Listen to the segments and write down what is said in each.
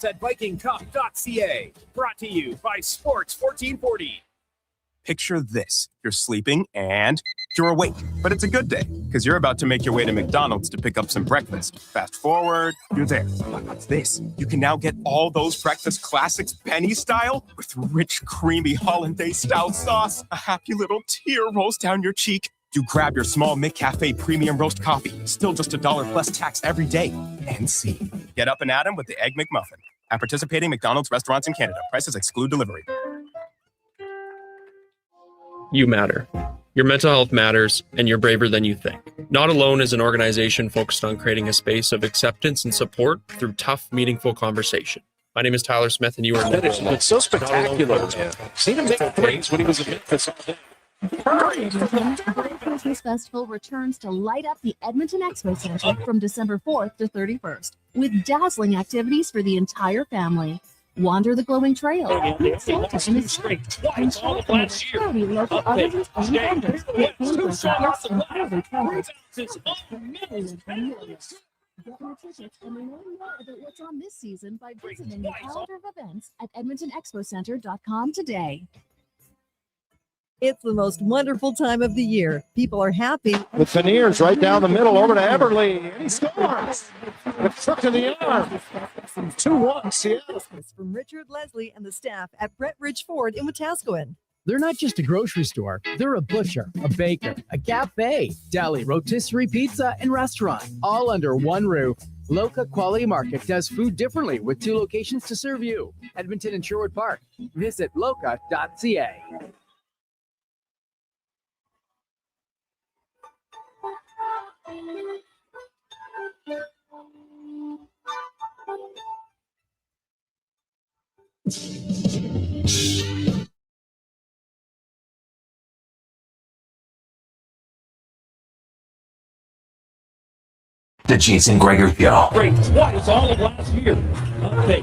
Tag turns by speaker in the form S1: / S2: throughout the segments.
S1: sports at vikingcup.ca. Brought to you by Sports 1440.
S2: Picture this. You're sleeping and you're awake. But it's a good day, because you're about to make your way to McDonald's to pick up some breakfast. Fast forward, you're there. But what's this? You can now get all those breakfast classics penny style with rich, creamy hollandaise-style sauce. A happy little tear rolls down your cheek. You grab your small McCafe premium roast coffee, still just $1 plus tax every day. And see. Get up and at 'em with the Egg McMuffin. At participating McDonald's restaurants in Canada. Prices exclude delivery.
S3: You matter. Your mental health matters, and you're braver than you think. Not Alone is an organization focused on creating a space of acceptance and support through tough, meanful conversation. My name is Tyler Smith, and you are
S4: It's so spectacular. Seen him make threes when he was in Memphis.
S5: The Christmas Festival returns to light up the Edmonton Expo Center from December 4th to 31st with dazzling activities for the entire family. Wander the glowing trail, meet Santa and his friends, and shop from the local artisans and vendors with handcrafted gifts and every trend. Get your tickets and learn more about what's on this season by visiting the calendar of events at edmontonexpocenter.com today.
S6: It's the most wonderful time of the year. People are happy.
S4: The Veneers right down the middle over to Everly. And he scores. The crook of the arm. 2-1 Seattle.
S6: From Richard Leslie and the staff at Brett Ridge Ford in Wetaskiwin.
S7: They're not just a grocery store. They're a butcher, a baker, a cafe, deli, rotisserie pizza, and restaurant, all under one roof. Loca Quality Market does food differently with 2 locations to serve you. Edmonton and Sherwood Park. Visit loca.ca.
S8: The Jason Gregor Show.
S4: Great twice all of last year. Okay.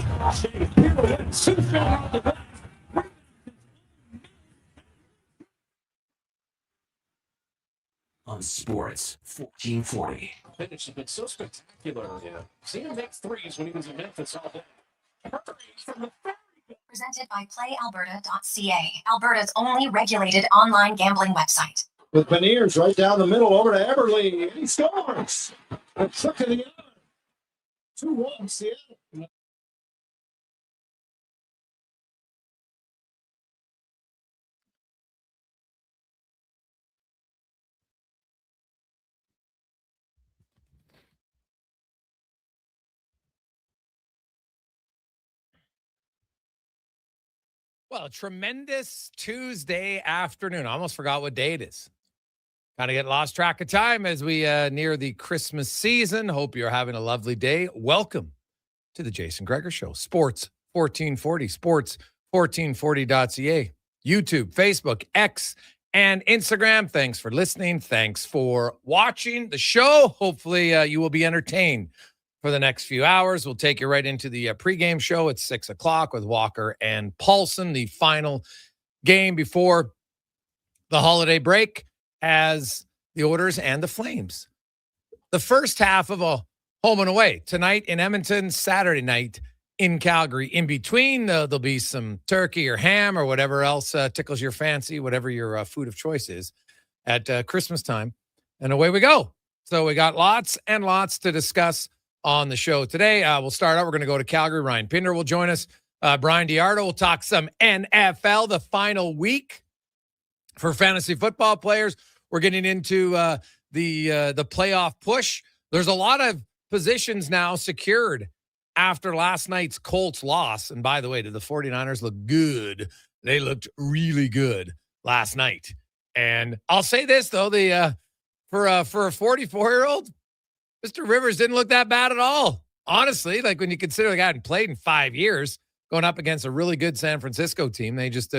S8: On Sports 1440.
S4: Finish has been so spectacular. Yeah. Seen him make threes when he was in Memphis all day.
S9: Presented by PlayAlberta.ca, Alberta's only regulated online gambling website.
S4: With Veneers right down the middle over to Everly. And he scores. The crook of the arm. 2-1 Seattle.
S10: Well, a tremendous Tuesday afternoon. I almost forgot what day it is. Kind of get lost track of time as we near the Christmas season. Hope you're having a lovely day. Welcome to the Jason Gregor Show. Sports 1440, sports1440.ca, YouTube, Facebook, X, and Instagram. Thanks for listening. Thanks for watching the show. Hopefully you will be entertained for the next few hours. We'll take you right into the pregame show at 6 o'clock with Walker and Paulson, the final game before the holiday break, as the Oilers and the Flames. The first half of a home and away tonight in Edmonton, Saturday night in Calgary. In between, there'll be some turkey or ham or whatever else tickles your fancy, whatever your food of choice is at Christmas time. And away we go. So we got lots and lots to discuss on the show today. We'll start out. We're going to go to Calgary. Ryan Pinder will join us. Brian Diardo will talk some NFL, the final week for fantasy football players. We're getting into the playoff push. There's a lot of positions now secured after last night's Colts loss. And by the way, did the 49ers look good? They looked really good last night. And I'll say this, though, for a 44-year-old, Mr. Rivers didn't look that bad at all. Honestly, like when you consider the guy hadn't played in 5 years, going up against a really good San Francisco team, they just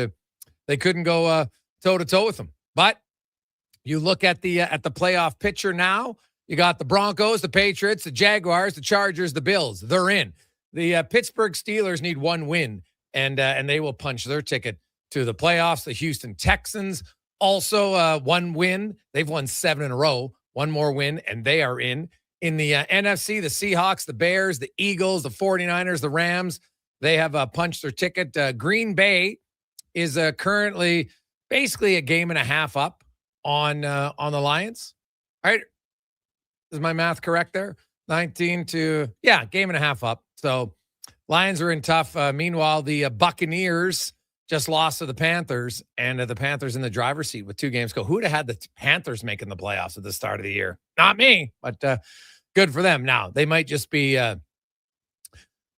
S10: they couldn't go toe-to-toe with them. But you look at the playoff picture now, you got the Broncos, the Patriots, the Jaguars, the Chargers, the Bills. They're in. The Pittsburgh Steelers need one win, and they will punch their ticket to the playoffs. The Houston Texans also one win. They've won 7 in a row. One more win, and they are in. In the NFC, the Seahawks, the Bears, the Eagles, the 49ers, the Rams, They have punched their ticket. Green Bay is currently basically a game and a half up on the Lions. All right. Is my math correct there? 19 to, game and a half up. So Lions are in tough. Meanwhile, the Buccaneers just lost to the Panthers, and the Panthers in the driver's seat with 2 games go. Who would have had the Panthers making the playoffs at the start of the year? Not me, but good for them. Now, they might just be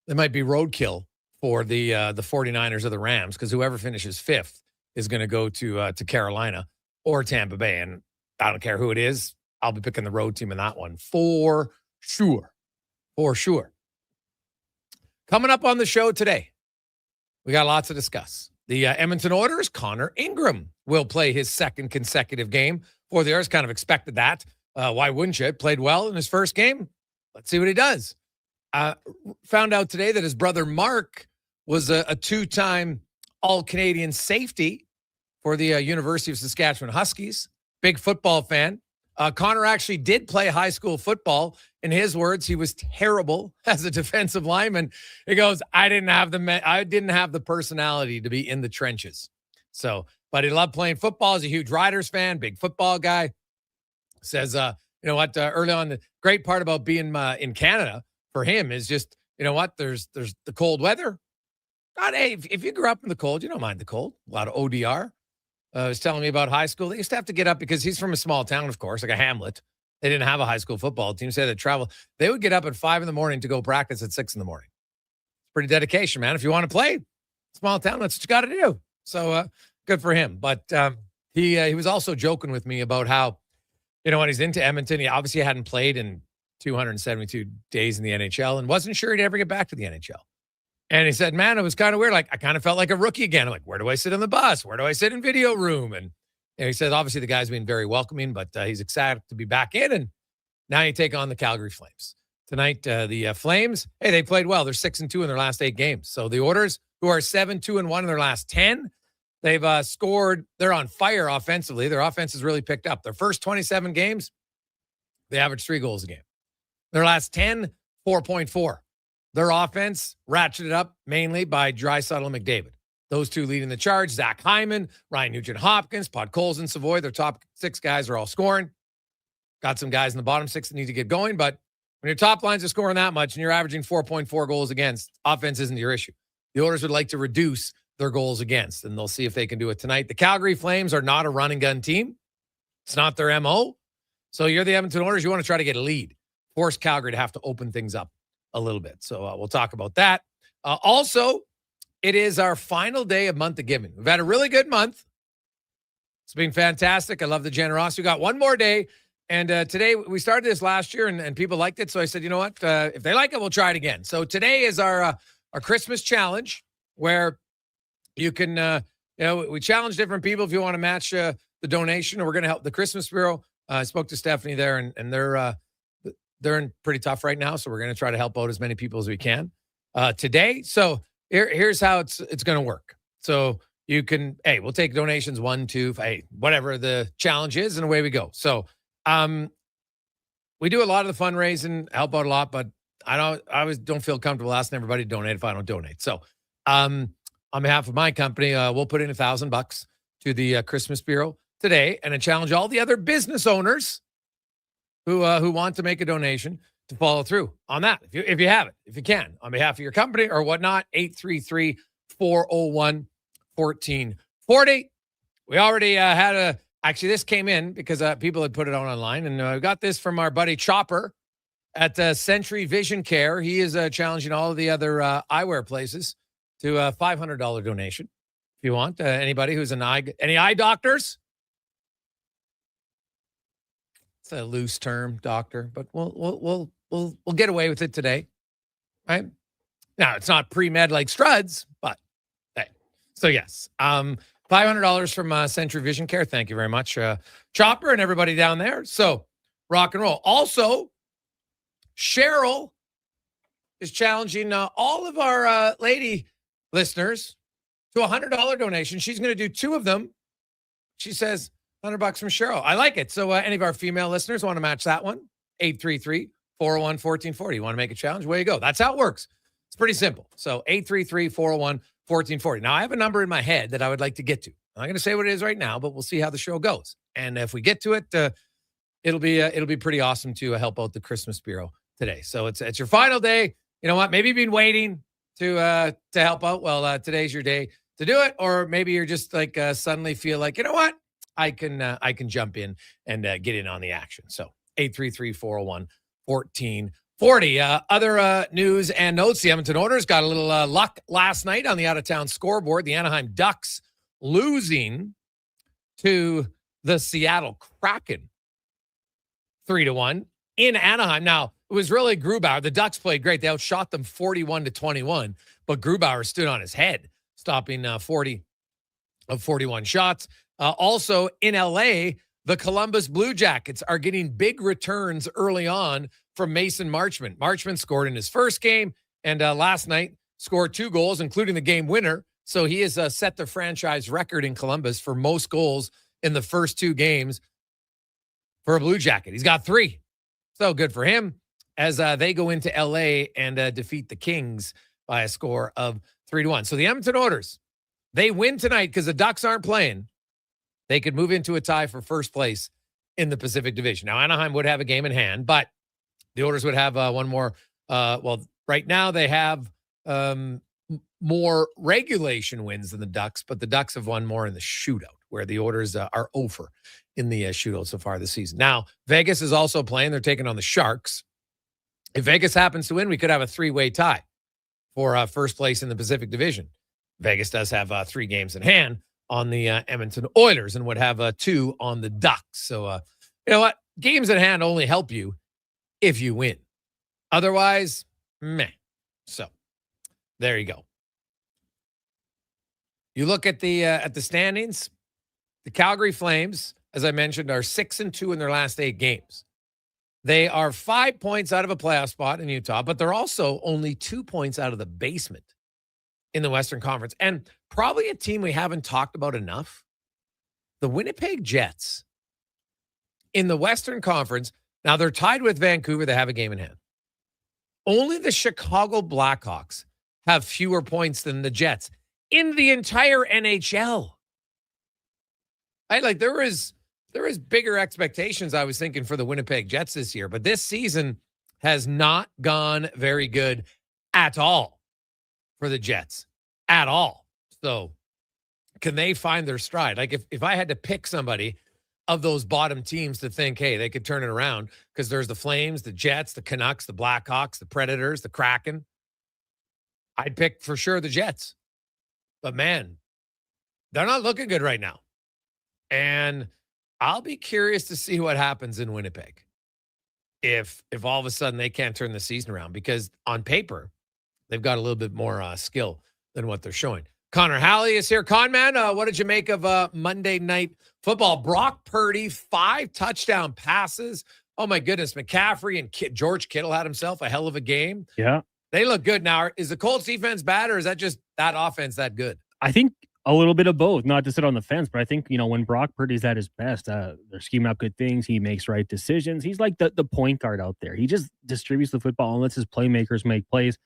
S10: roadkill for the 49ers or the Rams, because whoever finishes 5th is going to go to Carolina or Tampa Bay, and I don't care who it is. I'll be picking the road team in that one for sure. For sure. Coming up on the show today, we got lots to discuss. The Edmonton Oilers, Connor Ingram will play his 2nd consecutive game for the Oilers. Kind of expected that. Why wouldn't you? Played well in his first game. Let's see what he does. Found out today that his brother Mark was a 2-time All-Canadian safety for the University of Saskatchewan Huskies. Big football fan. Connor actually did play high school football. In his words, he was terrible as a defensive lineman. He goes, I didn't have the personality to be in the trenches. So, but he loved playing football. He's a huge Riders fan, big football guy. Says, you know what, early on, the great part about being in Canada for him is just, you know what, there's the cold weather. God, hey, if you grew up in the cold, you don't mind the cold. A lot of ODR. Was telling me about high school. They used to have to get up because he's from a small town, of course, like a hamlet. They didn't have a high school football team, so they had to travel. They would get up at 5 a.m. to go practice at 6 a.m. It's pretty dedication, man. If you want to play small town, that's what you got to do. So good for him. But he was also joking with me about how, you know, when he's into Edmonton, he obviously hadn't played in 272 days in the NHL and wasn't sure he'd ever get back to the NHL. And he said, man, it was kind of weird. Like, I kind of felt like a rookie again. I'm like, where do I sit on the bus? Where do I sit in video room? And he said, obviously, the guy's been very welcoming, but he's excited to be back in. And now you take on the Calgary Flames. Tonight, the Flames, hey, they played well. They're 6-2 in their last 8 games. So the Oilers, who are 7-2-1 in their last 10, they've scored. They're on fire offensively. Their offense has really picked up. Their first 27 games, they averaged 3 goals a game. Their last 10, 4.4. Their offense ratcheted up mainly by Draisaitl and McDavid. Those 2 leading the charge. Zach Hyman, Ryan Nugent-Hopkins, Podkolzin, Savoy. Their top 6 guys are all scoring. Got some guys in the bottom 6 that need to get going. But when your top lines are scoring that much and you're averaging 4.4 goals against, offense isn't your issue. The Oilers would like to reduce their goals against, and they'll see if they can do it tonight. The Calgary Flames are not a run and gun team. It's not their MO. So you're the Edmonton Oilers. You want to try to get a lead. Force Calgary to have to open things up a little bit. So we'll talk about that. Also, it is our final day of month of giving. We've had a really good month. It's been fantastic. I love the generosity. We got one more day. And today, we started this last year and people liked it. So I said, you know what? If they like it, we'll try it again. So today is our Christmas challenge where you can, we challenge different people if you want to match the donation, or we're going to help the Christmas Bureau. I spoke to Stephanie there and they're in pretty tough right now, so we're going to try to help out as many people as we can today. So here's how it's going to work. So you can, we'll take donations 1, 2, whatever the challenge is, and away we go. So we do a lot of the fundraising, help out a lot, but I always don't feel comfortable asking everybody to donate if I don't donate. So on behalf of my company, we'll put in $1,000 to the Christmas Bureau today, and I challenge all the other business owners who want to make a donation to follow through on that. If you have it, if you can, on behalf of your company or whatnot, 833-401-1440. We already had actually this came in because people had put it on online, and I got this from our buddy Chopper at Century Vision Care. He is challenging all of the other eyewear places to a $500 donation. If you want, anybody who's any eye doctors? It's a loose term, doctor, but we'll get away with it today, right? Now it's not pre-med like Struds, but hey. So yes, $500 from Century Vision Care. Thank you very much, Chopper and everybody down there. So rock and roll. Also, Cheryl is challenging all of our lady listeners to a $100 donation. She's going to do 2 of them. She says, $100 from Cheryl. I like it. So any of our female listeners want to match that one? 833-401-1440. You want to make a challenge? Way you go. That's how it works. It's pretty simple. So 833-401-1440. Now, I have a number in my head that I would like to get to. I'm not going to say what it is right now, but we'll see how the show goes. And if we get to it, it'll be pretty awesome to help out the Christmas Bureau today. So it's your final day. You know what? Maybe you've been waiting to help out. Well, today's your day to do it. Or maybe you're just like suddenly feel like, you know what? I can jump in and get in on the action. So 833-401-1440. Other news and notes. The Edmonton Oilers got a little luck last night on the out-of-town scoreboard. The Anaheim Ducks losing to the Seattle Kraken 3-1 in Anaheim. Now, it was really Grubauer. The Ducks played great. They outshot them 41-21, but Grubauer stood on his head, stopping 40 of 41 shots. Also in LA, the Columbus Blue Jackets are getting big returns early on from Mason Marchment. Marchment scored in his first game and last night scored 2 goals, including the game winner. So he has set the franchise record in Columbus for most goals in the first 2 games for a Blue Jacket. He's got 3. So good for him as they go into LA and defeat the Kings by a score of 3-1. So the Edmonton Oilers, they win tonight because the Ducks aren't playing. They could move into a tie for first place in the Pacific Division. Now, Anaheim would have a game in hand, but the Oilers would have one more. Right now they have more regulation wins than the Ducks, but the Ducks have won more in the shootout, where the Oilers are over in the shootout so far this season. Now, Vegas is also playing. They're taking on the Sharks. If Vegas happens to win, we could have a 3-way tie for first place in the Pacific Division. Vegas does have 3 games in hand on the Edmonton Oilers and would have 2 on the Ducks. So, you know what? Games in hand only help you if you win. Otherwise, meh. So, there you go. You look at the standings. The Calgary Flames, as I mentioned, are 6-2 in their last 8 games. They are 5 points out of a playoff spot in Utah, but they're also only 2 points out of the basement in the Western Conference. And probably a team we haven't talked about enough, the Winnipeg Jets in the Western Conference. Now, they're tied with Vancouver. They have a game in hand. Only the Chicago Blackhawks have fewer points than the Jets in the entire NHL. There is bigger expectations, I was thinking, for the Winnipeg Jets this year, but this season has not gone very good at all for the Jets, at all. So can they find their stride? Like if I had to pick somebody of those bottom teams to think, hey, they could turn it around, because there's the Flames, the Jets, the Canucks, the Blackhawks, the Predators, the Kraken, I'd pick for sure the Jets. But man, they're not looking good right now. And I'll be curious to see what happens in Winnipeg if all of a sudden they can't turn the season around, because on paper, they've got a little bit more skill than what they're showing. Connor Halley is here. Conman, what did you make of Monday Night Football? Brock Purdy, 5 touchdown passes. Oh, my goodness. McCaffrey and George Kittle had himself a hell of a game.
S11: Yeah.
S10: They look good. Now, is the Colts defense bad, or is that just that offense that good?
S11: I think a little bit of both, not to sit on the fence, but I think, when Brock Purdy's at his best, they're scheming up good things. He makes right decisions. He's like the point guard out there. He just distributes the football and lets his playmakers make plays.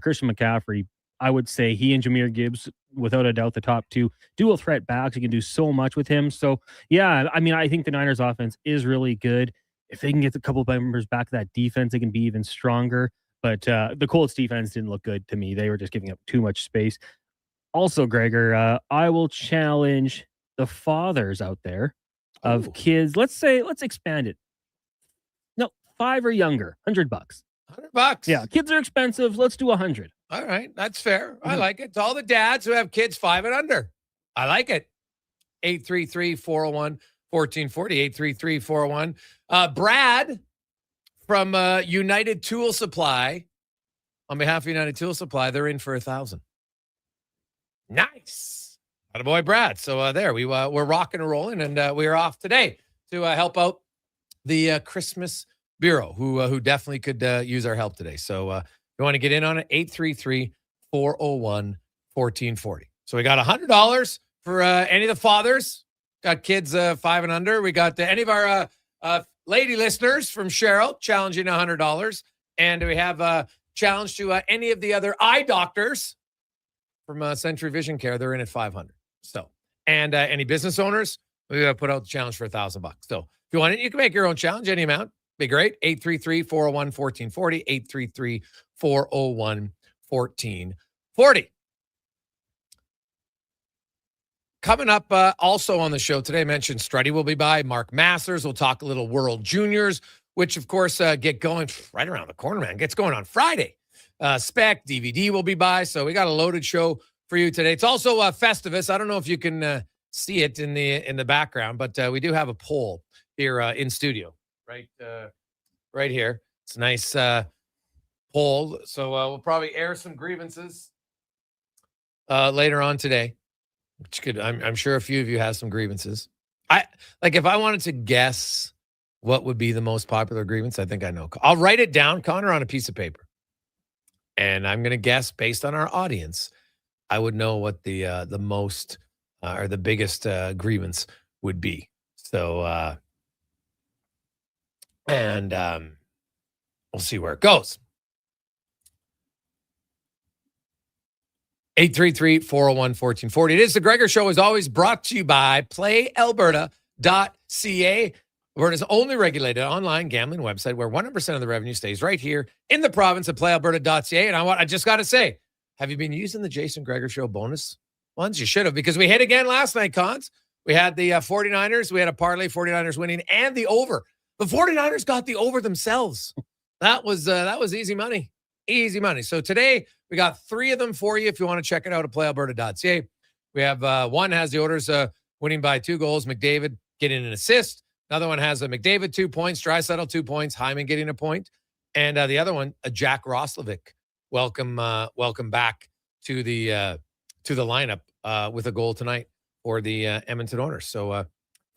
S11: Christian McCaffrey, I would say he and Jahmyr Gibbs, without a doubt, the top 2 dual threat backs. You can do so much with him. So, yeah, I think the Niners offense is really good. If they can get a couple of members back to that defense, they can be even stronger. But the Colts defense didn't look good to me. They were just giving up too much space. Also, Gregor, I will challenge the fathers out there of kids. Let's expand it. No, 5 or younger, $100.
S10: $100.
S11: Yeah, kids are expensive. Let's do 100.
S10: All right, that's fair. I like it. To all the dads who have kids 5 and under, I like it. 833-401-1440, 833-401. Brad from United Tool Supply, on behalf of United Tool Supply, they're in for 1,000. Nice. Attaboy, Brad. So there, we're rocking and rolling, and we are off today to help out the Christmas Bureau, who definitely could use our help today. So if you want to get in on it, 833-401-1440. So we got $100 for any of the fathers. Got kids 5 and under. We got any of our lady listeners from Cheryl challenging $100. And we have challenge to any of the other eye doctors from Century Vision Care, they're in at $500. So, and any business owners, we put out the challenge for $1,000. So if you want it, you can make your own challenge, any amount. Be great. 833-401-1440, 833-401-1440. Coming up also on the show today, I mentioned Struddy will be by. Mark Masters will talk a little World Juniors, which, of course, get going right around the corner, man. Gets going on Friday. Spec, DVD will be by. So we got a loaded show for you today. It's also Festivus. I don't know if you can see it in the background, but we do have a poll here in studio, right here. It's a nice poll. So we'll probably air some grievances later on today. Which could, I'm sure a few of you have some grievances. If I wanted to guess what would be the most popular grievance, I think I know. I'll write it down, Connor, on a piece of paper. And I'm going to guess based on our audience, I would know what the most or the biggest grievance would be. So, we'll see where it goes. 833-401-1440. It is the Gregor Show, as always, brought to you by PlayAlberta.ca, Alberta's only regulated online gambling website where 100% of the revenue stays right here in the province of PlayAlberta.ca. And I just got to say, have you been using the Jason Gregor Show bonus ones? You should have, because we hit again last night, Cons. We had the 49ers. We had a parlay, 49ers winning, and the over. The 49ers got the over themselves. That was easy money. Easy money. So today, we got 3 of them for you if you want to check it out at playalberta.ca. We have one has the Oilers winning by 2 goals. McDavid getting an assist. Another one has a McDavid 2 points, Draisaitl 2 points, Hyman getting a point. And the other one, a Jack Roslovic. Welcome back to the lineup with a goal tonight for the Edmonton Oilers. So if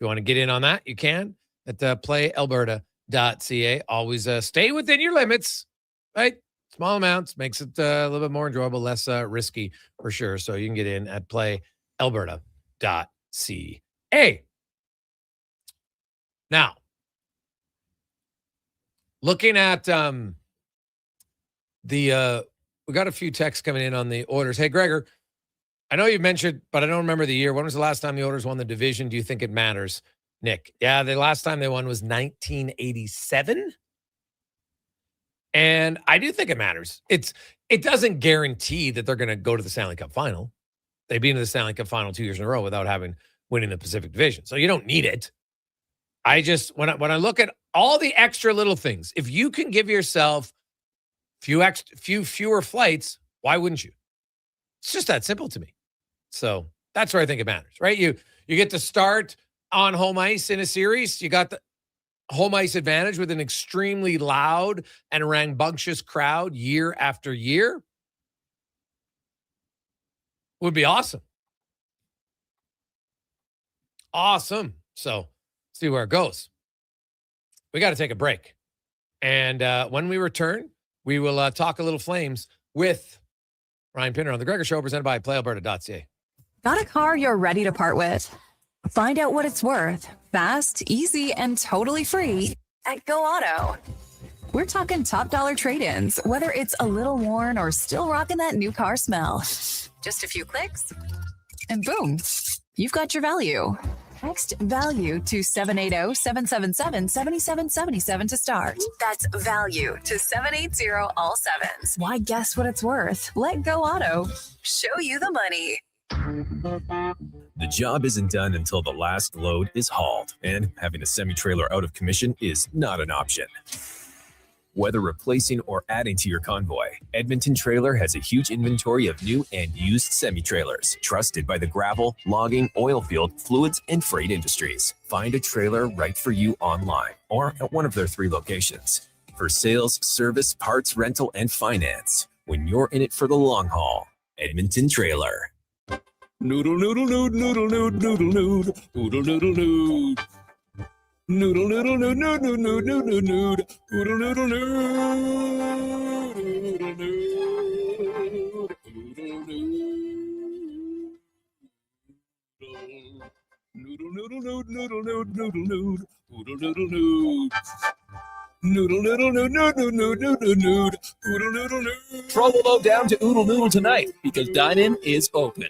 S10: you want to get in on that, you can at playalberta.ca. Always stay within your limits, right? Small amounts makes it a little bit more enjoyable, less risky for sure. So you can get in at playalberta.ca. Now, looking at we got a few texts coming in on the Oilers. Hey, Gregor, I know you mentioned, but I don't remember the year. When was the last time the Oilers won the division? Do you think it matters, Nick? Yeah, the last time they won was 1987. And I do think it matters. It doesn't guarantee that they're going to go to the Stanley Cup final. They've been to the Stanley Cup final 2 years in a row without winning the Pacific Division. So you don't need it. I just, when I look at all the extra little things, if you can give yourself fewer flights, why wouldn't you? It's just that simple to me. So that's where I think it matters, right? You get to start on home ice in a series. You got the home ice advantage with an extremely loud and rambunctious crowd year after year. Would be awesome. Awesome. So see where it goes. We got to take a break. And when we return, we will talk a little Flames with Ryan Pinner on the Gregor Show, presented by PlayAlberta.ca.
S12: Got a car you're ready to part with? Find out what it's worth. Fast, easy, and totally free at Go Auto. We're talking top dollar trade-ins, whether it's a little worn or still rocking that new car smell. Just a few clicks, and boom, you've got your value. Text value to 780-777-7777 to start. That's value to 780 all sevens. Why guess what it's worth? Let Go Auto show you the money.
S13: The job isn't done until the last load is hauled, and having a semi-trailer out of commission is not an option. Whether replacing or adding to your convoy, Edmonton Trailer has a huge inventory of new and used semi-trailers, trusted by the gravel, logging, oil field, fluids, and freight industries. Find a trailer right for you online or at one of their 3 locations. For sales, service, parts, rental, and finance, when you're in it for the long haul, Edmonton Trailer.
S14: Noodle, noodle, noodle, noodle, noodle, noodle, noodle, noodle, noodle, noodle. Noodle, noodle, noodle, noodle, noodle, noodle, noodle, noodle, noodle, Noodle noodle noodle noodle noodle noodle noodle noodle noodle noodle.
S15: Troll will down to Oodle Noodle tonight because dine-in is open.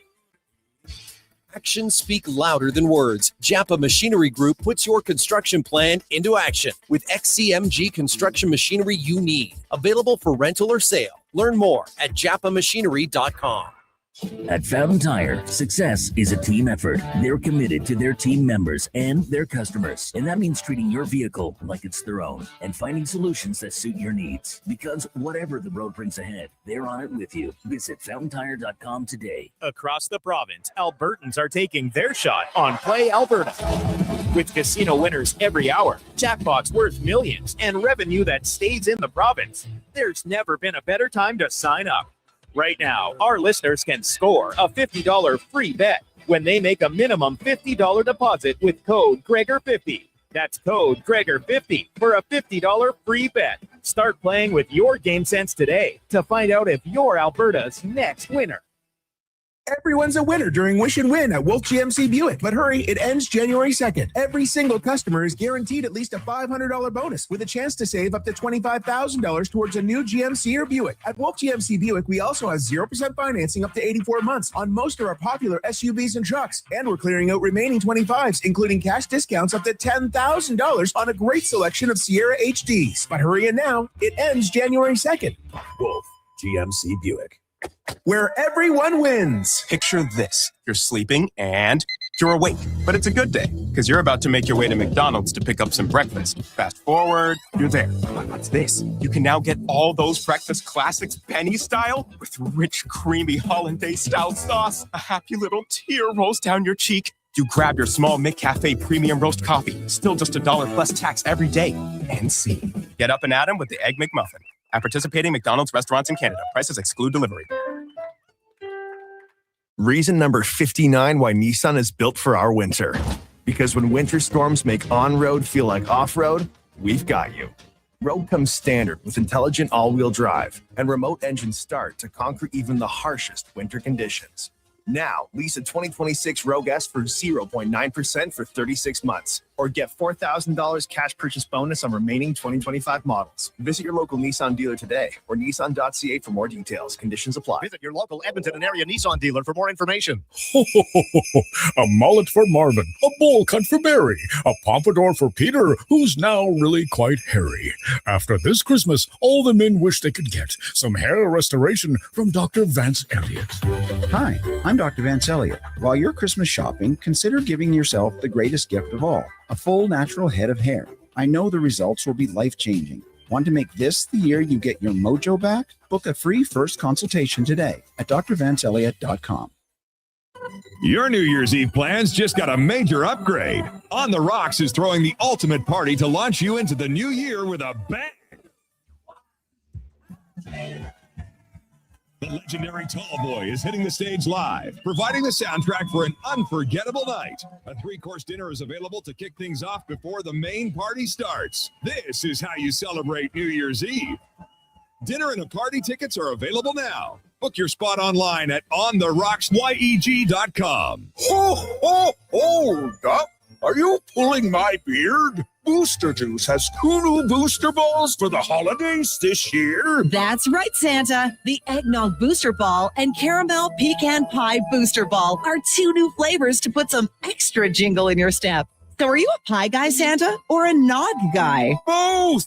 S15: Actions speak louder than words. Japa Machinery Group puts your construction plan into action with XCMG construction machinery you need. Available for rental or sale. Learn more at japamachinery.com.
S16: At Fountain Tire, success is a team effort. They're committed to their team members and their customers. And that means treating your vehicle like it's their own and finding solutions that suit your needs. Because whatever the road brings ahead, they're on it with you. Visit fountaintire.com today.
S1: Across the province, Albertans are taking their shot on Play Alberta. With casino winners every hour, jackpots worth millions, and revenue that stays in the province, there's never been a better time to sign up. Right now, our listeners can score a $50 free bet when they make a minimum $50 deposit with code Gregor50. That's code Gregor50 for a $50 free bet. Start playing with your game sense today to find out if you're Alberta's next winner.
S2: Everyone's a winner during Wish and Win at Wolf GMC Buick. But hurry, it ends January 2nd. Every single customer is guaranteed at least a $500 bonus with a chance to save up to $25,000 towards a new GMC or Buick. At Wolf GMC Buick, we also have 0% financing up to 84 months on most of our popular SUVs and trucks. And we're clearing out remaining 25s, including cash discounts up to $10,000 on a great selection of Sierra HDs. But hurry in now, it ends January 2nd. Wolf GMC Buick, where everyone wins. Picture this. You're sleeping and you're awake, but it's a good day because you're about to make your way to McDonald's to pick up some breakfast. Fast forward, you're there. What's this? You can now get all those breakfast classics penny style with rich, creamy hollandaise style sauce. A happy little tear rolls down your cheek. You grab your small McCafe premium roast coffee, still just $1 plus tax every day. And see. Get up and at 'em with the Egg McMuffin. At participating McDonald's restaurants in Canada. Prices exclude delivery.
S17: Reason number 59 why Nissan is built for our winter. Because when winter storms make on-road feel like off-road, we've got you. Rogue comes standard with intelligent all-wheel drive and remote engine start to conquer even the harshest winter conditions. Now, lease a 2026 Rogue S for 0.9% for 36 months. Or get $4,000 cash purchase bonus on remaining 2025 models. Visit your local Nissan dealer today or Nissan.ca for more details. Conditions apply.
S4: Visit your local Edmonton and area Nissan dealer for more information.
S14: A mullet for Marvin, a bowl cut for Barry, a pompadour for Peter, who's now really quite hairy. After this Christmas, all the men wish they could get some hair restoration from Dr. Vance Elliott.
S18: Hi, I'm Dr. Vance Elliott. While you're Christmas shopping, consider giving yourself the greatest gift of all, a full natural head of hair. I know the results will be life-changing. Want to make this the year you get your mojo back? Book a free first consultation today at drvanceelliott.com.
S19: Your New Year's Eve plans just got a major upgrade. On the Rocks is throwing the ultimate party to launch you into the new year with a bang. The legendary Tall Boy is hitting the stage live, providing the soundtrack for an unforgettable night. A 3-course dinner is available to kick things off before the main party starts. This is how you celebrate New Year's Eve. Dinner and a party tickets are available now. Book your spot online at ontherocks.yeg.com.
S14: Hold up! Are you pulling my beard? Booster Juice has 2 new booster balls for the holidays this year.
S6: That's right, Santa. The Eggnog Booster Ball and Caramel Pecan Pie Booster Ball are 2 new flavors to put some extra jingle in your step. So are you a pie guy, Santa, or a nog guy?
S14: Both!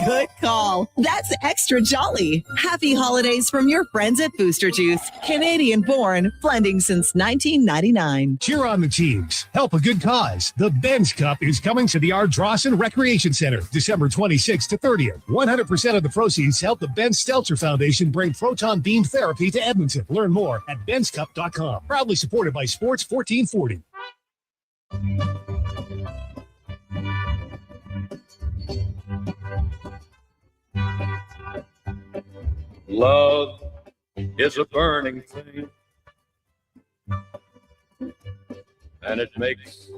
S6: Good call. That's extra jolly. Happy holidays from your friends at Booster Juice. Canadian born, blending since 1999.
S4: Cheer on the teams. Help a good cause. The Ben's Cup is coming to the Ardrossan Recreation Center, December 26th to 30th. 100% of the proceeds help the Ben Stelter Foundation bring proton beam therapy to Edmonton. Learn more at benscup.com. Proudly supported by Sports 1440.
S20: Love is a burning thing, and it makes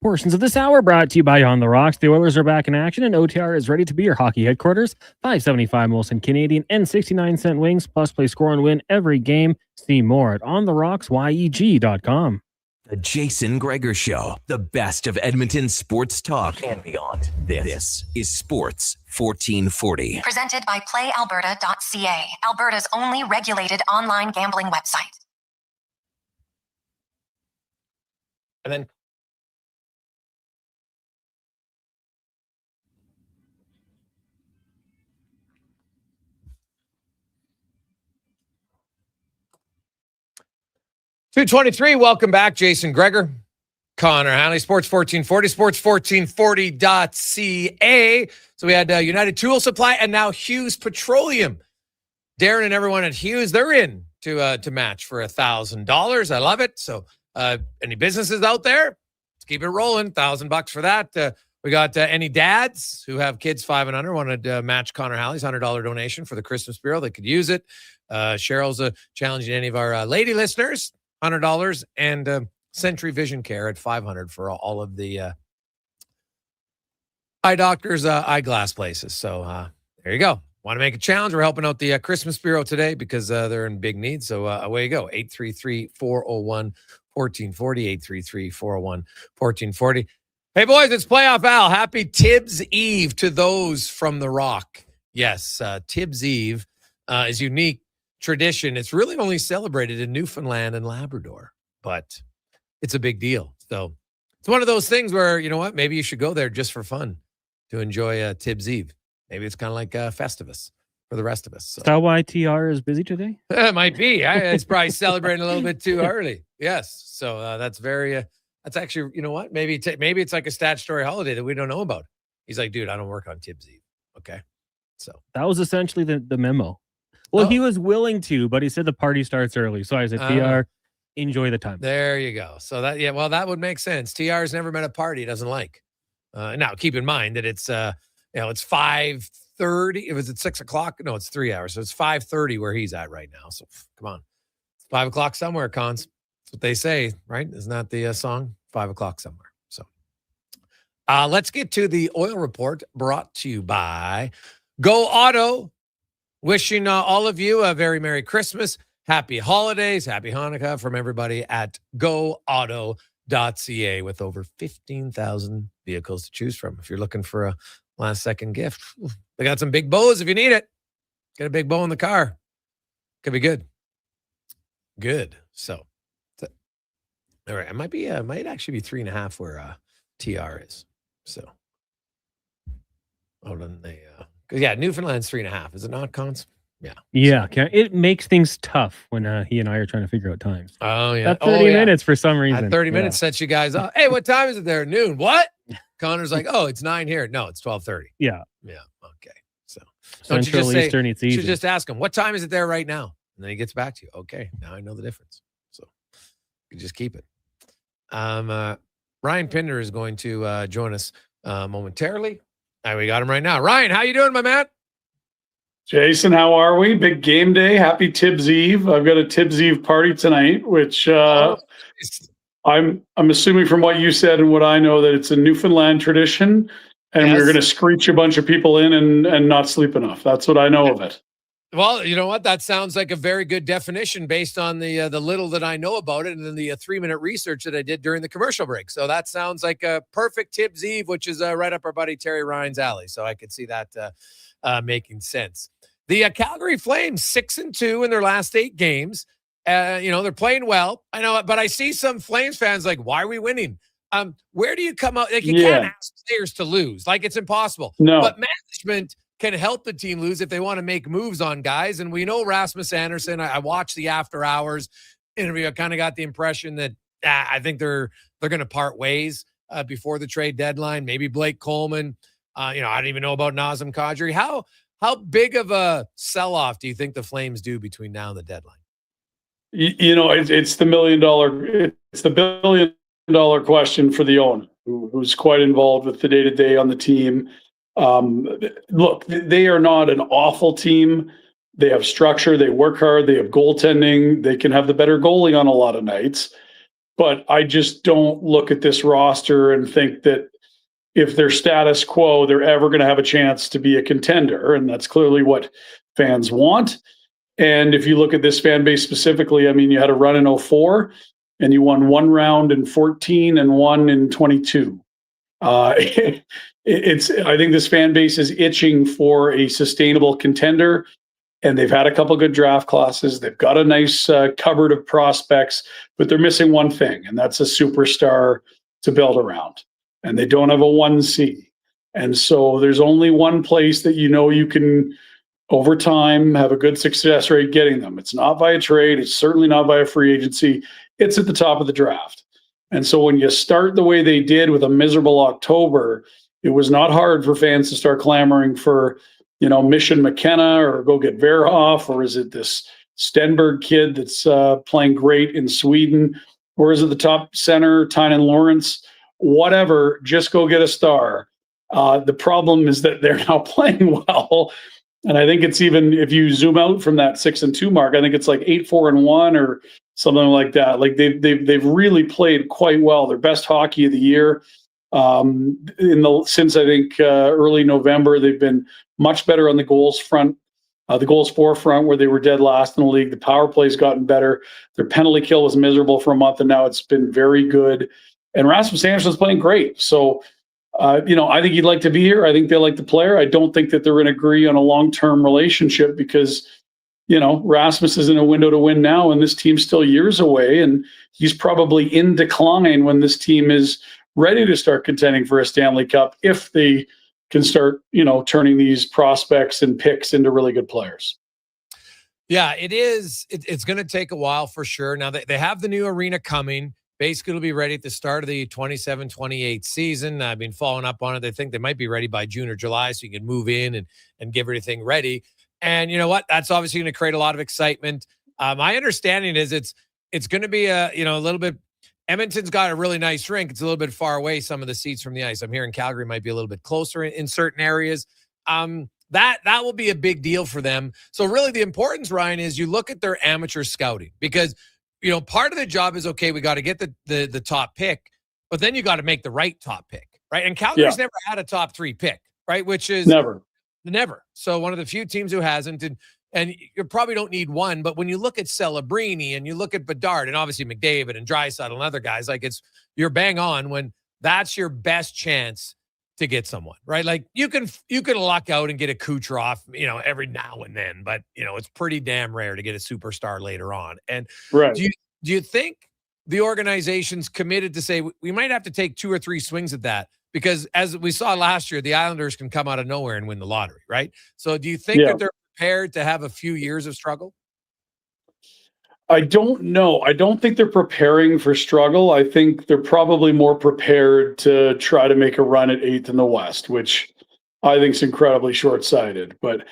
S11: Portions of this hour brought to you by On the Rocks. The Oilers are back in action, and OTR is ready to be your hockey headquarters. $5.75 Molson Canadian and 69-cent wings. Plus, play score and win every game. See more at ontherocks.yeg.com.
S8: The Jason Gregor Show, the best of Edmonton sports talk and beyond. This is Sports 1440.
S9: Presented by PlayAlberta.ca, Alberta's only regulated online gambling website.
S10: And then $2:23. Welcome back, Jason Gregor, Connor Halley, Sports 1440, sports1440.ca. So we had United Tool Supply and now Hughes Petroleum. Darren and everyone at Hughes, they're in to match for $1,000. I love it. So any businesses out there, let's keep it rolling. $1,000 for that. We got any dads who have kids 5 and under wanted to match Connor Halley's $100 donation for the Christmas Bureau. They could use it. Cheryl's challenging any of our lady listeners. $100 and Century Vision Care at $500 for all of the eye doctors, eyeglass places. So there you go. Want to make a challenge? We're helping out the Christmas Bureau today because they're in big need. So away you go. 833-401-1440, 833-401-1440. Hey, boys, it's Playoff Al. Happy Tibbs Eve to those from the Rock. Yes, Tibbs Eve is unique tradition. It's really only celebrated in Newfoundland and Labrador, but it's a big deal. So it's one of those things where, you know what, maybe you should go there just for fun to enjoy Tibbs Eve. Maybe it's kind of like Festivus for the rest of us. So.
S11: Is that why TR is busy today?
S10: It might be. It's probably celebrating a little bit too early. Yes. So that's very, that's actually, you know what, maybe it's like a statutory holiday that we don't know about. He's like, dude, I don't work on Tibbs Eve. Okay. So
S11: that was essentially the memo. Well, he was willing to, but he said the party starts early. So I said, TR, enjoy the time.
S10: There you go. So that would make sense. TR's never met a party he doesn't like. Now, keep in mind that it's, it's 5:30. It was at 6 o'clock. No, it's 3 hours. So it's 5:30 where he's at right now. So come on. It's 5 o'clock somewhere, Cons. That's what they say, right? Isn't that the song? 5 o'clock somewhere. So let's get to the oil report brought to you by Go Auto. Wishing all of you a very Merry Christmas, Happy Holidays, Happy Hanukkah from everybody at goauto.ca with over 15,000 vehicles to choose from. If you're looking for a last-second gift, they got some big bows if you need it. Get a big bow in the car. Could be good. Good. So all right, it might actually be 3.5 where TR is. So hold on, yeah, Newfoundland's 3.5. Is it not, Cons? Yeah.
S11: Yeah. It makes things tough when he and I are trying to figure out times.
S10: Oh, yeah.
S11: That 30 minutes for some reason.
S10: That 30 minutes sets you guys up. Hey, what time is it there? Noon. What? Connor's like, oh, it's 9 here. No, it's 12:30.
S11: Yeah.
S10: Yeah. Okay. So
S11: don't you just say, Eastern, it's easy.
S10: You should just ask him, what time is it there right now? And then he gets back to you. Okay. Now I know the difference. So you just keep it. Ryan Pinder is going to join us momentarily. We got him right now. Ryan, how you doing, my man?
S21: Jason, how are we? Big game day. Happy Tibbs Eve. I've got a Tibbs Eve party tonight, which I'm assuming from what you said and what I know that it's a Newfoundland tradition, and we're going to screech a bunch of people in and not sleep enough. That's what I know of it.
S10: Well, you know what? That sounds like a very good definition based on the little that I know about it and then the 3-minute research that I did during the commercial break. So that sounds like a perfect Tibbs Eve, which is right up our buddy Terry Ryan's alley. So I could see that making sense. The Calgary Flames 6-2 in their last 8 games. They're playing well. I know, but I see some Flames fans like, why are we winning? Where do you come out? Like, you can't ask players to lose. Like, it's impossible.
S21: No.
S10: But management can help the team lose if they want to make moves on guys. And we know Rasmus Anderson. I watched the after hours interview. I kind of got the impression that I think they're going to part ways before the trade deadline. Maybe Blake Coleman. I don't even know about Nazem Kadri. How big of a sell-off do you think the Flames do between now and the deadline?
S21: It's the $1 billion question for the owner, who's quite involved with the day-to-day on the team. Look, they are not an awful team. They have structure. They work hard. They have goaltending. They can have the better goalie on a lot of nights. But I just don't look at this roster and think that if they're status quo, they're ever going to have a chance to be a contender. And that's clearly what fans want. And if you look at this fan base specifically, I mean, you had a run in 2004. and you won one round in 14 and one in 22. I think this fan base is itching for a sustainable contender, and they've had a couple good draft classes. They've got a nice cupboard of prospects, but they're missing one thing, and that's a superstar to build around. And they don't have a 1C. And so there's only one place that you can, over time, have a good success rate getting them. It's not via trade. It's certainly not via free agency. It's at the top of the draft. And so when you start the way they did with a miserable October, it was not hard for fans to start clamoring for, Mission McKenna or go get Verhoff, or is it this Stenberg kid that's playing great in Sweden, or is it the top center, Tynan Lawrence? Whatever, just go get a star. The problem is that they're now playing well. And I think it's even, if you zoom out from that 6-2 mark, I think it's like 8-4-1 or something like that. Like they've really played quite well. Their best hockey of the year. Since I think early November, they've been much better on the goals front, the goals for front, where they were dead last in the league. The power play's gotten better. Their penalty kill was miserable for a month, and now it's been very good. And Rasmus Andersson's playing great. So, I think he'd like to be here. I think they like the player. I don't think that they're going to agree on a long-term relationship because, Rasmus is in a window to win now, and this team's still years away, and he's probably in decline when this team is ready to start contending for a Stanley Cup if they can start, turning these prospects and picks into really good players.
S10: Yeah, it is. It's going to take a while for sure. Now, they have the new arena coming. Basically, it'll be ready at the start of the 27-28 season. I've been following up on it. They think they might be ready by June or July, so you can move in and get everything ready. And you know what? That's obviously going to create a lot of excitement. My understanding is it's going to be a little bit. Edmonton's got a really nice rink. It's a little bit far away, some of the seats from the ice. I'm hearing Calgary might be a little bit closer in certain areas. That will be a big deal for them. So really the importance, Ryan, is you look at their amateur scouting because part of the job is, okay, we got to get the top pick, but then you got to make the right top pick, right? And Calgary's never had a top 3 pick, right? Which is
S21: never.
S10: So one of the few teams who hasn't, and you probably don't need one, but when you look at Celebrini and you look at Bedard and obviously McDavid and Draisaitl and other guys, like you're bang on when that's your best chance to get someone, right? Like you can luck out and get a Kucherov, every now and then, but it's pretty damn rare to get a superstar later on. And
S21: right.
S10: Do you think the organization's committed to say we might have to take 2 or 3 swings at that? Because as we saw last year, the Islanders can come out of nowhere and win the lottery, right? So do you think that they're prepared to have a few years of struggle?
S21: I don't know. I don't think they're preparing for struggle. I think they're probably more prepared to try to make a run at 8th in the West, which I think is incredibly short-sighted. But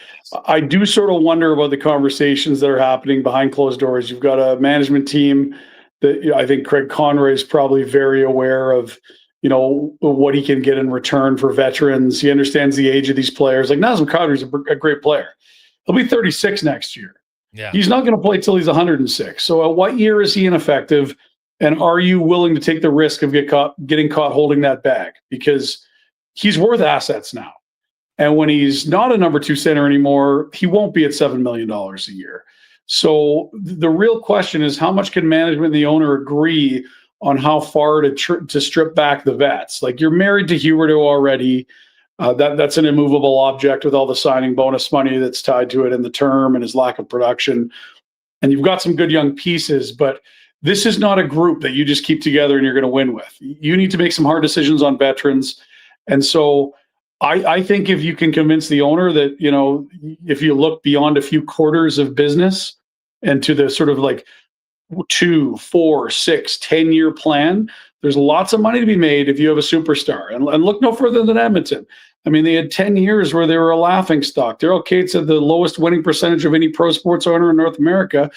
S21: I do sort of wonder about the conversations that are happening behind closed doors. You've got a management team that I think Craig Conroy is probably very aware of, what he can get in return for veterans. He understands the age of these players. Like Nazem Kadri is a great player. He'll be 36 next year.
S10: Yeah.
S21: He's not going to play till he's 106. So at what year is he ineffective? And are you willing to take the risk of getting caught holding that bag? Because he's worth assets now. And when he's not a number 2 center anymore, he won't be at $7 million a year. So the real question is, how much can management and the owner agree on how far to strip back the vets? Like, you're married to Huberdeau already. That's an immovable object with all the signing bonus money that's tied to it and the term and his lack of production. And you've got some good young pieces, but this is not a group that you just keep together and you're going to win with. You need to make some hard decisions on veterans. And so I think if you can convince the owner that, if you look beyond a few quarters of business and to the sort of like 2, 4, 6, 10-year plan, there's lots of money to be made if you have a superstar. And look no further than Edmonton. I mean, they had 10 years where they were a laughing stock. Daryl Cates had the lowest winning percentage of any pro sports owner in North America.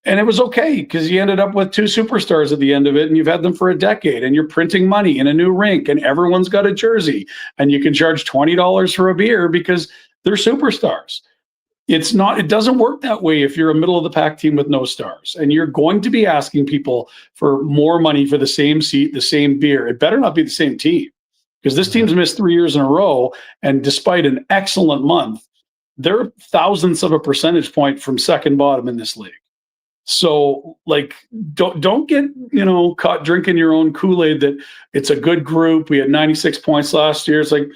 S21: And it was okay because you ended up with 2 superstars at the end of it, and you've had them for a decade, and you're printing money in a new rink, and everyone's got a jersey, and you can charge $20 for a beer because they're superstars. It doesn't work that way if you're a middle of the pack team with no stars, and you're going to be asking people for more money for the same seat, the same beer. It better not be the same team, because this team's missed 3 years in a row. And despite an excellent month, they're thousandths of a percentage point from second bottom in this league. So like, don't get, caught drinking your own Kool-Aid that it's a good group. We had 96 points last year. It's like,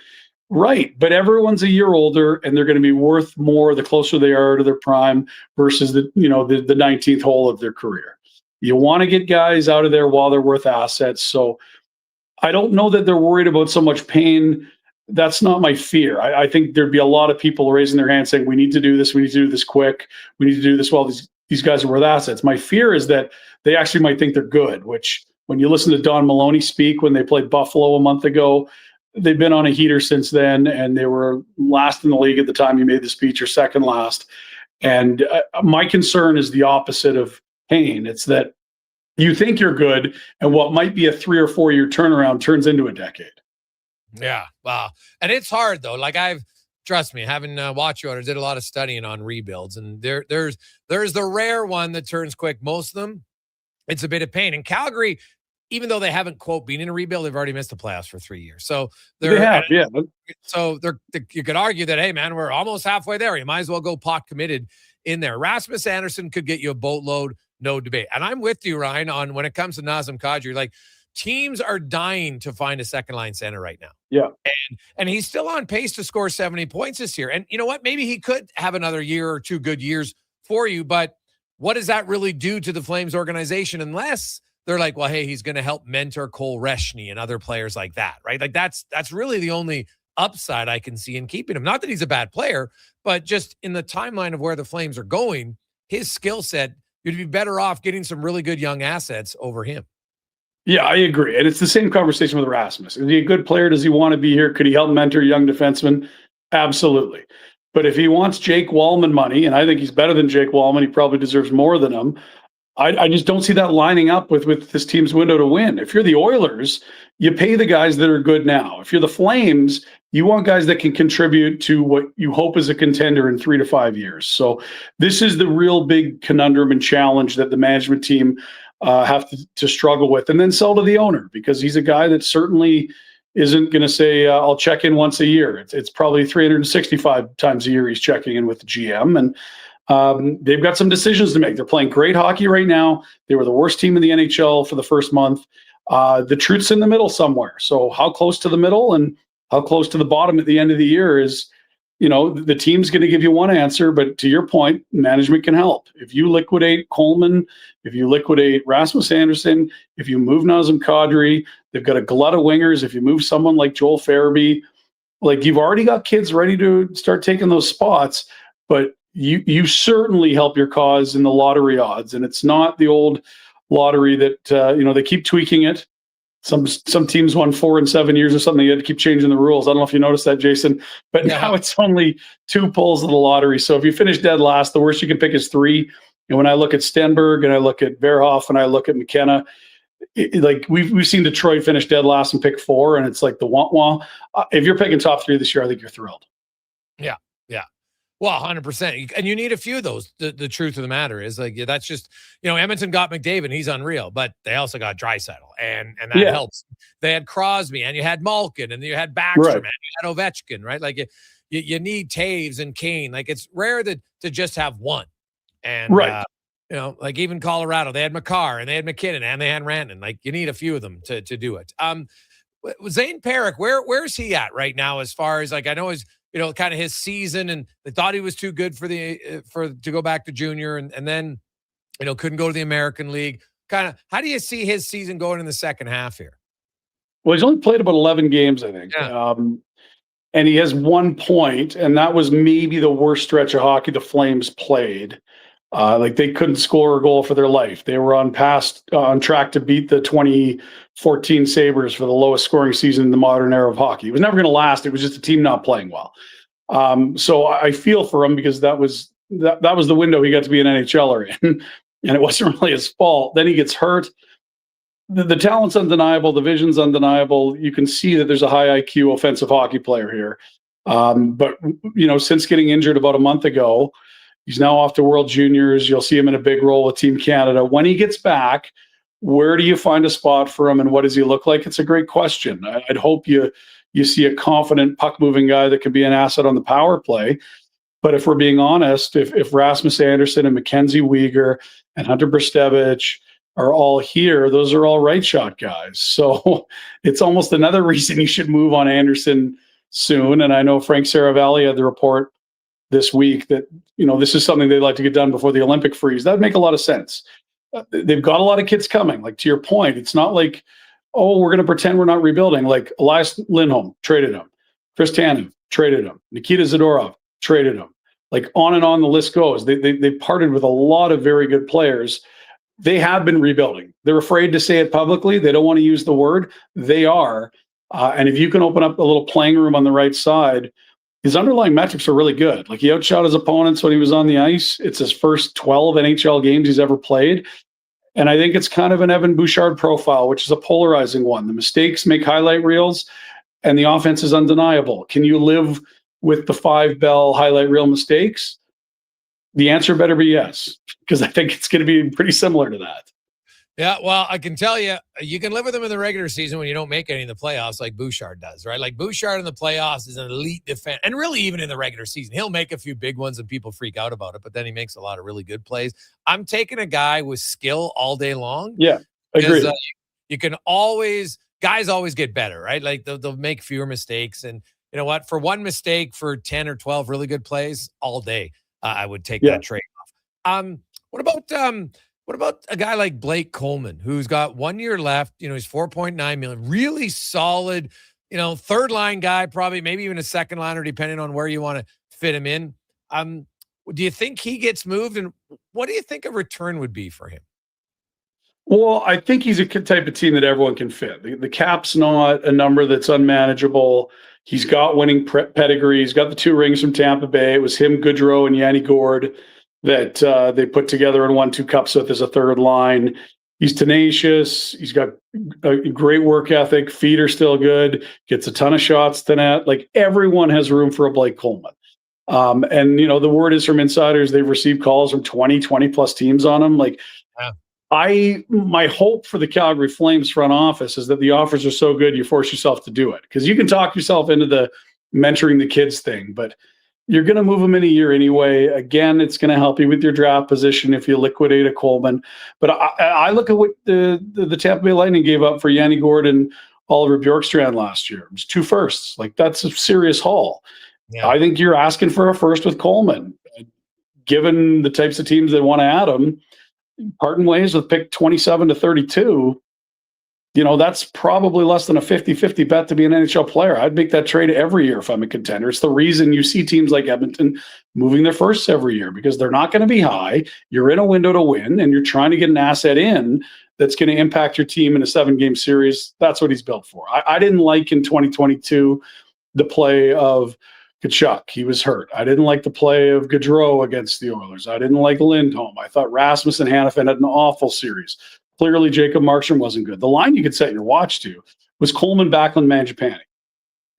S21: right. But everyone's a year older and they're going to be worth more the closer they are to their prime versus the 19th hole of their career. You want to get guys out of there while they're worth assets. So I don't know that they're worried about so much pain. That's not my fear. I think there'd be a lot of people raising their hands saying, we need to do this. We need to do this quick. We need to do this while these guys are worth assets. My fear is that they actually might think they're good, which when you listen to Don Maloney speak when they played Buffalo a month ago, they've been on a heater since then, and they were last in the league at the time he made the speech, or second last. And my concern is the opposite of pain. It's that you think you're good, and what might be a 3 or 4 year turnaround turns into a decade.
S10: Yeah, wow. And it's hard though. Like trust me, having watched you, did a lot of studying on rebuilds, and there's the rare one that turns quick. Most of them, it's a bit of pain. And Calgary, even though they haven't quote been in a rebuild, they've already missed the playoffs for 3 years. So
S21: they have, yeah.
S10: So you could argue that, hey man, we're almost halfway there. You might as well go pot committed in there. Rasmus Anderson could get you a boatload, no debate. And I'm with you, Ryan, on when it comes to Nazem Kadri. Like, teams are dying to find a second line center right now.
S21: Yeah.
S10: And he's still on pace to score 70 points this year. And you know what? Maybe he could have another year or two good years for you, but what does that really do to the Flames organization unless they're like, well, hey, he's going to help mentor Cole Reshny and other players like that, right? Like that's really the only upside I can see in keeping him. Not that he's a bad player, but just in the timeline of where the Flames are going, his skill set, you'd be better off getting some really good young assets over him.
S21: Yeah, I agree. And it's the same conversation with Rasmus. Is he a good player? Does he want to be here? Could he help mentor young defensemen? Absolutely. But if he wants Jake Wallman money, and I think he's better than Jake Wallman, he probably deserves more than him. I just don't see that lining up with this team's window to win. If you're the Oilers, you pay the guys that are good now. If you're the Flames, you want guys that can contribute to what you hope is a contender in 3 to 5 years. So this is the real big conundrum and challenge that the management team have to struggle with, and then sell to the owner, because he's a guy that certainly isn't going to say, I'll check in once a year. It's probably 365 times a year he's checking in with the GM, and they've got some decisions to make. They're playing great hockey right now. They were the worst team in the NHL for the first month. The truth's in the middle somewhere. So how close to the middle and how close to the bottom at the end of the year is, the team's going to give you one answer, but to your point, management can help. If you liquidate Coleman, if you liquidate Rasmus Anderson, if you move Nazem Kadri, they've got a glut of wingers. If you move someone like Joel Farabee, like, you've already got kids ready to start taking those spots, but you certainly help your cause in the lottery odds. And it's not the old lottery that, they keep tweaking it. Some teams won 4 and 7 years or something. You had to keep changing the rules. I don't know if you noticed that, Jason, but now it's only 2 pulls of the lottery. So if you finish dead last, the worst you can pick is 3. And when I look at Stenberg and I look at Verhoff and I look at McKenna, like we've seen Detroit finish dead last and pick 4, and it's like the wah-wah. If you're picking top 3 this year, I think you're thrilled.
S10: Yeah. Well, 100%. And you need a few of those. The truth of the matter is, like, that's just, Edmonton got McDavid. He's unreal. But they also got Draisaitl, and that helps. They had Crosby, and you had Malkin, and you had Backstrom, and you had Ovechkin, right? Like, you need Taves and Kane. Like, it's rare to just have one. And, like even Colorado, they had Makar, and they had McKinnon, and they had Rantanen. Like, you need a few of them to do it. Zane Parik, where's he at right now as far as, like, I know his, kind of his season, and they thought he was too good to go back to junior, and then, couldn't go to the American League. Kind of, how do you see his season going in the second half here?
S21: Well, he's only played about 11 games, I think. Yeah. And he has 1 point, and that was maybe the worst stretch of hockey the Flames played. Like, they couldn't score a goal for their life. They were on track to beat the 2014 Sabres for the lowest scoring season in the modern era of hockey. It was never going to last. It was just a team not playing well. So I feel for him, because that was the window he got to be an NHLer in, and it wasn't really his fault. Then he gets hurt. The talent's undeniable. The vision's undeniable. You can see that there's a high IQ offensive hockey player here. But since getting injured about a month ago, he's now off to World Juniors. You'll see him in a big role with Team Canada. When he gets back, where do you find a spot for him, and what does he look like? It's a great question. I'd hope you see a confident puck-moving guy that can be an asset on the power play. But if we're being honest, if Rasmus Anderson and Mackenzie Weegar and Hunter Brstevich are all here, those are all right shot guys. So it's almost another reason you should move on Anderson soon. And I know Frank Saravalli had the report this week that, this is something they'd like to get done before the Olympic freeze. That'd make a lot of sense. They've got a lot of kids coming. Like, to your point, it's not like, oh, we're going to pretend we're not rebuilding. Like Elias Lindholm, traded him. Chris Tanev, traded him. Nikita Zadorov, traded him. Like, on and on the list goes. They parted with a lot of very good players. They have been rebuilding. They're afraid to say it publicly. They don't want to use the word. They are. And if you can open up a little playing room on the right side, his underlying metrics are really good. Like, he outshot his opponents when he was on the ice. It's his first 12 NHL games he's ever played. And I think it's kind of an Evan Bouchard profile, which is a polarizing one. The mistakes make highlight reels, and the offense is undeniable. Can you live with the 5-bell highlight reel mistakes? The answer better be yes, because I think it's going to be pretty similar to that.
S10: Yeah, well, I can tell you, you can live with them in the regular season when you don't make any in the playoffs like Bouchard does, right? Like, Bouchard in the playoffs is an elite defense, and really even in the regular season. He'll make a few big ones and people freak out about it, but then he makes a lot of really good plays. I'm taking a guy with skill all day long.
S21: Yeah, agreed.
S10: You can always, guys always get better, right? Like, they'll make fewer mistakes. And you know what? For one mistake, for 10 or 12 really good plays all day, I would take that trade off. What about a guy like Blake Coleman, who's got 1 year left? He's $4.9 million, really solid, third line guy, probably maybe even a second liner, depending on where you want to fit him in. Do you think he gets moved? And what do you think a return would be for him?
S21: Well, I think he's a type of team that everyone can fit. The cap's not a number that's unmanageable. He's got winning pedigree. He's got the 2 rings from Tampa Bay. It was him, Goodrow, and Yanni Gourde that they put together and won 2 cups with as a third line. He's tenacious. He's got a great work ethic. Feet are still good. Gets a ton of shots to net. Like, everyone has room for a Blake Coleman. And, the word is from insiders, they've received calls from 20 plus teams on him. Like, my hope for the Calgary Flames front office is that the offers are so good you force yourself to do it. Because you can talk yourself into the mentoring the kids thing, but you're going to move them in a year anyway. Again, it's going to help you with your draft position if you liquidate a Coleman. But I look at what the Tampa Bay Lightning gave up for Yanni Gourde and Oliver Bjorkstrand last year. It was 2 firsts. Like, that's a serious haul. Yeah. I think you're asking for a first with Coleman. Given the types of teams that want to add him, parting ways with pick 27 to 32, that's probably less than a 50-50 bet to be an NHL player. I'd make that trade every year if I'm a contender. It's the reason you see teams like Edmonton moving their firsts every year, because they're not going to be high. You're in a window to win, and you're trying to get an asset in that's going to impact your team in a 7-game series. That's what he's built for. I didn't like in 2022 the play of Tkachuk. He was hurt. I didn't like the play of Gaudreau against the Oilers. I didn't like Lindholm. I thought Rasmus and Hanifin had an awful series. Clearly, Jacob Markstrom wasn't good. The line you could set your watch to was Coleman, Backlund, Mangiapane.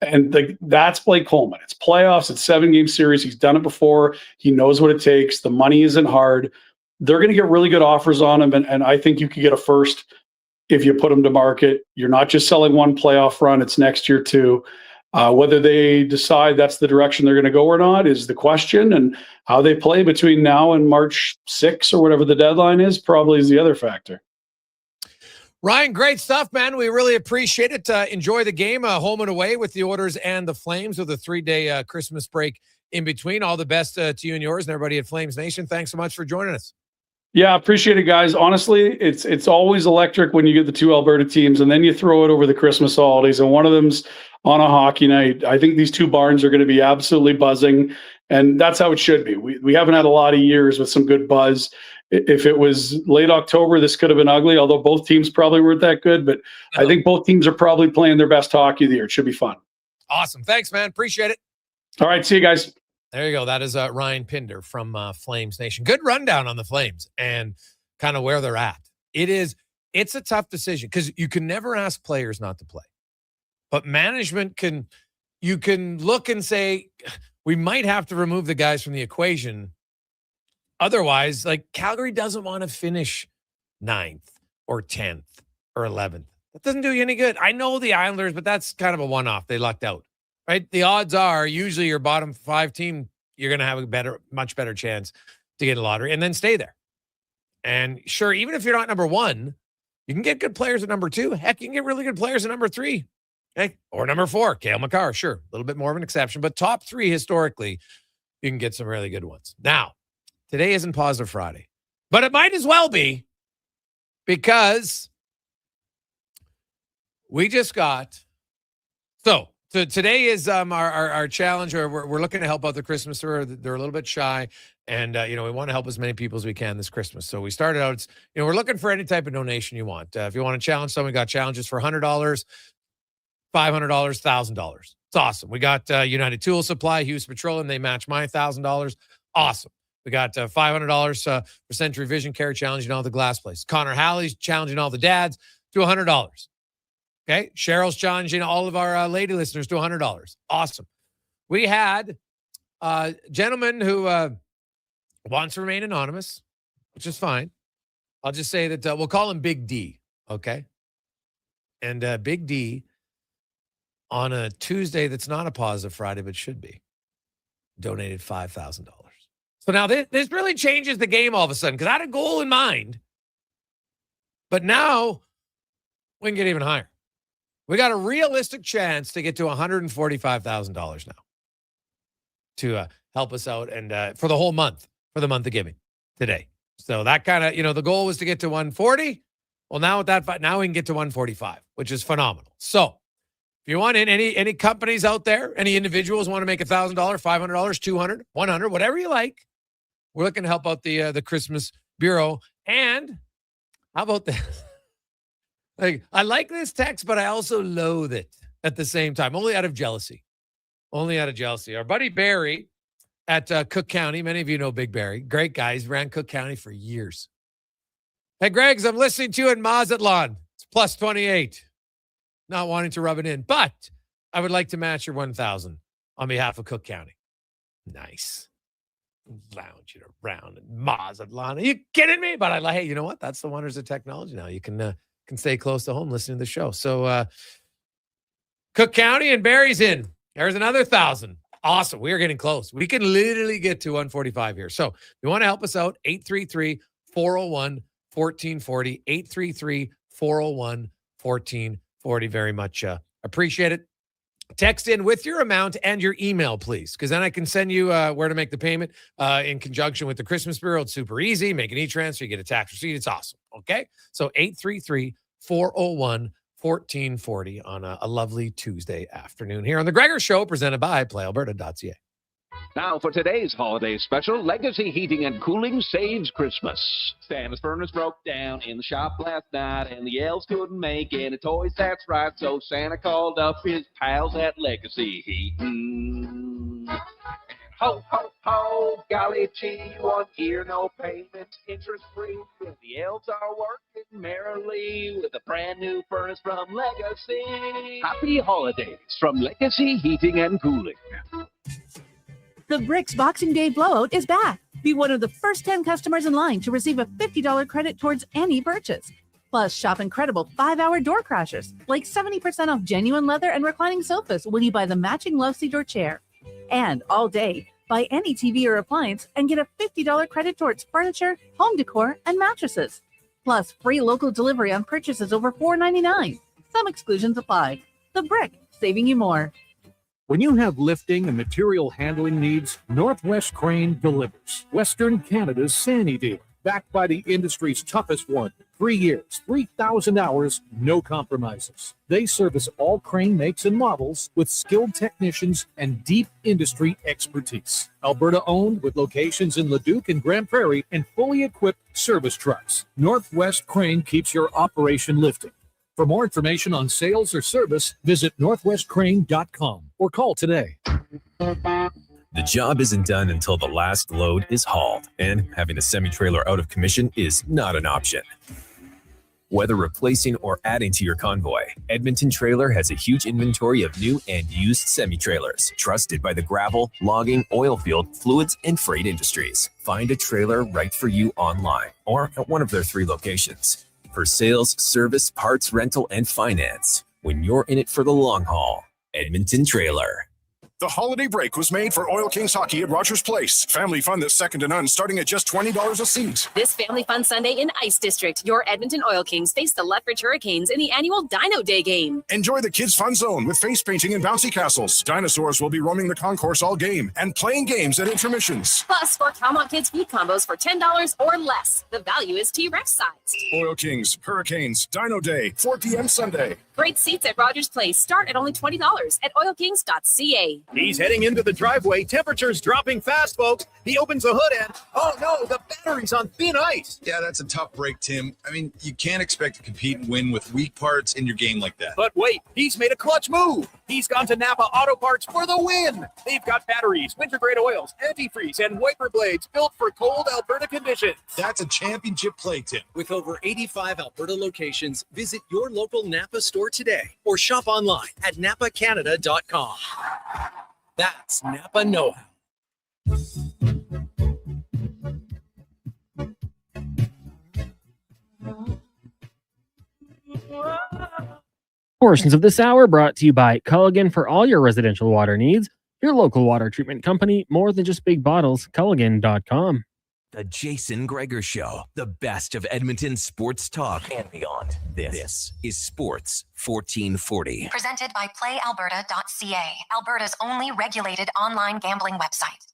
S21: And that's Blake Coleman. It's playoffs. It's 7-game series. He's done it before. He knows what it takes. The money isn't hard. They're going to get really good offers on him. And I think you could get a first if you put him to market. You're not just selling one playoff run. It's next year too. Whether they decide that's the direction they're going to go or not is the question. And how they play between now and March 6th or whatever the deadline is probably is the other factor.
S10: Ryan, great stuff, man. We really appreciate it. Enjoy the game, home and away with the Oilers and the Flames with a 3-day Christmas break in between. All the best to you and yours and everybody at Flames Nation. Thanks so much for joining us.
S21: Yeah, appreciate it, guys. Honestly, it's always electric when you get the 2 Alberta teams, and then you throw it over the Christmas holidays, and one of them's on a hockey night. I think these 2 barns are going to be absolutely buzzing, and that's how it should be. We haven't had a lot of years with some good buzz. If it was late October, this could have been ugly, although both teams probably weren't that good. But I think both teams are probably playing their best hockey of the year. It should be fun.
S10: Awesome. Thanks, man. Appreciate it.
S21: All right. See you guys.
S10: There you go. That is Ryan Pinder from Flames Nation. Good rundown on the Flames and kind of where they're at. It's a tough decision because you can never ask players not to play. But management you can look and say, we might have to remove the guys from the equation. Otherwise, like, Calgary doesn't want to finish 9th or 10th or 11th. That doesn't do you any good. I know the Islanders, but that's kind of a one-off. They lucked out, right? The odds are usually your bottom 5 team you're going to have a much better chance to get a lottery and then stay there. And sure, even if you're not number one, you can get good players at number two. Heck, you can get really good players at number three. Okay? Or number four, Cale Makar. Sure, a little bit more of an exception, but top three historically, you can get some really good ones. Now, today isn't Positive Friday, but it might as well be, because we just got so today is our challenge, where we're looking to help out the Christmas tour. They're a little bit shy, and we want to help as many people as we can this Christmas. So we started out, we're looking for any type of donation you want. If you want to challenge someone, we got challenges for $100, $500, $1,000. It's awesome. We got United Tool Supply, Hughes Petroleum. They match my $1,000. Awesome. We got $500 for Century Vision Care, challenging all the glass places. Connor Halley's challenging all the dads to $100. Okay. Cheryl's challenging all of our lady listeners to $100. Awesome. We had a gentleman who wants to remain anonymous, which is fine. I'll just say that we'll call him Big D. Okay. And Big D, on a Tuesday that's not a Positive Friday, but should be, donated $5,000. So now this really changes the game all of a sudden, because I had a goal in mind, but now we can get even higher. We got a realistic chance to get to $145,000 now to help us out, and for the whole month, for the month of giving today. So that kind of, the goal was to get to 140. Well, now with that, now we can get to 145, which is phenomenal. So if you want any companies out there, any individuals want to make $1,000, $500, $200, $100, whatever you like, we're looking to help out the Christmas Bureau. And how about this? I like this text, but I also loathe it at the same time, only out of jealousy. Our buddy Barry at Cook County, many of you know Big Barry, great guy. He's ran Cook County for years. Hey, Greggs, I'm listening to you in Mazatlan. It's plus 28. Not wanting to rub it in, but I would like to match your 1,000 on behalf of Cook County. Nice. Lounging around in Mazatlan. Are you kidding me? But hey, you know what? That's the wonders of technology now. You can stay close to home listening to the show. So Cook County and Barry's in. There's another 1,000. Awesome. We are getting close. We can literally get to 145 here. So if you want to help us out, 833-401-1440, 833-401-1440. Very much appreciate it. Text in with your amount and your email, please, because then I can send you where to make the payment in conjunction with the Christmas Bureau. It's super easy. Make an e-transfer. You get a tax receipt. It's awesome. Okay? So 833-401-1440 on a lovely Tuesday afternoon here on The Gregor Show, presented by PlayAlberta.ca.
S3: Now for today's holiday special, Legacy Heating and Cooling saves Christmas. Santa's furnace broke down in the shop last night, and the elves couldn't make any toys, that's right. So Santa called up his pals at Legacy Heating. Ho, ho, ho, golly gee, 1 year, no payments, interest-free. And the elves are working merrily with a brand new furnace from Legacy. Happy holidays from Legacy Heating and Cooling.
S5: The Bricks Boxing Day blowout is back. Be one of the first 10 customers in line to receive a $50 credit towards any purchase. Plus, shop incredible 5-hour door crashers, like 70% off genuine leather and reclining sofas when you buy the matching love seat or chair. And all day, buy any TV or appliance and get a $50 credit towards furniture, home decor, and mattresses. Plus, free local delivery on purchases over $4.99. Some exclusions apply. The Brick, saving you more.
S22: When you have lifting and material handling needs, Northwest Crane delivers. Western Canada's Sandy dealer, backed by the industry's toughest one. 3 years, 3,000 hours, no compromises. They service all crane makes and models with skilled technicians and deep industry expertise. Alberta owned, with locations in Leduc and Grand Prairie, and fully equipped service trucks. Northwest Crane keeps your operation lifting. For more information on sales or service, visit northwestcrane.com or call today.
S13: The job isn't done until the last load is hauled, and having a semi-trailer out of commission is not an option. Whether replacing or adding to your convoy, Edmonton Trailer has a huge inventory of new and used semi-trailers, trusted by the gravel, logging, oil field, fluids, and freight industries. Find a trailer right for you online or at one of their 3 locations. For sales, service, parts, rental, and finance, when you're in it for the long haul, Edmonton Trailer.
S7: The holiday break was made for Oil Kings hockey at Rogers Place. Family fun that's second to none, starting at just $20 a seat.
S12: This Family Fun Sunday in Ice District, your Edmonton Oil Kings face the Lethbridge Hurricanes in the annual Dino Day game.
S7: Enjoy the kids' fun zone with face painting and bouncy castles. Dinosaurs will be roaming the concourse all game and playing games at intermissions.
S12: Plus, for Calmont Kids food combos for $10 or less. The value is T-Rex sized.
S7: Oil Kings, Hurricanes, Dino Day, 4 p.m. Sunday.
S12: Great seats at Rogers Place start at only $20 at oilkings.ca.
S1: He's heading into the driveway. Temperatures dropping fast, folks. He opens the hood and, oh no, the battery's on thin ice.
S23: Yeah, that's a tough break, Tim. I mean, you can't expect to compete and win with weak parts in your game like that.
S1: But wait, he's made a clutch move. He's gone to Napa Auto Parts for the win. They've got batteries, winter-grade oils, antifreeze, and wiper blades built for cold Alberta conditions.
S23: That's a championship play, Tim.
S15: With over 85 Alberta locations, visit your local Napa store today or shop online at napacanada.com. That's Napa know-how.
S11: Portions of this hour brought to you by Culligan for all your residential water needs. Your local water treatment company, more than just big bottles, Culligan.com.
S8: The Jason Gregor Show, the best of Edmonton sports talk and beyond. This is Sports 1440.
S9: Presented by PlayAlberta.ca, Alberta's only regulated online gambling website.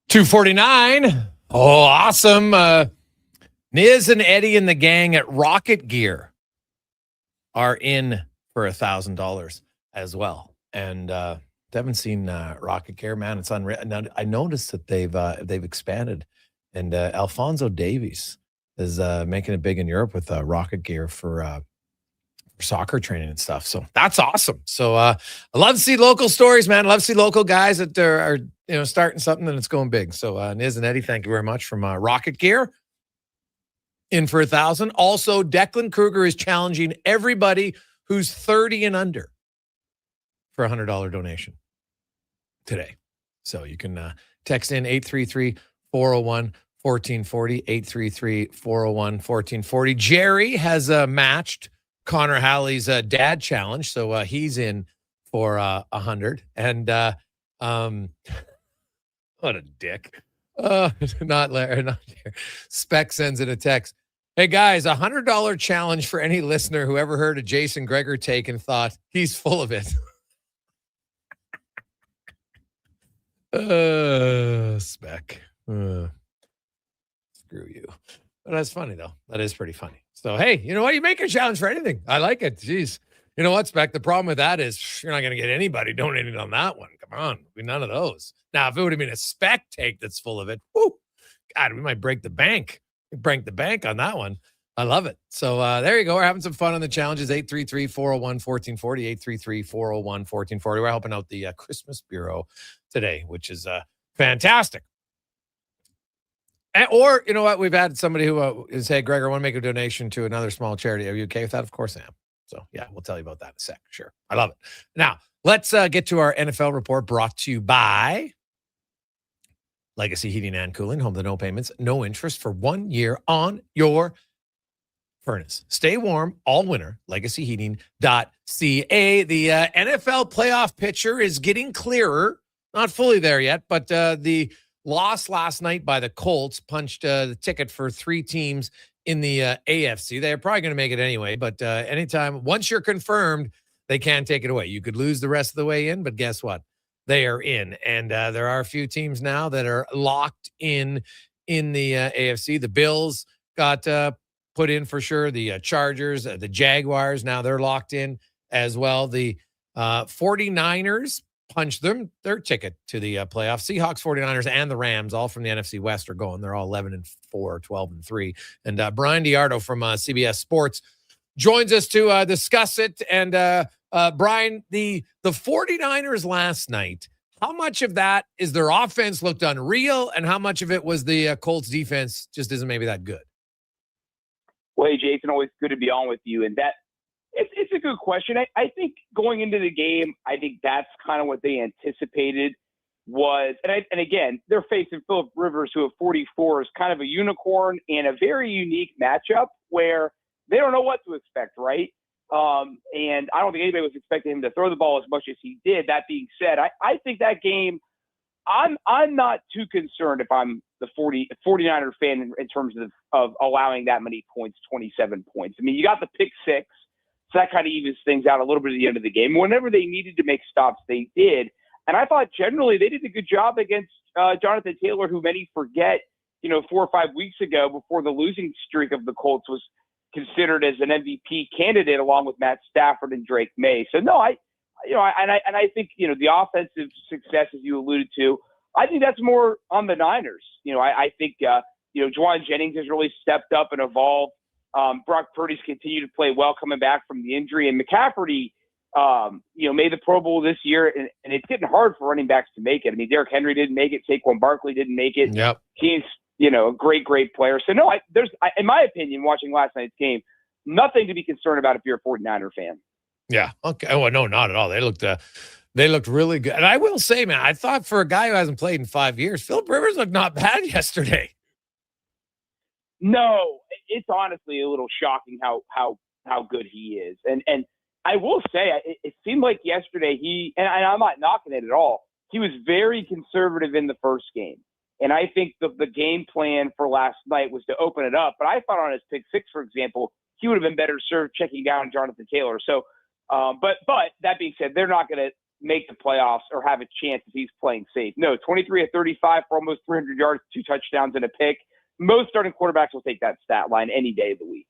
S10: $249. Oh, awesome. Niz and Eddie and the gang at Rocket Gear are in for $1,000 as well. And haven't seen Rocket Gear, man. It's unreal. Now, I noticed that they've expanded, and Alfonso Davies is making it big in Europe with Rocket Gear for soccer training and stuff. So that's awesome. So I love to see local stories, man. I love to see local guys that are starting something and it's going big. So Niz and Eddie, thank you very much from Rocket Gear. In for $1,000. Also, Declan Kruger is challenging everybody who's 30 and under for a $100 donation today. So you can text in 833-401-1440, 833-401-1440. Jerry has matched Connor Halley's dad challenge, so he's in for 100. And what a dick! Not Larry, not here. Spec sends in a text. Hey guys, $100 challenge for any listener who ever heard of Jason Gregor take and thought he's full of it. Spec. Screw you. But that's funny though. That is pretty funny. So, hey, you know what? You make a challenge for anything. I like it. Jeez. You know what, Spec? The problem with that is you're not going to get anybody donating on that one. Come on. Be none of those. Now, if it would have been a Spec take that's full of it, whoo, God, we might break the bank. Break the bank on that one. I love it. So there you go. We're having some fun on the challenges. 833-401-1440, 833-401-1440. We're helping out the Christmas Bureau today, which is fantastic. Or, you know what? We've had somebody who is, hey, Gregor, I want to make a donation to another small charity. Are you okay with that? Of course I am. So, yeah, we'll tell you about that in a sec. Sure. I love it. Now, let's get to our NFL report brought to you by Legacy Heating and Cooling. Home to no payments, no interest for 1 year on your furnace. Stay warm all winter. LegacyHeating.ca. The NFL playoff picture is getting clearer. Not fully there yet, but the loss last night by the Colts punched the ticket for 3 teams in the AFC. They're probably going to make it anyway, but anytime, once you're confirmed, they can't take it away. You could lose the rest of the way in, but guess what? They are in. And there are a few teams now that are locked in the AFC. The Bills got put in for sure. The Chargers, the Jaguars, now they're locked in as well. The 49ers punched their ticket to the playoffs. Seahawks, 49ers, and the Rams, all from the NFC West, are going. They're all 11-4, 12-3. And Brian Diardo from CBS Sports joins us to discuss it. And Brian, the 49ers last night, how much of that is their offense looked unreal, and how much of it was the Colts defense just isn't maybe that good?
S2: Well, hey, Jason, always good to be on with you. And that it's a good question. I think going into the game, I think that's kind of what they anticipated was, and again, they're facing Phillip Rivers, who at 44 is kind of a unicorn and a very unique matchup where they don't know what to expect, right? And I don't think anybody was expecting him to throw the ball as much as he did. That being said, I think that game, I'm not too concerned if I'm the 49er fan in terms of allowing that many points, 27 points. I mean, you got the pick six, so that kind of evens things out a little bit at the end of the game. Whenever they needed to make stops, they did. And I thought generally they did a good job against Jonathan Taylor, who many forget, 4 or 5 weeks ago, before the losing streak of the Colts was considered as an MVP candidate along with Matt Stafford and Drake May. So no, I think, the offensive success, as you alluded to, I think that's more on the Niners. I think, Juwan Jennings has really stepped up and evolved. Brock Purdy's continued to play well coming back from the injury, and McCaffrey, made the Pro Bowl this year, and it's getting hard for running backs to make it. I mean, Derrick Henry didn't make it. Saquon Barkley didn't make it.
S10: Yep.
S2: He's, a great player. So no, in my opinion, watching last night's game, nothing to be concerned about if you're a 49er fan.
S10: Yeah. Okay. Oh, no, not at all. They looked really good. And I will say, man, I thought for a guy who hasn't played in 5 years, Phillip Rivers looked not bad yesterday.
S2: No, it's honestly a little shocking how good he is. And I will say, it seemed like yesterday and I'm not knocking it at all, he was very conservative in the first game. And I think the game plan for last night was to open it up. But I thought on his pick six, for example, he would have been better served checking down Jonathan Taylor. So, but that being said, they're not going to make the playoffs or have a chance if he's playing safe. No, 23 of 35 for almost 300 yards, 2 touchdowns and a pick. Most starting quarterbacks will take that stat line any day of the week.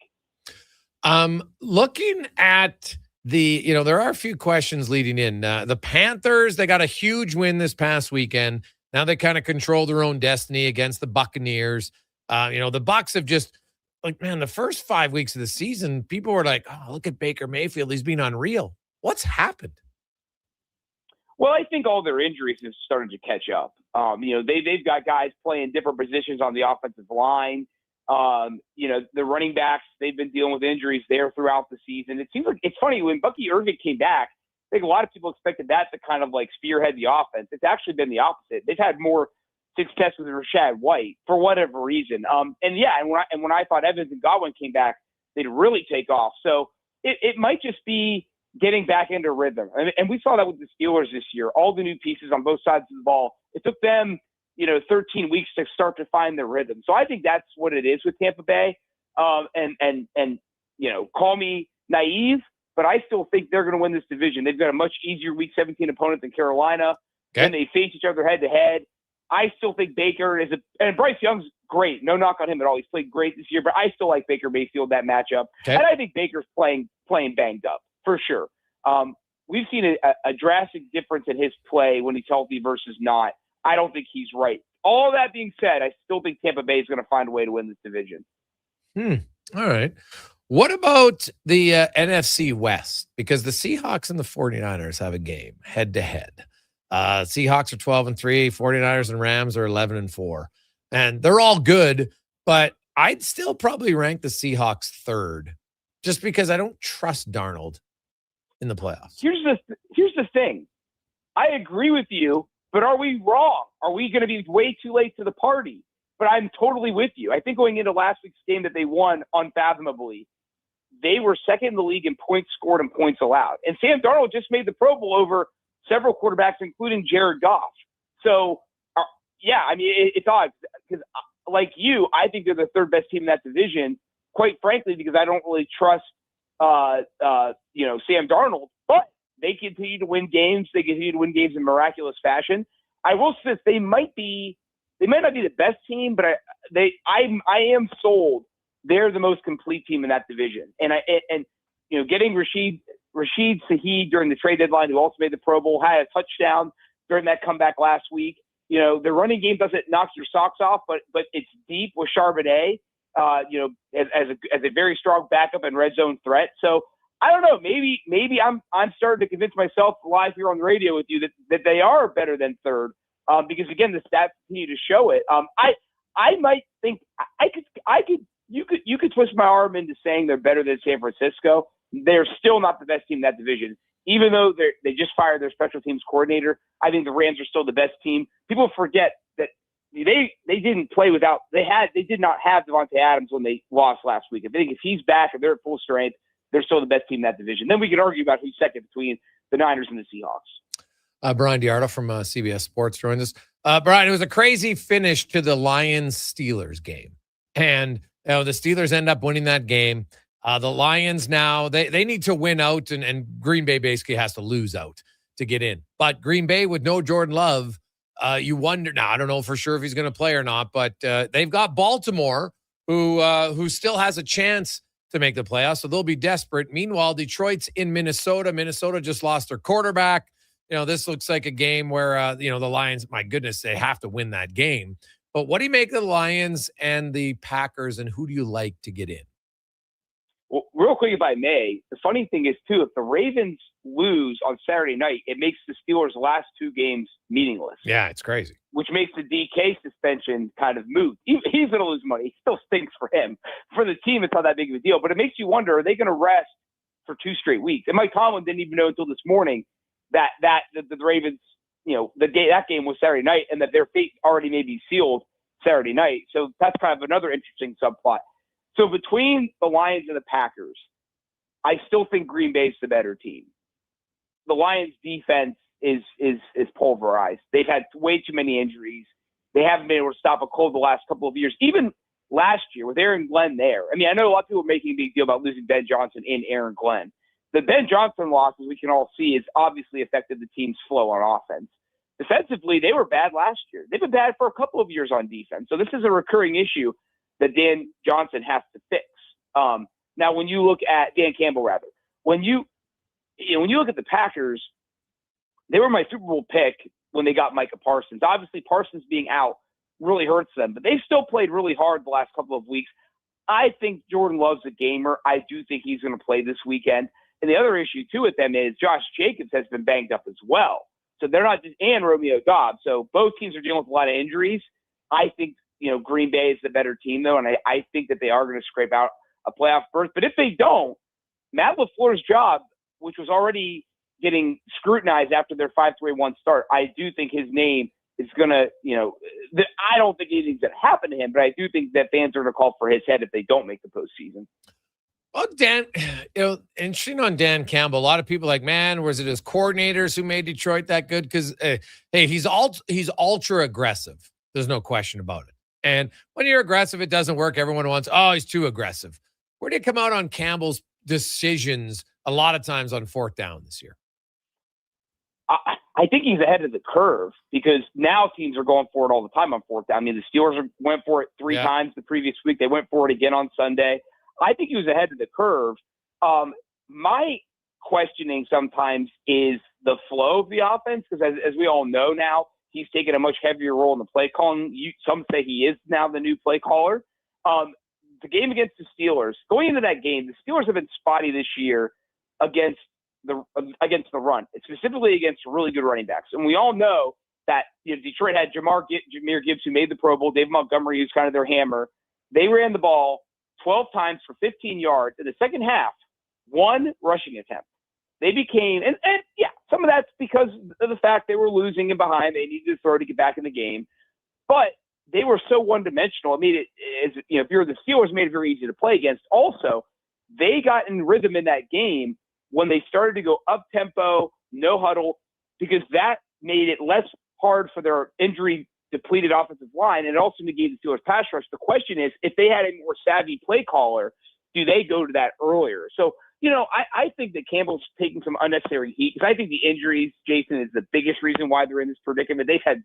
S10: Looking at there are a few questions leading in. The Panthers, they got a huge win this past weekend. Now they kind of control their own destiny against the Buccaneers. The Bucs have just, the first 5 weeks of the season, people were like, oh, look at Baker Mayfield. He's been unreal. What's happened?
S2: Well, I think all their injuries have started to catch up. They've got guys playing different positions on the offensive line. The running backs, they've been dealing with injuries there throughout the season. It seems like it's funny when Bucky Irving came back, I think a lot of people expected that to kind of like spearhead the offense. It's actually been the opposite. They've had more success with Rashad White for whatever reason. And when I thought Evans and Godwin came back, they'd really take off. So it might just be getting back into rhythm. And we saw that with the Steelers this year. All the new pieces on both sides of the ball. It took them, 13 weeks to start to find their rhythm. So I think that's what it is with Tampa Bay. Call me naive, but I still think they're going to win this division. They've got a much easier Week 17 opponent than Carolina.
S10: Okay.
S2: And they face each other head to head. I still think Baker and Bryce Young's great. No knock on him at all. He's played great this year, but I still like Baker Mayfield, that matchup.
S10: Okay.
S2: And I think Baker's playing banged up for sure. We've seen a drastic difference in his play when he's healthy versus not. I don't think he's right. All that being said, I still think Tampa Bay is going to find a way to win this division.
S10: All right. What about the NFC West? Because the Seahawks and the 49ers have a game head-to-head. Seahawks are 12-3, 49ers and Rams are 11-4. And they're all good, but I'd still probably rank the Seahawks third just because I don't trust Darnold in the playoffs.
S2: Here's the thing. I agree with you, but are we wrong? Are we going to be way too late to the party? But I'm totally with you. I think going into last week's game that they won unfathomably, they were second in the league in points scored and points allowed. And Sam Darnold just made the Pro Bowl over several quarterbacks, including Jared Goff. So, it's odd because, like you, I think they're the third best team in that division, quite frankly, because I don't really trust, Sam Darnold. But they continue to win games. They continue to win games in miraculous fashion. I will say they might not be the best team, but I am sold they're the most complete team in that division. And getting Rashid Rashid Shaheed during the trade deadline, who also made the Pro Bowl, had a touchdown during that comeback last week. You know, the running game doesn't knock your socks off, but it's deep with Charbonnet, you know, as a very strong backup and red zone threat. So I don't know. Maybe I'm starting to convince myself live here on the radio with you that they are better than third, because again the stats continue to show it. I might think you could twist my arm into saying they're better than San Francisco. They're still not the best team in that division, even though they just fired their special teams coordinator. I think the Rams are still the best team. People forget that they didn't play without they did not have Devontae Adams when they lost last week. I think if he's back and they're at full strength, they're still the best team in that division. Then we can argue about who's second between the Niners and the Seahawks.
S10: Brian Diardo from CBS Sports joins us. Brian, it was a crazy finish to the Lions-Steelers game. And the Steelers end up winning that game. The Lions now, they need to win out, and Green Bay basically has to lose out to get in. But Green Bay with no Jordan Love, you wonder, now I don't know for sure if he's going to play or not, but they've got Baltimore who still has a chance to make the playoffs, so they'll be desperate. Meanwhile, Detroit's in Minnesota. Minnesota just lost their quarterback. You know, this looks like a game where, the Lions, my goodness, they have to win that game. But what do you make of the Lions and the Packers, and who do you like to get in?
S2: Well, real quick, if I may, the funny thing is, too, if the Ravens lose on Saturday night, it makes the Steelers' last two games meaningless.
S10: Yeah, it's crazy.
S2: Which makes the DK suspension kind of moot. He's going to lose money. It still stinks for him. For the team, it's not that big of a deal. But it makes you wonder, are they going to rest for 2 straight weeks? And Mike Tomlin didn't even know until this morning that the Ravens, that game was Saturday night and that their fate already may be sealed Saturday night. So that's kind of another interesting subplot. So between the Lions and the Packers, I still think Green Bay's the better team. The Lions' defense is pulverized. They've had way too many injuries. They haven't been able to stop a cold the last couple of years. Even last year with Aaron Glenn there. I mean, I know a lot of people are making a big deal about losing Ben Johnson and Aaron Glenn. The Ben Johnson loss, as we can all see, has obviously affected the team's flow on offense. Defensively, they were bad last year. They've been bad for a couple of years on defense. So this is a recurring issue that Dan Johnson has to fix. Now, when you look at Dan Campbell, when you look at the Packers, they were my Super Bowl pick when they got Micah Parsons. Obviously, Parsons being out really hurts them, but they've still played really hard the last couple of weeks. I think Jordan Love's a gamer. I do think he's going to play this weekend. And the other issue, too, with them is Josh Jacobs has been banged up as well. So they're not just – and Romeo Doubs. So both teams are dealing with a lot of injuries. I think, Green Bay is the better team, though, and I think that they are going to scrape out a playoff berth. But if they don't, Matt LaFleur's job, which was already getting scrutinized after their 5-3-1 start, I do think his name is going to, I don't think anything's going to happen to him, but I do think that fans are going to call for his head if they don't make the postseason.
S10: Well, Dan, interesting on Dan Campbell. A lot of people like, man, was it his coordinators who made Detroit that good? Because, hey, he's ultra aggressive. There's no question about it. And when you're aggressive, it doesn't work. Everyone wants, he's too aggressive. Where did it come out on Campbell's decisions a lot of times on 4th down this year?
S2: I think he's ahead of the curve because now teams are going for it all the time on 4th down. I mean, the Steelers went for it 3 times the previous week. They went for it again on Sunday. I think he was ahead of the curve. My questioning sometimes is the flow of the offense because as we all know now, he's taken a much heavier role in the play calling. Some say he is now the new play caller. The game against the Steelers, going into that game, the Steelers have been spotty this year against the run, specifically against really good running backs. And we all know that Detroit had Jahmyr Gibbs, who made the Pro Bowl, David Montgomery, who's kind of their hammer. They ran the ball 12 times for 15 yards. In the second half, 1 rushing attempt. They became, and some of that's because of the fact they were losing and behind. They needed to throw to get back in the game. But they were so one-dimensional. I mean, if you're the Steelers, it made it very easy to play against. Also, they got in rhythm in that game when they started to go up-tempo, no huddle, because that made it less hard for their injury-depleted offensive line, and it also negated the Steelers' pass rush. The question is, if they had a more savvy play caller, do they go to that earlier? So, I think that Campbell's taking some unnecessary heat because I think the injuries, Jason, is the biggest reason why they're in this predicament. They've had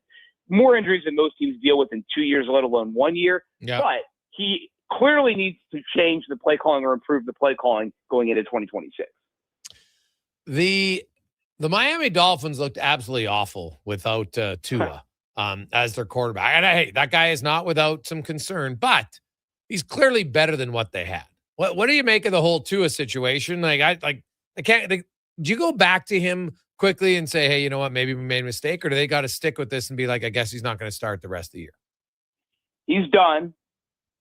S2: more injuries than most teams deal with in 2 years, let alone 1 year. Yeah. But he clearly needs to change the play calling or improve the play calling going into 2026.
S10: The Miami Dolphins looked absolutely awful without Tua as their quarterback. And hey, that guy is not without some concern, but he's clearly better than what they had. What do you make of the whole Tua situation? I can't. Do you go back to him quickly and say, hey, you know what, maybe we made a mistake, or do they got to stick with this and be like, I guess he's not going to start the rest of the year?
S2: He's done,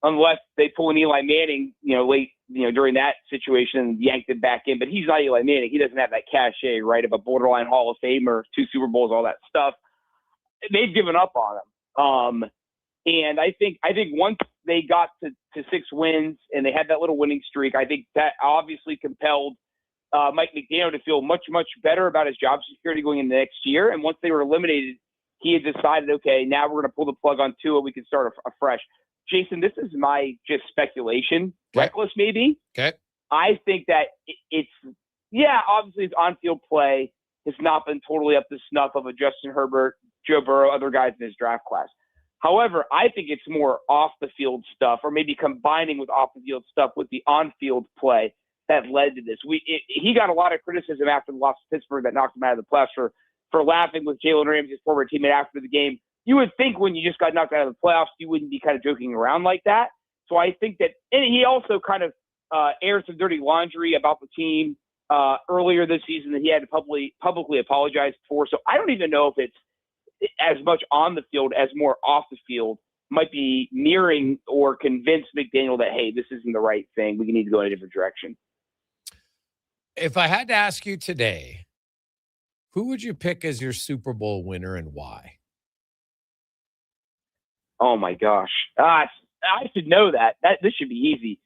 S2: unless they pull an Eli Manning, late, during that situation and yanked it back in. But he's not Eli Manning. He doesn't have that cachet, right, of a borderline Hall of Famer, 2 Super Bowls, all that stuff. They've given up on him. And I think once they got to 6 wins and they had that little winning streak, I think that obviously compelled Mike McDaniel to feel much, much better about his job security going into next year. And once they were eliminated, he had decided, okay, now we're going to pull the plug on Tua. We can start afresh. Jason, this is my just speculation, reckless maybe.
S10: Okay.
S2: I think that obviously his on-field play has not been totally up to snuff of a Justin Herbert, Joe Burrow, other guys in his draft class. However, I think it's more off-the-field stuff, or maybe combining with off-the-field stuff with the on-field play that led to this. He got a lot of criticism after the loss to Pittsburgh that knocked him out of the playoffs for laughing with Jalen Ramsey's former teammate after the game. You would think when you just got knocked out of the playoffs, you wouldn't be kind of joking around like that. So I think that, and he also kind of aired some dirty laundry about the team earlier this season that he had to publicly apologize for. So I don't even know if it's as much on the field as more off the field might be mirroring or convince McDaniel that, hey, this isn't the right thing. We need to go in a different direction.
S10: If I had to ask you today, who would you pick as your Super Bowl winner and why?
S2: Oh my gosh. I should know that. This should be easy.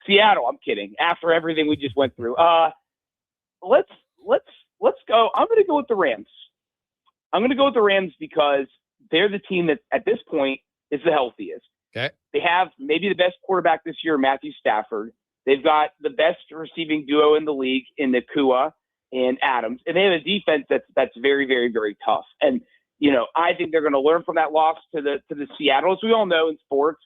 S2: Seattle, I'm kidding. After everything we just went through. Let's go. I'm going to go with the Rams. I'm going to go with the Rams because they're the team that at this point is the healthiest.
S10: Okay.
S2: They have maybe the best quarterback this year, Matthew Stafford. They've got the best receiving duo in the league in Nakua and Adams. And they have a defense that's very, very, very tough. And, I think they're going to learn from that loss to the Seattle. As we all know in sports,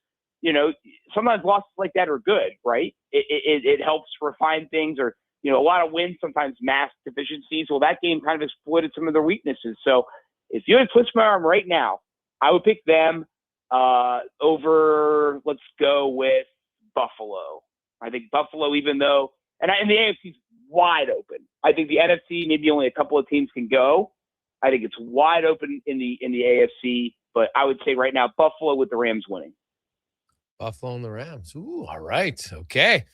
S2: sometimes losses like that are good, right? It helps refine things, or, a lot of wins sometimes mask deficiencies. Well, that game kind of exploited some of their weaknesses. So if you had to twist my arm right now, I would pick them over, let's go with Buffalo. I think Buffalo, even though, and the AFC's wide open. I think the NFC, maybe only a couple of teams can go. I think it's wide open in the AFC, but I would say right now, Buffalo with the Rams winning.
S10: Buffalo and the Rams. Ooh, all right. Okay.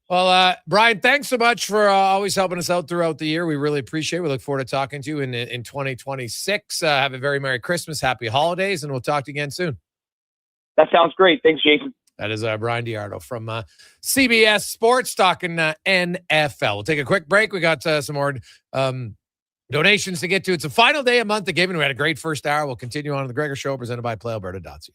S10: Well, Brian, thanks so much for always helping us out throughout the year. We really appreciate it. We look forward to talking to you in 2026. Have a very Merry Christmas, Happy Holidays, and we'll talk to you again soon.
S2: That sounds great. Thanks, Jason.
S10: That is Brian DiArdo from CBS Sports talking NFL. We'll take a quick break. We got some more donations to get to. It's the final day of month of giving. We had a great first hour. We'll continue on the Gregor Show presented by PlayAlberta.ca.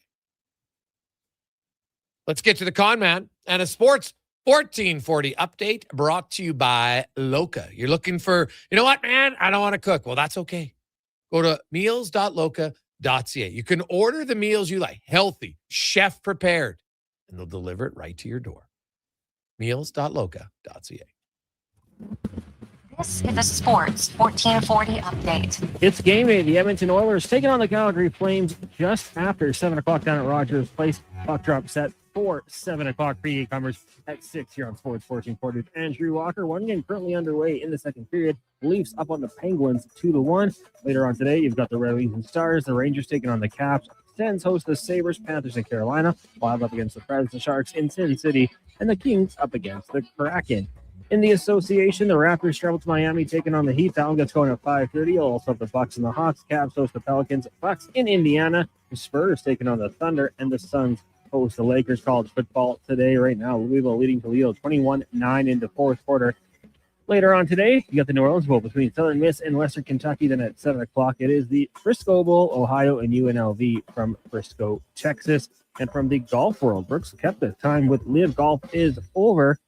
S10: Let's get to the con man and a sports 1440 update brought to you by Loca. You're looking for, you know what, man? I don't want to cook. Well, that's okay. Go to meals.loca.ca. You can order the meals you like, healthy, chef prepared, and they'll deliver it right to your door. Meals.loca.ca.
S9: This is a sports 1440 update.
S11: It's game day. The Edmonton Oilers taking on the Calgary Flames just after 7 o'clock down at Rogers Place. Puck drop set for 7 o'clock. Pre-game comers at 6 here on Sports 1440 with Andrew Walker. One game currently underway in the second period. Leafs up on the Penguins 2-1. Later on today, you've got the Red Wings and Stars. The Rangers taking on the Caps. Sens host the Sabres, Panthers, and Carolina. Wild up against the Preds and Sharks in Sin City. And the Kings up against the Kraken. In the association, the Raptors travel to Miami, taking on the Heat. That one gets going at 5:30. You'll also have the Bucks and the Hawks. Cavs host the Pelicans. Bucks in Indiana. The Spurs taking on the Thunder, and the Suns host the Lakers. College football today. Right now, Louisville leading Toledo 21-9 into fourth quarter. Later on today, you got the New Orleans Bowl between Southern Miss and Western Kentucky. Then at 7 o'clock, it is the Frisco Bowl, Ohio and UNLV from Frisco, Texas. And from the golf world, Brooks Koepka time with Live Golf is over.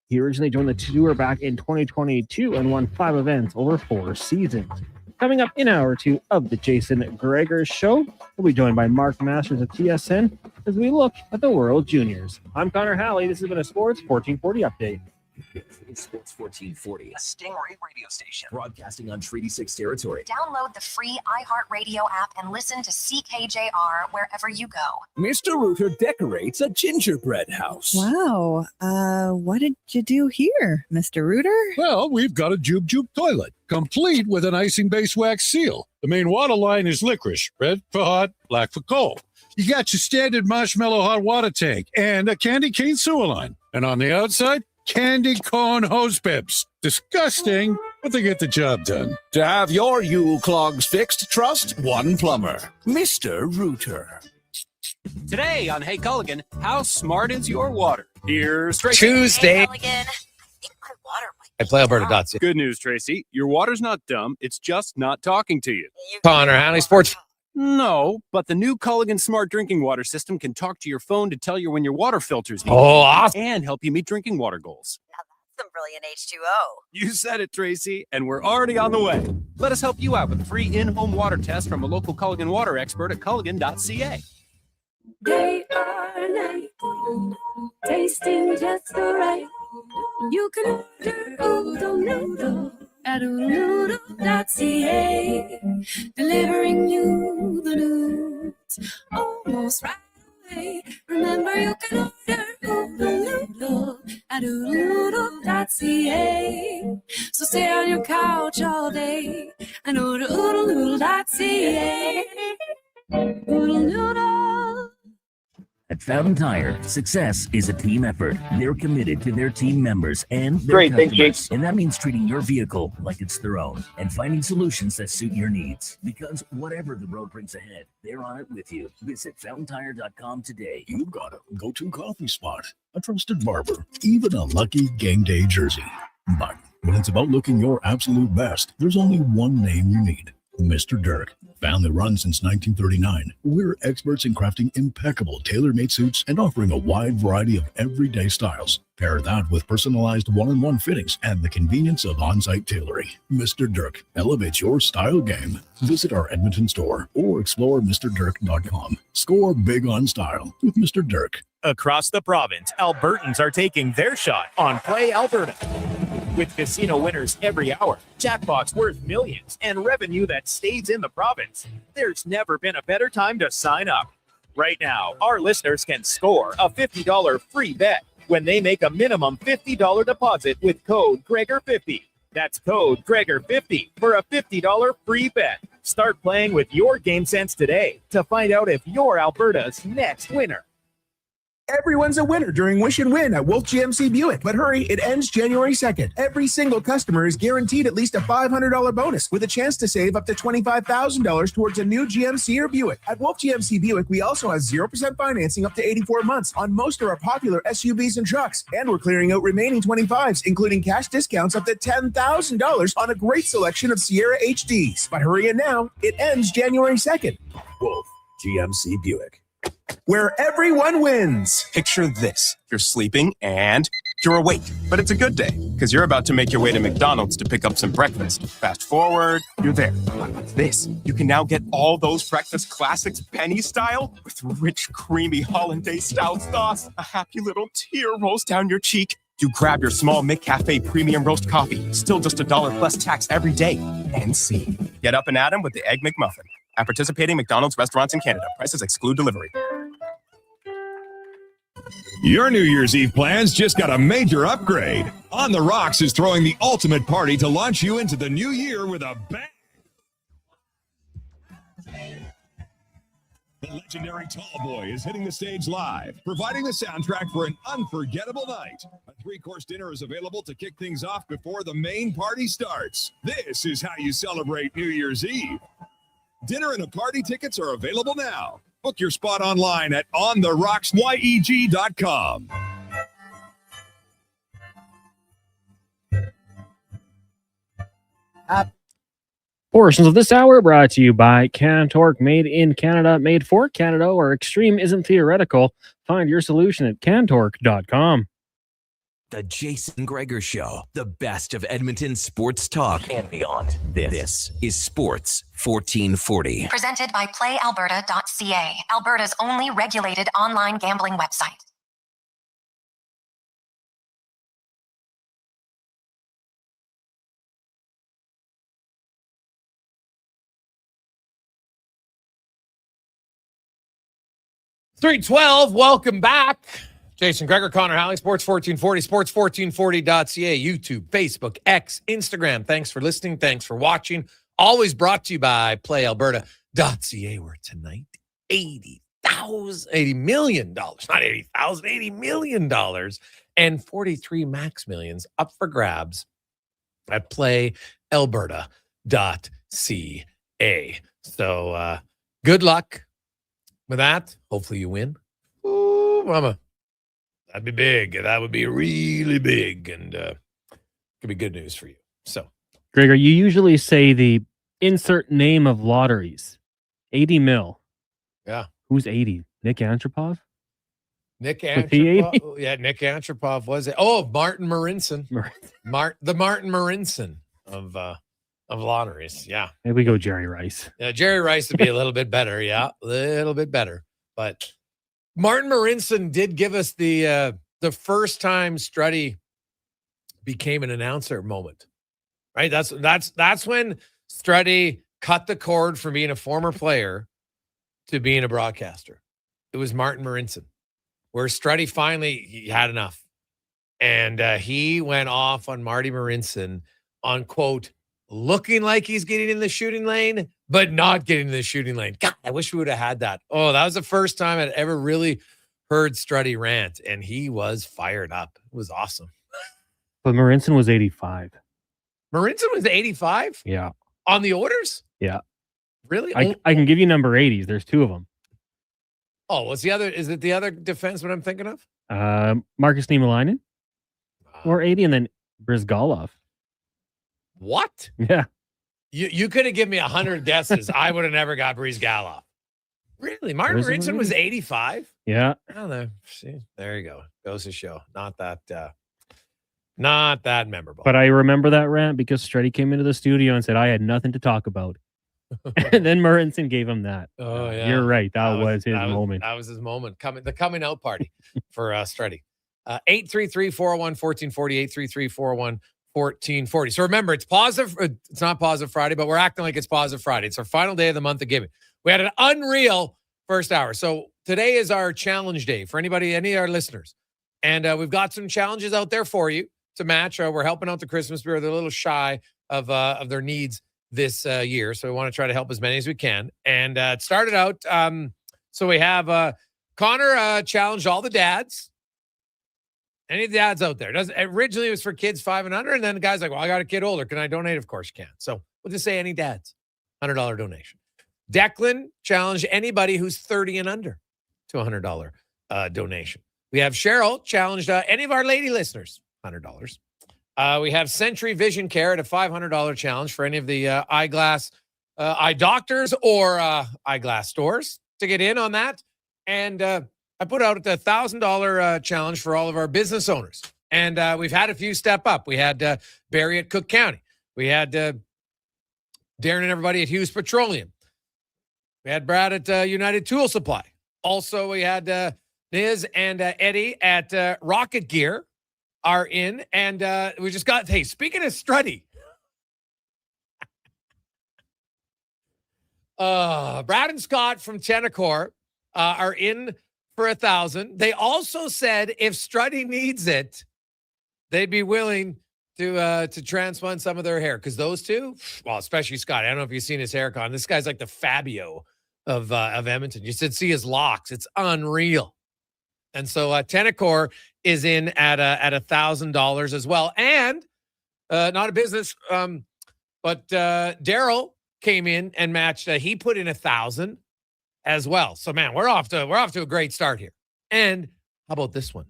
S11: He originally joined the tour back in 2022 and won 5 events over 4 seasons. Coming up in hour 2 of the Jason Gregor Show, we'll be joined by Mark Masters of TSN as we look at the World Juniors. I'm Connor Halley. This has been a Sports 1440 update.
S8: It's Sports 1440, a Stingray radio station broadcasting on Treaty 6 territory.
S9: Download the free iHeartRadio app and listen to CKJR wherever you go.
S16: Mr. Rooter decorates a gingerbread house.
S17: Wow. What did you do here, Mr. Rooter?
S14: Well, we've got a Jube Jube toilet, complete with an icing base wax seal. The main water line is licorice, red for hot, black for cold. You got your standard marshmallow hot water tank and a candy cane sewer line. And on the outside, candy corn hose pips. Disgusting, but they get the job done.
S16: To have your Yule clogs fixed, trust one plumber, Mr. Rooter.
S18: Today on Hey Culligan, how smart is your water? Here's Tracy.
S10: Tuesday. At PlayAlberta.ca.
S18: Good news, Tracy. Your water's not dumb. It's just not talking to you.
S10: Connor Halley, sports.
S18: No, but the new Culligan Smart Drinking Water System can talk to your phone to tell you when your water filters need
S10: awesome.
S18: And help you meet drinking water goals.
S24: Now that's some brilliant H2O.
S18: You said it, Tracy, and we're already on the way. Let us help you out with a free in-home water test from a local Culligan water expert at Culligan.ca.
S25: Day or night, tasting just the right. You can order oodle noodle at oodlenoodle.ca, delivering you the news almost right away. Remember, you can order oodle noodle at oodlenoodle.ca. So stay on your couch all day and order oodlenoodle.ca. Oodle noodle.
S26: At Fountain Tire, success is a team effort. They're committed to their team members and their
S2: Great, thanks,
S26: customers.
S2: Jake.
S26: And that means treating your vehicle like it's their own and finding solutions that suit your needs. Because whatever the road brings ahead, they're on it with you. Visit fountaintire.com today.
S14: You've got a go-to coffee spot, a trusted barber, even a lucky game day jersey. But when it's about looking your absolute best, there's only one name you need. Mr. Dirk. Family run since 1939. We're experts in crafting impeccable tailor-made suits and offering a wide variety of everyday styles. Pair that with personalized one-on-one fittings and the convenience of on-site tailoring. Mr. Dirk elevates your style game. Visit our Edmonton store or explore MrDirk.com. Score big on style with Mr. Dirk.
S1: Across the province, Albertans are taking their shot on Play Alberta. With casino winners every hour, jackpots worth millions, and revenue that stays in the province, there's never been a better time to sign up. Right now, our listeners can score a $50 free bet when they make a minimum $50 deposit with code Gregor50. That's code Gregor50 for a $50 free bet. Start playing with your game sense today to find out if you're Alberta's next winner.
S27: Everyone's a winner during Wish and Win at Wolf GMC Buick. But hurry, it ends January 2nd. Every single customer is guaranteed at least a $500 bonus with a chance to save up to $25,000 towards a new GMC or Buick. At Wolf GMC Buick, we also have 0% financing up to 84 months on most of our popular SUVs and trucks. And we're clearing out remaining 25s, including cash discounts up to $10,000 on a great selection of Sierra HDs. But hurry in now, it ends January 2nd. Wolf GMC Buick, where everyone wins.
S28: Picture this. You're sleeping and you're awake. But it's a good day because you're about to make your way to McDonald's to pick up some breakfast. Fast forward, you're there. But what's this? You can now get all those breakfast classics penny style with rich, creamy hollandaise style sauce. A happy little tear rolls down your cheek. You grab your small McCafe premium roast coffee. Still just $1 plus tax every day. And see. Get up and at 'em with the Egg McMuffin. At participating McDonald's restaurants in Canada. Prices exclude delivery.
S19: Your New Year's Eve plans just got a major upgrade. On the Rocks is throwing the ultimate party to launch you into the new year with a bang. The legendary Tallboy is hitting the stage live, providing the soundtrack for an unforgettable night. A 3-course dinner is available to kick things off before the main party starts. This is how you celebrate New Year's Eve. Dinner and a party tickets are available now. Book your spot online at ontherocksyeg.com.
S11: Portions of this hour brought to you by Cantork, made in Canada, made for Canada, where extreme isn't theoretical. Find your solution at cantork.com.
S8: The Jason Gregor Show, the best of Edmonton sports talk and beyond. This is Sports 1440.
S9: Presented by PlayAlberta.ca, Alberta's only regulated online gambling website.
S10: 312, welcome back. Jason Gregor, Connor Halley, Sports 1440, sports1440.ca, YouTube, Facebook, X, Instagram. Thanks for listening. Thanks for watching. Always brought to you by PlayAlberta.ca, where tonight, $80 million, not 80,000, $80 million and 43 max millions up for grabs at PlayAlberta.ca. So good luck with that. Hopefully you win. Ooh, mama. That'd be big. That would be really big, and could be good news for you. So,
S11: Gregor, you usually say the insert name of lotteries. 80 mil.
S10: Yeah.
S11: Who's 80? Nick Antropov?
S10: Nick
S11: Was he 80?
S10: Antropov. Yeah, Nick Antropov was it. Oh, Martin Marinson. The Martin Marinson of lotteries. Yeah.
S11: Maybe we go Jerry Rice.
S10: Yeah, Jerry Rice would be a little bit better. Yeah, a little bit better. But Martin Marinson did give us the first time Struddy became an announcer moment, right? That's when Struddy cut the cord from being a former player to being a broadcaster. It was Martin Marinson, where Struddy he had enough, and he went off on Marty Marinson on, quote, looking like he's getting in the shooting lane, but not getting in the shooting lane. God, I wish we would have had that. Oh, that was the first time I'd ever really heard Struddy rant, and he was fired up. It was awesome.
S11: But Marinson was 85.
S10: Marinson was 85?
S11: Yeah.
S10: On the orders?
S11: Yeah.
S10: Really?
S11: I can give you number 80s. There's two of them.
S10: Oh, what's the other? Is it the other defenseman I'm thinking of?
S11: Marcus Niemelainen. Or 80, and then Brizgalov.
S10: What?
S11: Yeah.
S10: You could have given me 100 guesses. I would have never got Brizgalov. Really? Martin Marinson was 85?
S11: Yeah.
S10: Oh, there. See, there you go. Goes to show. Not that memorable.
S11: But I remember that rant because Struddy came into the studio and said I had nothing to talk about. And then Marinson gave him that.
S10: Oh, yeah.
S11: You're right. That was his moment.
S10: That was his moment. The coming out party for Struddy. 833-401-1440, 833-401-1440. So remember, it's positive. It's not Positive Friday, but we're acting like it's Positive Friday. It's our final day of the month of giving. We had an unreal first hour. So today is our challenge day for any of our listeners. And we've got some challenges out there for you to match. We're helping out the Christmas Bureau. They're a little shy of their needs this year. So we want to try to help as many as we can. And it started out. So we have Connor challenged all the dads. Any dads out there? Originally it was for kids 5 and under. And then the guy's like, well, I got a kid older. Can I donate? Of course you can. So we'll just say any dads. $100 donation. Declan challenged anybody who's 30 and under to a $100 donation. We have Cheryl challenged any of our lady listeners, $100. We have Century Vision Care at a $500 challenge for any of the eye doctors or eyeglass stores to get in on that. And I put out a $1,000 challenge for all of our business owners. And we've had a few step up. We had Barry at Cook County. We had Darren and everybody at Hughes Petroleum. We had Brad at United Tool Supply. Also, we had Niz and Eddie at Rocket Gear are in. And we just got, hey, speaking of Struddy, Brad and Scott from Tenacor are in for 1,000. They also said if Struddy needs it, they'd be willing to transplant some of their hair. Because those two, well, especially Scott, I don't know if you've seen his hair, Con. This guy's like the Fabio of Edmonton. You should see his locks. It's unreal. And so Tenacor is in at $1,000 as well. And not a business, but Daryl came in and matched. He put in 1,000 as well. So man, we're off to a great start here. And how about this one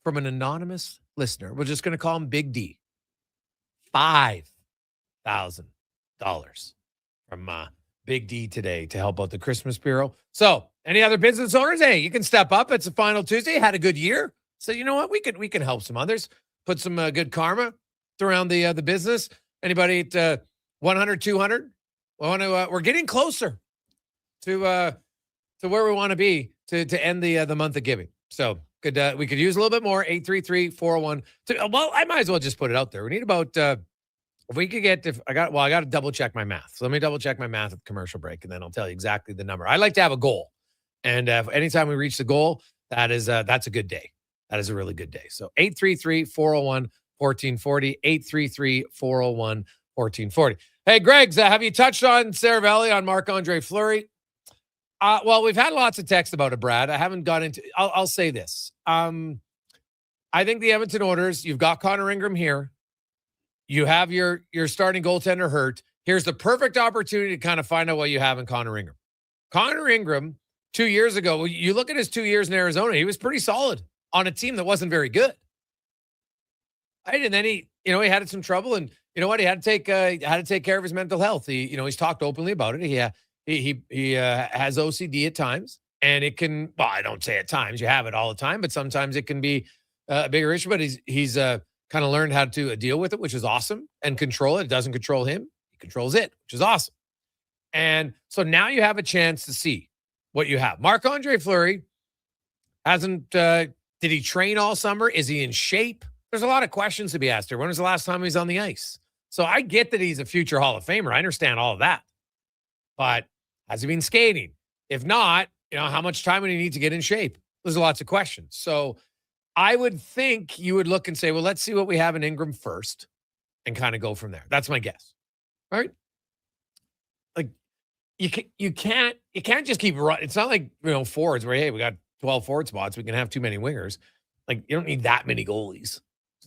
S10: from an anonymous listener? We're just going to call him Big D. $5,000 from Big D today to help out the Christmas Bureau. So any other business owners? Hey, you can step up. It's a final Tuesday. Had a good year. So you know what? We can help some others. Put some good karma around the business. Anybody at 100, 200? We're getting closer to where we want to be to end the month of giving. So we could use a little bit more. 833-401. Well, I might as well just put it out there. We need about if we could get I got to double check my math. So let me double check my math at the commercial break, and then I'll tell you exactly the number. I like to have a goal. And anytime we reach the goal, that's a good day. That is a really good day. So 833-401-1440, 833-401-1440. Hey, Greg, have you touched on Saravelli, on Marc-Andre Fleury? Well, we've had lots of text about it, Brad. I haven't got into I'll say this. I think the Edmonton Oilers, you've got Connor Ingram here. You have your starting goaltender hurt. Here's the perfect opportunity to kind of find out what you have in Connor Ingram. Connor Ingram, 2 years ago, you look at his 2 years in Arizona, he was pretty solid on a team that wasn't very good. Right? And then he had some trouble, and you know what? He had to take care of his mental health. He's talked openly about it. He has OCD at times, and it can. Well, I don't say at times. You have it all the time, but sometimes it can be a bigger issue. But he's kind of learned how to deal with it, which is awesome, and control it. It doesn't control him; he controls it, which is awesome. And so now you have a chance to see what you have. Marc-Andre Fleury hasn't. Did he train all summer? Is he in shape? There's a lot of questions to be asked here. When was the last time he was on the ice? So I get that he's a future Hall of Famer. I understand all of that. But has he been skating? If not, how much time would he need to get in shape? There's lots of questions. So I would think you would look and say, well, let's see what we have in Ingram first and kind of go from there. That's my guess. All right? Like, you can't just keep running. It's not like, forwards where, hey, we got 12 forward spots. We can have too many wingers. Like, you don't need that many goalies.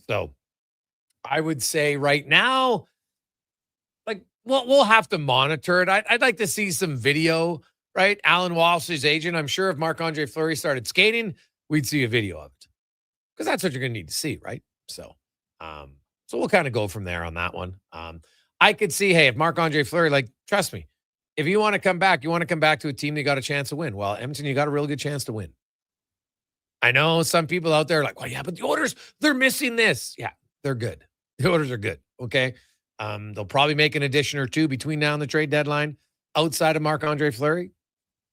S10: So I would say right now, like, we'll have to monitor it. I'd like to see some video, right? Alan Walsh's agent, I'm sure if Marc-Andre Fleury started skating, we'd see a video of it. Because that's what you're going to need to see, right? So we'll kind of go from there on that one. I could see, hey, if Marc-Andre Fleury, like, trust me, if you want to come back, to a team that got a chance to win. Well, Edmonton, you got a really good chance to win. I know some people out there are like, well, yeah, but the Oilers, they're missing this. Yeah, they're good. The Oilers are good, okay? They'll probably make an addition or two between now and the trade deadline outside of Marc-Andre Fleury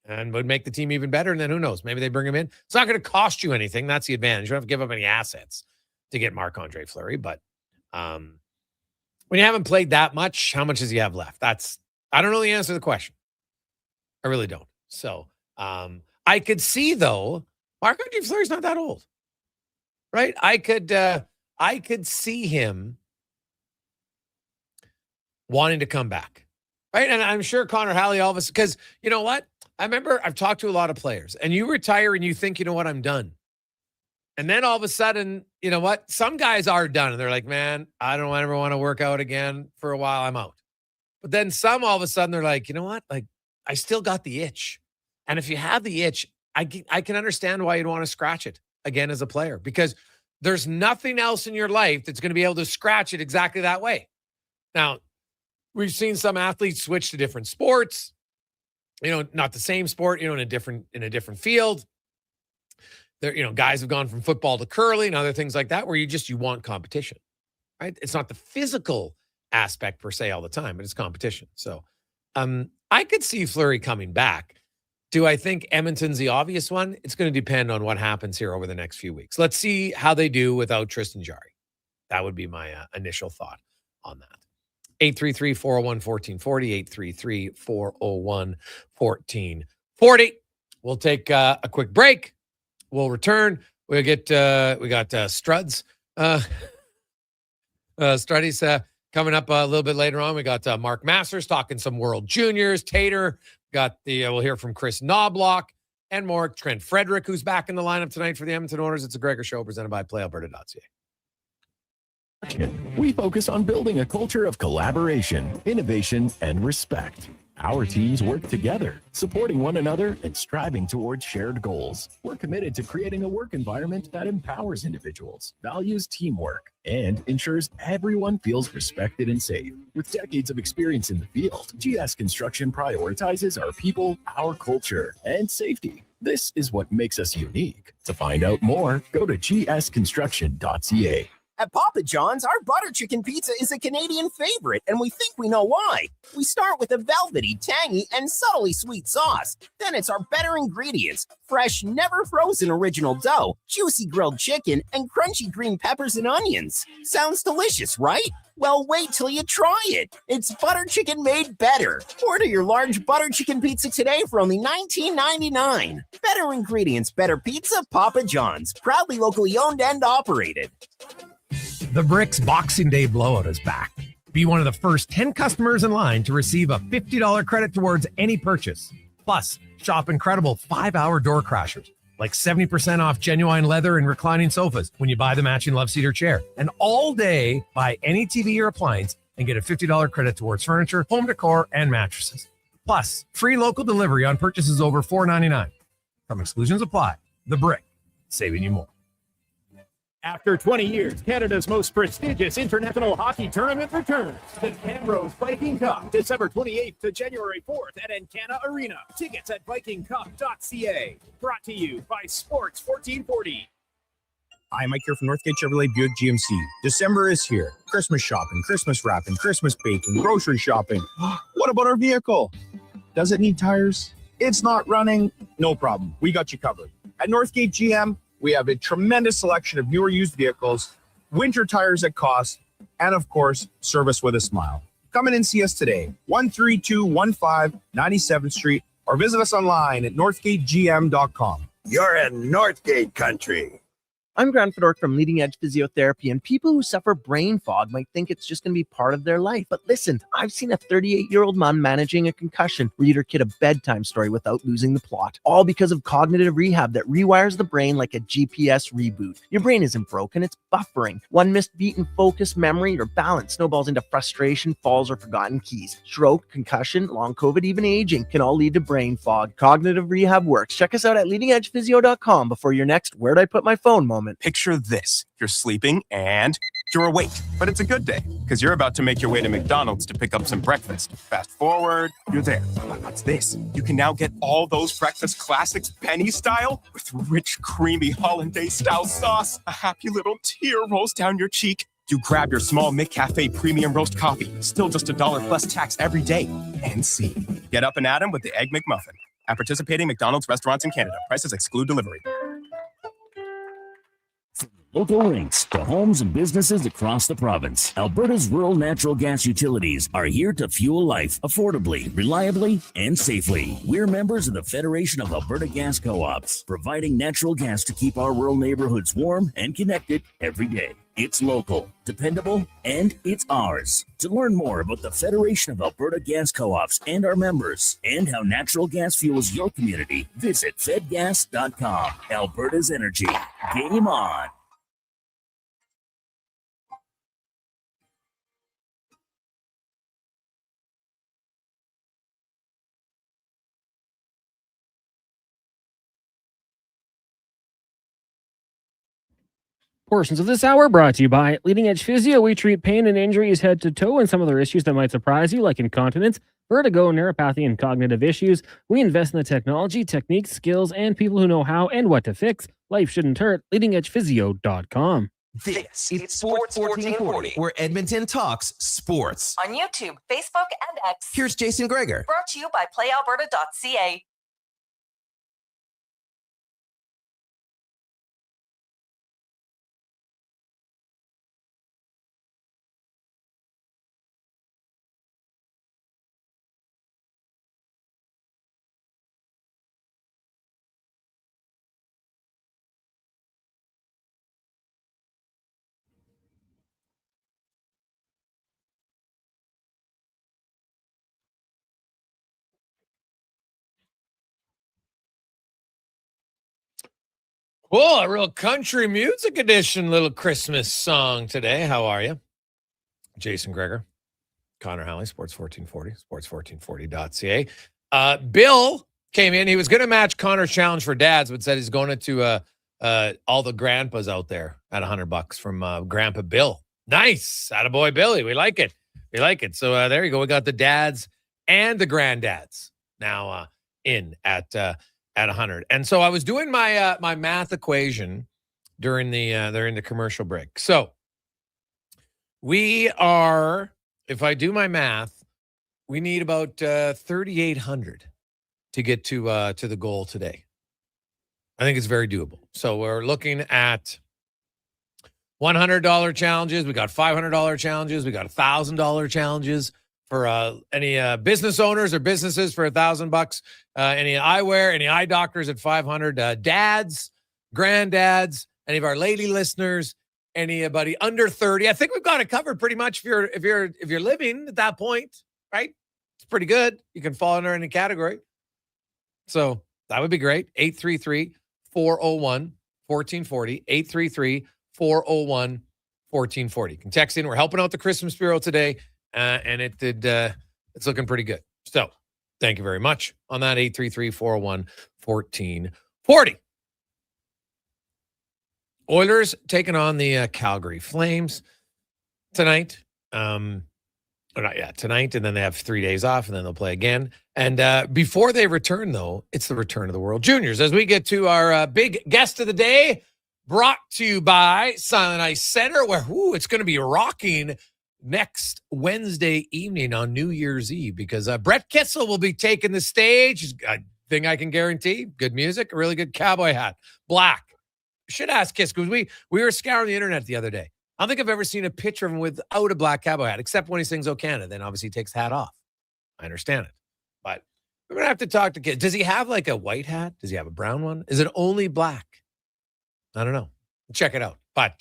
S10: and would make the team even better. And then who knows? Maybe they bring him in. It's not going to cost you anything. That's the advantage. You don't have to give up any assets to get Marc-Andre Fleury. But when you haven't played that much, how much does he have left? I don't know the answer to the question. I really don't. So I could see, though, Marc-Andre Fleury's not that old, right? I could see him wanting to come back, right? And I'm sure Connor Halley, all of us, because you know what? I remember I've talked to a lot of players, and you retire and you think, you know what, I'm done. And then all of a sudden, you know what? Some guys are done, and they're like, man, I don't ever want to work out again for a while. I'm out. But then some, all of a sudden, they're like, you know what? Like, I still got the itch. And if you have the itch, I can understand why you'd want to scratch it again as a player, because there's nothing else in your life that's going to be able to scratch it exactly that way. Now, we've seen some athletes switch to different sports, not the same sport, in a different field. There, guys have gone from football to curling and other things like that, where you want competition, right? It's not the physical aspect per se all the time, but it's competition. So I could see Fleury coming back. Do I think Edmonton's the obvious one? It's going to depend on what happens here over the next few weeks. Let's see how they do without Tristan Jarry. That would be my initial thought on that. 833-401-1440, 833-401-1440. We'll take a quick break. We'll return. We got Struds. Struddy's coming up a little bit later on. We got Mark Masters talking some World Juniors. Tater. We'll hear from Chris Knobloch and more. Trent Frederick, who's back in the lineup tonight for the Edmonton Oilers. It's a Gregor Show presented by PlayAlberta.ca.
S3: We focus on building a culture of collaboration, innovation, and respect. Our teams work together, supporting one another and striving towards shared goals. We're committed to creating a work environment that empowers individuals, values teamwork, and ensures everyone feels respected and safe. With decades of experience in the field, GS Construction prioritizes our people, our culture, and safety. This is what makes us unique. To find out more, go to gsconstruction.ca.
S4: At Papa John's, our butter chicken pizza is a Canadian favorite, and we think we know why. We start with a velvety, tangy, and subtly sweet sauce. Then it's our better ingredients: fresh, never frozen original dough, juicy grilled chicken, and crunchy green peppers and onions. Sounds delicious, right? Well, wait till you try it. It's butter chicken made better. Order your large butter chicken pizza today for only $19.99. Better ingredients, better pizza, Papa John's. Proudly locally owned and operated.
S5: The Bricks Boxing Day blowout is back. Be one of the first 10 customers in line to receive a $50 credit towards any purchase. Plus, shop incredible 5-hour door crashers, like 70% off genuine leather and reclining sofas when you buy the matching Love Seater chair. And all day, buy any TV or appliance and get a $50 credit towards furniture, home decor, and mattresses. Plus, free local delivery on purchases over $4.99. Some exclusions apply. The Brick, saving you more.
S1: After 20 years, Canada's most prestigious international hockey tournament returns. The Camrose Viking Cup, December 28th to January 4th at Encana Arena. Tickets at vikingcup.ca. Brought to you by Sports 1440.
S6: Hi, Mike here from Northgate Chevrolet Buick GMC. December is here. Christmas shopping, Christmas wrapping, Christmas baking, grocery shopping. What about our vehicle? Does it need tires? It's not running? No problem. We got you covered. At Northgate GM, we have a tremendous selection of newer used vehicles, winter tires at cost, and of course, service with a smile. Come in and see us today, 13215 97th Street, or visit us online at northgategm.com.
S7: You're in Northgate country.
S12: I'm Grant Fedork from Leading Edge Physiotherapy, and people who suffer brain fog might think it's just going to be part of their life. But listen, I've seen a 38-year-old man managing a concussion read her kid a bedtime story without losing the plot, all because of cognitive rehab that rewires the brain like a GPS reboot. Your brain isn't broken, it's buffering. One missed beat in focus, memory, or balance snowballs into frustration, falls, or forgotten keys. Stroke, concussion, long COVID, even aging can all lead to brain fog. Cognitive rehab works. Check us out at leadingedgephysio.com before your next "where'd I put my phone" moment.
S28: Picture this. You're sleeping and you're awake, but it's a good day because you're about to make your way to McDonald's to pick up some breakfast. Fast forward, you're there. What's this? You can now get all those breakfast classics penny style with rich, creamy hollandaise-style sauce. A happy little tear rolls down your cheek. You grab your small McCafe premium roast coffee, still just $1 plus tax every day. And see. Get up and at 'em with the Egg McMuffin. At participating McDonald's restaurants in Canada. Prices exclude delivery.
S26: Local links to homes and businesses across the province. Alberta's rural natural gas utilities are here to fuel life affordably, reliably, and safely. We're members of the Federation of Alberta Gas Co-ops, providing natural gas to keep our rural neighborhoods warm and connected every day. It's local, dependable, and it's ours. To learn more about the Federation of Alberta Gas Co-ops and our members, and how natural gas fuels your community, visit fedgas.com. Alberta's energy. Game on.
S11: Portions of this hour brought to you by Leading Edge Physio. We treat pain and injuries head to toe and some other issues that might surprise you, like incontinence, vertigo, neuropathy, and cognitive issues. We invest in the technology, techniques, skills, and people who know how and what to fix. Life shouldn't hurt. LeadingEdgePhysio.com.
S8: This is Sports 1440, where Edmonton talks sports.
S24: On YouTube, Facebook, and X.
S8: Here's Jason Gregor.
S24: Brought to you by PlayAlberta.ca.
S10: Cool, a real country music edition little Christmas song today. How are you? Jason Gregor, Connor Halley, Sports 1440, sports1440.ca. Bill came in. He was going to match Connor's challenge for dads, but said he's going to all the grandpas out there at $100 from Grandpa Bill. Nice. Attaboy, Billy. We like it. We like it. So there you go. We got the dads and the granddads now in at 100. And so I was doing my my math equation during the commercial break. So we are, if I do my math, we need about 3,800 to get to the goal today. I think it's very doable. So we're looking at $100 challenges. We got $500 challenges. We got $1,000 challenges for any business owners or businesses for $1,000. Any eyewear, any eye doctors at $500. Dads, granddads, any of our lady listeners, anybody under 30. I think we've got it covered pretty much. If you're living at that point, right? It's pretty good. You can fall under any category. So that would be great. 833-401-1440. 833-401-1440. You can text in. We're helping out the Christmas Bureau today, and it's looking pretty good. So thank you very much on that. 833-401-1440. Oilers taking on the Calgary Flames tonight. Tonight, and then they have 3 days off, and then they'll play again. And before they return, though, it's the return of the World Juniors. As we get to our big guest of the day, brought to you by Silent Ice Center, where it's going to be rocking next Wednesday evening on New Year's Eve, because Brett Kissel will be taking the stage. A thing I can guarantee: good music, a really good cowboy hat, black. Should ask Kiss, because we were scouring the internet the other day. I don't think I've ever seen a picture of him without a black cowboy hat, except when he sings "O Canada." Then obviously he takes the hat off. I understand it. But we're going to have to talk to Kiss. Does he have like a white hat? Does he have a brown one? Is it only black? I don't know. Check it out. But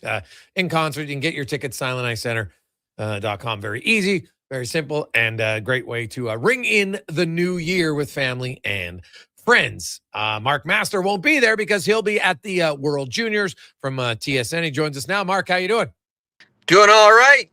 S10: in concert, you can get your tickets, silenticecenter.com. Very easy, very simple, and a great way to ring in the new year with family and friends. Mark Master won't be there because he'll be at the World Juniors from TSN. He joins us now. Mark, how you doing?
S13: Doing all right.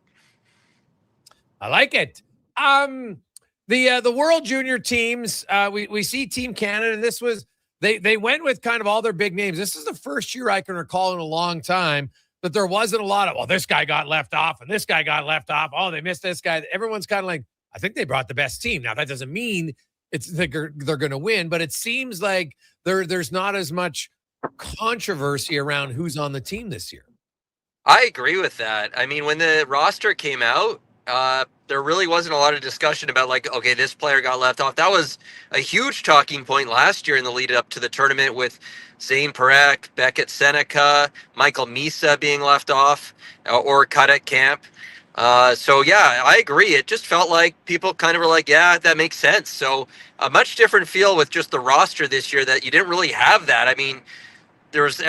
S10: I like it. The World Junior teams, we see Team Canada. This was they went with kind of all their big names. This is the first year I can recall in a long time that there wasn't a lot of, well, this guy got left off and this guy got left off. Oh, they missed this guy. Everyone's kind of like, I think they brought the best team. Now that doesn't mean they're going to win, but it seems like there's not as much controversy around who's on the team this year.
S13: I agree with that. I mean, when the roster came out, there really wasn't a lot of discussion about like, okay, this player got left off. That was a huge talking point last year in the lead up to the tournament with Zane Parekh, Beckett Seneca, Michael Misa being left off or cut at camp. So yeah, I agree. It just felt like people kind of were like, yeah, that makes sense. So a much different feel with just the roster this year that you didn't really have that. I mean, there's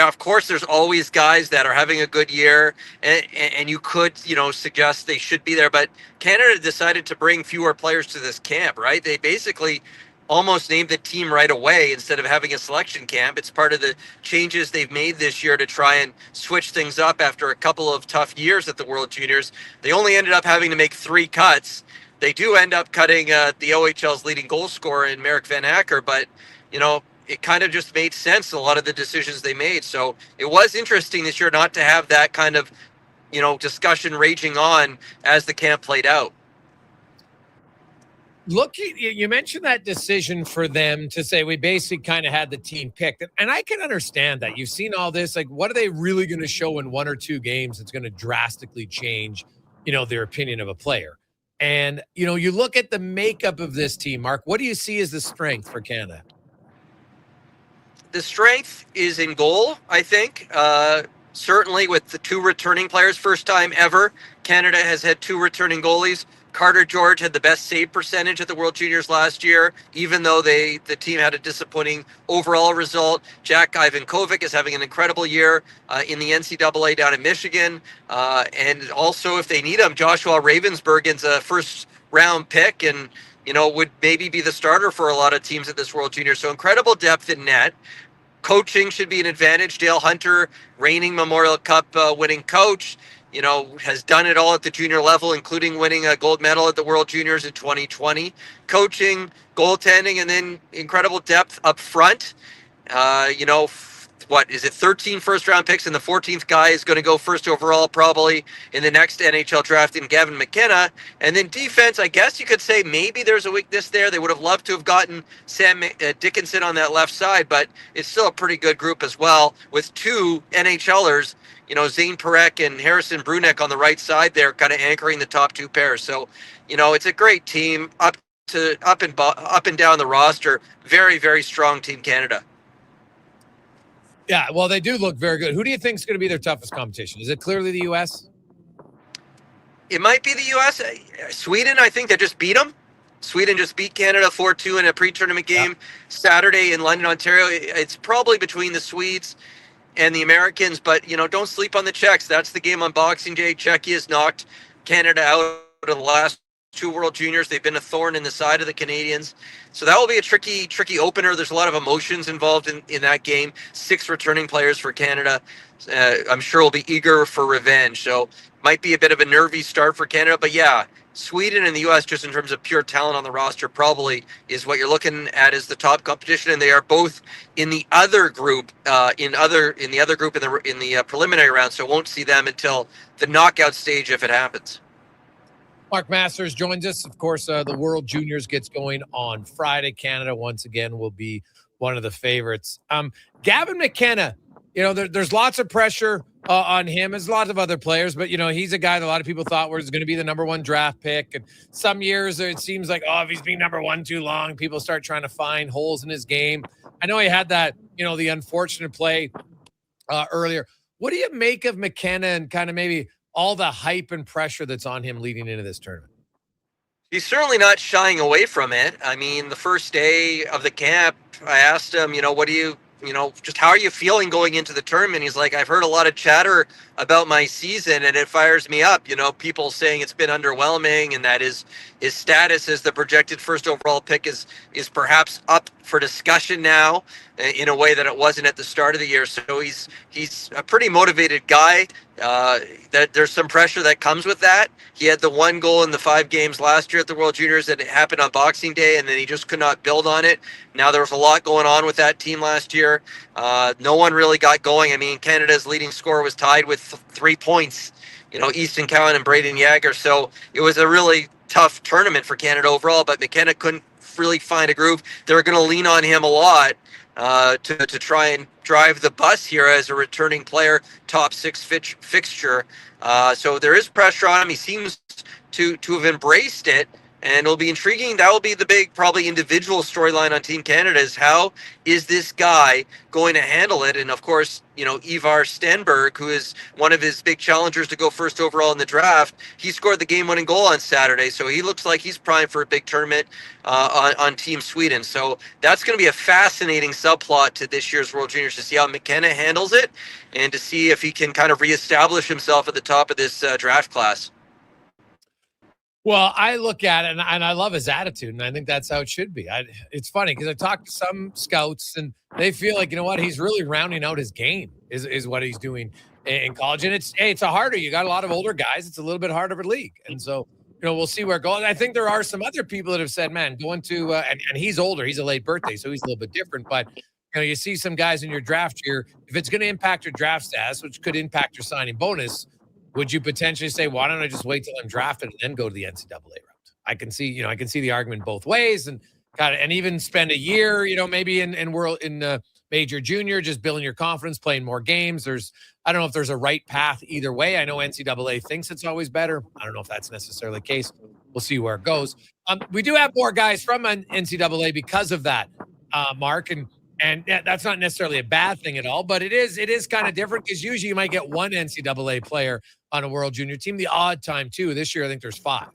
S13: always guys that are having a good year and you could, suggest they should be there, but Canada decided to bring fewer players to this camp, right? They basically almost named the team right away instead of having a selection camp. It's part of the changes they've made this year to try and switch things up after a couple of tough years at the World Juniors. They only ended up having to make 3 cuts. They do end up cutting the OHL's leading goal scorer in Merrick Van Acker, but, it kind of just made sense, a lot of the decisions they made. So it was interesting this year not to have that kind of, discussion raging on as the camp played out.
S10: Look, you mentioned that decision for them to say we basically kind of had the team picked. And I can understand that. You've seen all this. Like, what are they really going to show in 1 or 2 games that's going to drastically change, their opinion of a player? And, you look at the makeup of this team, Mark, what do you see as the strength for Canada?
S13: The strength is in goal, I think. Certainly with the 2 returning players, first time ever, Canada has had 2 returning goalies. Carter George had the best save percentage at the World Juniors last year, even though the team had a disappointing overall result. Jack Ivankovic is having an incredible year in the NCAA down in Michigan. And also, if they need him, Joshua Ravensbergen's a first-round pick and, would maybe be the starter for a lot of teams at this World Junior. So incredible depth in net. Coaching should be an advantage. Dale Hunter, reigning Memorial Cup winning coach, has done it all at the junior level, including winning a gold medal at the World Juniors in 2020. Coaching, goaltending, and then incredible depth up front. 13 first-round picks, and the 14th guy is going to go first overall probably in the next NHL draft in Gavin McKenna. And then defense, I guess you could say maybe there's a weakness there. They would have loved to have gotten Sam Dickinson on that left side, but it's still a pretty good group as well with 2 NHLers, Zane Parekh and Harrison Brunek on the right side there, kind of anchoring the top 2 pairs. So, it's a great team up and down the roster. Very, very strong Team Canada.
S10: Yeah, well, they do look very good. Who do you think is going to be their toughest competition? Is it clearly the U.S.?
S13: It might be the U.S. Sweden, I think, they just beat them. Sweden just beat Canada 4-2 in a pre-tournament game Saturday in London, Ontario. It's probably between the Swedes and the Americans, but, don't sleep on the Czechs. That's the game on Boxing Day. Czechia has knocked Canada out of the last 2 World Juniors. They've been a thorn in the side of the Canadians. So that will be a tricky opener. There's a lot of emotions involved in that game. 6 returning players for Canada. I'm sure will be eager for revenge. So might be a bit of a nervy start for Canada. But yeah, Sweden and the U.S., just in terms of pure talent on the roster, probably is what you're looking at as the top competition. And they are both in the other group, in the preliminary round. So won't see them until the knockout stage if it happens.
S10: Mark Masters joins us. Of course, the World Juniors gets going on Friday. Canada, once again, will be one of the favorites. Gavin McKenna, there's lots of pressure on him, as lots of other players, but, he's a guy that a lot of people thought was going to be the number 1 draft pick. And some years it seems like, if he's been number 1 too long, people start trying to find holes in his game. I know he had that, the unfortunate play earlier. What do you make of McKenna and kind of maybe all the hype and pressure that's on him leading into this tournament?
S13: He's certainly not shying away from it. I mean, the first day of the camp, I asked him, what do you, just how are you feeling going into the tournament? He's like, I've heard a lot of chatter about my season and it fires me up. People saying it's been underwhelming and that his status as the projected first overall pick is perhaps up for discussion now in a way that it wasn't at the start of the year. So he's a pretty motivated guy. That there's some pressure that comes with that. He had the 1 goal in the 5 games last year at the World Juniors that happened on Boxing Day, and then he just could not build on it. Now there was a lot going on with that team last year. No one really got going. I mean, Canada's leading scorer was tied with 3 points, Easton Cowan and Braden Yager. So it was a really tough tournament for Canada overall, but McKenna couldn't really find a groove. They're going to lean on him a lot to try and drive the bus here as a returning player, top 6 fixture. So there is pressure on him. He seems to have embraced it, and it'll be intriguing. That will be the big, probably individual storyline on Team Canada is how is this guy going to handle it? And of course, Ivar Stenberg, who is one of his big challengers to go first overall in the draft, he scored the game-winning goal on Saturday. So he looks like he's primed for a big tournament on Team Sweden. So that's going to be a fascinating subplot to this year's World Juniors to see how McKenna handles it and to see if he can kind of reestablish himself at the top of this draft class.
S10: Well, I look at it and I love his attitude, and I think that's how it should be. It's funny because I talked to some scouts and they feel like, he's really rounding out his game is what he's doing in college. And it's a harder, you got a lot of older guys. It's a little bit harder of a league. And so, we'll see where it goes. I think there are some other people that have said, man, going to, and he's older, he's a late birthday, so he's a little bit different. But, you see some guys in your draft year, if it's going to impact your draft status, which could impact your signing bonus, would you potentially say, why don't I just wait till I'm drafted and then go to the NCAA route? I can see the argument both ways, and even spend a year, maybe in major junior, just building your confidence, playing more games. I don't know if there's a right path either way. I know NCAA thinks it's always better. I don't know if that's necessarily the case. We'll see where it goes. We do have more guys from NCAA because of that, Mark, and yeah, that's not necessarily a bad thing at all, but it is kind of different because usually you might get 1 NCAA player on a World Junior team. The odd time too. This year, I think there's 5.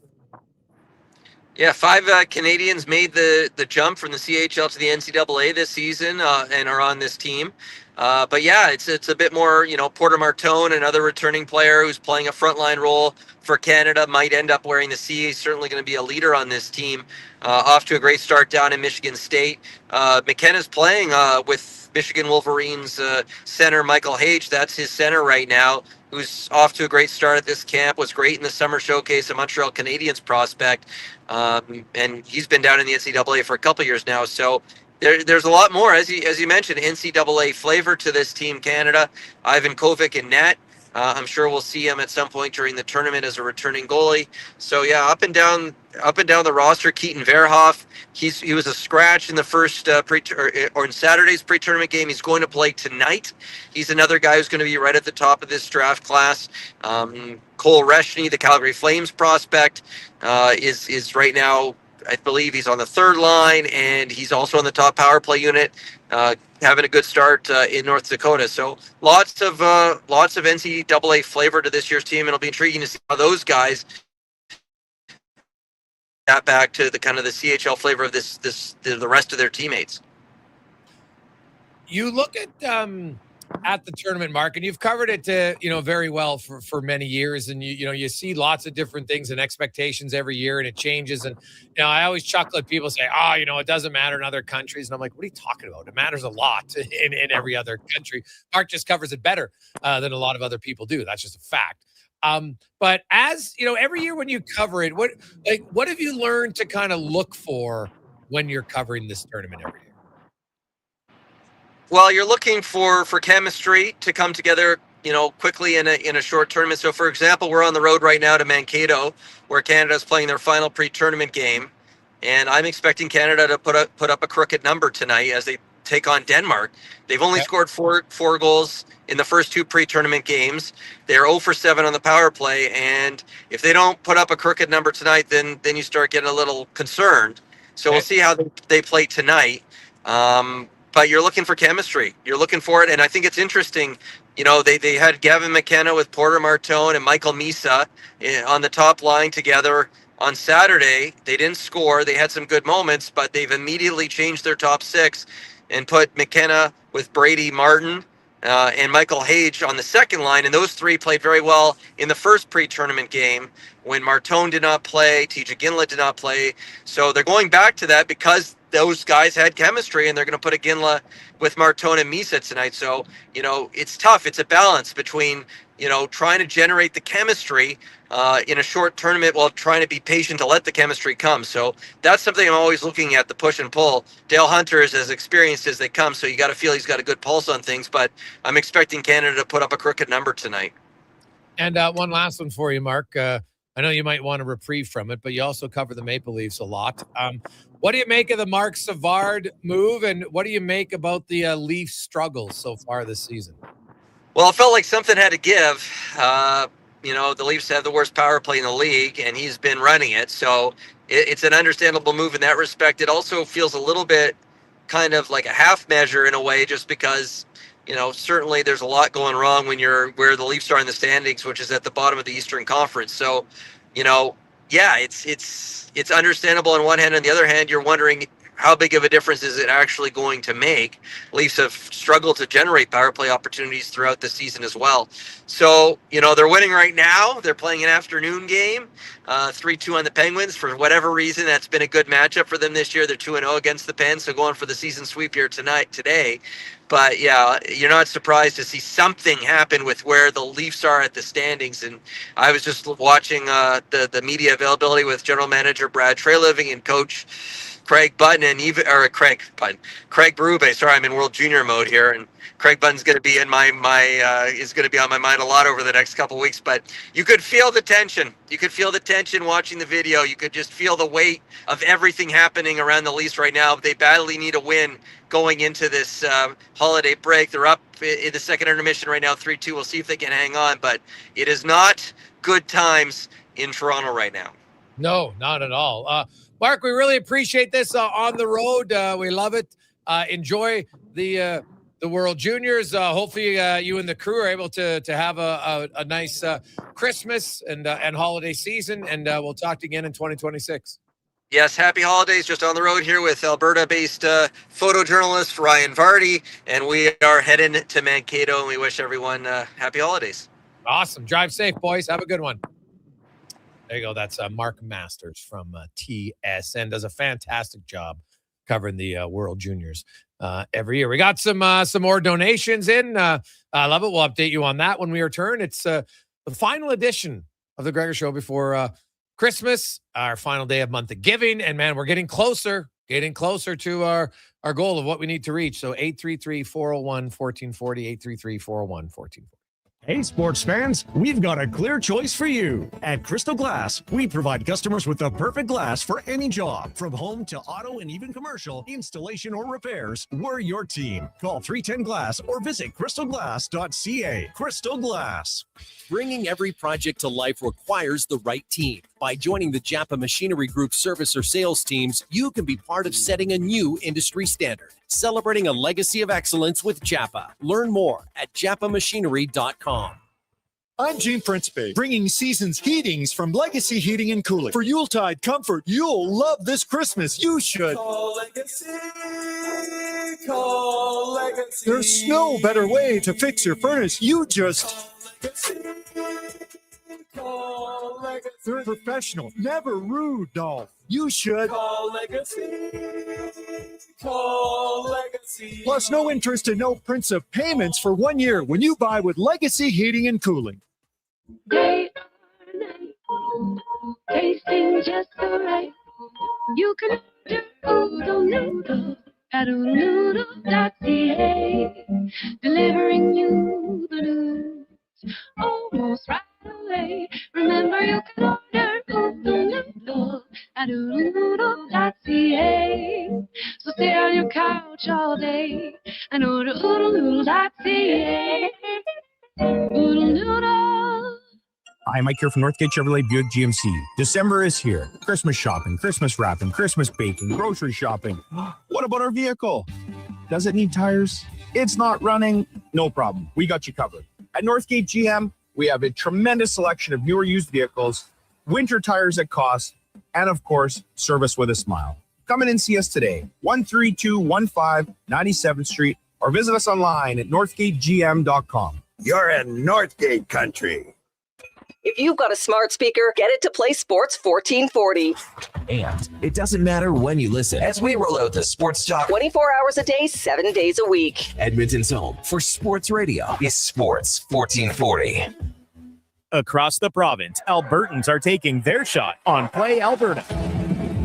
S13: Yeah, 5 Canadians made the jump from the CHL to the NCAA this season and are on this team. But yeah, it's a bit more, Porter Martone, another returning player who's playing a frontline role for Canada, might end up wearing the C. He's certainly going to be a leader on this team. Off to a great start down in Michigan State. McKenna's playing with Michigan Wolverines center Michael H. That's his center right now, who's off to a great start at this camp, was great in the summer showcase, a Montreal Canadiens prospect. And he's been down in the NCAA for a couple of years now. So there's a lot more, as you mentioned, NCAA flavor to this Team Canada. Ivan Kovic in net. I'm sure we'll see him at some point during the tournament as a returning goalie. So yeah, up and down the roster. Keaton Verhoff, he was a scratch in the first or in Saturday's pre-tournament game. He's going to play tonight. He's another guy who's going to be right at the top of this draft class. Cole Reshny, the Calgary Flames prospect, is right now I believe he's on the third line, and he's also on the top power play unit, having a good start in North Dakota. So lots of NCAA flavor to this year's team, and it'll be intriguing to see how those guys get back to the kind of the CHL flavor of the rest of their teammates.
S10: You look at the tournament, Mark, and you've covered it very well for many years, and you see lots of different things and expectations every year, and it changes. And I always chuckle at people say, it doesn't matter in other countries, and I'm like, what are you talking about? It matters a lot in every other country. Mark just covers it better than a lot of other people do. That's just a fact. But as every year when you cover it, what have you learned to kind of look for when you're covering this tournament every year?
S13: Well, you're looking for chemistry to come together, quickly in a short tournament. So, for example, we're on the road right now to Mankato, where Canada's playing their final pre-tournament game, and I'm expecting Canada to put up a crooked number tonight as they take on Denmark. They've only scored four goals in the first two pre-tournament games. They're 0 for 7 on the power play, and if they don't put up a crooked number tonight, then you start getting a little concerned. So we'll see how they play tonight. But you're looking for chemistry. You're looking for it, and I think it's interesting. They had Gavin McKenna with Porter Martone and Michael Misa on the top line together on Saturday. They didn't score. They had some good moments, but they've immediately changed their top six and put McKenna with Brady Martin and Michael Hage on the second line, and those three played very well in the first pre-tournament game when Martone did not play, TJ Ginla did not play. So they're going back to that because those guys had chemistry, and they're going to put a Ginla with Martone and Misa tonight. So, it's tough. It's a balance between, trying to generate the chemistry in a short tournament while trying to be patient to let the chemistry come. So that's something I'm always looking at, the push and pull. Dale Hunter is as experienced as they come, so you got to feel he's got a good pulse on things, but I'm expecting Canada to put up a crooked number tonight.
S10: And one last one for you, Mark. I know you might want to reprieve from it, but you also cover the Maple Leafs a lot. What do you make of the Mark Savard move, and what do you make about the Leafs struggles so far this season?
S13: Well, it felt like something had to give. The Leafs have the worst power play in the league, and he's been running it. So it's an understandable move in that respect. It also feels a little bit kind of like a half measure in a way, just because, certainly there's a lot going wrong when you're where the Leafs are in the standings, which is at the bottom of the Eastern Conference. So, it's understandable on one hand. On the other hand, you're wondering how big of a difference is it actually going to make? Leafs have struggled to generate power play opportunities throughout the season as well. So, they're winning right now. They're playing an afternoon game, 3-2 on the Penguins. For whatever reason, that's been a good matchup for them this year. They're 2-0 against the Pens, so going for the season sweep here today. But, yeah, you're not surprised to see something happen with where the Leafs are at the standings. And I was just watching the media availability with general manager Brad Treliving and coach Craig Button Craig Berube. Sorry, I'm in World Junior mode here, and Craig Button's going to be in is going to be on my mind a lot over the next couple of weeks. But you could feel the tension. You could feel the tension watching the video. You could just feel the weight of everything happening around the Leafs right now. They badly need a win going into this holiday break. They're up in the second intermission right now, 3-2. We'll see if they can hang on, but it is not good times in Toronto right now.
S10: No, not at all. Mark, we really appreciate this on the road. We love it. Enjoy the World Juniors. Hopefully you and the crew are able to have a nice Christmas and holiday season, and we'll talk to you again in 2026.
S13: Yes, happy holidays. Just on the road here with Alberta-based photojournalist Ryan Vardy, and we are heading to Mankato, and we wish everyone happy holidays.
S10: Awesome. Drive safe, boys. Have a good one. There you go. That's Mark Masters from TSN. Does a fantastic job covering the World Juniors every year. We got some more donations in. I love it. We'll update you on that when we return. It's the final edition of the Gregor Show before Christmas, our final day of month of giving. And, man, we're getting closer to our goal of what we need to reach. So 833-401-1440, 833-401-1440.
S15: Hey, sports fans, we've got a clear choice for you. At Crystal Glass, we provide customers with the perfect glass for any job. From home to auto and even commercial, installation or repairs, we're your team. Call 310 Glass or visit crystalglass.ca. Crystal Glass.
S16: Bringing every project to life requires the right team. By joining the Japa Machinery Group service or sales teams, you can be part of setting a new industry standard. Celebrating a legacy of excellence with Japa. Learn more at japamachinery.com.
S17: I'm Gene Principe, bringing Seasons Heatings from Legacy Heating and Cooling. For Yuletide comfort you'll love this Christmas. You should call Legacy. Call Legacy. There's no better way to fix your furnace. You just call Legacy. They're professional, never rude, Dolph. You should call Legacy. Call Legacy. Plus, no interest and no prints of payments for 1 year when you buy with Legacy Heating and Cooling.
S25: Day or night, tasting just so right. You can order Oodle Noodle at oodlenoodle.ca, delivering you the news almost right away. Remember, you can order Oodle Noodle at oodlenoodle.ca. So stay on your couch all day and order oodlenoodle.ca. Oodle Noodle.
S6: Hi, Mike here from Northgate Chevrolet Buick GMC. December is here. Christmas shopping, Christmas wrapping, Christmas baking, grocery shopping. What about our vehicle? Does it need tires? It's not running? No problem. We got you covered. At Northgate GM, we have a tremendous selection of newer used vehicles, winter tires at cost, and of course, service with a smile. Come in and see us today, 13215 97th Street, or visit us online at northgategm.com.
S7: You're in Northgate country.
S24: If you've got a smart speaker, get it to play Sports 1440.
S8: And it doesn't matter when you listen, as we roll out the Sports Talk
S24: 24 hours a day, 7 days a week.
S8: Edmonton's home for sports radio is Sports 1440.
S1: Across the province, Albertans are taking their shot on Play Alberta.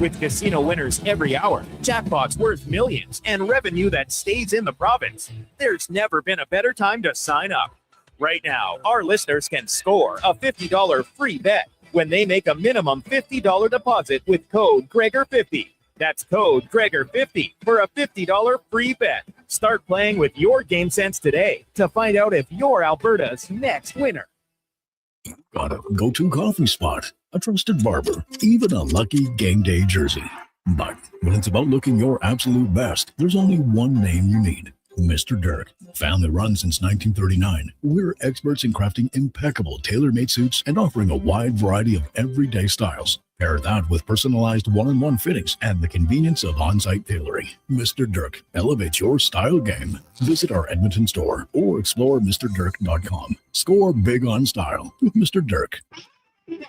S1: With casino winners every hour, jackpots worth millions, and revenue that stays in the province, there's never been a better time to sign up. Right now, our listeners can score a $50 free bet when they make a minimum $50 deposit with code Gregor50. That's code Gregor50 for a $50 free bet. Start playing with your game sense today to find out if you're Alberta's next winner.
S14: Got a go-to coffee spot, a trusted barber, even a lucky game day jersey. But when it's about looking your absolute best, there's only one name you need. Mr. Dirk. Family run since 1939. We're experts in crafting impeccable tailor-made suits and offering a wide variety of everyday styles. Pair that with personalized one-on-one fittings and the convenience of on-site tailoring. Mr. Dirk elevates your style game. Visit our Edmonton store or explore MrDirk.com. Score big on style with Mr. Dirk.
S18: And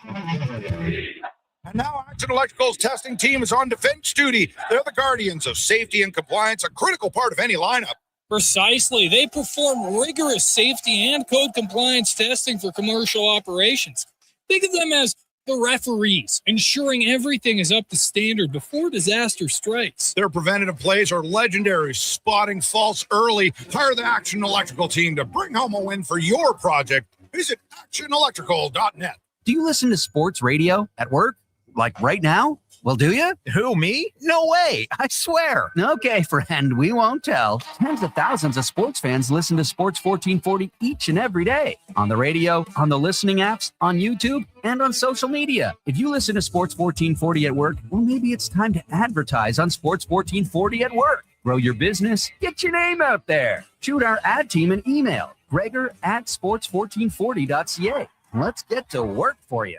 S18: now Action Electrical's testing team is on defense duty. They're the guardians of safety and compliance, a critical part of any lineup.
S20: Precisely. They perform rigorous safety and code compliance testing for commercial operations. Think of them as the referees, ensuring everything is up to standard before disaster strikes.
S18: Their preventative plays are legendary, spotting faults early. Hire the Action Electrical team to bring home a win for your project. Visit actionelectrical.net.
S21: Do you listen to sports radio at work? Like right now? Well, do you?
S6: Who, me? No way. I swear.
S21: Okay, friend, we won't tell. Tens of thousands of sports fans listen to Sports 1440 each and every day. On the radio, on the listening apps, on YouTube, and on social media. If you listen to Sports 1440 at work, well, maybe it's time to advertise on Sports 1440 at work. Grow your business. Get your name out there. Shoot our ad team an email. Gregor@sports1440.ca. Let's get to work for you.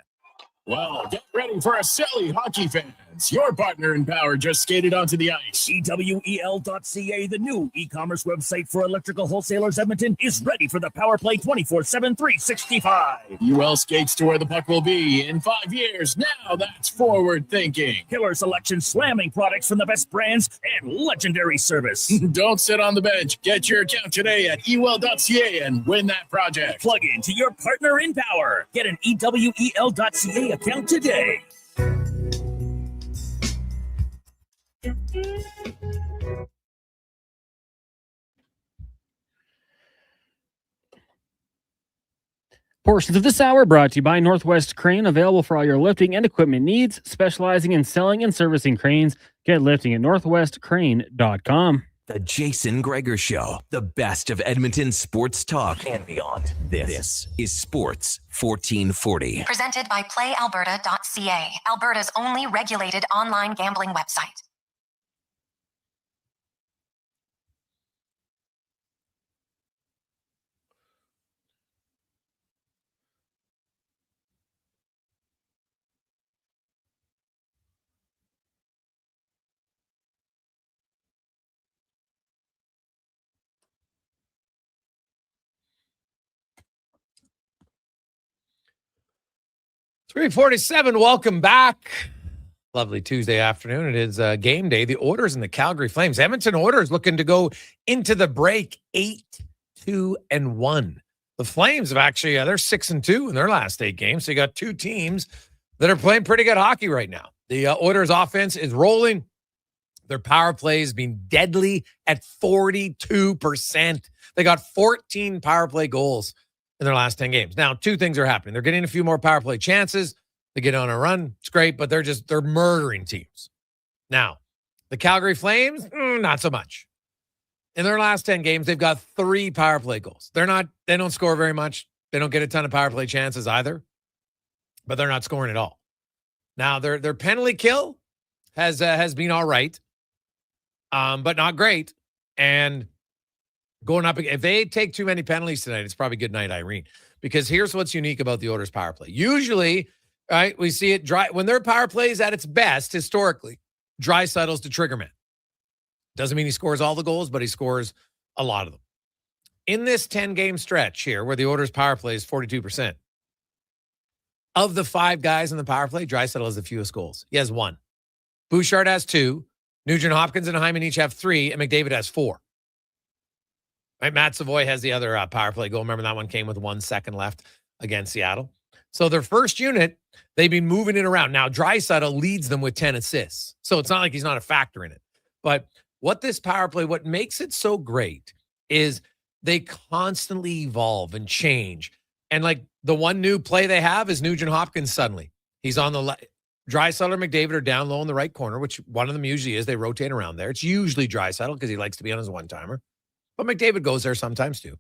S14: Well, get ready for a silly hockey fans. Your partner in power just skated onto the ice.
S26: EWEL.ca, the new e-commerce website for electrical wholesalers Edmonton, is ready for the power play 24/7, 365.
S14: UL skates to where the puck will be in 5 years. Now that's forward thinking.
S26: Killer selection, slamming products from the best brands, and legendary service.
S14: Don't sit on the bench. Get your account today at EWEL.ca and win that project.
S26: Plug into your partner in power. Get an EWEL.ca account today.
S11: Portions of this hour brought to you by Northwest Crane, available for all your lifting and equipment needs, specializing in selling and servicing cranes. Get lifting at northwestcrane.com.
S8: The Jason Gregor Show, the best of Edmonton sports talk and beyond. This is Sports 1440.
S2: Presented by PlayAlberta.ca, Alberta's only regulated online gambling website.
S10: .347, welcome back. Lovely Tuesday afternoon. It is game day. The Oilers and the Calgary Flames. Edmonton Oilers looking to go into the break 8-2-1. The Flames have actually, they're 6-2 in their last 8 games. So you got two teams that are playing pretty good hockey right now. The Oilers offense is rolling. Their power play has been deadly at 42%. They got 14 power play goals in their last 10 games. Now, two things are happening. They're getting a few more power play chances. They get on a run. It's great, but they're murdering teams. Now, the Calgary Flames, not so much. In their last 10 games, they've got 3 power play goals. They don't score very much. They don't get a ton of power play chances either, but they're not scoring at all. Now, their penalty kill has been all right, but not great. And going up, if they take too many penalties tonight, it's probably good night, Irene. Because here's what's unique about the Oilers' power play. Usually, right, we see it dry when their power play is at its best historically. Draisaitl's the trigger man. Doesn't mean he scores all the goals, but he scores a lot of them. In this 10-game stretch here, where the Oilers' power play is 42%, of the 5 guys in the power play, Draisaitl has the fewest goals. He has 1. Bouchard has 2. Nugent Hopkins and Hyman each have 3, and McDavid has 4. Right, Matt Savoy has the other power play goal. Remember that one came with 1 second left against Seattle. So their first unit, they've been moving it around. Now, Draisaitl leads them with 10 assists. So it's not like he's not a factor in it. But what this power play, what makes it so great is they constantly evolve and change. And like the one new play they have is Nugent Hopkins suddenly. He's on the left. Draisaitl or McDavid are down low in the right corner, which one of them usually is. They rotate around there. It's usually Draisaitl because he likes to be on his one-timer. But McDavid goes there sometimes too.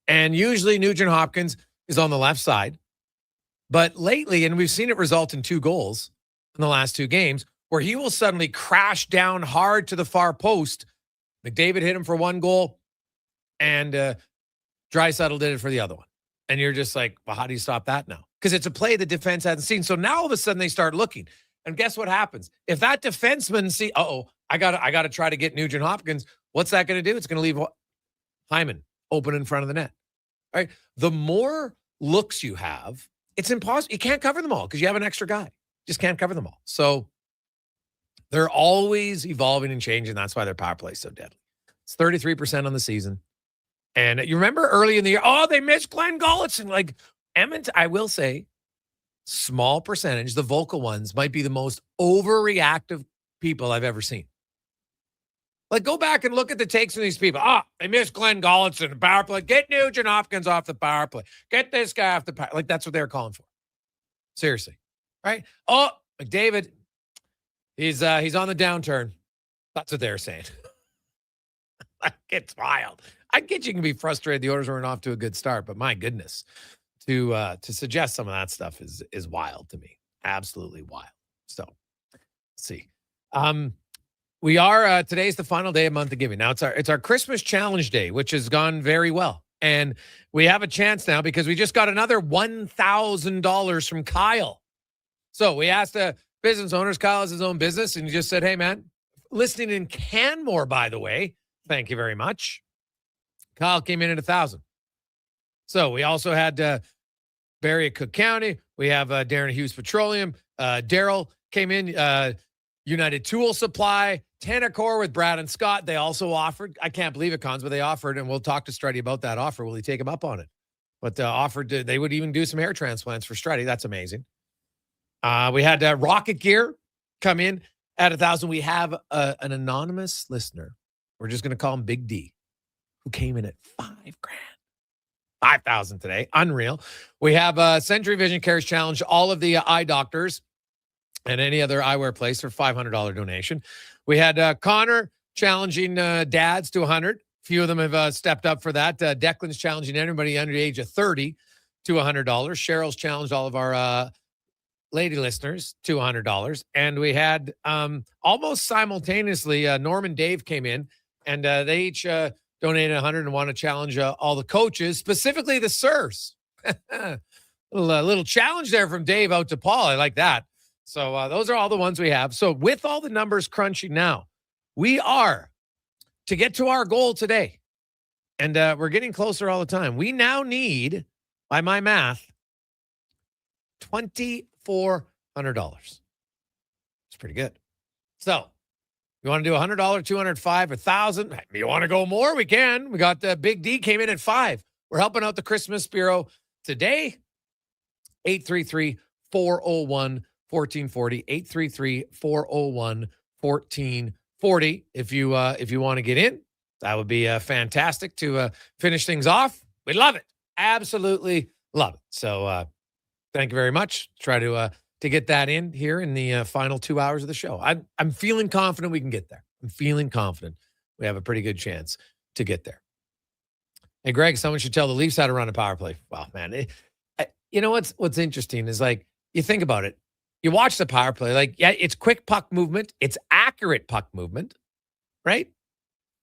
S10: And usually Nugent Hopkins is on the left side. But lately, and we've seen it result in 2 goals in the last 2 games, where he will suddenly crash down hard to the far post. McDavid hit him for 1 goal, and Draisaitl did it for the other one. And you're just like, well, how do you stop that now? Because it's a play the defense hasn't seen. So now all of a sudden they start looking. And guess what happens? If that defenseman see, I gotta try to get Nugent Hopkins, what's that going to do? It's going to leave Hyman open in front of the net. All right. The more looks you have, it's impossible. You can't cover them all because you have an extra guy. Just can't cover them all. So they're always evolving and changing. That's why their power play is so deadly. It's 33% on the season. And you remember early in the year, they missed Glenn Gulletson. Like Edmonton, I will say, small percentage, the vocal ones might be the most overreactive people I've ever seen. Like, go back and look at the takes from these people. They missed Glenn Gulletson, the power play. Get Nugent Hopkins off the power play. Get this guy off the power. Like, that's what they're calling for. Seriously. Right? McDavid, he's on the downturn. That's what they're saying. Like, it's wild. I get you can be frustrated the Oilers weren't off to a good start, but my goodness, to suggest some of that stuff is wild to me. Absolutely wild. So, let's see. We are today's the final day of month of giving. Now it's our Christmas challenge day, which has gone very well. And we have a chance now because we just got another $1,000 from Kyle. So we asked business owners, Kyle has his own business, and he just said, hey man, listening in Canmore, by the way, thank you very much. Kyle came in at 1,000. So we also had Barry at Cook County. We have Darren Hughes Petroleum. Daryl came in, United Tool Supply, Tanacor with Brad and Scott. They also offered, I can't believe it, Cons, but they offered, and we'll talk to Struddy about that offer. Will he take him up on it? But offered they would even do some hair transplants for Struddy. That's amazing. We had Rocket Gear come in at 1,000. We have an anonymous listener. We're just going to call him Big D, who came in at $5,000. 5,000 today. Unreal. We have Century Vision Cares Challenge, all of the eye doctors and any other eyewear place for $500 donation. We had Connor challenging dads to 100. Few of them have stepped up for that. Declan's challenging everybody under the age of 30 to $100. Cheryl's challenged all of our lady listeners to $100. And we had almost simultaneously, Norm and Dave came in, and they each donated 100 and want to challenge all the coaches, specifically the sirs. little challenge there from Dave out to Paul. I like that. So those are all the ones we have. So with all the numbers crunching now, we are to get to our goal today. And we're getting closer all the time. We now need, by my math, $2,400. It's pretty good. So you want to do $100, 205, 1,000? You want to go more? We can. We got Big D came in at 5. We're helping out the Christmas Bureau today. 833-401-1440. 833-401-1440. If you want to get in, that would be fantastic to finish things off. We love it. Absolutely love it. So thank you very much. Try to get that in here in the final 2 hours of the show. I'm feeling confident we can get there. I'm feeling confident we have a pretty good chance to get there. Hey, Greg, someone should tell the Leafs how to run a power play. Wow, man. You know what's interesting is, like, you think about it. You watch the power play, like, yeah, it's quick puck movement. It's accurate puck movement, right?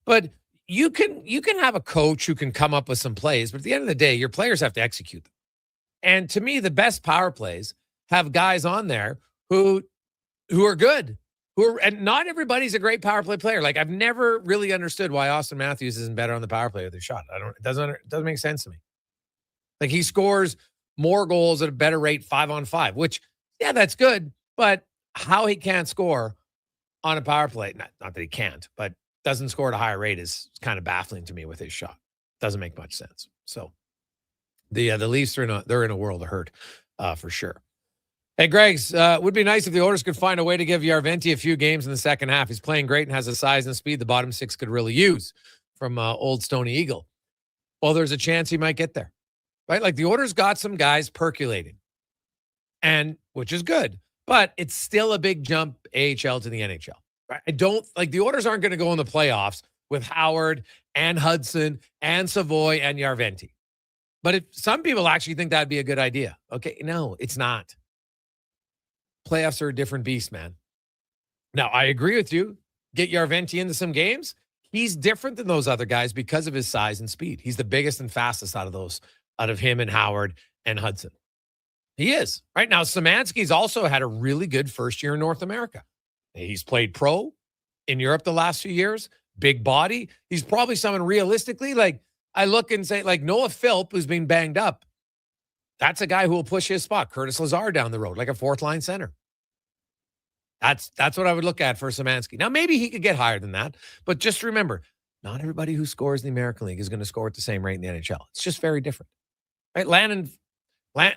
S10: But you can have a coach who can come up with some plays, but at the end of the day, your players have to execute them. And to me, the best power plays have guys on there who are good, and not everybody's a great power play player. Like, I've never really understood why Austin Matthews isn't better on the power play with his shot. It doesn't make sense to me. Like, he scores more goals at a better rate 5-on-5, which, yeah, that's good. But how he can't score on a power play, not that he can't, but doesn't score at a higher rate is kind of baffling to me with his shot. Doesn't make much sense. So the Leafs they're in a world of hurt for sure. Hey, Greg's, would be nice if the Oilers could find a way to give Yarventi a few games in the second half. He's playing great and has a size and speed the bottom six could really use, from Old Stony Eagle. Well, there's a chance he might get there, right? Like, the Oilers got some guys percolating, and which is good, but it's still a big jump AHL to the NHL. Right? I don't like the Oilers aren't going to go in the playoffs with Howard and Hudson and Savoy and Yarventi. But if some people actually think that'd be a good idea. Okay, no, it's not. Playoffs are a different beast, man. Now, I agree with you. Get Yarventi into some games. He's different than those other guys because of his size and speed. He's the biggest and fastest out of him and Howard and Hudson. He is. Right now, Szymanski's also had a really good first year in North America. He's played pro in Europe the last few years. Big body. He's probably someone realistically, like, I look and say, like, Noah Philp, who's been banged up, that's a guy who will push his spot. Curtis Lazar down the road, like a fourth-line center. That's what I would look at for Szymanski. Now, maybe he could get higher than that, but just remember, not everybody who scores in the American League is going to score at the same rate in the NHL. It's just very different. Right?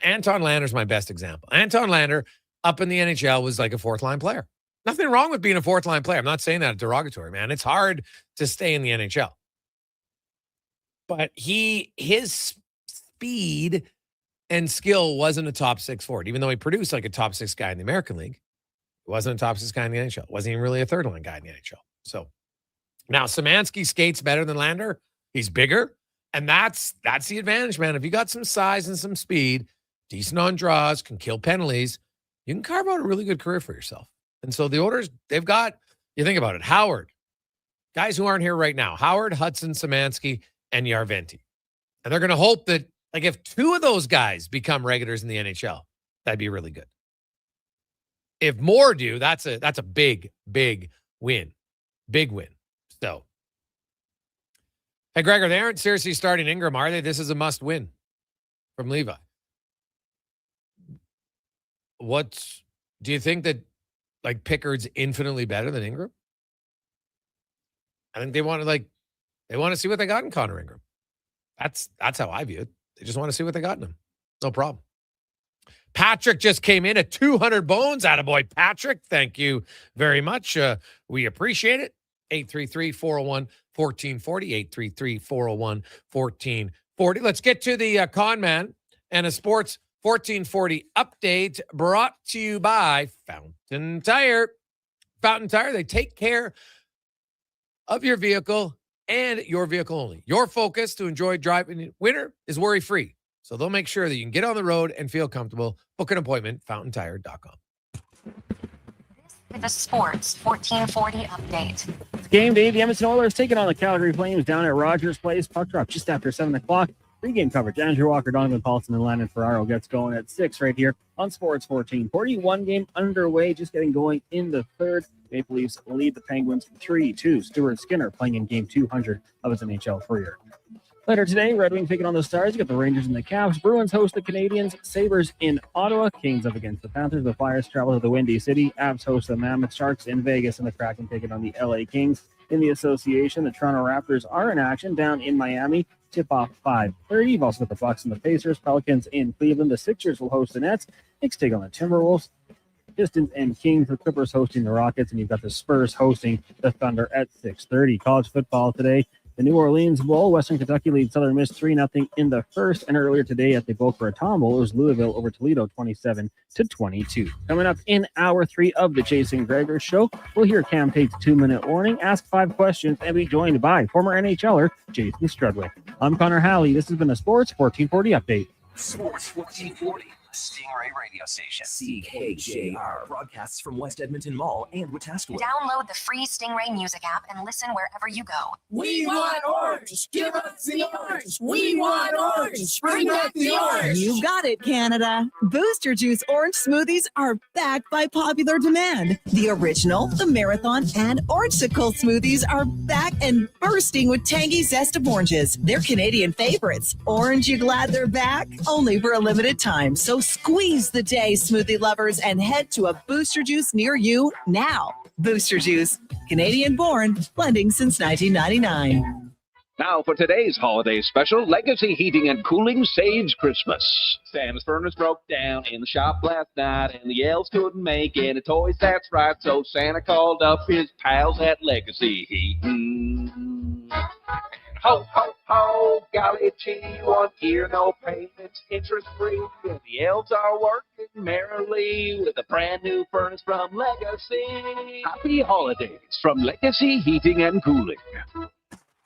S10: Anton Lander's my best example. Anton Lander, up in the NHL, was like a fourth-line player. Nothing wrong with being a fourth-line player. I'm not saying that derogatory, man. It's hard to stay in the NHL. But his speed and skill wasn't a top 6 forward, even though he produced like a top 6 guy in the American League. He wasn't a top 6 guy in the NHL. Wasn't even really a third-line guy in the NHL. So now Szymanski skates better than Lander. He's bigger, and that's the advantage, man. If you got some size and some speed, decent on draws, can kill penalties, you can carve out a really good career for yourself. And so the Oilers, they've got, you think about it, Howard, guys who aren't here right now, Howard, Hudson, Szymanski, and Yarventi. And they're going to hope that, like, if 2 of those guys become regulars in the NHL, that'd be really good. If more do, that's a big, big win. Big win. So, hey, Gregor, they aren't seriously starting Ingram, are they? This is a must win from Levi. Do you think that, like, Pickard's infinitely better than Ingram? I think they want to see what they got in Connor Ingram. That's how I view it. They just want to see what they got in him. No problem. Patrick just came in at 200 bones. Attaboy, Patrick. Thank you very much. We appreciate it. 833-401-1440. 40. Let's get to the con man and a Sports 1440 update brought to you by Fountain Tire. Fountain Tire, they take care of your vehicle and your vehicle only. Your focus to enjoy driving in winter is worry-free. So they'll make sure that you can get on the road and feel comfortable. Book an appointment, fountaintire.com.
S2: With a Sports 1440 update.
S11: It's game day. The Edmonton Oilers taking on the Calgary Flames down at Rogers Place. Puck drop just after 7 o'clock. Pre-game coverage. Andrew Walker, Donovan Paulson, and Landon Ferraro gets going at 6 right here on Sports 1440. One game underway, just getting going in the third. Maple Leafs lead the Penguins 3-2. Stuart Skinner playing in game 200 of his NHL career. Later today, Red Wings taking on the Stars. You got the Rangers and the Caps. Bruins host the Canadians. Sabres in Ottawa. Kings up against the Panthers. The Flyers travel to the Windy City. Avs host the Mammoth Sharks in Vegas. And the Kraken taking on the LA Kings. In the association, the Toronto Raptors are in action down in Miami. Tip-off 5:30. You've also got the Bucks and the Pacers. Pelicans in Cleveland. The Sixers will host the Nets. Knicks take on the Timberwolves. Pistons and Kings. The Clippers hosting the Rockets. And you've got the Spurs hosting the Thunder at 6:30. College football today. The New Orleans Bowl, Western Kentucky leads Southern Miss 3-0 in the first. And earlier today at the Boca Raton Bowl, it was Louisville over Toledo 27-22. Coming up in hour 3 of the Jason Gregor Show, we'll hear Cam Tate's 2-minute warning, ask 5 questions, and be joined by former NHLer Jason Strudwick. I'm Connor Halley. This has been a Sports 1440 update.
S8: Sports 1440. Stingray radio station. CKJR broadcasts from West Edmonton Mall and Wetaskiwin.
S2: Download the free Stingray music app and listen wherever you go.
S25: We want orange. Give us the orange. We want orange. Bring back the orange.
S3: You got it, Canada. Booster Juice orange smoothies are back by popular demand. The original, the marathon, and orangesicle smoothies are back and bursting with tangy zest of oranges. They're Canadian favorites. Orange, you glad they're back? Only for a limited time. So squeeze the day, smoothie lovers, and head to a Booster Juice near you now. Booster Juice, Canadian born, blending since 1999.
S4: Now for today's holiday special, Legacy Heating and Cooling saves Christmas. Sam's furnace broke down in the shop last night, and the elves couldn't make any toys, that's right, so Santa called up his pals at Legacy Heating. Ho, ho, ho, golly gee, 1 year, no payments, interest-free, and the elves are working merrily with a brand new furnace from Legacy. Happy holidays from Legacy Heating and Cooling.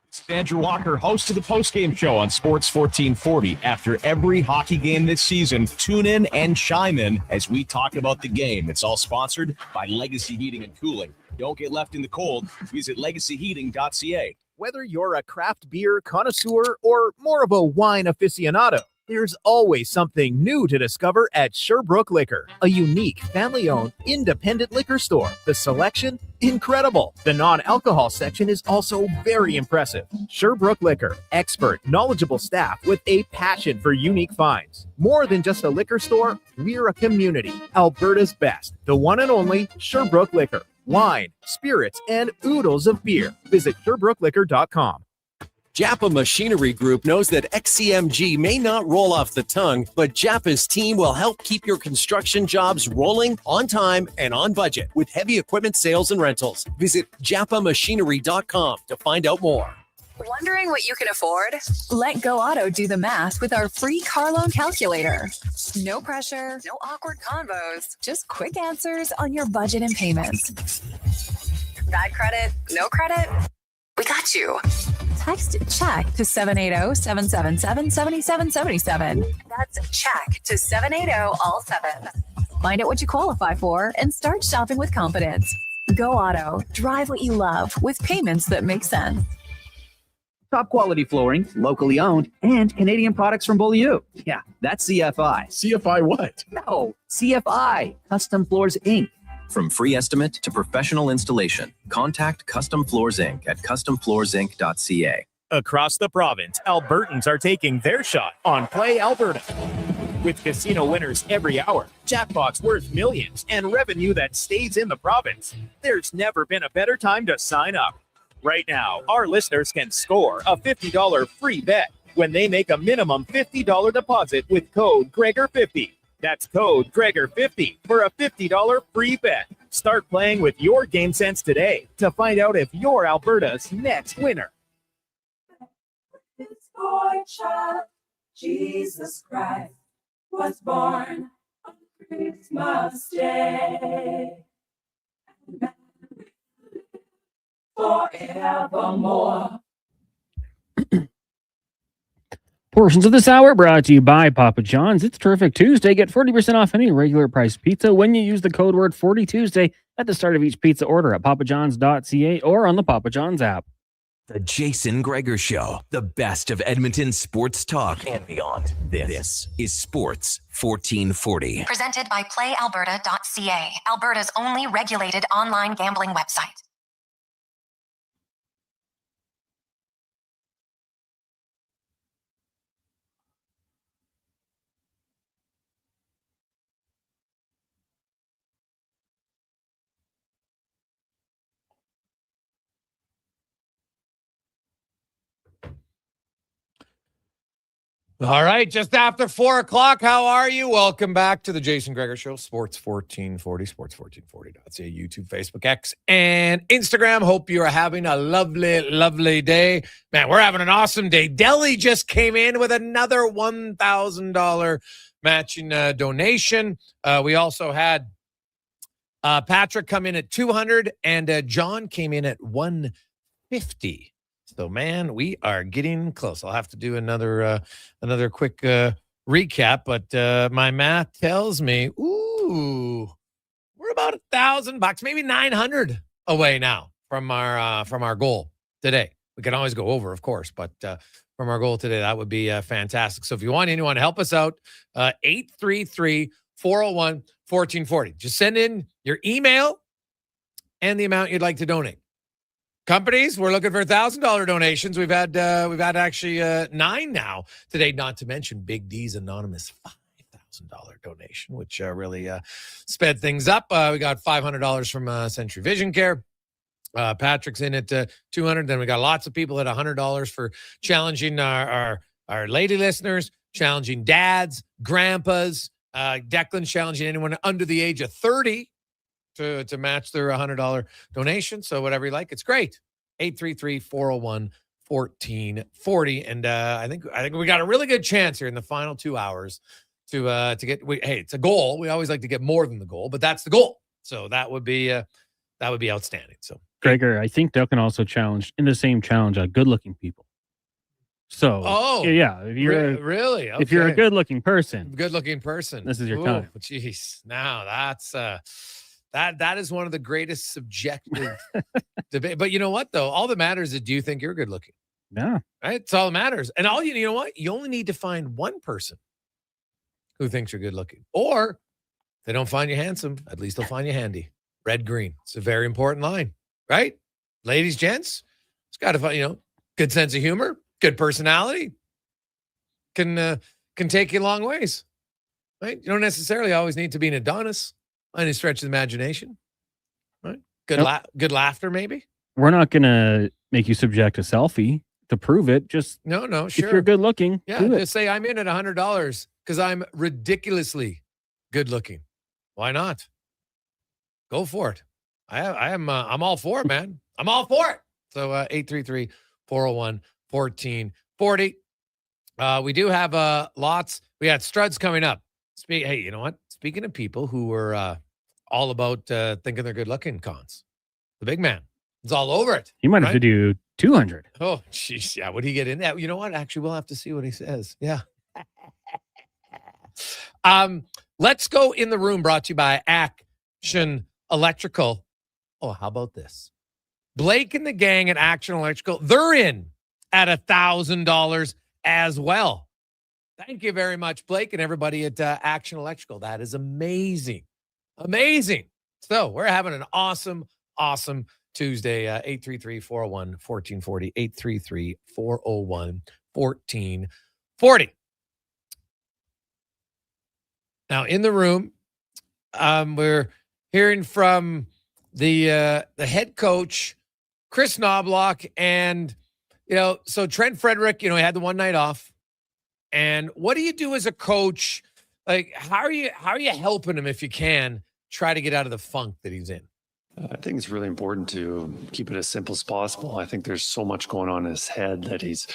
S6: It's Andrew Walker, host of the postgame show on Sports 1440. After every hockey game this season, tune in and chime in as we talk about the game. It's all sponsored by Legacy Heating and Cooling. Don't get left in the cold. Visit legacyheating.ca.
S1: Whether you're a craft beer connoisseur or more of a wine aficionado, there's always something new to discover at Sherbrooke Liquor, a unique, family-owned, independent liquor store. The selection? Incredible. The non-alcohol section is also very impressive. Sherbrooke Liquor, expert, knowledgeable staff with a passion for unique finds. More than just a liquor store, we're a community. Alberta's best, the one and only Sherbrooke Liquor. Wine, spirits, and oodles of beer. Visit SherbrookeLiquor.com.
S16: Japa Machinery Group knows that XCMG may not roll off the tongue, but Japa's team will help keep your construction jobs rolling on time and on budget with heavy equipment sales and rentals. Visit japamachinery.com to find out more.
S5: Wondering what you can afford? Let Go Auto do the math with our free car loan calculator. No pressure, no awkward convos, just quick answers on your budget and payments. Bad credit? No credit? We got you. Text CHECK to 780-777-7777. That's CHECK to 780-all-7. Find out what you qualify for and start shopping with confidence. Go Auto. Drive what you love with payments that make sense.
S21: Top quality flooring, locally owned, and Canadian products from Beaulieu. Yeah, that's CFI.
S6: CFI what?
S21: No, CFI. Custom Floors, Inc.
S9: From free estimate to professional installation, contact Custom Floors Inc. at customfloorsinc.ca.
S1: Across the province, Albertans are taking their shot on Play Alberta. With casino winners every hour, jackpots worth millions, and revenue that stays in the province, there's never been a better time to sign up. Right now, our listeners can score a $50 free bet when they make a minimum $50 deposit with code Gregor50. That's code Gregor50 for a $50 free bet. Start playing with your game sense today to find out if you're Alberta's next winner.
S25: boy child, Jesus Christ, was born on Christmas Day. Forevermore.
S11: Portions of this hour brought to you by Papa John's. It's Terrific Tuesday. Get 40% off any regular price pizza when you use the code word 40Tuesday at the start of each pizza order at papajohns.ca or on the Papa John's app.
S8: The Jason Gregor Show, the best of Edmonton sports talk and beyond. This is Sports 1440.
S2: Presented by PlayAlberta.ca, Alberta's only regulated online gambling website.
S10: All right, just after 4 o'clock. How are you? Welcome back to the Jason Gregor Show, Sports 1440, sports1440.ca, YouTube, Facebook, X, and Instagram. Hope you are having a lovely, lovely day. Man, we're having an awesome day. Delhi just came in with another $1,000 matching donation. We also had Patrick come in at $200, and John came in at $150. So, man, we are getting close. I'll have to do another quick recap, but my math tells me, we're about $1,000, maybe 900 away now from our goal today. We can always go over, of course, but from our goal today, that would be fantastic. So, if you want anyone to help us out, 833-401-1440. Just send in your email and the amount you'd like to donate. Companies, we're looking for $1,000 donations. We've had actually 9 now today, not to mention Big D's anonymous $5,000 donation, which really sped things up. We got $500 from Century Vision Care. Patrick's in at $200. Then we got lots of people at $100 for challenging our lady listeners, challenging dads, grandpas. Declan's challenging anyone under the age of 30. To match their $100 donation. So whatever you like, it's great. 833-401-1440. And I think we got a really good chance here in the final 2 hours to get. Hey, it's a goal. We always like to get more than the goal, but that's the goal. So that would be outstanding. So
S11: Gregor, I think Duck can also challenge in the same challenge good-looking people. So yeah, if you're
S10: really okay.
S11: If you're a good-looking person,
S10: this
S11: is your time.
S10: Jeez, now that's That is one of the greatest subjective debate. But you know what, though? All that matters is, do you think you're good looking?
S11: Yeah.
S10: Right? It's all that matters. And you know what? You only need to find one person who thinks you're good looking. Or if they don't find you handsome, at least they'll find you handy. Red, green. It's a very important line, right? Ladies, gents, it's got to find, good sense of humor, good personality. Can take you a long ways, right? You don't necessarily always need to be an Adonis. Any stretch of the imagination, right? Good laughter, maybe.
S11: We're not gonna make you subject a selfie to prove it. Just
S10: no, sure.
S11: If you're good looking,
S10: just say I'm in at $100 because I'm ridiculously good looking. Why not? Go for it. I'm all for it, man. I'm all for it. So 833-401-1440. We do have lots. We got Struds coming up. Hey, you know what? Speaking of people who were all about thinking they're good looking, Cons, the big man is all over it.
S11: He might have to do 200.
S10: Oh, jeez. Yeah. Would he get in that? You know what? Actually, we'll have to see what he says. Yeah. Let's go in the room, brought to you by Action Electrical. Oh, how about this? Blake and the gang at Action Electrical, they're in at $1,000 as well. Thank you very much, Blake, and everybody at Action Electrical. That is amazing. Amazing. So we're having an awesome, awesome Tuesday. 833-401-1440. 833-401-1440. Now, in the room, we're hearing from the head coach, Chris Knobloch, and, so Trent Frederick, he had the one night off. And what do you do as a coach? Like, how are you helping him, if you can, try to get out of the funk that he's in?
S12: I think it's really important to keep it as simple as possible. I think there's so much going on in his head that he's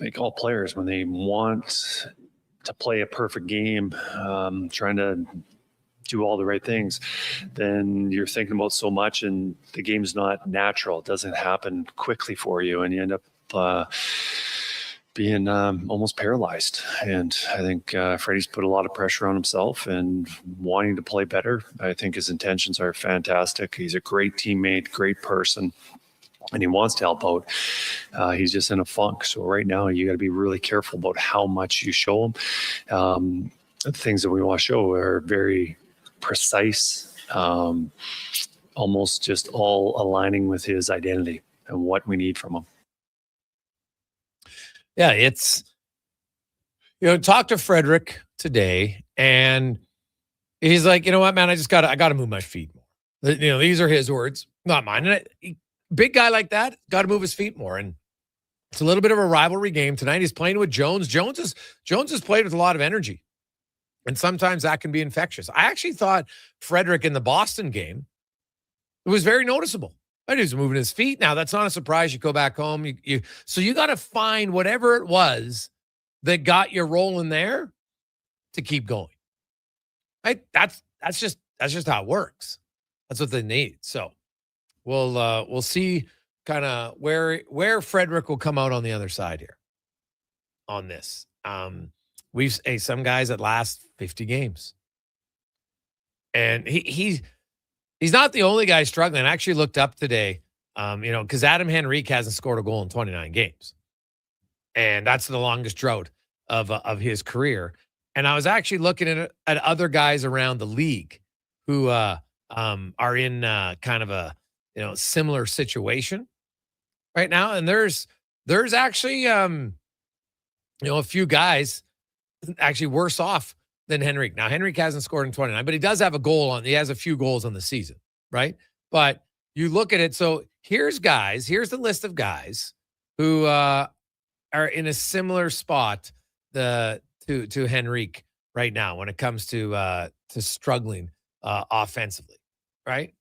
S12: like all players, when they want to play a perfect game, trying to do all the right things, then you're thinking about so much, and the game's not natural. It doesn't happen quickly for you, and you end up being almost paralyzed. And I think Freddie's put a lot of pressure on himself and wanting to play better. I think his intentions are fantastic. He's a great teammate, great person, and he wants to help out. He's just in a funk. So right now you got to be really careful about how much you show him. The things that we want to show are very precise, almost just all aligning with his identity and what we need from him.
S10: Yeah, it's, talk to Frederick today, and he's like, you know what, man, I got to move my feet more. These are his words, not mine. And big guy like that, got to move his feet more. And it's a little bit of a rivalry game tonight. He's playing with Jones. Jones has played with a lot of energy, and sometimes that can be infectious. I actually thought Frederick in the Boston game, it was very noticeable. He was moving his feet. Now, that's not a surprise. You go back home. So you got to find whatever it was that got you rolling there to keep going. Right? That's just how it works. That's what they need. So we'll see kind of where Frederick will come out on the other side here on this. We've some guys that last 50 games, and he's not the only guy struggling. I actually looked up today, because Adam Henrique hasn't scored a goal in 29 games. And that's the longest drought of his career. And I was actually looking at other guys around the league who are in kind of a similar situation right now. And there's actually a few guys actually worse off than Henrique. Now, Henrique hasn't scored in 29, but he does have he has a few goals on the season, right? But you look at it, so here's the list of guys who are in a similar spot to Henrique right now when it comes to struggling offensively, right?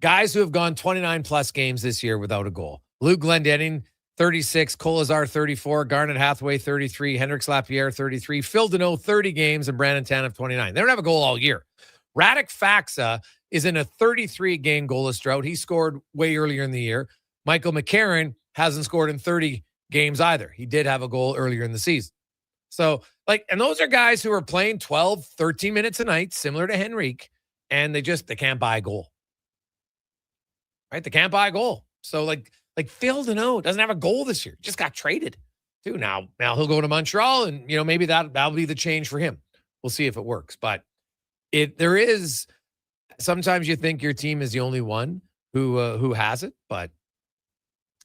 S10: Guys who have gone 29 plus games this year without a goal. Luke Glendening, 36, Colazar, 34, Garnet Hathaway, 33, Henrik Lapierre, 33, Phil Deneau, 30 games, and Brandon Tanev, 29. They don't have a goal all year. Radek Faksa is in a 33-game goalless drought. He scored way earlier in the year. Michael McCarron hasn't scored in 30 games either. He did have a goal earlier in the season. So, and those are guys who are playing 12, 13 minutes a night, similar to Henrique, and they can't buy a goal. Right? They can't buy a goal. So, like Phil Deneau doesn't have a goal this year. Just got traded. Dude, now he'll go to Montreal, and maybe that'll be the change for him. We'll see if it works. But there is sometimes you think your team is the only one who has it, but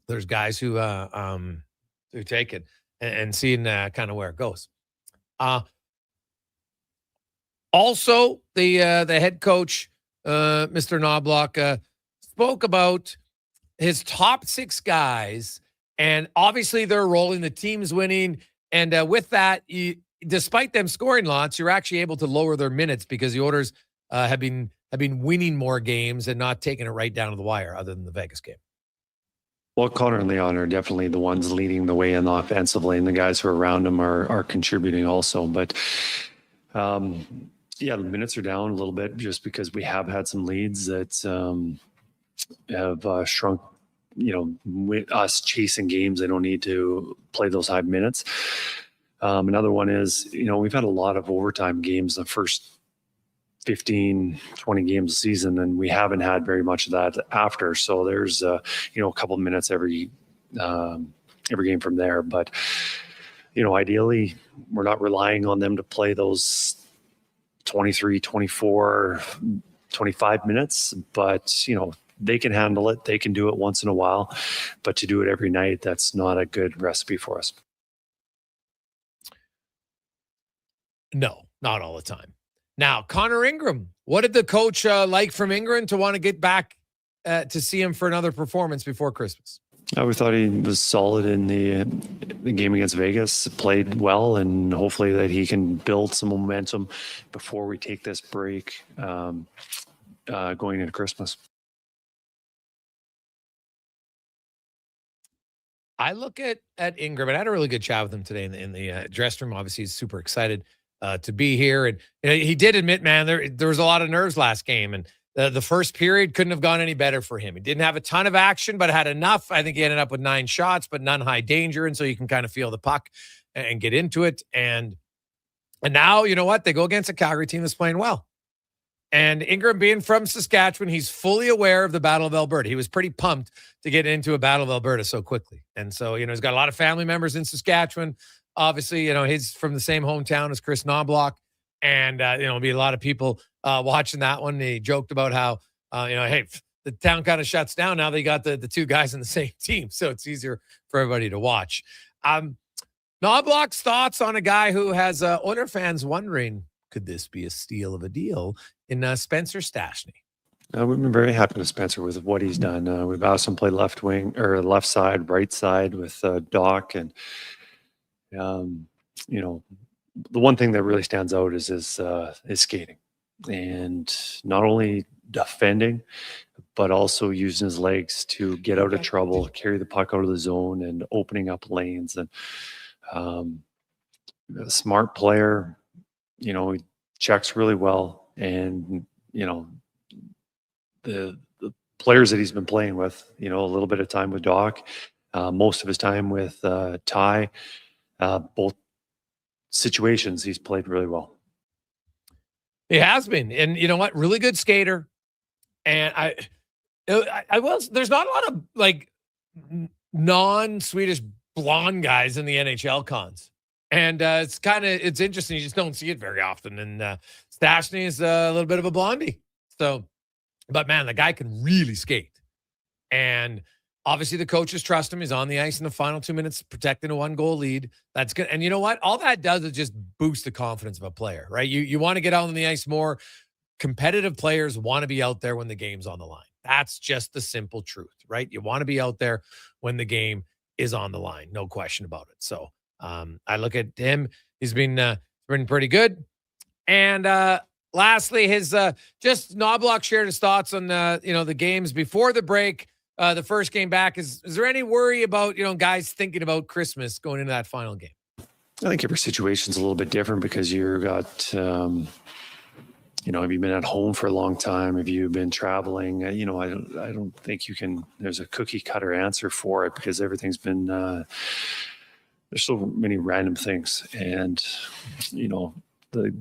S10: there's guys who take it and seeing kind of where it goes. Also, the head coach, Mr. Knobloch, spoke about his top 6 guys, and obviously they're rolling. The team's winning, and with that, despite them scoring lots, you're actually able to lower their minutes because the Oilers have been winning more games and not taking it right down to the wire, other than the Vegas game.
S12: Well, Connor and Leon are definitely the ones leading the way in offensively, and the guys who are around them are contributing also. But the minutes are down a little bit just because we have had some leads that have shrunk. With us chasing games, they don't need to play those high minutes. Another one is, we've had a lot of overtime games the first 15, 20 games a season, and we haven't had very much of that after. So there's, a couple of minutes every game from there. But, ideally, we're not relying on them to play those 23, 24, 25 minutes, but, they can handle it. They can do it once in a while, but to do it every night, that's not a good recipe for us.
S10: No, not all the time. Now, Connor Ingram, what did the coach like from Ingram to want to get back to see him for another performance before Christmas?
S12: We thought he was solid in the game against Vegas, played well, and hopefully that he can build some momentum before we take this break going into Christmas.
S10: I look at Ingram, and I had a really good chat with him today in the dressing room. Obviously, he's super excited to be here. And he did admit, man, there was a lot of nerves last game. And the first period couldn't have gone any better for him. He didn't have a ton of action, but had enough. I think he ended up with 9 shots, but none high danger. And so you can kind of feel the puck and get into it. And now, you know what? They go against a Calgary team that's playing well. And Ingram being from Saskatchewan, he's fully aware of the Battle of Alberta. He was pretty pumped to get into a Battle of Alberta so quickly. And so, he's got a lot of family members in Saskatchewan. Obviously, he's from the same hometown as Chris Knobloch. And, there'll be a lot of people watching that one. He joked about how, hey, the town kind of shuts down now. They got the 2 guys in the same team. So it's easier for everybody to watch. Knobloch's thoughts on a guy who has Oiler fans wondering, could this be a steal of a deal in Spencer Stastny?
S12: We've been very happy with Spencer with what he's done. We've asked him to play left wing or left side, right side with Doc. And, the one thing that really stands out is his skating, and not only defending, but also using his legs to get out of trouble, carry the puck out of the zone, and opening up lanes. And a smart player, he checks really well. And, the players that he's been playing with, a little bit of time with Doc, most of his time with Ty, both situations he's played really well.
S10: He has been. And you know what? Really good skater. And I will, there's not a lot of like non-Swedish blonde guys in the NHL cons. And it's interesting. You just don't see it very often. And Stastny is a little bit of a blondie. So, but man, the guy can really skate. And obviously the coaches trust him. He's on the ice in the final 2 minutes, protecting a 1-goal lead. That's good. And you know what? All that does is just boost the confidence of a player, right? You want to get out on the ice more. Competitive players want to be out there when the game's on the line. That's just the simple truth, right? You want to be out there when the game is on the line. No question about it. So I look at him. He's been pretty good. And lastly, his just Knobloch shared his thoughts on the games before the break. The first game back. Is there any worry about guys thinking about Christmas going into that final game?
S12: I think every situation's a little bit different because you've got have you been at home for a long time? Have you been traveling? I don't think you can. There's a cookie cutter answer for it because everything's been. There's so many random things, and the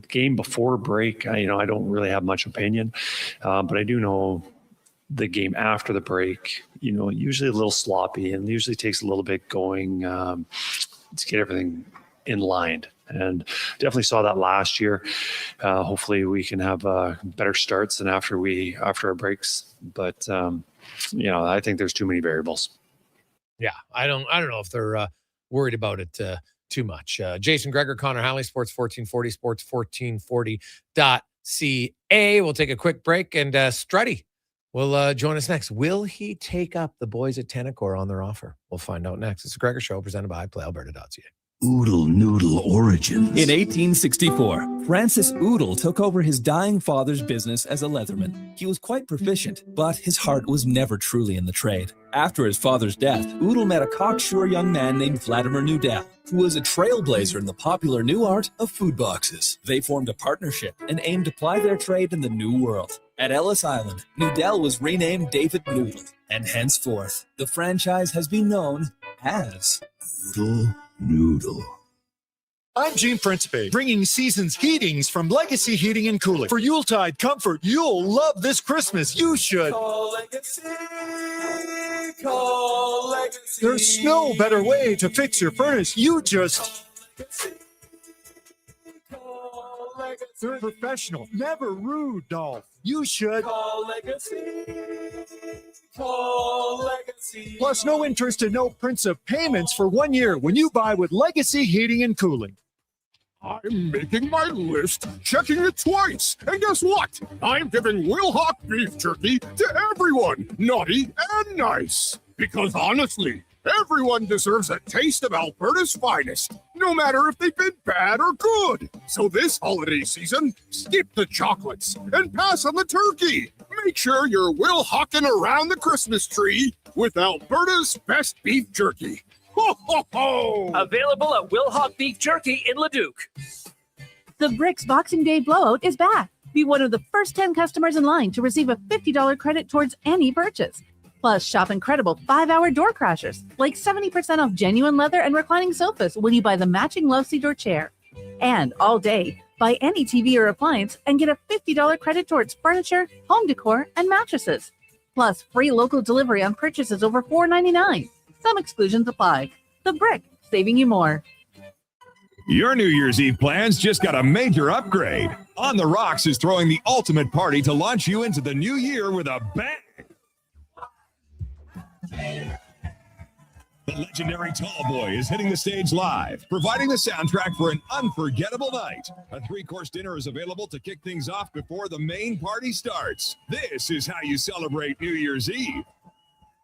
S12: game before break. I don't really have much opinion, but I do know the game after the break. Usually a little sloppy, and usually takes a little bit going to get everything in line. And definitely saw that last year. Hopefully we can have better starts than after our breaks. But I think there's too many variables.
S10: Yeah, I don't know if they're worried about it too much. Jason Gregor, Connor Halley, Sports 1440, sports1440.ca. We'll take a quick break, and Strutty will join us next. Will he take up the boys at Tennecore on their offer? We'll find out next. It's the Gregor Show presented by PlayAlberta.ca.
S26: Oodle Noodle origins.
S13: In 1864, Francis Oodle took over his dying father's business as a leatherman. He was quite proficient, but his heart was never truly in the trade. After his father's death, Oodle met a cocksure young man named Vladimir Nudell, who was a trailblazer in the popular new art of food boxes. They formed a partnership and aimed to ply their trade in the New World. At Ellis Island, Nudell was renamed David Noodle, and henceforth, the franchise has been known as
S26: Oodle Noodle.
S15: I'm Gene Principe, bringing season's heatings from Legacy Heating and Cooling. For Yuletide comfort you'll love this Christmas. You should call Legacy. Call Legacy. There's no better way to fix your furnace. You just call Legacy. They're professional, never rude, Dolph. You should call Legacy. Call Legacy. Plus, no interest and no principal payments for 1 year when you buy with Legacy Heating and Cooling.
S14: I'm making my list, checking it twice. And guess what? I'm giving Wilhock beef jerky to everyone, naughty and nice. Because honestly, everyone deserves a taste of Alberta's finest, no matter if they've been bad or good. So this holiday season, skip the chocolates and pass on the turkey. Make sure you're Wilhocking around the Christmas tree with Alberta's best beef jerky.
S18: Ho, ho, ho!
S7: Available at Wilhauk Beef Jerky in Leduc.
S17: The Bricks Boxing Day blowout is back. Be one of the first 10 customers in line to receive a $50 credit towards any purchase. Plus, shop incredible 5-hour door crashers, like 70% off genuine leather and reclining sofas when you buy the matching love seat or chair. And all day, buy any TV or appliance and get a $50 credit towards furniture, home decor, and mattresses. Plus, free local delivery on purchases over $4.99. Some exclusions apply. The Brick, saving you more.
S19: Your New Year's Eve plans just got a major upgrade. On the Rocks is throwing the ultimate party to launch you into the new year with a bang. The legendary Tall Boy is hitting the stage live, providing the soundtrack for an unforgettable night. A 3-course dinner is available to kick things off before the main party starts. This is how you celebrate New Year's Eve.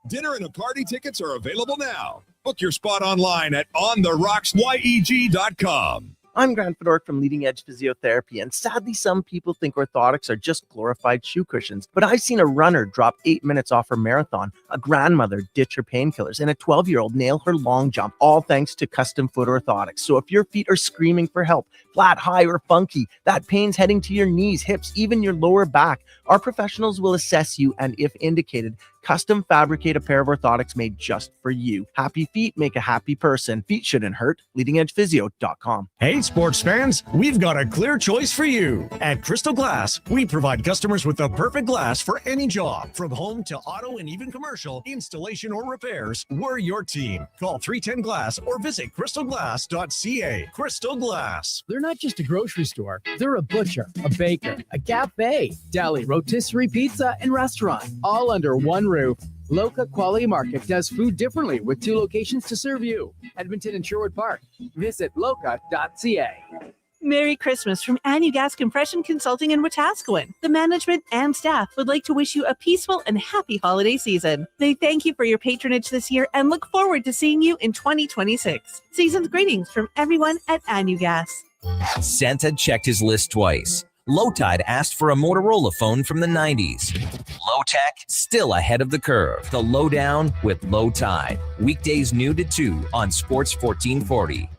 S19: Dinner and a party tickets are available now. Book your spot online at ontherocks.yeg.com.
S22: I'm Grant Fedork from Leading Edge Physiotherapy, and sadly, some people think orthotics are just glorified shoe cushions. But I've seen a runner drop 8 minutes off her marathon, a grandmother ditch her painkillers, and a 12-year-old nail her long jump, all thanks to custom foot orthotics. So if your feet are screaming for help, flat, high, or funky, that pain's heading to your knees, hips, even your lower back, our professionals will assess you and, if indicated, custom fabricate a pair of orthotics made just for you. Happy feet make a happy person. Feet shouldn't hurt. LeadingEdgePhysio.com.
S23: Hey, sports fans, we've got a clear choice for you. At Crystal Glass, we provide customers with the perfect glass for any job. From home to auto and even commercial, installation or repairs, we're your team. Call 310-GLASS or visit crystalglass.ca. Crystal Glass.
S24: They're not just a grocery store. They're a butcher, a baker, a cafe, deli, rotisserie pizza, and restaurant, all under one roof. Loca Quality Market does food differently with 2 locations to serve you. Edmonton and Sherwood Park. Visit loca.ca.
S17: Merry Christmas from Anu Gas Compression Consulting in Wetaskiwin. The management and staff would like to wish you a peaceful and happy holiday season. They thank you for your patronage this year and look forward to seeing you in 2026. Season's greetings from everyone at Anu Gas.
S8: Santa checked his list twice. Low Tide asked for a Motorola phone from the 90s. Low Tech, still ahead of the curve. The Lowdown with Low Tide. Weekdays noon to 2 on Sports 1440.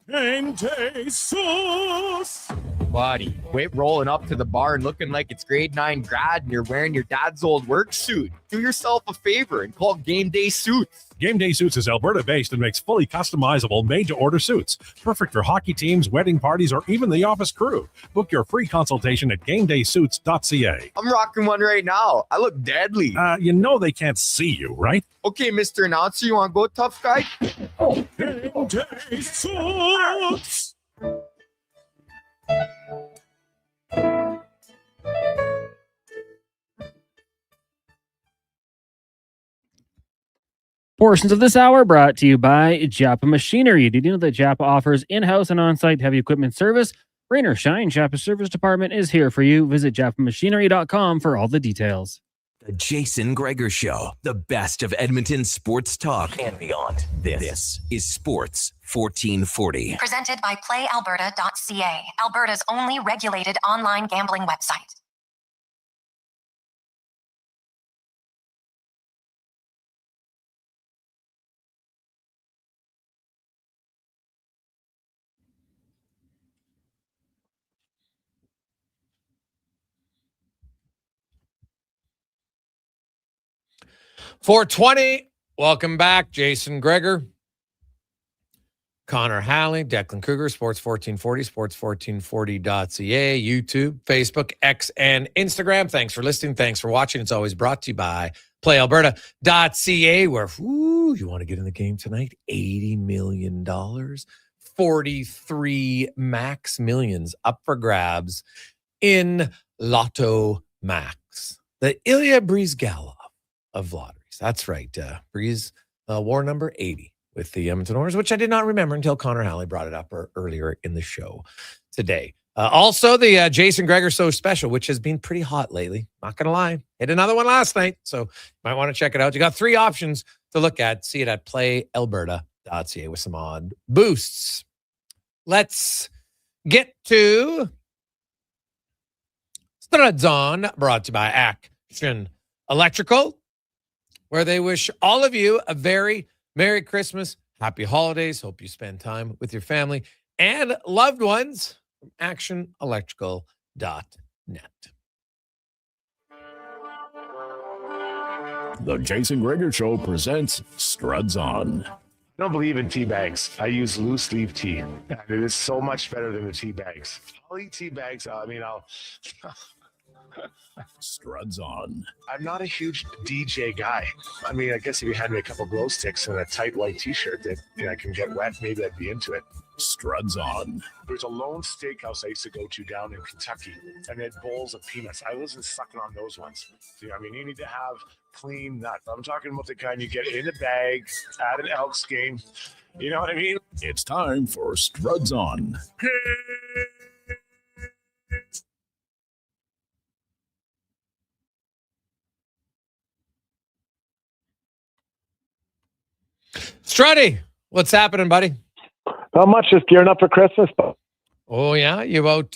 S27: Game day sauce.
S28: Buddy, quit rolling up to the bar and looking like it's grade 9 grad and you're wearing your dad's old work suit. Do yourself a favor and call Game Day Suits.
S18: Game Day Suits is Alberta-based and makes fully customizable, made-to-order suits. Perfect for hockey teams, wedding parties, or even the office crew. Book your free consultation at GameDaySuits.ca.
S28: I'm rocking one right now. I look deadly.
S18: You know they can't see you, right?
S28: Okay, Mr. Announcer, you want to go, tough guy?
S27: Game Day Suits.
S11: Portions of this hour brought to you by Japa Machinery. Did you know that Japa offers in-house and on-site heavy equipment service? Rain or shine, Japa Service Department is here for you. Visit japamachinery.com for all the details.
S8: The Jason Gregor Show, the best of Edmonton sports talk and beyond. This is Sports 1440.
S2: Presented by PlayAlberta.ca, Alberta's only regulated online gambling website.
S10: .420, welcome back. Jason Gregor, Connor Halley, Declan Kruger, Sports 1440, sports1440.ca, YouTube, Facebook, X, and Instagram. Thanks for listening. Thanks for watching. It's always brought to you by PlayAlberta.ca, where you want to get in the game tonight. $80 million, 43 max millions up for grabs in Lotto Max. The Ilya Brizgalov of lotteries. That's right. Breeze wore number 80 with the Edmonton Oilers, which I did not remember until Connor Halley brought it up earlier in the show today. Also, the Jason Gregor Show special, which has been pretty hot lately. Not going to lie. Hit another one last night, so you might want to check it out. You got 3 options to look at. See it at playalberta.ca with some odd boosts. Let's get to Stradzon, brought to you by Action Electrical, where they wish all of you a very Merry Christmas, happy holidays. Hope you spend time with your family and loved ones from actionelectrical.net.
S14: The Jason Gregor Show presents Struds On.
S3: I don't believe in tea bags. I use loose leaf tea. And it is so much better than the tea bags. I'll eat tea bags. I'll
S14: Struds On.
S3: I'm not a huge DJ guy. I mean, I guess if you had me a couple glow sticks and a tight white t-shirt that I can get wet, maybe I'd be into it.
S14: Struds On.
S3: There's a lone steakhouse I used to go to down in Kentucky, and they had bowls of peanuts. I wasn't sucking on those ones. So, I mean, you need to have clean nuts. I'm talking about the kind you get in a bag at an Elks game. You know what I mean?
S14: It's time for Struds On.
S10: Struddy, what's happening, buddy?
S3: Not much, just gearing up for Christmas.
S10: Oh yeah, you about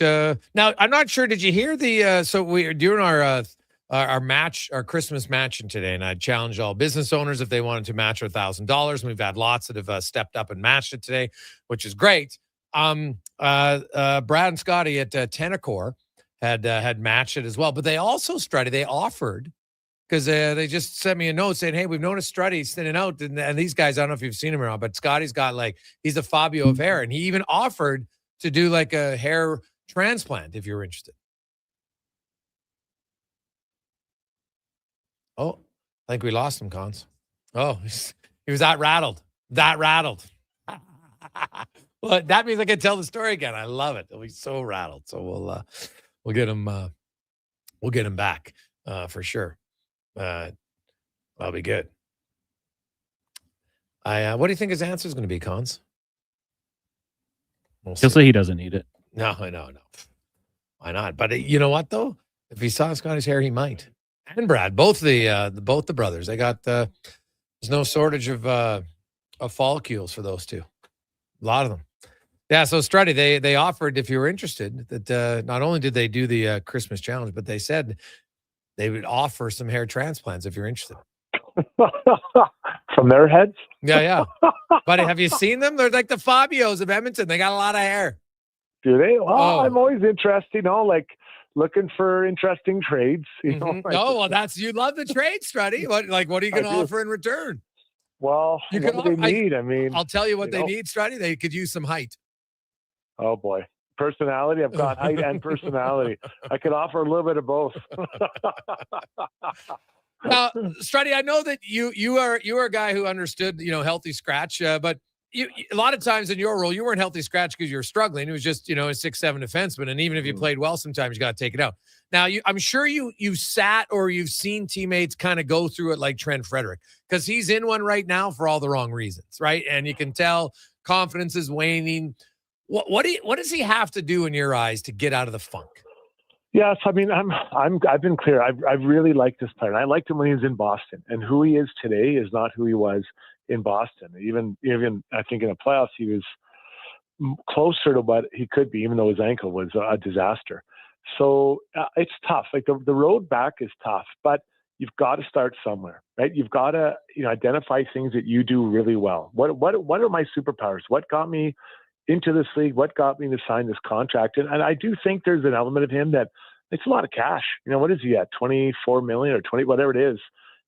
S10: now? I'm not sure. Did you hear the? So we're doing our match, our Christmas matching today, and I challenged all business owners if they wanted to match $1,000. We've had lots that have stepped up and matched it today, which is great. Brad and Scotty at Tenacor had matched it as well, but they also Struddy. They offered. Because they just sent me a note saying, hey, we've noticed Struddy's thinning out. And these guys, I don't know if you've seen him around, but Scotty's got he's a Fabio of hair. And he even offered to do a hair transplant if you're interested. Oh, I think we lost him, Cons. Oh, he was that rattled. Well, that means I can tell the story again. I love it. He's so rattled. So we'll get him back for sure. That'll be good. What do you think his answer is going to be, Cons?
S11: He'll say he doesn't need it.
S10: No. Why not? But you know what though? If he saw Scotty's hair, he might. And Brad, both the brothers. They got there's no shortage of follicles for those two. A lot of them. Yeah. So Struddy, they offered if you were interested that not only did they do the Christmas challenge, but they said they would offer some hair transplants if you're interested.
S3: From their heads?
S10: Yeah. Buddy, have you seen them? They're like the Fabios of Edmonton. They got a lot of hair.
S3: Do they? Well, I'm always interested, looking for interesting trades. You
S10: you love the trade, Struddy. What are you going to offer in return?
S3: Well, what do they need?
S10: I'll tell you what they need, Struddy. They could use some height.
S3: Oh, boy. Personality. I've got height and personality. I could offer a little bit of both.
S10: Now, Struddy, I know that you are a guy who understood, healthy scratch, but a lot of times in your role, you weren't healthy scratch because you were struggling. It was just, a 6'7" defenseman, and even if you played well, sometimes you got to take it out. Now, I'm sure you've sat or you've seen teammates kind of go through it like Trent Frederick, because he's in one right now for all the wrong reasons, right? And you can tell confidence is waning. What does he have to do in your eyes to get out of the funk?
S3: Yes, I've been clear. I really like this player. I liked him when he was in Boston, and who he is today is not who he was in Boston. Even I think in the playoffs he was closer to what he could be, even though his ankle was a disaster. So it's tough. The road back is tough, but you've got to start somewhere, right? You've got to identify things that you do really well. What are my superpowers? What got me into this league? What got me to sign this contract? And I do think there's an element of him that it's a lot of cash. What is he at? 24 million or 20, whatever it is.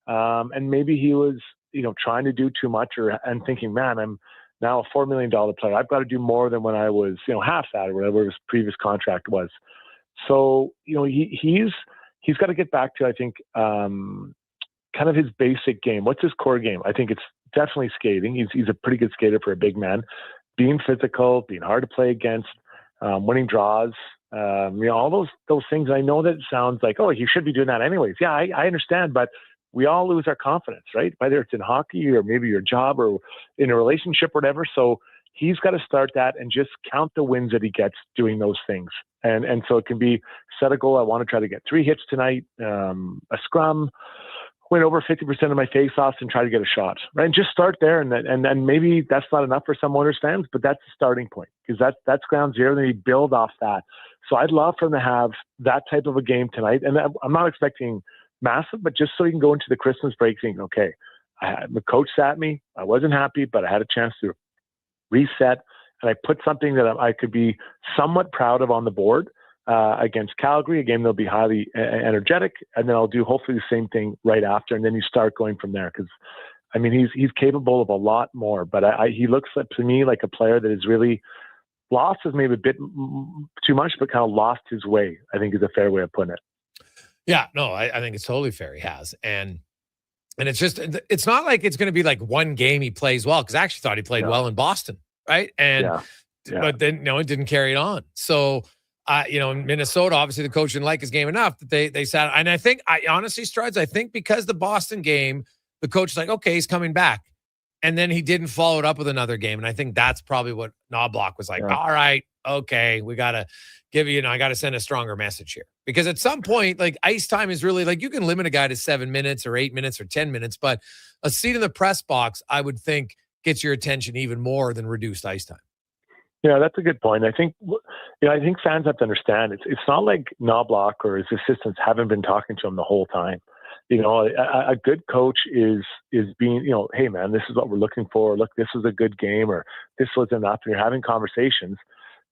S3: And maybe he was, trying to do too much and thinking, man, I'm now a $4 million player. I've got to do more than when I was, half that or whatever his previous contract was. So, he's got to get back to, I think, kind of his basic game. What's his core game? I think it's definitely skating. He's a pretty good skater for a big man. Being physical, being hard to play against, winning draws, all those things. I know that it sounds like, oh, you should be doing that anyways. Yeah, I understand, but we all lose our confidence, right? Whether it's in hockey or maybe your job or in a relationship or whatever. So he's got to start that and just count the wins that he gets doing those things. And so it can be set a goal. I want to try to get 3 hits tonight, a scrum, win over 50% of my face-offs and try to get a shot, right? And just start there. And then maybe that's not enough for some Oilers fans, but that's the starting point because that's ground zero. Then you build off that. So I'd love for him to have that type of a game tonight. And I'm not expecting massive, but just so you can go into the Christmas break thinking, okay, the coach sat me. I wasn't happy, but I had a chance to reset, and I put something that I could be somewhat proud of on the board against Calgary, a game that'll be highly energetic, and then I'll do hopefully the same thing right after, and then you start going from there. Because I mean, he's capable of a lot more, but he looks to me like a player that is really lost is maybe a bit too much, but kind of lost his way, I think is a fair way of putting it.
S10: Yeah, no, I think it's totally fair. He has. And it's just, it's not like it's going to be like one game he plays well, because I actually thought he played well in Boston, right? And, but then, it didn't carry it on. So, in Minnesota, obviously the coach didn't like his game enough that they sat. And I think, honestly, Strides, I think because the Boston game, the coach is like, okay, he's coming back. And then he didn't follow it up with another game. And I think that's probably what Knobloch was like, all right, okay, we got to give you, I got to send a stronger message here. Because at some point, like, ice time is really, like, you can limit a guy to 7 minutes or 8 minutes or 10 minutes, but a seat in the press box, I would think, gets your attention even more than reduced ice time.
S3: Yeah, that's a good point. I think, I think fans have to understand it's not like Knobloch or his assistants haven't been talking to him the whole time. A good coach is being, hey man, this is what we're looking for. Look, this was a good game, or this was enough. And you're having conversations,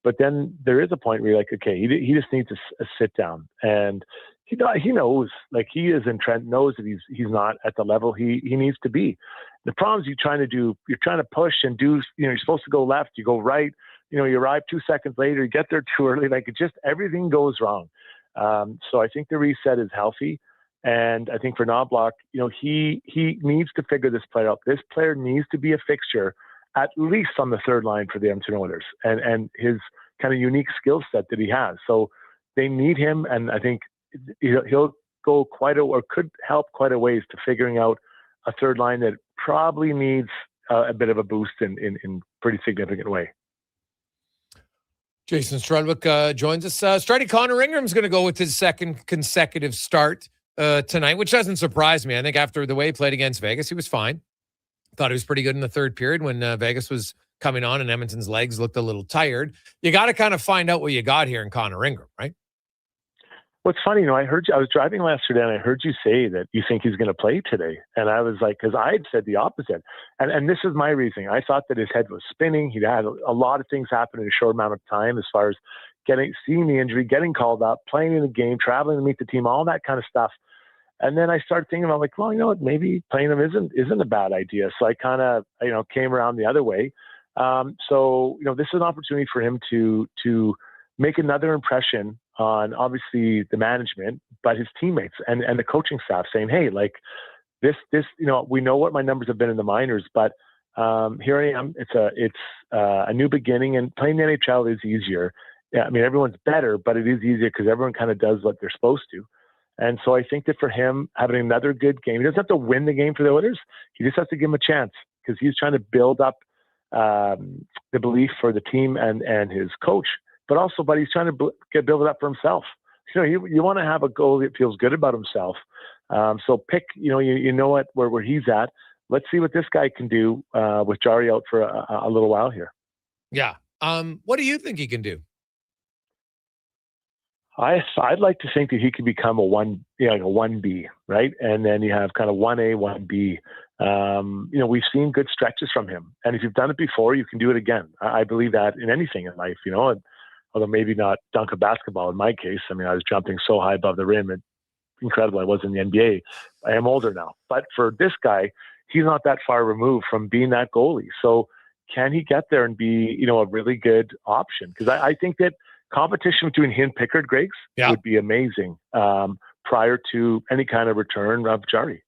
S3: but then there is a point where you're like, okay, he just needs a sit down, and he knows, like, he is in Trent knows that he's not at the level he needs to be. The problem is you're trying to push and do, you're supposed to go left, you go right, you arrive 2 seconds later, you get there too early, like everything goes wrong. So I think the reset is healthy. And I think for Knobloch, he needs to figure this player out. This player needs to be a fixture, at least on the third line for the Edmonton Oilers, and his kind of unique skill set that he has. So they need him, and I think he'll go could help quite a ways to figuring out a third line that probably needs a bit of a boost in pretty significant way.
S10: Jason Strudwick joins us. Stridey, Connor Ingram's going to go with his second consecutive start tonight, which doesn't surprise me. I think after the way he played against Vegas, he was fine. Thought he was pretty good in the third period when Vegas was coming on and Edmonton's legs looked a little tired. You got to kind of find out what you got here in Connor Ingram, right?
S3: What's funny, I was driving yesterday and I heard you say that you think he's going to play today. And I was like, because I had said the opposite. And this is my reasoning. I thought that his head was spinning. He'd had a lot of things happen in a short amount of time, as far as seeing the injury, getting called up, playing in the game, traveling to meet the team, all that kind of stuff. And then I started thinking about, like, well, you know what, maybe playing him isn't a bad idea. So I kind of, came around the other way. So this is an opportunity for him to make another impression on, obviously, the management, but his teammates and the coaching staff, saying, hey, like, this, we know what my numbers have been in the minors, but here I am. It's a new beginning, and playing the NHL is easier. Yeah, I mean, everyone's better, but it is easier because everyone kind of does what they're supposed to. And so I think that for him, having another good game, he doesn't have to win the game for the Oilers. He just has to give him a chance, because he's trying to build up the belief for the team and his coach, but he's trying to build it up for himself. You want to have a goal that feels good about himself. So pick, you know what, where he's at. Let's see what this guy can do with Jari out for a little while here.
S10: Yeah. What do you think he can do?
S3: I'd like to think that he could become a 1B, right? And then you have kind of 1A, 1B. We've seen good stretches from him. And if you've done it before, you can do it again. I believe that in anything in life, although maybe not dunk a basketball in my case. I mean, I was jumping so high above the rim. It's incredible. I was in the NBA. I am older now. But for this guy, he's not that far removed from being that goalie. So can he get there and be, a really good option? Because I think that competition between him and Pickard, Griggs, would be amazing prior to any kind of return of Jari.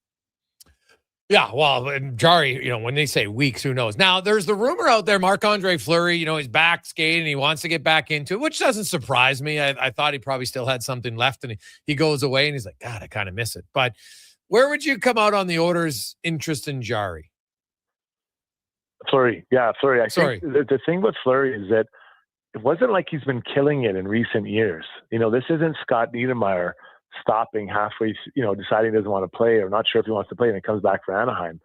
S10: Yeah, well, and Jari, when they say weeks, who knows? Now, there's the rumor out there, Marc-Andre Fleury, he's back skating, he wants to get back into it, which doesn't surprise me. I thought he probably still had something left, and he goes away, and he's like, God, I kind of miss it. But where would you come out on the Oilers' interest in Jari?
S3: Fleury. Yeah, Fleury. I think the thing with Fleury is that it wasn't like he's been killing it in recent years. This isn't Scott Niedermayer stopping halfway, deciding he doesn't want to play or not sure if he wants to play, and it comes back for Anaheim.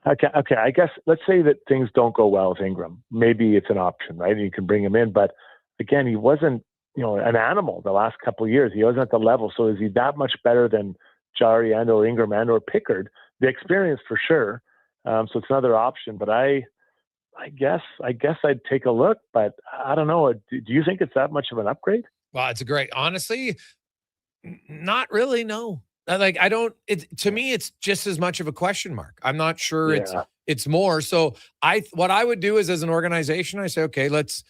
S3: Okay. I guess let's say that things don't go well with Ingram. Maybe it's an option, right? And you can bring him in, but again, he wasn't an animal the last couple of years. He wasn't at the level. So is he that much better than Jari and or Ingram and or Pickard? The experience for sure. So it's another option, but I guess I'd take a look, but I don't know. Do you think it's that much of an upgrade?
S10: Well, it's a great, honestly, not really. No, to me, it's just as much of a question mark. I'm not sure it's more. So what I would do is, as an organization, I say, okay, let's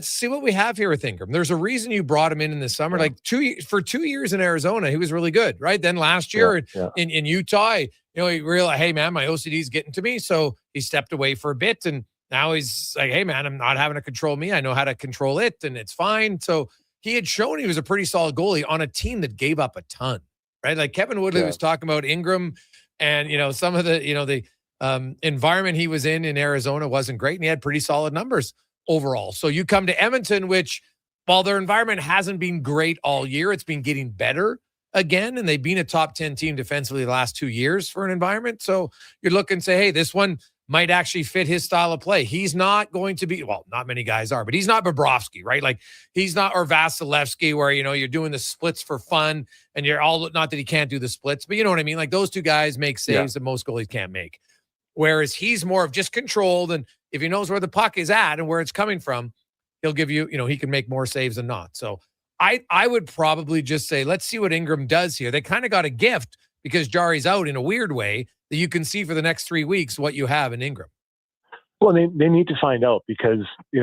S10: see what we have here with Ingram. There's a reason you brought him in the summer. Like 2 years in Arizona, he was really good, right? Then last year in Utah, he realized, hey man, my OCD is getting to me. So he stepped away for a bit, and now he's like, hey man, I'm not having to control me. I know how to control it, and it's fine. So he had shown he was a pretty solid goalie on a team that gave up a ton, right? Like Kevin Woodley was talking about Ingram, and some of the environment he was in Arizona wasn't great, and he had pretty solid numbers overall. So you come to Edmonton, which, while their environment hasn't been great all year, it's been getting better again, and they've been a top 10 team defensively the last 2 years for an environment. So you look and say, hey, this one might actually fit his style of play. He's not going to be, well, not many guys are, but he's not Bobrovsky, right? Like he's not, or Vasilevsky, where, you're doing the splits for fun and you're all, not that he can't do the splits, but you know what I mean? Like those two guys make saves that most goalies can't make. Whereas he's more of just controlled, and if he knows where the puck is at and where it's coming from, he'll give you, he can make more saves than not. So I would probably just say, let's see what Ingram does here. They kind of got a gift because Jari's out in a weird way, that you can see for the next 3 weeks what you have in Ingram.
S3: Well, they need to find out, because, we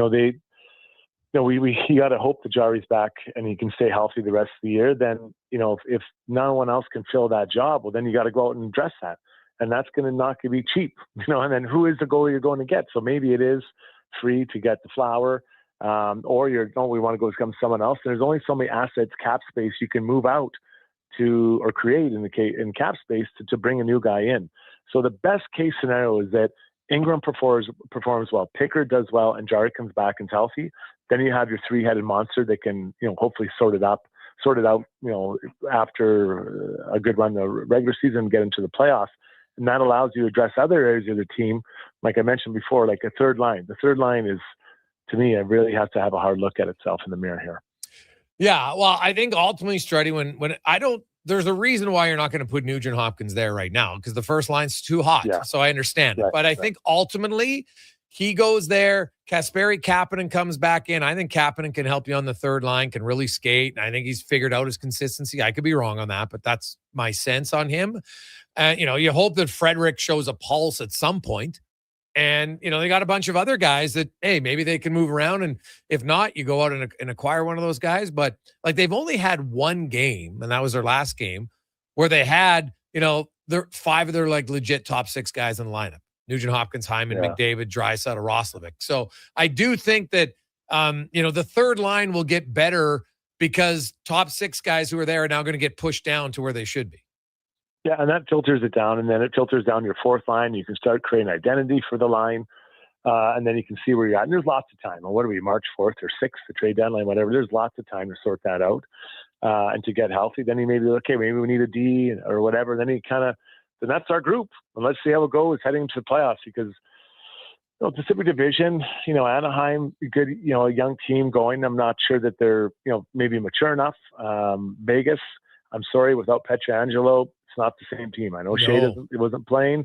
S3: got to hope that Jari's back and he can stay healthy the rest of the year. Then, if no one else can fill that job, well, then you got to go out and address that. And that's going to not be cheap, and then who is the goalie you're going to get? So maybe it is free to get the Flower, or we want to go become someone else. And there's only so many assets, cap space you can move out to, or create in cap space to bring a new guy in. So the best case scenario is that Ingram performs well, Pickard does well, and Jari comes back and healthy. Then you have your three-headed monster that can, hopefully sort it out, after a good run the regular season and get into the playoffs. And that allows you to address other areas of the team, like I mentioned before, like a third line. The third line is, to me, it really has to have a hard look at itself in the mirror here.
S10: Yeah, well, I think ultimately, Struddy, there's a reason why you're not going to put Nugent Hopkins there right now, because the first line's too hot. Yeah. So I understand it. But I think ultimately he goes there. Kasperi Kapanen comes back in. I think Kapanen can help you on the third line, can really skate. And I think he's figured out his consistency. I could be wrong on that, but that's my sense on him. You hope that Frederick shows a pulse at some point. And, they got a bunch of other guys that, hey, maybe they can move around. And if not, you go out and acquire one of those guys. But like, they've only had one game, and that was their last game, where they had, their 5 of their like legit top 6 guys in the lineup: Nugent Hopkins, Hyman, McDavid, Draisaitl, Roslovic. So I do think that, the third line will get better, because top 6 guys who are there are now going to get pushed down to where they should be.
S3: Yeah, and that filters it down, and then it filters down your fourth line. You can start creating identity for the line, and then you can see where you're at. And there's lots of time. Well, what are we, March 4th or 6th, the trade deadline, whatever. There's lots of time to sort that out and to get healthy. Then you maybe, okay, maybe we need a D or whatever. Then then that's our group. And let's see how it goes heading into the playoffs, because Pacific Division, Anaheim, good, a young team going. I'm not sure that they're, maybe mature enough. Vegas, I'm sorry, without Pietrangelo, it's not the same team. I know Shea wasn't playing,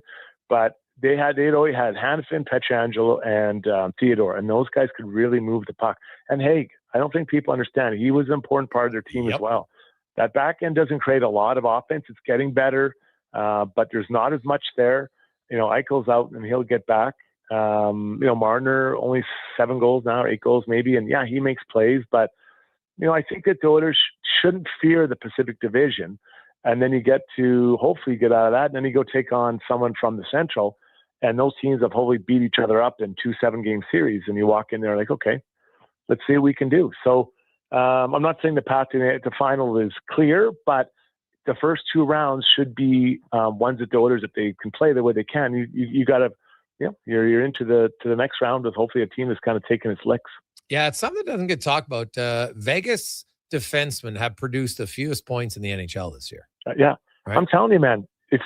S3: but they'd already had Hanifin, Pietrangelo, and Theodore, and those guys could really move the puck. And Haig, I don't think people understand, he was an important part of their team as well. That back end doesn't create a lot of offense. It's getting better, but there's not as much there. Eichel's out, and he'll get back. Marner, only 7 goals now, 8 goals maybe, and yeah, he makes plays, but I think that the Oilers shouldn't fear the Pacific Division. And then you get to hopefully get out of that, and then you go take on someone from the Central, and those teams have hopefully beat each other up in 2 7-game series, and you walk in there like, okay, let's see what we can do. So I'm not saying the path to the final is clear, but the first 2 rounds should be ones that the Oilers, if they can play the way they can, you got to, you're into the next round with hopefully a team that's kind of taking its licks.
S10: Yeah, it's something that doesn't get talked about. Vegas defensemen have produced the fewest points in the NHL this year.
S3: Right? I'm telling you, man, if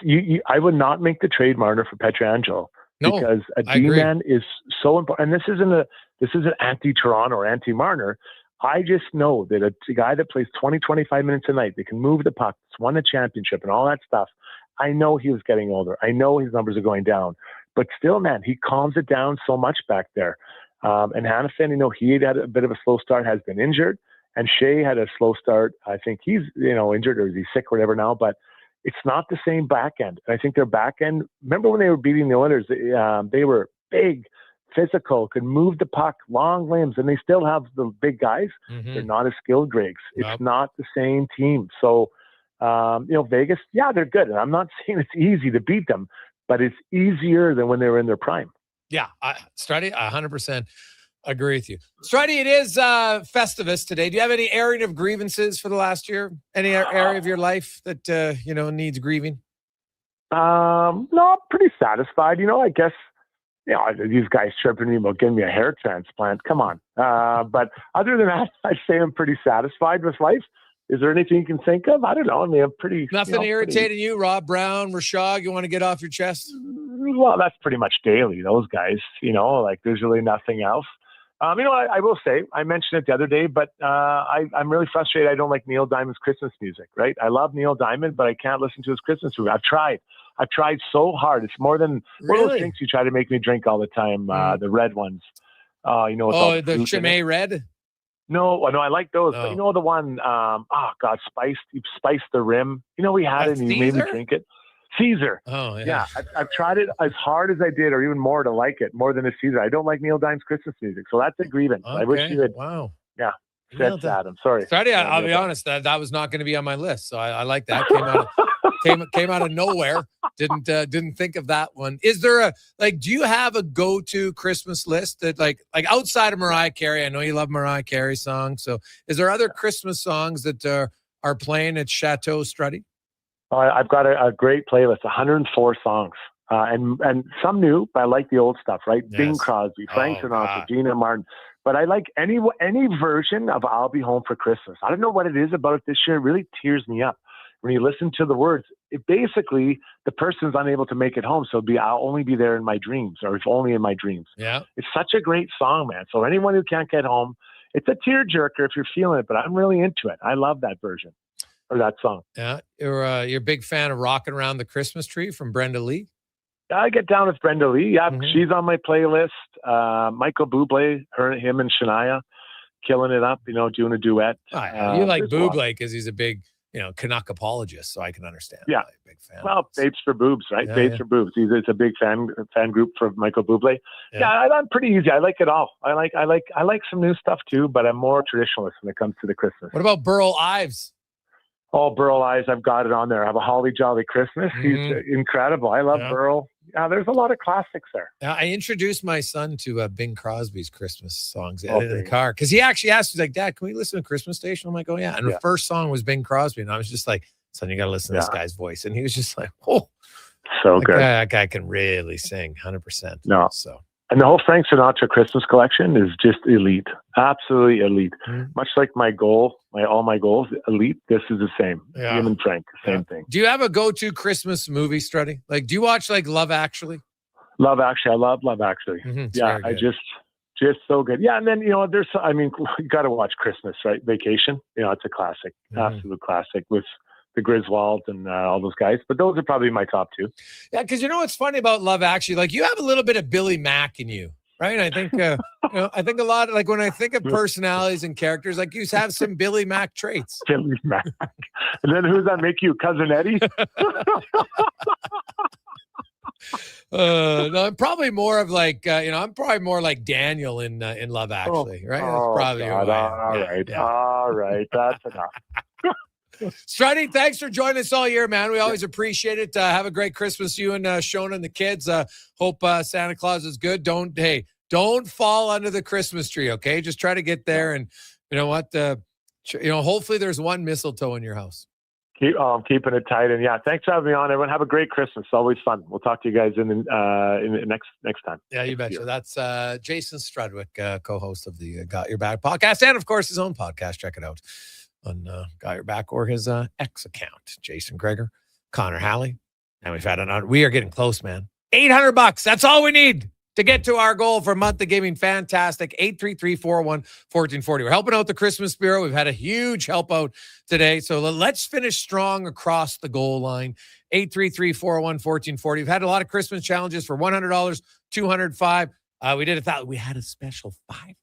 S3: I would not make the trade, Marner, for Pietrangelo, because a D-man is so important. And this isn't anti-Toronto or anti-Marner. I just know that a guy that plays 20, 25 minutes a night, that can move the puck, that's won a championship and all that stuff, I know he was getting older. I know his numbers are going down. But still, man, he calms it down so much back there. And Hannafin, he had a bit of a slow start, has been injured. And Shea had a slow start. I think he's, injured or is he sick or whatever now. But it's not the same back end. And I think their back end, remember when they were beating the Oilers, they were big, physical, could move the puck, long limbs, and they still have the big guys.
S10: Mm-hmm.
S3: They're not as skilled, Griggs. It's not the same team. So, Vegas, yeah, they're good. And I'm not saying it's easy to beat them, but it's easier than when they were in their prime.
S10: Yeah, Strutty, 100% agree with you. Strutty, it is Festivus today. Do you have any airing of grievances for the last year? Any area of your life that, needs grieving?
S3: No, pretty satisfied. I guess, these guys chirping me about getting me a hair transplant. Come on. But other than that, I'd say I'm pretty satisfied with life. Is there anything you can think of? I don't know. I mean, I'm pretty...
S10: Nothing irritating you? Rob Brown, Rashog, you want to get off your chest?
S3: Well, that's pretty much daily, those guys. There's really nothing else. I will say, I mentioned it the other day, but I'm really frustrated. I don't like Neil Diamond's Christmas music, right? I love Neil Diamond, but I can't listen to his Christmas music. I've tried so hard. It's more than one of those things you try to make me drink all the time, the red ones.
S10: The Chimay Red?
S3: No, I like those. But the one, Spice the Rim. We had it and you made me drink it. Caesar.
S10: Oh, yeah.
S3: I've tried it as hard as I did, or even more, to like it more than a Caesar. I don't like Neil Diamond's Christmas music, so that's a grievance.
S10: Okay.
S3: I wish you had.
S10: Wow.
S3: Yeah. That's sad. I'm sorry.
S10: Sorry, I'll be honest. That was not going to be on my list, so I like that. Came out of nowhere. Didn't think of that one. Is there do you have a go-to Christmas list that like outside of Mariah Carey? I know you love Mariah Carey songs. So is there other Christmas songs that are playing at Chateau Strutty?
S3: I've got a great playlist, 104 songs, and some new, but I like the old stuff, right? Yes. Bing Crosby, Frank Sinatra, Gina Martin. But I like any version of I'll Be Home for Christmas. I don't know what it is about it this year. It really tears me up. When you listen to the words, it basically, the person's unable to make it home. So I'll only be there in my dreams, or if only in my dreams.
S10: Yeah.
S3: It's such a great song, man. So anyone who can't get home, it's a tearjerker if you're feeling it, but I'm really into it. I love that version. Or that song.
S10: Yeah, you're a big fan of Rockin' Around the Christmas Tree from Brenda Lee?
S3: I get down with Brenda Lee. Yeah, She's on my playlist. Michael Bublé, him and Shania, killing it up, doing a duet.
S10: You like Bublé because he's a big, Canuck apologist, so I can understand.
S3: Yeah.
S10: Big fan.
S3: Well, Babes for Boobs, right?
S10: Yeah,
S3: Babes for Boobs. It's a big fan group for Michael Bublé. Yeah, I'm pretty easy. I like it all. I like some new stuff too, but I'm more traditionalist when it comes to the Christmas.
S10: What about Burl Ives?
S3: Oh, Burl Ives, I've got it on there. I have a Holly Jolly Christmas. He's incredible. I love Burl. Yeah, there's a lot of classics there.
S10: I introduced my son to Bing Crosby's Christmas songs in the car because he actually asked, he's like, Dad, can we listen to Christmas Station? I'm like, oh, yeah. And the first song was Bing Crosby. And I was just like, son, you got to listen to this guy's voice. And he was just like, oh.
S3: So good.
S10: That guy can really sing, 100%.
S3: No.
S10: So.
S3: And the whole Frank Sinatra Christmas collection is just elite. Absolutely elite. Much like all my goals, elite, this is the same.
S10: Yeah.
S3: Him and Frank, same thing.
S10: Do you have a go-to Christmas movie, Strutty? Like, do you watch Love Actually?
S3: Love Actually. I love Love Actually. Yeah, I just so good. Yeah, and then, you got to watch Christmas, right? Vacation. It's a classic, absolute classic with the Griswold and all those guys. But those are probably my top two.
S10: Yeah, because what's funny about Love Actually? Like, you have a little bit of Billy Mack in you, right? I think, I think a lot, when I think of personalities and characters, like, you have some Billy Mack traits.
S3: Billy Mack. And then who's that make you? Cousin Eddie?
S10: No, I'm probably more of I'm probably more like Daniel in Love Actually, right? That's probably
S3: God. All right. That's enough.
S10: Strutty, thanks for joining us all year, man. We always appreciate it. Have a great Christmas, you and Shona and the kids. Hope Santa Claus is good. Don't fall under the Christmas tree, okay? Just try to get there, and you know what? Hopefully there's one mistletoe in your house.
S3: Keeping it tight, and thanks for having me on. Everyone, have a great Christmas. Always fun. We'll talk to you guys in the next time.
S10: Yeah, you betcha. That's Jason Strudwick, co-host of the Got Your Back podcast, and of course his own podcast. Check it out on Got Your Back or his X account. Jason Gregor, Connor Halley, and we've had we are getting close, man. $800. That's all we need. to get to our goal for month of giving. Fantastic. 833-401-1440. We're helping out the Christmas Bureau. We've had a huge help out today. So let's finish strong across the goal line. 833-401-1440. We've had a lot of Christmas challenges for $100, $205. We did we had a special $5,000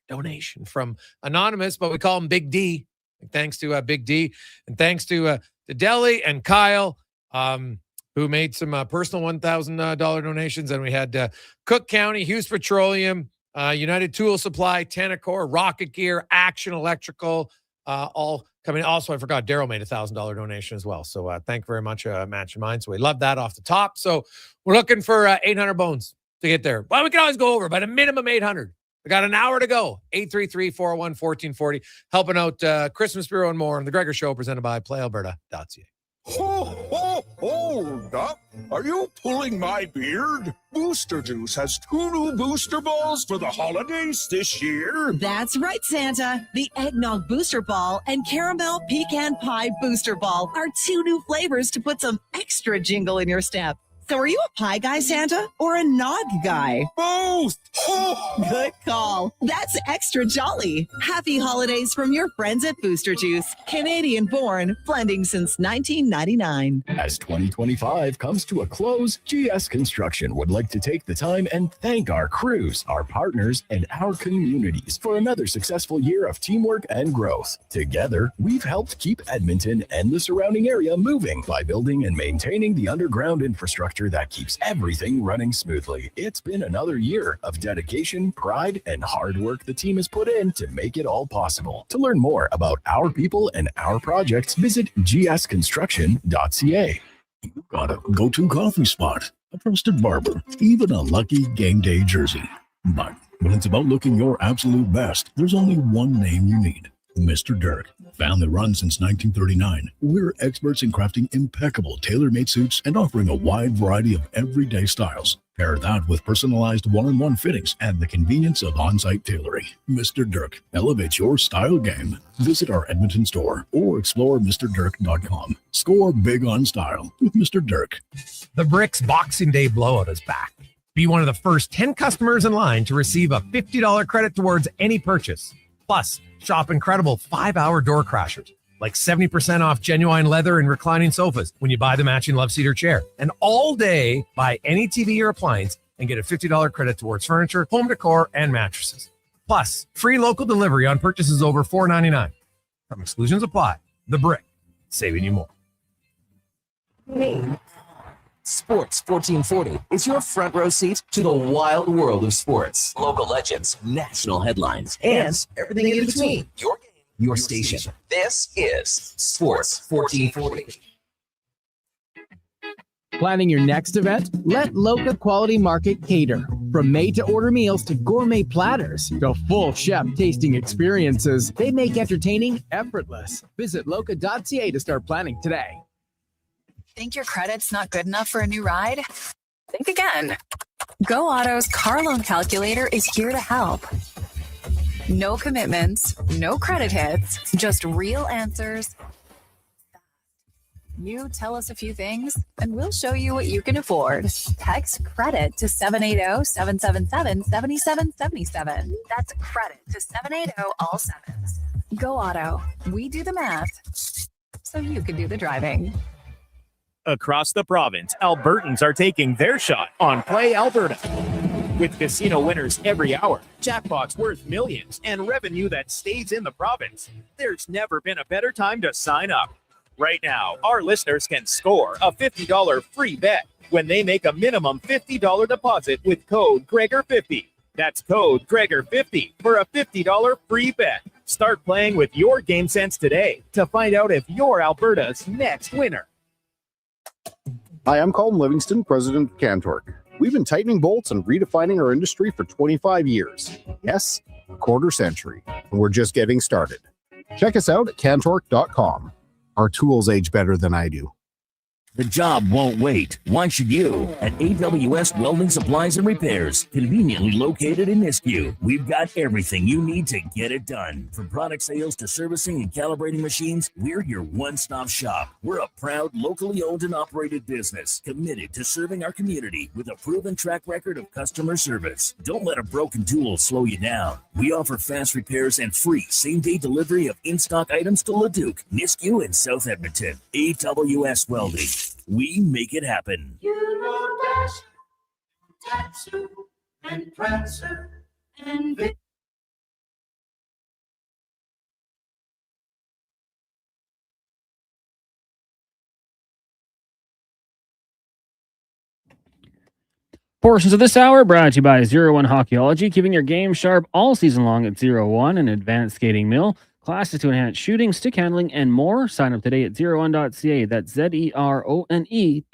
S10: donation from Anonymous, but we call him Big D. Thanks to Big D, and thanks to Deli and Kyle, who made some personal $1,000 donations. And we had Cook County, Hughes Petroleum, United Tool Supply, Tenacor, Rocket Gear, Action Electrical, all coming. Also, I forgot Daryl made a $1,000 donation as well. So thank you very much, Match Your Mind. So we love that off the top. So we're looking for 800 bones to get there. Well, we can always go over, but a minimum 800. We got an hour to go. 833-401-1440. Helping out Christmas Bureau and more on the Gregor Show, presented by PlayAlberta.ca.
S27: Hold up. Are you pulling my beard? Booster Juice has 2 new booster balls for the holidays this year.
S1: That's right, Santa. The Eggnog Booster Ball and Caramel Pecan Pie Booster Ball are 2 new flavors to put some extra jingle in your step. So are you a pie guy, Santa, or a nog guy?
S27: Both!
S1: Good call. That's extra jolly. Happy holidays from your friends at Booster Juice. Canadian born, blending since 1999.
S4: As 2025 comes to a close, GS Construction would like to take the time and thank our crews, our partners, and our communities for another successful year of teamwork and growth. Together, we've helped keep Edmonton and the surrounding area moving by building and maintaining the underground infrastructure that keeps everything running smoothly. It's been another year of dedication, pride, and hard work the team has put in to make it all possible. To learn more about our people and our projects, visit gsconstruction.ca.
S27: You got a go-to coffee spot, a trusted barber, even a lucky game day jersey. But when it's about looking your absolute best, there's only one name you need. Mr. Dirk. Family run since 1939. We're experts in crafting impeccable tailor-made suits and offering a wide variety of everyday styles. Pair that with personalized one-on-one fittings and the convenience of on-site tailoring. Mr. Dirk elevates your style game. Visit our Edmonton store or explore MrDirk.com. Score big on style with Mr. Dirk.
S5: The Bricks Boxing Day blowout is back. Be one of the first 10 customers in line to receive a $50 credit towards any purchase. Plus, shop incredible 5-hour door crashers, like 70% off genuine leather and reclining sofas when you buy the matching love seater chair. And all day, buy any TV or appliance and get a $50 credit towards furniture, home decor, and mattresses. Plus, free local delivery on purchases over $4.99. Some exclusions apply. The Brick, saving you more.
S8: Hey. Sports 1440 is your front row seat to the wild world of sports. Local legends, national headlines, and everything in between. Your game, your station. This is Sports 1440.
S24: Planning your next event? Let Loca Quality Market cater. From made-to-order meals to gourmet platters to full chef tasting experiences, they make entertaining effortless. Visit loca.ca to start planning today.
S6: Think your credit's not good enough for a new ride? Think again. Go Auto's car loan calculator is here to help. No commitments, no credit hits, just real answers. You tell us a few things, and we'll show you what you can afford. Text credit to 780-777-7777. That's credit to 780 all sevens. Go Auto. We do the math, so you can do the driving.
S9: Across the province, Albertans are taking their shot on Play Alberta. With casino winners every hour, jackpots worth millions, and revenue that stays in the province, there's never been a better time to sign up. Right now, our listeners can score a $50 free bet when they make a minimum $50 deposit with code Gregor50. That's code Gregor50 for a $50 free bet. Start playing with your game sense today to find out if you're Alberta's next winner.
S16: Hi, I'm Colin Livingston, president of Cantork. We've been tightening bolts and redefining our industry for 25 years. Yes, a quarter century. And we're just getting started. Check us out at cantork.com. Our tools age better than I do.
S7: The job won't wait. Why should you? At AWS Welding Supplies and Repairs, conveniently located in Nisku, we've got everything you need to get it done. From product sales to servicing and calibrating machines, we're your one-stop shop. We're a proud, locally owned and operated business, committed to serving our community with a proven track record of customer service. Don't let a broken tool slow you down. We offer fast repairs and free same-day delivery of in-stock items to Leduc, Nisku, and South Edmonton. AWS Welding. We make it happen.
S12: You know Dash, Tatsu, and Prancer, and Vic.
S11: Portions of this hour brought to you by 01 Hockeyology, keeping your game sharp all season long at 01, an advanced skating mill. Classes to enhance shooting, stick handling, and more. Sign up today at 01.ca. That's ZERONE.ca.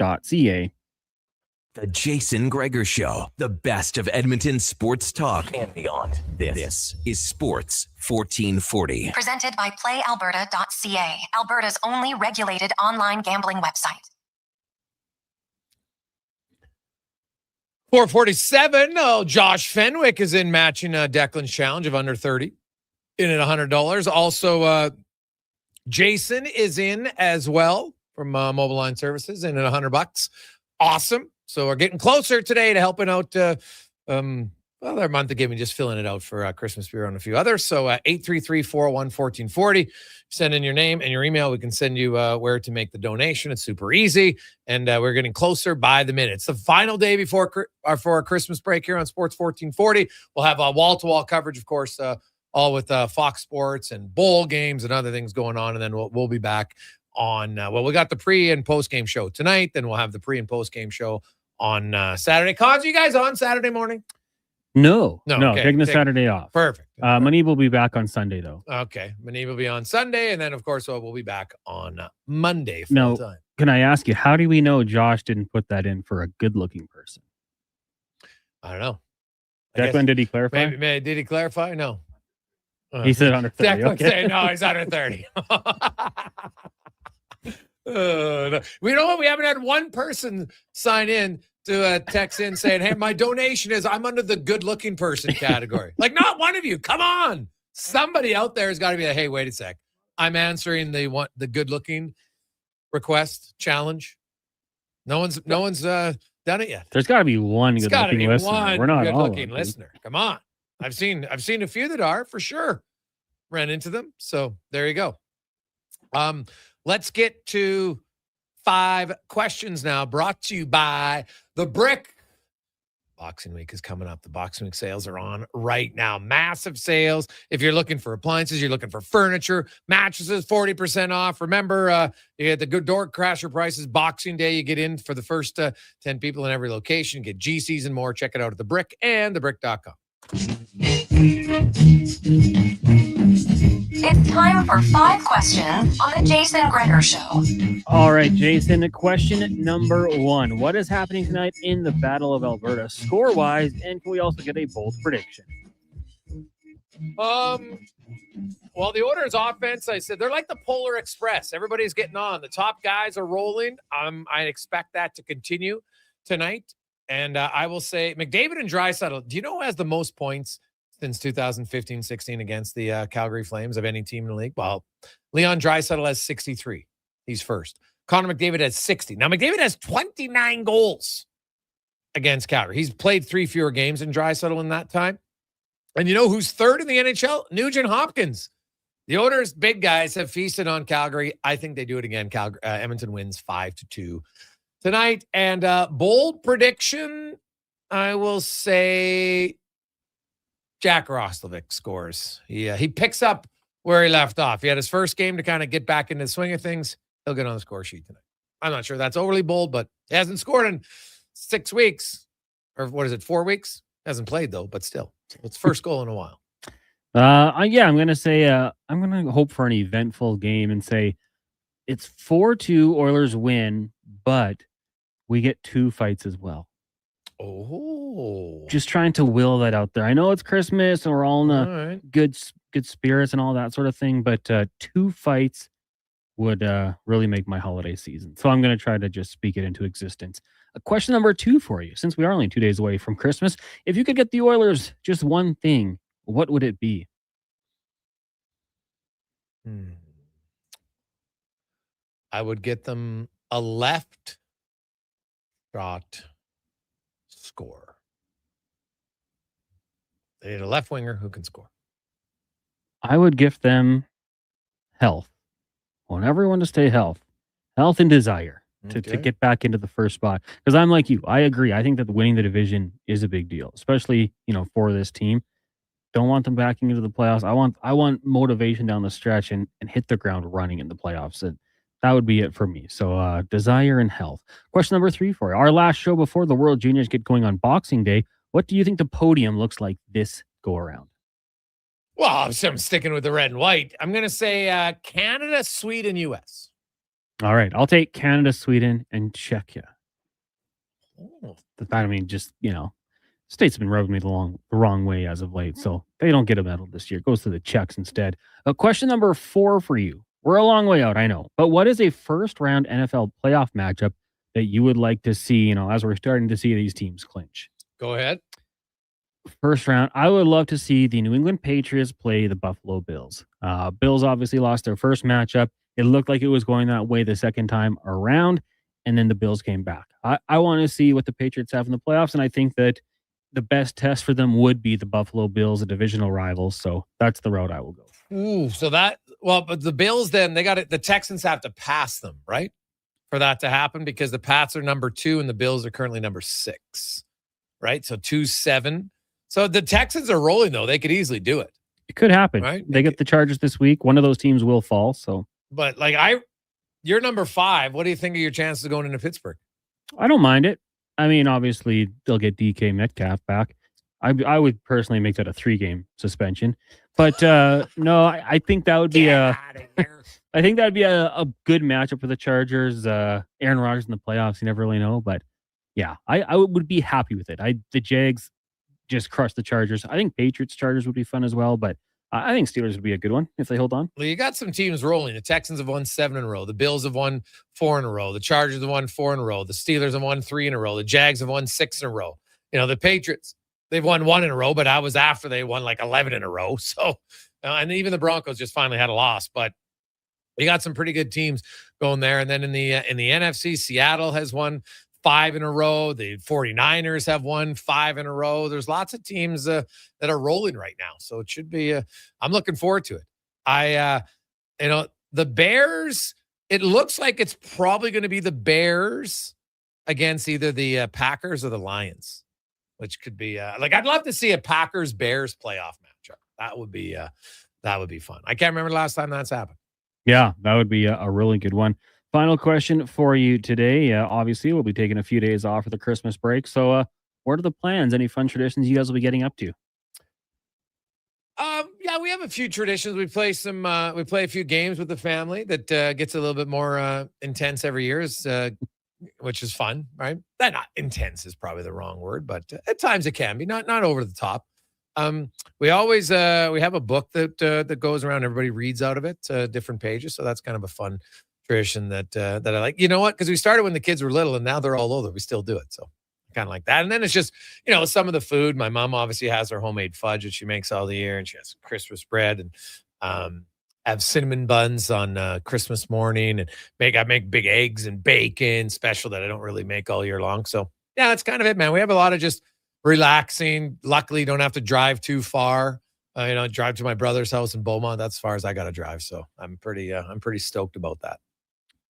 S8: The Jason Gregor Show, the best of Edmonton sports talk and beyond. This is Sports 1440.
S2: Presented by PlayAlberta.ca, Alberta's only regulated online gambling website.
S10: 447. Oh, Josh Fenwick is in matching Declan's challenge of under 30. In at $100. Also, Jason is in as well from Mobile Line Services in at $100. Awesome. So we're getting closer today to helping out. Their month of giving, just filling it out for Christmas Bureau and a few others. So 833-401-1440. Send in your name and your email. We can send you where to make the donation. It's super easy. And we're getting closer by the minute. It's the final day before for our Christmas break here on Sports 1440. We'll have wall-to-wall coverage, of course, all with Fox Sports and bowl games and other things going on. And then we'll be back on, we got the pre and post game show tonight. Then we'll have the pre and post game show on Saturday. Cons, you guys on Saturday morning?
S11: No,
S10: okay.
S11: Taking the Saturday off.
S10: Perfect.
S11: Manib will be back on Sunday, though.
S10: Okay. Manib will be on Sunday. And then, of course, we'll be back on Monday full
S11: now,
S10: time.
S11: Can I ask you, how do we know Josh didn't put that in for a good-looking person?
S10: I don't know.
S11: Declan, did he clarify?
S10: Maybe, did he clarify? No.
S11: He said under 30.
S10: Declan
S11: Okay.
S10: said, no, he's under 30. No. We know what? We haven't had one person sign in to text in saying, hey, my donation is I'm under the good-looking person category. Like, not one of you. Come on. Somebody out there has got to be like, hey, wait a sec. I'm answering the good-looking request challenge. No one's done it yet.
S11: There's got to be one good-looking listener. We're not
S10: good-looking
S11: all
S10: listener. Come on. I've seen a few that are for sure. Ran into them. So there you go. Let's get to 5 questions now, brought to you by The Brick. Boxing Week is coming up. The Boxing Week sales are on right now. Massive sales. If you're looking for appliances, you're looking for furniture, mattresses, 40% off. Remember, you get the good door crasher prices. Boxing Day, you get in for the first 10 people in every location. Get GCs and more. Check it out at The Brick and thebrick.com.
S2: It's time for 5 questions on the Jason Gregor Show.
S11: All right, Jason, question number 1. What is happening tonight in the Battle of Alberta, score-wise, and can we also get a bold prediction?
S10: Well, the Oilers offense, I said, they're like the Polar Express. Everybody's getting on. The top guys are rolling. I expect that to continue tonight. And I will say McDavid and Draisaitl, do you know who has the most points since 2015-16 against the Calgary Flames of any team in the league? Well, Leon Draisaitl has 63. He's first. Connor McDavid has 60. Now, McDavid has 29 goals against Calgary. He's played 3 fewer games than Draisaitl in that time. And you know who's third in the NHL? Nugent Hopkins. The Oilers, big guys, have feasted on Calgary. I think they do it again. Edmonton wins 5-2 tonight. And bold prediction, I will say Jack Roslovic scores. He picks up where he left off. He had his first game to kind of get back into the swing of things. He'll get on the score sheet tonight. I'm not sure that's overly bold, but he hasn't scored in 6 weeks. Or what is it, 4 weeks? Hasn't played, though, but still. It's first goal in a while.
S11: I'm going to say I'm going to hope for an eventful game and say it's 4-2 Oilers win, but we get 2 fights as well.
S10: Oh.
S11: Just trying to will that out there. I know it's Christmas and we're all in good spirits and all that sort of thing, but 2 fights would really make my holiday season. So I'm going to try to just speak it into existence. Question number 2 for you, since we are only 2 days away from Christmas. If you could get the Oilers just one thing, what would it be?
S10: I would get them a left shot score. They need a left winger who can score.
S11: I would give them health. I want everyone to stay health and desire to get back into the first spot. Because I'm like you. I agree. I think that winning the division is a big deal, especially, for this team. Don't want them backing into the playoffs. I want motivation down the stretch and hit the ground running in the playoffs. And that would be it for me. So desire and health. Question number 3 for you. Our last show before the World Juniors get going on Boxing Day. What do you think the podium looks like this go around?
S10: Well, I'm sticking with the red and white. I'm going to say Canada, Sweden, U.S.
S11: All right. I'll take Canada, Sweden, and Czechia. States have been rubbing me the wrong way as of late, so they don't get a medal this year. It goes to the Czechs instead. Question number 4 for you. We're a long way out, I know, but what is a first-round NFL playoff matchup that you would like to see, as we're starting to see these teams clinch?
S10: Go ahead.
S11: First round, I would love to see the New England Patriots play the Buffalo Bills. Bills obviously lost their first matchup. It looked like it was going that way the second time around, and then the Bills came back. I want to see what the Patriots have in the playoffs, and I think that the best test for them would be the Buffalo Bills, a divisional rival. So that's the route I will go.
S10: Ooh, but the Bills then, the Texans have to pass them, right? For that to happen, because the Pats are number 2 and the Bills are currently number 6, right? So 2-7. So the Texans are rolling, though. They could easily do it.
S11: It could happen.
S10: Right?
S11: They get the Chargers this week. One of those teams will fall. So,
S10: but you're number 5. What do you think of your chances of going into Pittsburgh?
S11: I don't mind it. I mean, obviously they'll get DK Metcalf back. I would personally make that a 3-game suspension, but no, I think that would be I think that would be a good matchup for the Chargers. Aaron Rodgers in the playoffs, you never really know, but yeah, I would be happy with it. The Jags just crushed the Chargers. I think Patriots Chargers would be fun as well, but I think Steelers would be a good one if they hold on.
S10: Well, you got some teams rolling. The Texans have won 7 in a row. The Bills have won 4 in a row. The Chargers have won 4 in a row. The Steelers have won 3 in a row. The Jags have won 6 in a row. The Patriots, they've won 1 in a row, but that was after they won like 11 in a row. So, and even the Broncos just finally had a loss, but you got some pretty good teams going there. And then in the NFC, Seattle has won 5 in a row. The 49ers have won 5 in a row. There's lots of teams that are rolling right now. So it should be, I'm looking forward to it. The Bears, it looks like it's probably going to be the Bears against either the Packers or the Lions, which could be I'd love to see a Packers-Bears playoff matchup. That would be fun. I can't remember the last time that's happened.
S11: Yeah, that would be a really good one. Final question for you today. Obviously, we'll be taking a few days off for the Christmas break. So what are the plans? Any fun traditions you guys will be getting up to?
S10: Yeah, we have a few traditions. We play a few games with the family that gets a little bit more intense every year, which is fun, right? Not intense is probably the wrong word, but at times it can be not over the top. We always we have a book that goes around. Everybody reads out of it, different pages. So that's kind of a fun tradition that I like. You know what? Because we started when the kids were little, and now they're all older. We still do it, so kind of like that. And then it's just some of the food. My mom obviously has her homemade fudge that she makes all the year, and she has Christmas bread and have cinnamon buns on Christmas morning, and I make big eggs and bacon special that I don't really make all year long. So yeah, that's kind of it, man. We have a lot of just relaxing. Luckily, don't have to drive too far. Drive to my brother's house in Beaumont. That's as far as I got to drive. So I'm pretty stoked about that.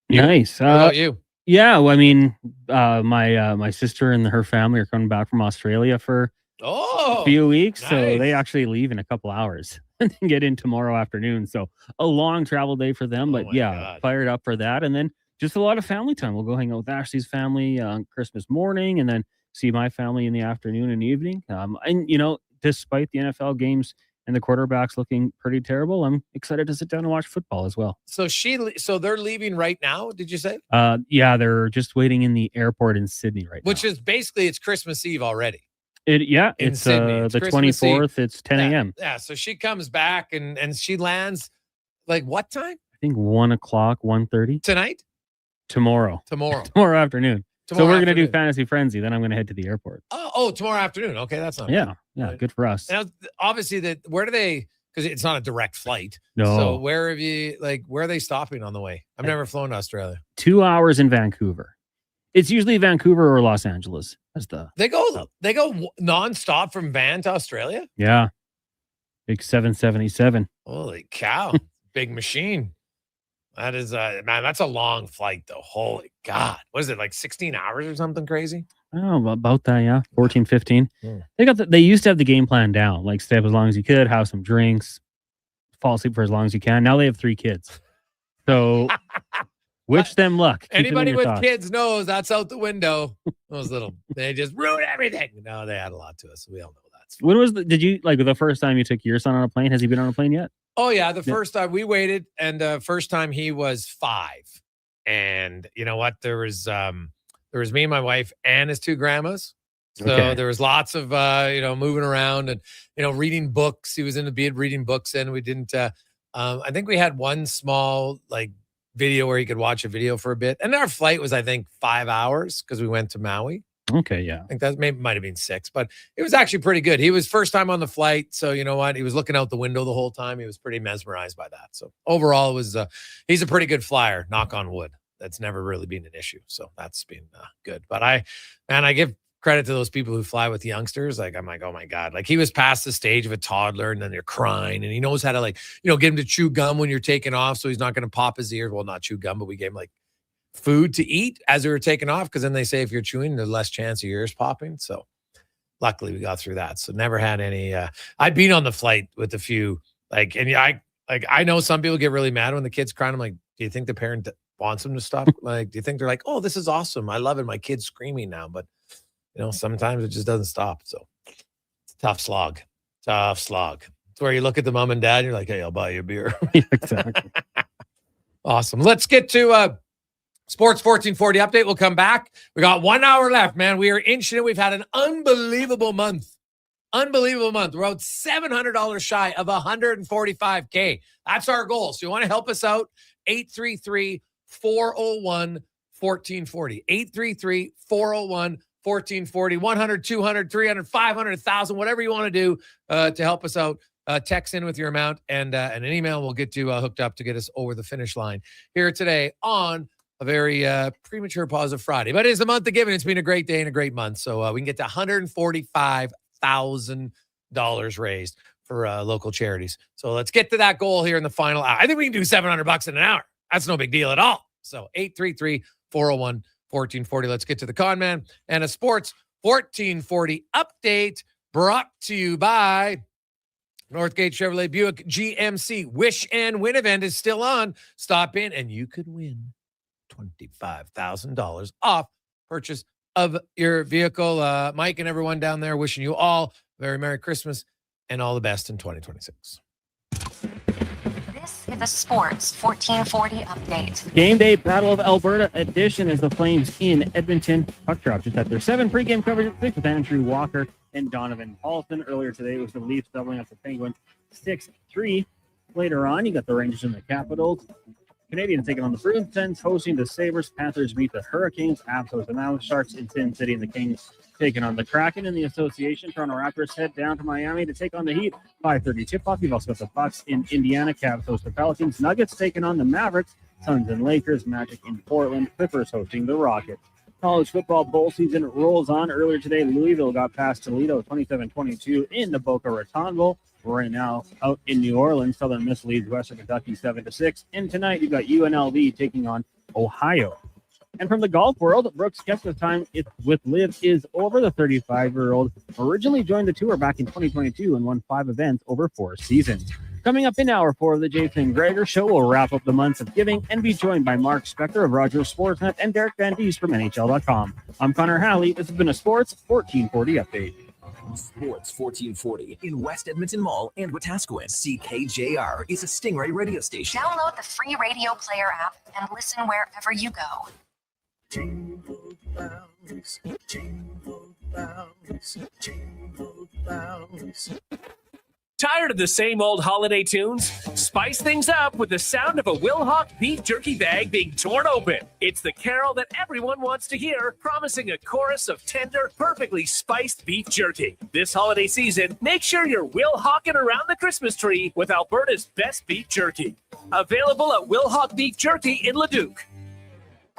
S11: Nice.
S10: How about you?
S11: Yeah, well, I mean, my sister and her family are coming back from Australia for a few weeks,
S10: nice.
S11: So they actually leave in a couple hours and then get in tomorrow afternoon. So a long travel day for them, but God. Fired up for that. And then just a lot of family time. We'll go hang out with Ashley's family on Christmas morning, and then see my family in the afternoon and evening. And despite the NFL games and the quarterbacks looking pretty terrible, I'm excited to sit down and watch football as well.
S10: So they're leaving right now, did you say?
S11: Yeah, they're just waiting in the airport in Sydney right now.
S10: Which is basically, it's Christmas Eve already.
S11: It's
S10: Sydney.
S11: the 24th. It's 10 a.m.
S10: Yeah, so she comes back and she lands like what time?
S11: think 1:00, 1:30
S10: tonight.
S11: Tomorrow afternoon. So we're going to do Fantasy Frenzy. Then I'm going to head to the airport.
S10: Oh, tomorrow afternoon. Okay, that's not
S11: Yeah,
S10: bad.
S11: good for us.
S10: Now, obviously, where do they? Because it's not a direct flight.
S11: No.
S10: So where are they stopping on the way? I've never flown to Australia.
S11: 2 hours in Vancouver. It's usually Vancouver or Los Angeles.
S10: They go nonstop from Van to Australia.
S11: Yeah. Big 777.
S10: Holy cow. Big machine. That is man, that's a long flight though. Holy God. What is it, like 16 hours or something crazy?
S11: Oh, about that, yeah. 14, 15.
S10: Hmm.
S11: They used to have the game plan down, like stay up as long as you could, have some drinks, fall asleep for as long as you can. Now they have 3 kids. So wish them luck. Keep them in
S10: Anybody
S11: your
S10: with
S11: thoughts.
S10: kids knows that's out the window. They just ruin everything. No, they add a lot to us. We all know that.
S11: When was did you like the first time you took your son on a plane? Has he been on a plane yet?
S10: Oh yeah, the first time we waited, and first time he was 5, and you know what? There was me and my wife and his 2 grandmas. So there was lots of moving around and reading books. He was in the bed reading books, and we didn't. I think we had one small video where he could watch a video for a bit, and our flight was 5 hours because we went to Maui.
S11: Okay, yeah.
S10: I think that might have been 6, but it was actually pretty good. He was first time on the flight, so you know what? He was looking out the window the whole time. He was pretty mesmerized by that. So overall, it was he's a pretty good flyer. Knock on wood. That's never really been an issue. So that's been good. But I give credit to those people who fly with youngsters. I'm like, oh my God. He was past the stage of a toddler, and then they're crying, and he knows how to get him to chew gum when you're taking off, so he's not going to pop his ears. Well, not chew gum, but we gave him food to eat as we were taking off, because then they say if you're chewing, there's less chance of your ears popping. So luckily we got through that. So never had any I've been on the flight with a few I know some people get really mad when the kid's crying. I'm like, do you think the parent wants them to stop? Do you think they're like, oh, this is awesome, I love it, my kid's screaming now? But sometimes it just doesn't stop. So it's a tough slog. It's where you look at the mom and dad and you're like, hey, I'll buy you a beer.
S11: Yeah, exactly.
S10: Awesome. Let's get to Sports 1440 update. We'll come back. We got 1 hour left, man. We are inching it. We've had an unbelievable month. We're about $700 shy of $145K. That's our goal. So you want to help us out? 833-401-1440. 833-401-1440. 100, 200, 300, 500, 1,000, whatever you want to do to help us out. Text in with your amount and an email. We'll get you hooked up to get us over the finish line here today on a very premature positive Friday. But it is the month of giving. It's been a great day and a great month. So we can get to $145,000 raised for local charities. So let's get to that goal here in the final hour. I think we can do $700 in an hour. That's no big deal at all. So 833-401-1440. Let's get to the con man and a Sports 1440 update brought to you by Northgate Chevrolet Buick GMC. Wish and Win event is still on. Stop in and you could win $25,000 off purchase of your vehicle. Mike and everyone down there wishing you all a very Merry Christmas and all the best in 2026.
S2: This is the Sports 1440 update.
S11: Game day Battle of Alberta edition as the Flames in Edmonton. Puck drop just at their 7 pregame coverage at 6 with Andrew Walker and Donovan Paulson. Earlier today it was the Leafs doubling up the Penguins 6-3. Later on, you got the Rangers and the Capitals. Canadians taking on the Bruins, Sens hosting the Sabres, Panthers meet the Hurricanes, Avs host the Mountain Sharks in Sin City, and the Kings taking on the Kraken in the association. Toronto Raptors head down to Miami to take on the Heat. 5:30 tip-off. You've also got the Bucks in Indiana, Cavs host the Pelicans, Nuggets taking on the Mavericks, Suns and Lakers, Magic in Portland, Clippers hosting the Rockets. College football bowl season rolls on. Earlier today, Louisville got past Toledo 27-22 in the Boca Raton Bowl. Right now, out in New Orleans, Southern Miss leads Western Kentucky 7-6. And tonight, you've got UNLV taking on Ohio. And from the golf world, Brooks Koepka's time with LIV is over. The 35-year-old originally joined the tour back in 2022 and won 5 events over 4 seasons. Coming up in hour 4 of the Jason Gregor Show, we'll wrap up the months of giving and be joined by Mark Spector of Rogers Sportsnet and Derek Van Dies from NHL.com. I'm Connor Halley. This has been a Sports 1440 update.
S4: Sports 1440 in West Edmonton Mall and Wetaskiwin. CKJR is a Stingray radio station.
S2: Download the free radio player app and listen wherever you go.
S12: Jingle bells, jingle bells, jingle bells.
S13: Tired of the same old holiday tunes? Spice things up with the sound of a Wilhauk beef jerky bag being torn open. It's the carol that everyone wants to hear, promising a chorus of tender, perfectly spiced beef jerky. This holiday season, make sure you're Wilhawking around the Christmas tree with Alberta's best beef jerky. Available at Wilhauk Beef Jerky in Leduc.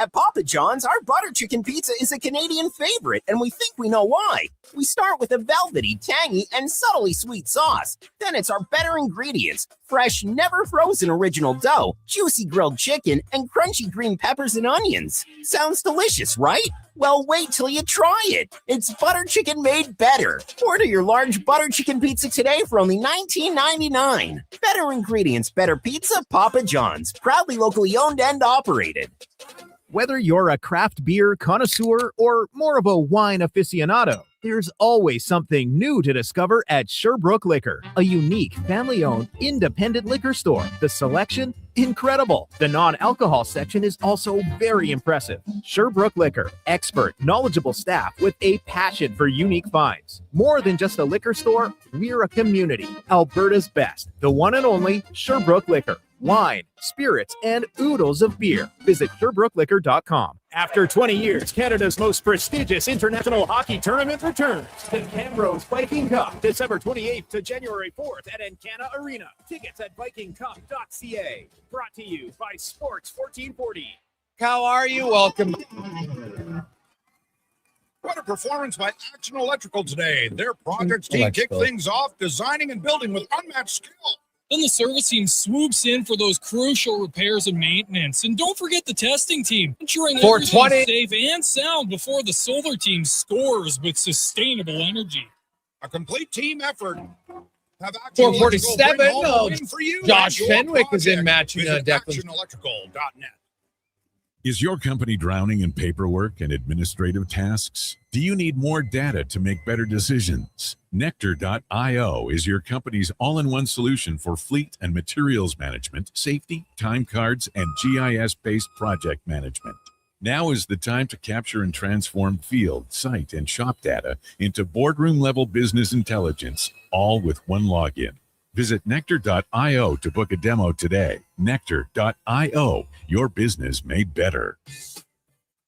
S15: At Papa John's, our butter chicken pizza is a Canadian favorite, and we think we know why. We start with a velvety, tangy, and subtly sweet sauce. Then it's our better ingredients: fresh, never frozen original dough, juicy grilled chicken, and crunchy green peppers and onions. Sounds delicious, right? Well, wait till you try it. It's butter chicken made better. Order your large butter chicken pizza today for only $19.99. Better ingredients, better pizza, Papa John's. Proudly locally owned and operated.
S19: Whether you're a craft beer connoisseur or more of a wine aficionado, there's always something new to discover at Sherbrooke Liquor, a unique, family-owned, independent liquor store. The selection, incredible. The non-alcohol section is also very impressive. Sherbrooke Liquor, expert, knowledgeable staff with a passion for unique finds. More than just a liquor store, we're a community. Alberta's best, the one and only Sherbrooke Liquor. Wine, spirits, and oodles of beer. Visit SherbrookeLiquor.com.
S9: After 20 years, Canada's most prestigious international hockey tournament returns. The Camrose Viking Cup, December 28th to January 4th at Encana Arena. Tickets at vikingcup.ca. Brought to you by Sports 1440.
S10: How are you? Welcome.
S18: What a performance by Action Electrical today. Their projects team kicked things off, designing and building with unmatched skill.
S20: Then the service team swoops in for those crucial repairs and maintenance. And don't forget the testing team, ensuring everything's safe and sound before the solar team scores with sustainable energy.
S18: A complete team effort.
S10: 447. Josh Fenwick is in matching Declan.
S18: ActionElectrical.net.
S21: Is your company drowning in paperwork and administrative tasks? Do you need more data to make better decisions? Nectar.io is your company's all-in-one solution for fleet and materials management, safety, time cards, and GIS-based project management. Now is the time to capture and transform field, site, and shop data into boardroom-level business intelligence, all with one login. Visit Nectar.io to book a demo today. Nectar.io, your business made better.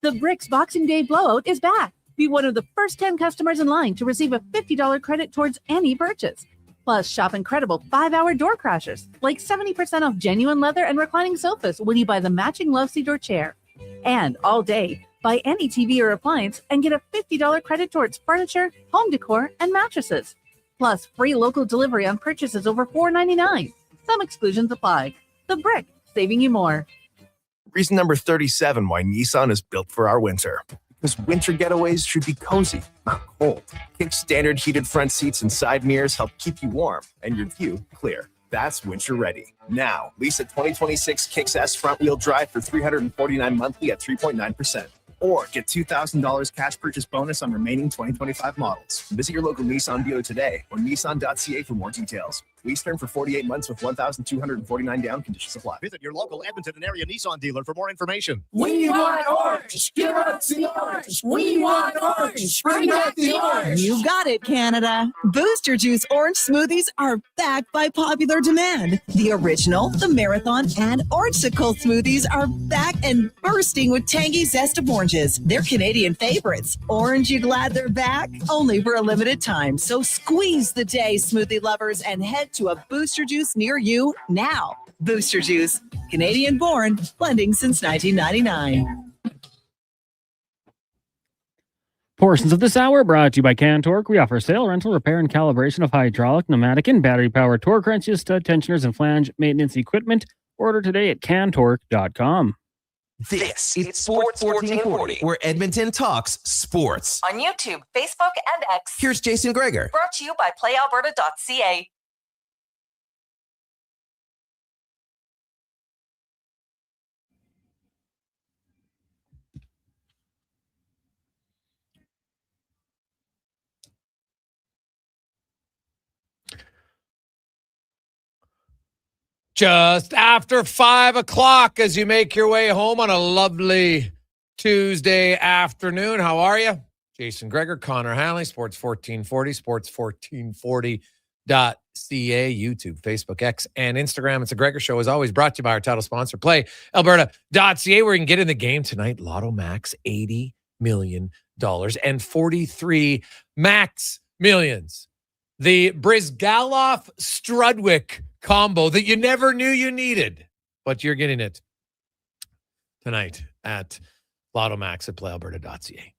S17: The Bricks Boxing Day blowout is back. Be one of the first 10 customers in line to receive a $50 credit towards any purchase. Plus, shop incredible 5-hour door crashers, like 70% off genuine leather and reclining sofas when you buy the matching love seat or chair. And all day, buy any TV or appliance and get a $50 credit towards furniture, home decor, and mattresses. Plus, free local delivery on purchases over $4.99. Some exclusions apply. The Brick, saving you more.
S22: Reason number 37 why Nissan is built for our winter. Because winter getaways should be cozy, not cold. Kick standard heated front seats and side mirrors help keep you warm and your view clear. That's winter ready. Now, lease a 2026 Kicks S front-wheel drive for $349 monthly at 3.9%. Or get $2,000 cash purchase bonus on remaining 2025 models. Visit your local Nissan dealer today or nissan.ca for more details. Lease term for 48 months with $1,249 down. Conditions apply.
S25: Visit your local Edmonton and area Nissan dealer for more information.
S12: We want orange. Give us the orange. We want orange. Bring back the orange.
S1: You got it, Canada. Booster Juice orange smoothies are back by popular demand. The original, the marathon, and orangesicle smoothies are back and bursting with tangy zest of oranges. They're Canadian favorites. Orange, you glad they're back? Only for a limited time. So squeeze the day, smoothie lovers, and head to a Booster Juice near you now. Booster Juice, Canadian born, blending since 1999.
S11: Portions of this hour brought to you by Cantork. We offer sale, rental, repair, and calibration of hydraulic, pneumatic, and battery-powered torque wrenches, stud tensioners, and flange maintenance equipment. Order today at cantork.com.
S8: This is Sports 1440, where Edmonton talks sports.
S26: On YouTube, Facebook, and X.
S8: Here's Jason Gregor.
S26: Brought to you by PlayAlberta.ca.
S10: Just after 5 o'clock as you make your way home on a lovely Tuesday afternoon. How are you? Jason Gregor, Connor Halley, Sports 1440, sports1440.ca. YouTube, Facebook, X, and Instagram. It's a Gregor Show, as always, brought to you by our title sponsor, PlayAlberta.ca, where you can get in the game tonight. Lotto Max, $80 million and 43 Max Millions. The Brizgalov-Strudwick combo that you never knew you needed, but you're getting it tonight at Lotto Max at PlayAlberta.ca.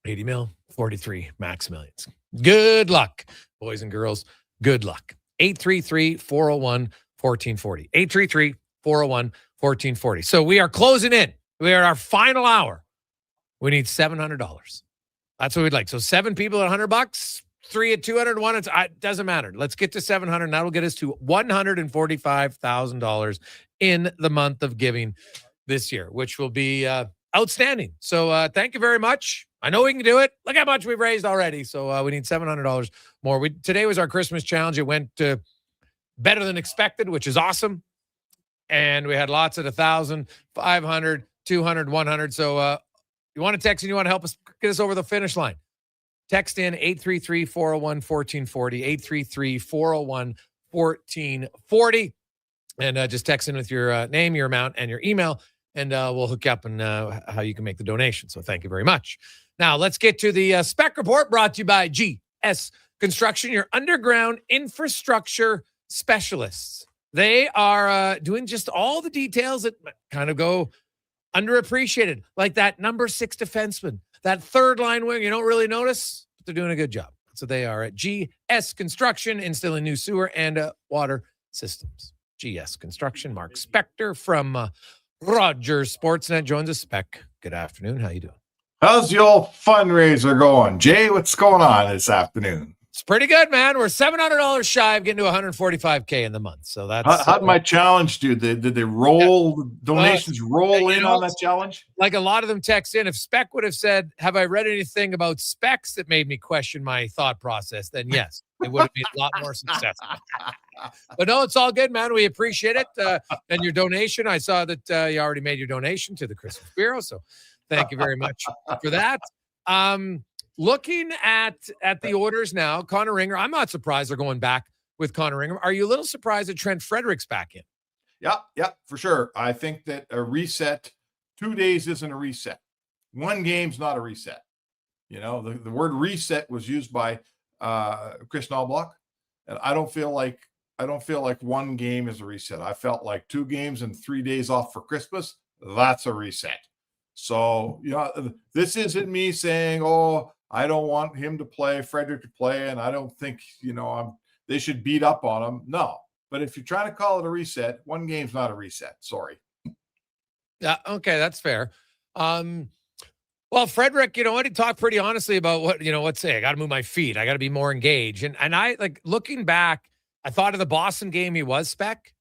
S10: 80 mil, 43 Max Millions. Good luck, boys and girls. Good luck. 833-401-1440. 833-401-1440. So we are closing in. We are at our final hour. We need $700. That's what we'd like. So 7 people at $100, 3 at $200, it doesn't matter. Let's get to 700. And that'll get us to $145,000 in the month of giving this year, which will be outstanding. So thank you very much. I know we can do it. Look how much we've raised already. So we need $700 more. Today was our Christmas challenge. It went better than expected, which is awesome. And we had lots at 1,000, 500, 200, 100. So you want to text and you want to help us get us over the finish line. Text in 833-401-1440, 833-401-1440. And just text in with your name, your amount, and your email. And we'll hook you up on how you can make the donation. So thank you very much. Now, let's get to the spec report brought to you by GS Construction, your underground infrastructure specialists. They are doing just all the details that kind of go underappreciated, like that number 6 defenseman, that third line wing. You don't really notice, but they're doing a good job. So they are at GS Construction, installing new sewer and water systems. GS Construction. Mark Spector from Rogers Sportsnet joins us. Spec, good afternoon. How you doing?
S3: How's the old fundraiser going? Jay, what's going on this afternoon?
S10: It's pretty good, man. We're $700 shy of getting to $145K in the month. So that's
S3: how'd my challenge do? Did they roll donations roll in on that challenge?
S10: Like a lot of them text in. If Spec would have said, "Have I read anything about specs that made me question my thought process?" Then yes, it would have been a lot more successful. But no, it's all good, man. We appreciate it. And your donation, I saw that you already made your donation to the Christmas Bureau. So thank you very much for that. Looking at the orders now, Connor Ringer, I'm not surprised they're going back with Connor Ringer. Are you a little surprised that Trent Frederick's back in?
S3: Yeah, for sure. I think that a reset, 2 days isn't a reset. One game's not a reset. You know, the word reset was used by Chris Knobloch, and I don't feel like one game is a reset. I felt like 2 games and 3 days off for Christmas, that's a reset. So, you know, this isn't me saying, oh, I don't want him to play, Frederick to play, and I don't think, you know, they should beat up on him. No. But if you're trying to call it a reset, one game's not a reset. Sorry.
S10: Yeah, okay, that's fair. Well, Frederick, you know what? He talked pretty honestly about what, you know, let's say I got to move my feet. I got to be more engaged. And I, like, looking back, I thought of the Boston game, he was spec.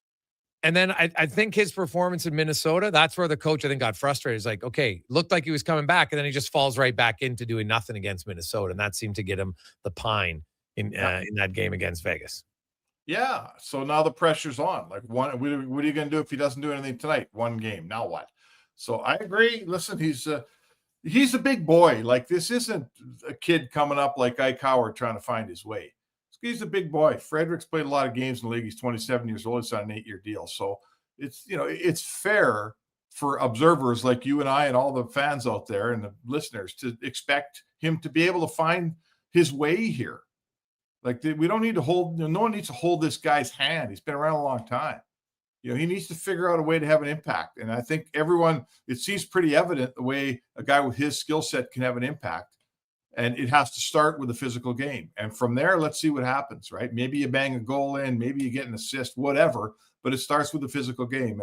S10: And then I think his performance in Minnesota, that's where the coach, I think, got frustrated. He's like, okay, looked like he was coming back, and then he just falls right back into doing nothing against Minnesota. And that seemed to get him the pine in that game against Vegas.
S3: Yeah. So now the pressure's on. Like, what are you going to do if he doesn't do anything tonight? One game. Now what? So I agree. Listen, he's a big boy. Like, this isn't a kid coming up like Ike Howard trying to find his way. He's a big boy. Frederick's played a lot of games in the league. He's 27 years old. He's on an 8-year deal. So it's, you know, it's fair for observers like you and I and all the fans out there and the listeners to expect him to be able to find his way here. Like, we don't need to hold, you know, no one needs to hold this guy's hand. He's been around a long time. You know, he needs to figure out a way to have an impact. And I think it seems pretty evident the way a guy with his skill set can have an impact. And it has to start with a physical game. And from there, let's see what happens, right? Maybe you bang a goal in, maybe you get an assist, whatever, but it starts with a physical game.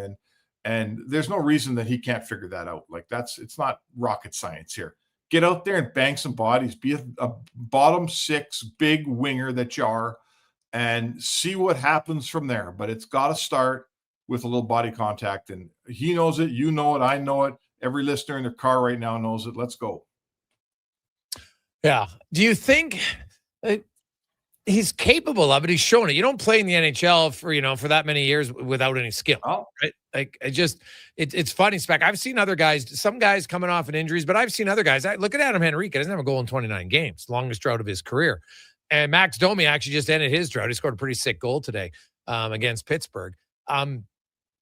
S3: And there's no reason that he can't figure that out. Like, it's not rocket science here. Get out there and bang some bodies, be a bottom 6 big winger that you are, and see what happens from there. But it's got to start with a little body contact. And he knows it, you know it, I know it. Every listener in their car right now knows it. Let's go.
S10: Yeah. Do you think he's capable of it? He's shown it. You don't play in the NHL for that many years without any skill, right? Like, it's funny, Spec. I've seen other guys, some guys coming off of injuries, but I've seen other guys. Look at Adam Henrique. He doesn't have a goal in 29 games, longest drought of his career. And Max Domi actually just ended his drought. He scored a pretty sick goal today against Pittsburgh.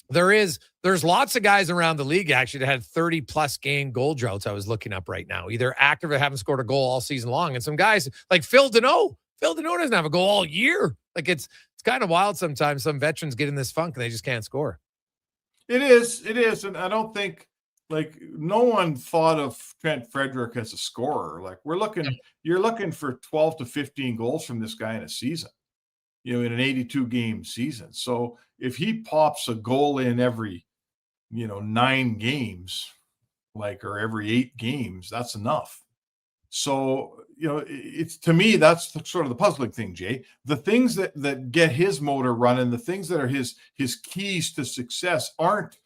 S10: There's lots of guys around the league actually that had 30-plus game goal droughts I was looking up right now, either active or haven't scored a goal all season long. And some guys like Phil Deneau. Phil Deneau doesn't have a goal all year. Like it's kind of wild sometimes. Some veterans get in this funk and they just can't score.
S3: It is. And I don't think, like, no one thought of Trent Frederick as a scorer. Like, you're looking for 12 to 15 goals from this guy in a season, in an 82-game season. So if he pops a goal in every, 9 games, or every 8 games, that's enough. So, it's, to me, that's sort of the puzzling thing, Jay. The things that get his motor running, the things that are his keys to success aren't,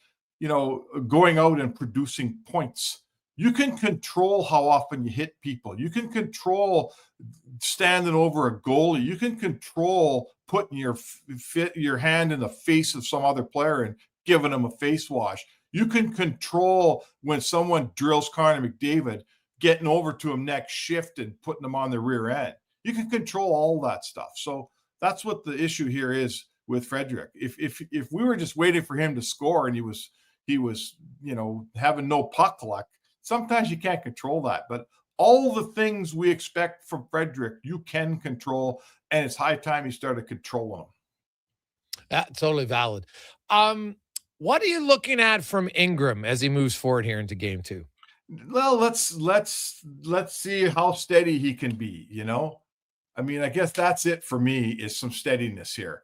S3: going out and producing points. You can control how often you hit people. You can control standing over a goalie. You can control putting your hand in the face of some other player and giving him a face wash. You can control when someone drills Connor McDavid, getting over to him next shift and putting them on the rear end. You can control all that stuff. So that's what the issue here is with Frederick. If we were just waiting for him to score and he was having no puck luck, sometimes you can't control that. But all the things we expect from Frederick, you can control, and it's high time he started controlling them.
S10: That's totally valid. What are you looking at from Ingram as he moves forward here into game 2?
S3: Well, let's see how steady he can be, I mean, I guess that's it for me, is some steadiness here.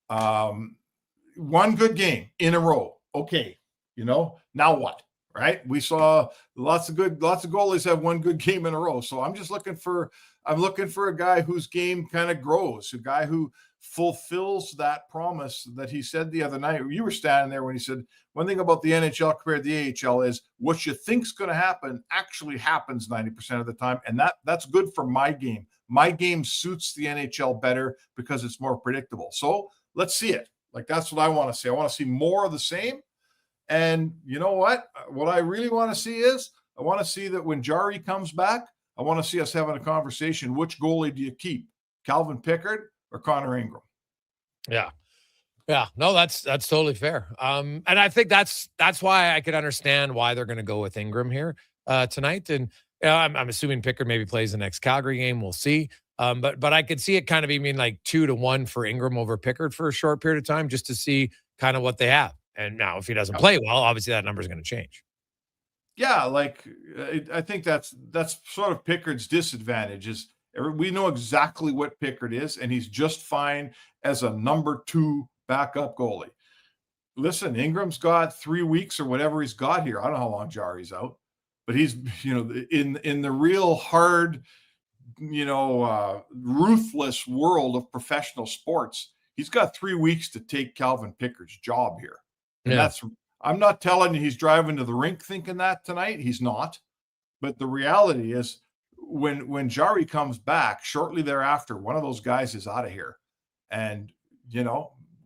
S3: One good game in a row. Okay. Now what? Right? We saw lots of goalies have one good game in a row. So I'm looking for a guy whose game kind of grows, a guy who fulfills that promise that he said the other night. You were standing there when he said, one thing about the NHL compared to the AHL is what you think's going to happen actually happens 90% of the time. And that's good for my game. My game suits the NHL better because it's more predictable. So let's see it. That's what I want to see. I want to see more of the same. And you know what? What I really want to see is I want to see that when Jari comes back, I want to see us having a conversation. Which goalie do you keep? Calvin Pickard or Connor Ingram?
S10: Yeah. No, that's totally fair. And I think that's why I could understand why they're going to go with Ingram here tonight. And I'm assuming Pickard maybe plays the next Calgary game. We'll see. But I could see it kind of being 2-1 for Ingram over Pickard for a short period of time, just to see kind of what they have. And now, if he doesn't play well, obviously that number is going to change.
S3: Yeah, I think that's sort of Pickard's disadvantage. Is we know exactly what Pickard is, and he's just fine as a number 2 backup goalie. Listen, Ingram's got 3 weeks or whatever he's got here. I don't know how long Jari's out, but he's in the real hard, ruthless world of professional sports. He's got 3 weeks to take Calvin Pickard's job here. And I'm not telling you he's driving to the rink thinking that tonight. He's not. But the reality is when Jari comes back shortly thereafter, one of those guys is out of here. And,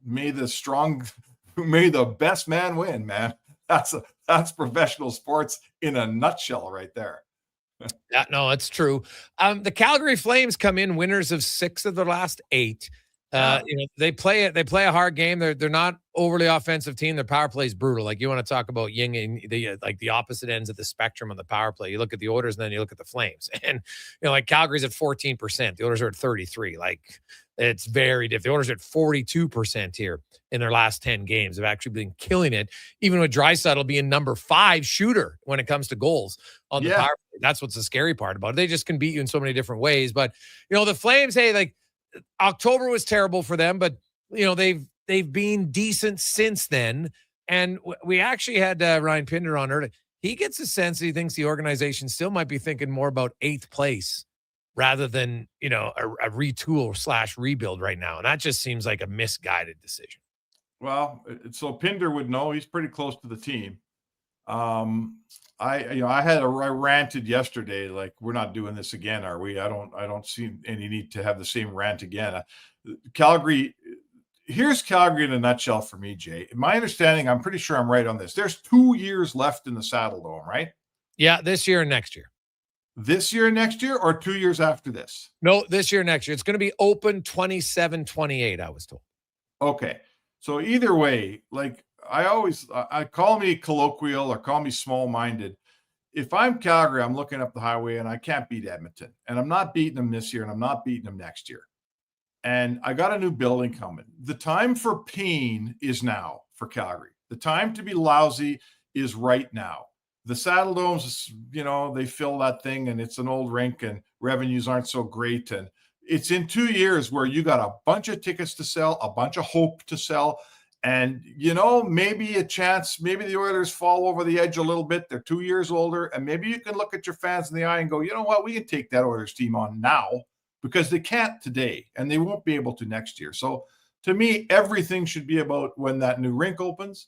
S3: may the best man win, man. That's professional sports in a nutshell right there.
S10: Yeah, no, it's true. The Calgary Flames come in winners of 6 of their last 8. They play a hard game. They're not overly offensive team. Their power play is brutal. You want to talk about yin and the opposite ends of the spectrum on the power play. You look at the Oilers and then you look at the Flames, and Calgary's at 14%. The Oilers are at 33%. It's very different. The Oilers are at 42% here in their last 10 games. They've actually been killing it, even with Draisaitl being number 5 shooter when it comes to goals on the power play. That's what's the scary part about it. They just can beat you in so many different ways. But the Flames, hey, October was terrible for them, but they've been decent since then. And we actually had Ryan Pinder on earlier. He gets a sense that he thinks the organization still might be thinking more about 8th place rather than a retool / rebuild right now, and that just seems like a misguided decision.
S3: Well, so Pinder would know. He's pretty close to the team. I ranted yesterday, we're not doing this again, are we? I don't see any need to have the same rant again. Calgary, here's Calgary in a nutshell for me, Jay. In my understanding, I'm pretty sure I'm right on this. There's 2 years left in the Saddle Dome, right?
S10: Yeah, this year and next year.
S3: This year, next year, or 2 years after this?
S10: No, this year, next year. It's going to be open 27, 28, I was told.
S3: Okay. So either way, like I call me colloquial or call me small-minded. If I'm Calgary, I'm looking up the highway and I can't beat Edmonton. And I'm not beating them this year and I'm not beating them next year. And I got a new building coming. The time for pain is now for Calgary. The time to be lousy is right now. The Saddle Domes, they fill that thing and it's an old rink and revenues aren't so great. And it's in 2 years where you got a bunch of tickets to sell, a bunch of hope to sell. And, maybe a chance, maybe the Oilers fall over the edge a little bit. They're 2 years older. And maybe you can look at your fans in the eye and go, you know what, we can take that Oilers team on now because they can't today and they won't be able to next year. So to me, everything should be about when that new rink opens.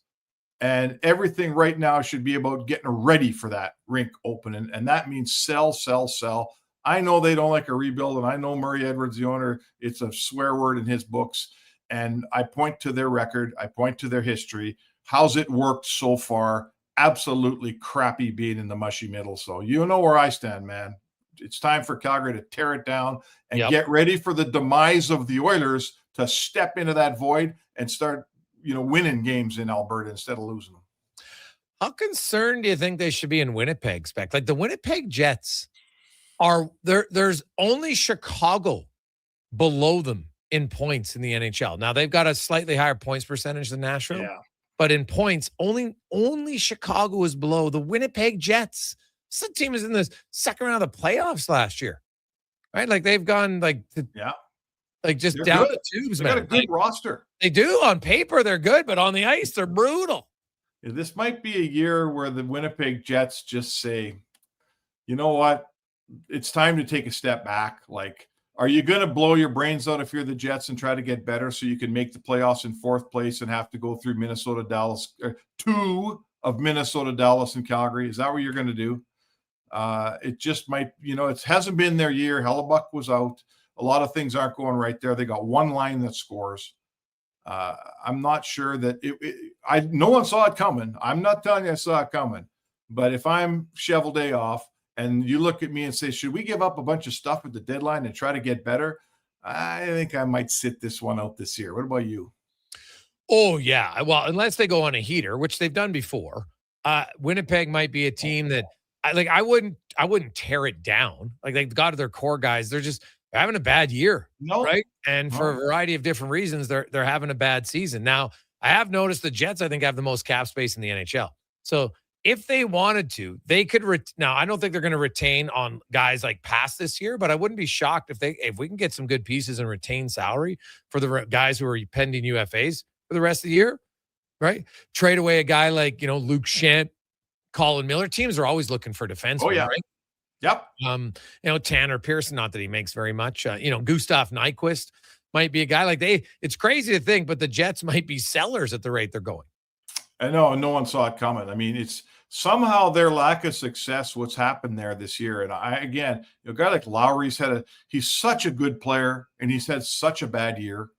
S3: And everything right now should be about getting ready for that rink opening. And that means sell, sell, sell. I know they don't like a rebuild. And I know Murray Edwards, the owner, it's a swear word in his books. And I point to their record. I point to their history. How's it worked so far? Absolutely crappy being in the mushy middle. So you know where I stand, man. It's time for Calgary to tear it down and get ready for the demise of the Oilers to step into that void and start, winning games in Alberta instead of losing them.
S10: How concerned do you think they should be in Winnipeg, Spec? Like the Winnipeg Jets are there. There's only Chicago below them in points in the NHL. Now they've got a slightly higher points percentage than Nashville, but in points, only Chicago is below the Winnipeg Jets. This team is in the second round of the playoffs last year, right? Like they've gone just
S3: They're
S10: down
S3: good.
S10: the tubes,
S3: They
S10: man.
S3: got a good roster.
S10: They do. On paper, they're good, but on the ice, they're brutal.
S3: This might be a year where the Winnipeg Jets just say, you know what? It's time to take a step back. Like, are you going to blow your brains out if you're the Jets and try to get better so you can make the playoffs in fourth place and have to go through Minnesota, Dallas, or two of Minnesota, Dallas, and Calgary? Is that what you're going to do? It just might, it hasn't been their year. Hellebuck was out. A lot of things aren't going right there. They got one line that scores. I'm not sure that no one saw it coming. I'm not telling you I saw it coming, but if I'm shovel day off and you look at me and say, should we give up a bunch of stuff at the deadline and try to get better? I think I might sit this one out this year. What about you?
S10: Oh yeah. Well, unless they go on a heater, which they've done before, Winnipeg might be a team that I wouldn't tear it down. Like they've got their core guys. They're having a bad year, right? And for a variety of different reasons, they're having a bad season. Now, I have noticed the Jets, I think, have the most cap space in the NHL. So if they wanted to, they could. Now, I don't think they're going to retain on guys like past this year, but I wouldn't be shocked if we can get some good pieces and retain salary for the guys who are pending UFAs for the rest of the year, right? Trade away a guy like Luke Schant, Colin Miller. Teams are always looking for defensemen, right?
S3: Yep.
S10: Tanner Pearson, not that he makes very much. Gustav Nyquist might be a guy it's crazy to think, but the Jets might be sellers at the rate they're going.
S3: I know no one saw it coming. I mean, it's somehow their lack of success, what's happened there this year. And a guy like Lowry's he's such a good player and he's had such a bad year.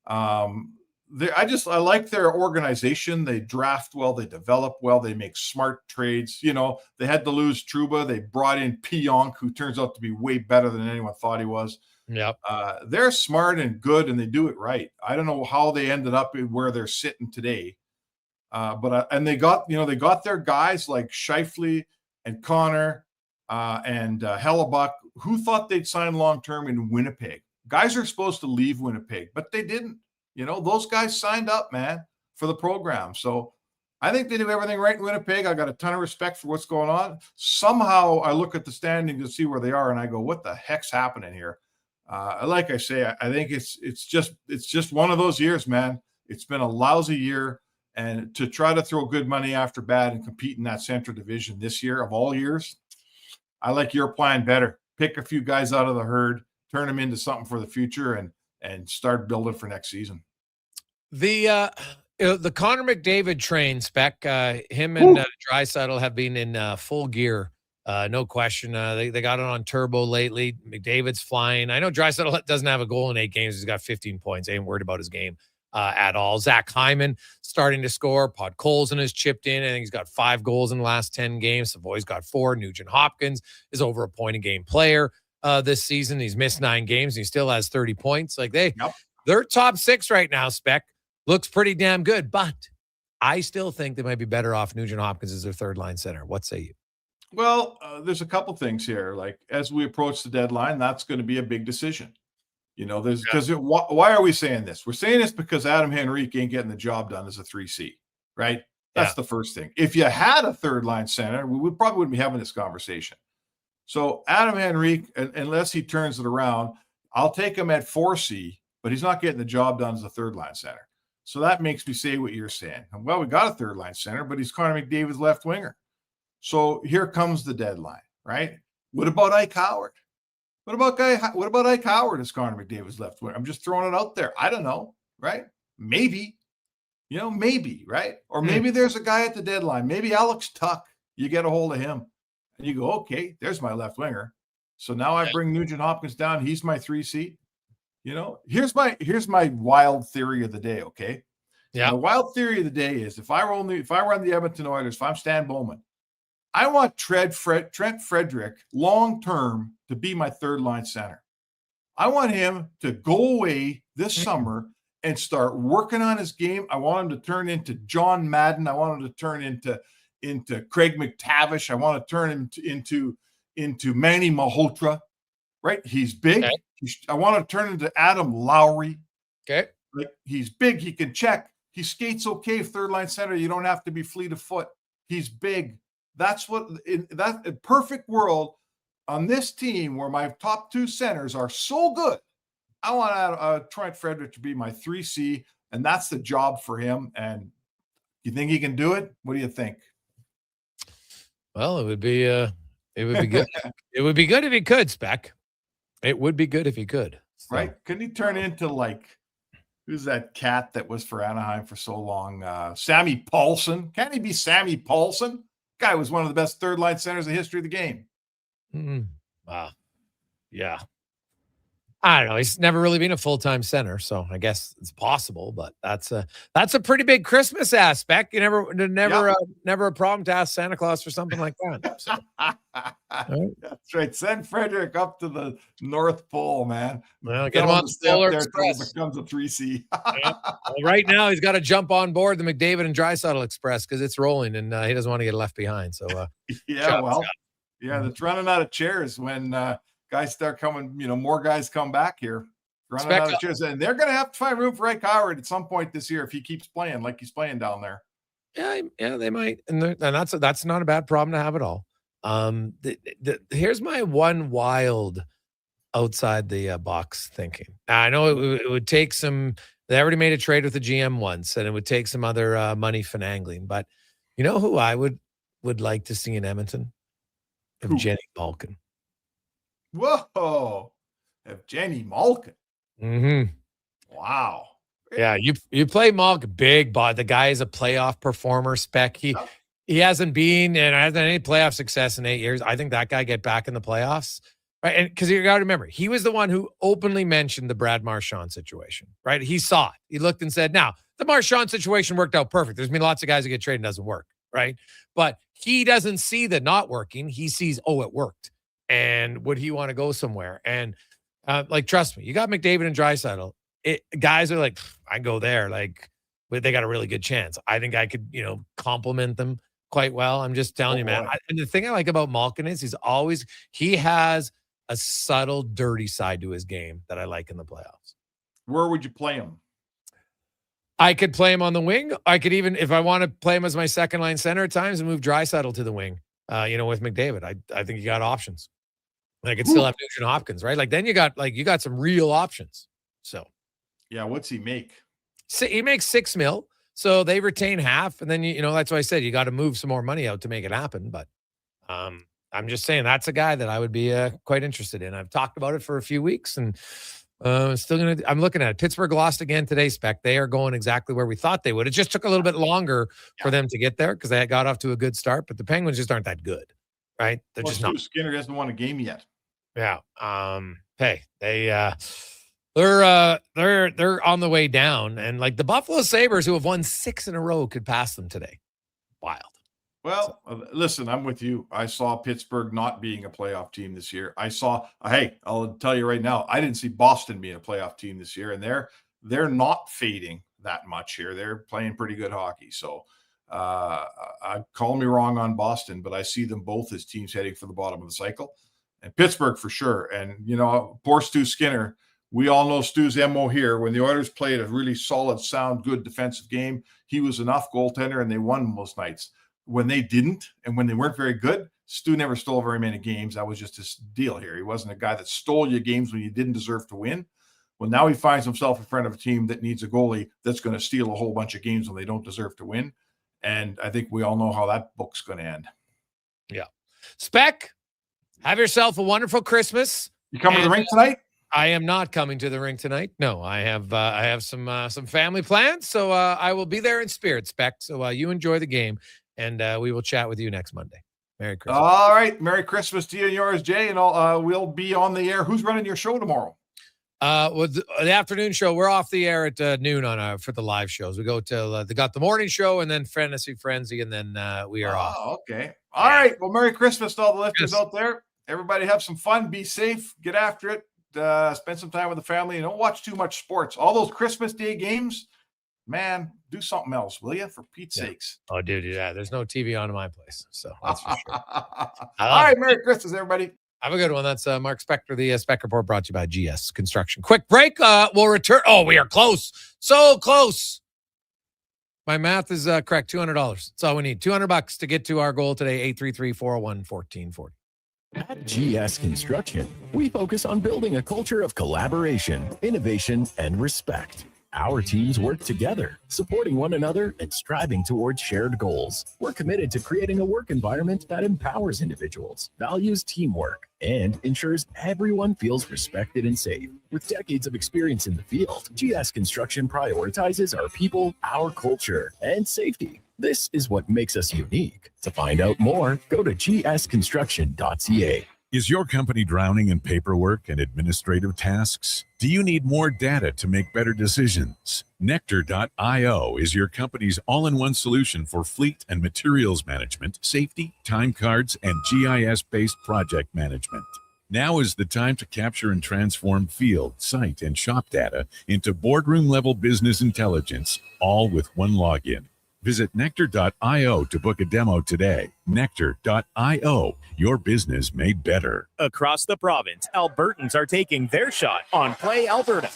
S3: I like their organization. They draft well, they develop well, they make smart trades. They had to lose Trouba. They brought in Pionk, who turns out to be way better than anyone thought he was.
S10: Yep.
S3: They're smart and good, and they do it right. I don't know how they ended up where they're sitting today. But they got their guys like Scheifele and Connor and Hellebuck, who thought they'd sign long-term in Winnipeg. Guys are supposed to leave Winnipeg, but they didn't. Those guys signed up, man, for the program. So I think they do everything right in Winnipeg. I got a ton of respect for what's going on. Somehow I look at the standings to see where they are, and I go, what the heck's happening here? Like I say, I think it's just one of those years, man. It's been a lousy year, and to try to throw good money after bad and compete in that Central Division this year of all years, I like your plan better. Pick a few guys out of the herd, turn them into something for the future, and start building for next season.
S10: The Connor McDavid train, Spec, him and Draisaitl have been in full gear, no question. They got it on turbo lately. McDavid's flying. I know Draisaitl doesn't have a goal in 8 games. He's got 15 points. I ain't worried about his game. at all. Zach Hyman starting to score. Podkolzin has chipped in. I think he's got 5 goals in the last 10 games. Savoy's got 4. Nugent Hopkins is over a point a game player this season. He's missed 9 games. And he still has 30 points. Like they're top 6 right now, Spec. Looks pretty damn good. But I still think they might be better off Nugent Hopkins as their third line center. What say you?
S3: Well, there's a couple things here. Like as we approach the deadline, that's going to be a big decision. There's because why are we saying this? We're saying this because Adam Henrique ain't getting the job done as a 3C, right? That's the first thing. If you had a third line center, we probably wouldn't be having this conversation. So Adam Henrique, unless he turns it around, I'll take him at 4C, but he's not getting the job done as a third line center. So that makes me say what you're saying. Well, we got a third line center, but he's Connor McDavid's left winger. So here comes the deadline, right? What about Ike Howard? What about Ike Howard as Connor McDavid's left winger? I'm just throwing it out there. I don't know, right? Maybe, maybe, right? Or maybe there's a guy at the deadline. Maybe Alex Tuck. You get a hold of him and you go, okay, there's my left winger. So now I bring Nugent Hopkins down. He's my 3C. Here's my wild theory of the day. Okay. Yeah. The wild theory of the day is if I run the Edmonton Oilers, if I'm Stan Bowman, I want Trent Frederick long-term to be my third line center. I want him to go away this summer and start working on his game. I want him to turn into John Madden. I want him to turn into Craig McTavish. I want to turn him into Manny Malhotra, right? He's big. Okay. I want to turn into Adam Lowry.
S10: Okay.
S3: Like he's big. He can check. He skates okay. Third line center. You don't have to be fleet of foot. He's big. That's what in a perfect world on this team where my top 2 centers are so good. I want Trent Frederick to be my 3C, and that's the job for him. And you think he can do it? What do you think?
S10: Well, it would be good. It would be good if he could, Spec. It would be good if he could. So.
S3: Right? Couldn't he turn into who's that cat that was for Anaheim for so long? Sammy Paulson. Can't he be Sammy Paulson? Guy was one of the best third line centers in the history of the game.
S10: Wow. Yeah. I don't know. He's never really been a full-time center, so I guess it's possible, but that's a pretty big Christmas aspect. You never a problem to ask Santa Claus for something like that. So.
S3: Right. That's right. Send Frederick up to the North Pole, man.
S10: Well, get him on the Solar Express.
S3: Becomes a 3C.
S10: Yeah. Well, right now, he's got to jump on board the McDavid and Draisaitl Express because it's rolling, and he doesn't want to get left behind. So,
S3: it's running out of chairs when guys start coming. More guys come back here. Running out of chairs, and they're going to have to find room for Ike Howard at some point this year if he keeps playing like he's playing down there.
S10: Yeah, they might, and that's not a bad problem to have at all. Here's my one wild outside the box thinking. Now, I know it would take some. They already made a trade with the GM once, and it would take some other money finagling. But you know who I would like to see in Edmonton? Evgeny Malkin.
S3: Whoa, Evgeny Malkin.
S10: Mm-hmm.
S3: Wow.
S10: Yeah, you play Malkin, big, but the guy is a playoff performer. Spec. He hasn't been and hasn't had any playoff success in 8 years. I think that guy get back in the playoffs, right? And because you got to remember, he was the one who openly mentioned the Brad Marchand situation, right? He saw it. He looked and said, "Now the Marchand situation worked out perfect. There's been lots of guys that get traded and doesn't work, right?" But he doesn't see the not working. He sees, oh, it worked, and would he want to go somewhere? And trust me, you got McDavid and Draisaitl. Guys are like, I go there. But they got a really good chance. I think I could, compliment them quite well. I'm just telling you, man. And the thing I like about Malkin is he has a subtle, dirty side to his game that I like in the playoffs.
S3: Where would you play him?
S10: I could play him on the wing. I could even, if I want to play him as my second line center at times, and move Draisaitl to the wing. With McDavid, I think you got options. I could still have Nugent Hopkins, right? Then you got some real options. So,
S3: yeah, what's he make?
S10: He makes $6 million. So they retain half, and then that's why I said you got to move some more money out to make it happen. But I'm just saying that's a guy that I would be quite interested in. I've talked about it for a few weeks, and I'm looking at it. Pittsburgh lost again today, Spec. They are going exactly where we thought they would. It just took a little bit longer for them to get there because they got off to a good start. But the Penguins just aren't that good, right? They're just not.
S3: Skinner hasn't won a game yet.
S10: Yeah. Hey, they. They're on the way down, and like the Buffalo Sabres, who have won 6 in a row, could pass them today. Wild.
S3: Well, listen, I'm with you. I saw Pittsburgh not being a playoff team this year. I'll tell you right now, I didn't see Boston being a playoff team this year, and they're not fading that much here. They're playing pretty good hockey. So call me wrong on Boston, but I see them both as teams heading for the bottom of the cycle, and Pittsburgh for sure. And, poor Stu Skinner, we all know Stu's MO here. When the Oilers played a really solid, sound, good defensive game, he was enough goaltender and they won most nights. When they didn't, and when they weren't very good, Stu never stole very many games. That was just his deal here. He wasn't a guy that stole you games when you didn't deserve to win. Well, now he finds himself in front of a team that needs a goalie that's going to steal a whole bunch of games when they don't deserve to win. And I think we all know how that book's going to end.
S10: Yeah. Spec, have yourself a wonderful Christmas.
S3: You coming to the rink tonight?
S10: I am not coming to the rink tonight. No, I have some family plans, so I will be there in spirit, Spec. So you enjoy the game, and we will chat with you next Monday. Merry Christmas.
S3: All right. Merry Christmas to you and yours, Jay, and we'll be on the air. Who's running your show tomorrow?
S10: With the afternoon show, we're off the air at noon for the live shows. We go till they got the morning show and then Fantasy Frenzy, and then we are off.
S3: Okay. All right. Well, Merry Christmas to all the listeners out there. Everybody have some fun. Be safe. Get after it. Spend some time with the family, and don't watch too much sports. All those Christmas Day games, man, do something else, will you? For Pete's sakes.
S10: Oh, dude, yeah. There's no TV on in my place, so that's for sure.
S3: All right, Merry Christmas, everybody.
S10: Have a good one. That's Mark Spector, the Spec Report, brought to you by GS Construction. Quick break. We'll return. Oh, we are close. So close. My math is correct. $200. That's all we need. $200 to get to our goal today. 833-401-1440.
S4: At GS Construction, we focus on building a culture of collaboration, innovation, and respect. Our teams work together, supporting one another and striving towards shared goals. We're committed to creating a work environment that empowers individuals, values teamwork, and ensures everyone feels respected and safe. With decades of experience in the field, GS Construction prioritizes our people, our culture, and safety. This is what makes us unique. To find out more, go to gsconstruction.ca.
S21: Is your company drowning in paperwork and administrative tasks? Do you need more data to make better decisions? Nectar.io is your company's all-in-one solution for fleet and materials management, safety, time cards, and GIS-based project management. Now is the time to capture and transform field, site, and shop data into boardroom-level business intelligence, all with one login. Visit Nectar.io to book a demo today. Nectar.io, your business made better.
S9: Across the province, Albertans are taking their shot on Play Alberta.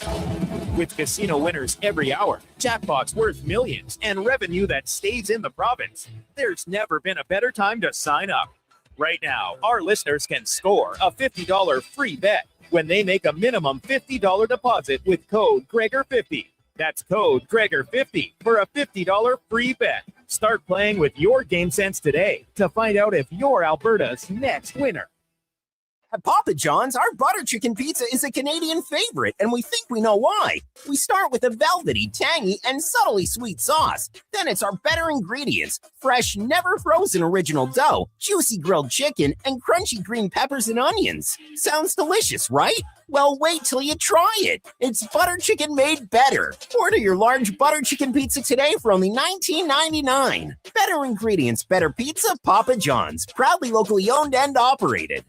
S9: With casino winners every hour, jackpots worth millions, and revenue that stays in the province, there's never been a better time to sign up. Right now, our listeners can score a $50 free bet when they make a minimum $50 deposit with code Gregor50. That's code Gregor50 for a $50 free bet. Start playing with your game sense today to find out if you're Alberta's next winner.
S15: At Papa John's, our butter chicken pizza is a Canadian favorite, and we think we know why. We start with a velvety, tangy, and subtly sweet sauce. Then it's our better ingredients: fresh, never frozen original dough, juicy grilled chicken, and crunchy green peppers and onions. Sounds delicious, right? Well, wait till you try it. It's butter chicken made better. Order your large butter chicken pizza today for only $19.99. Better ingredients, better pizza, Papa John's. Proudly locally owned and operated.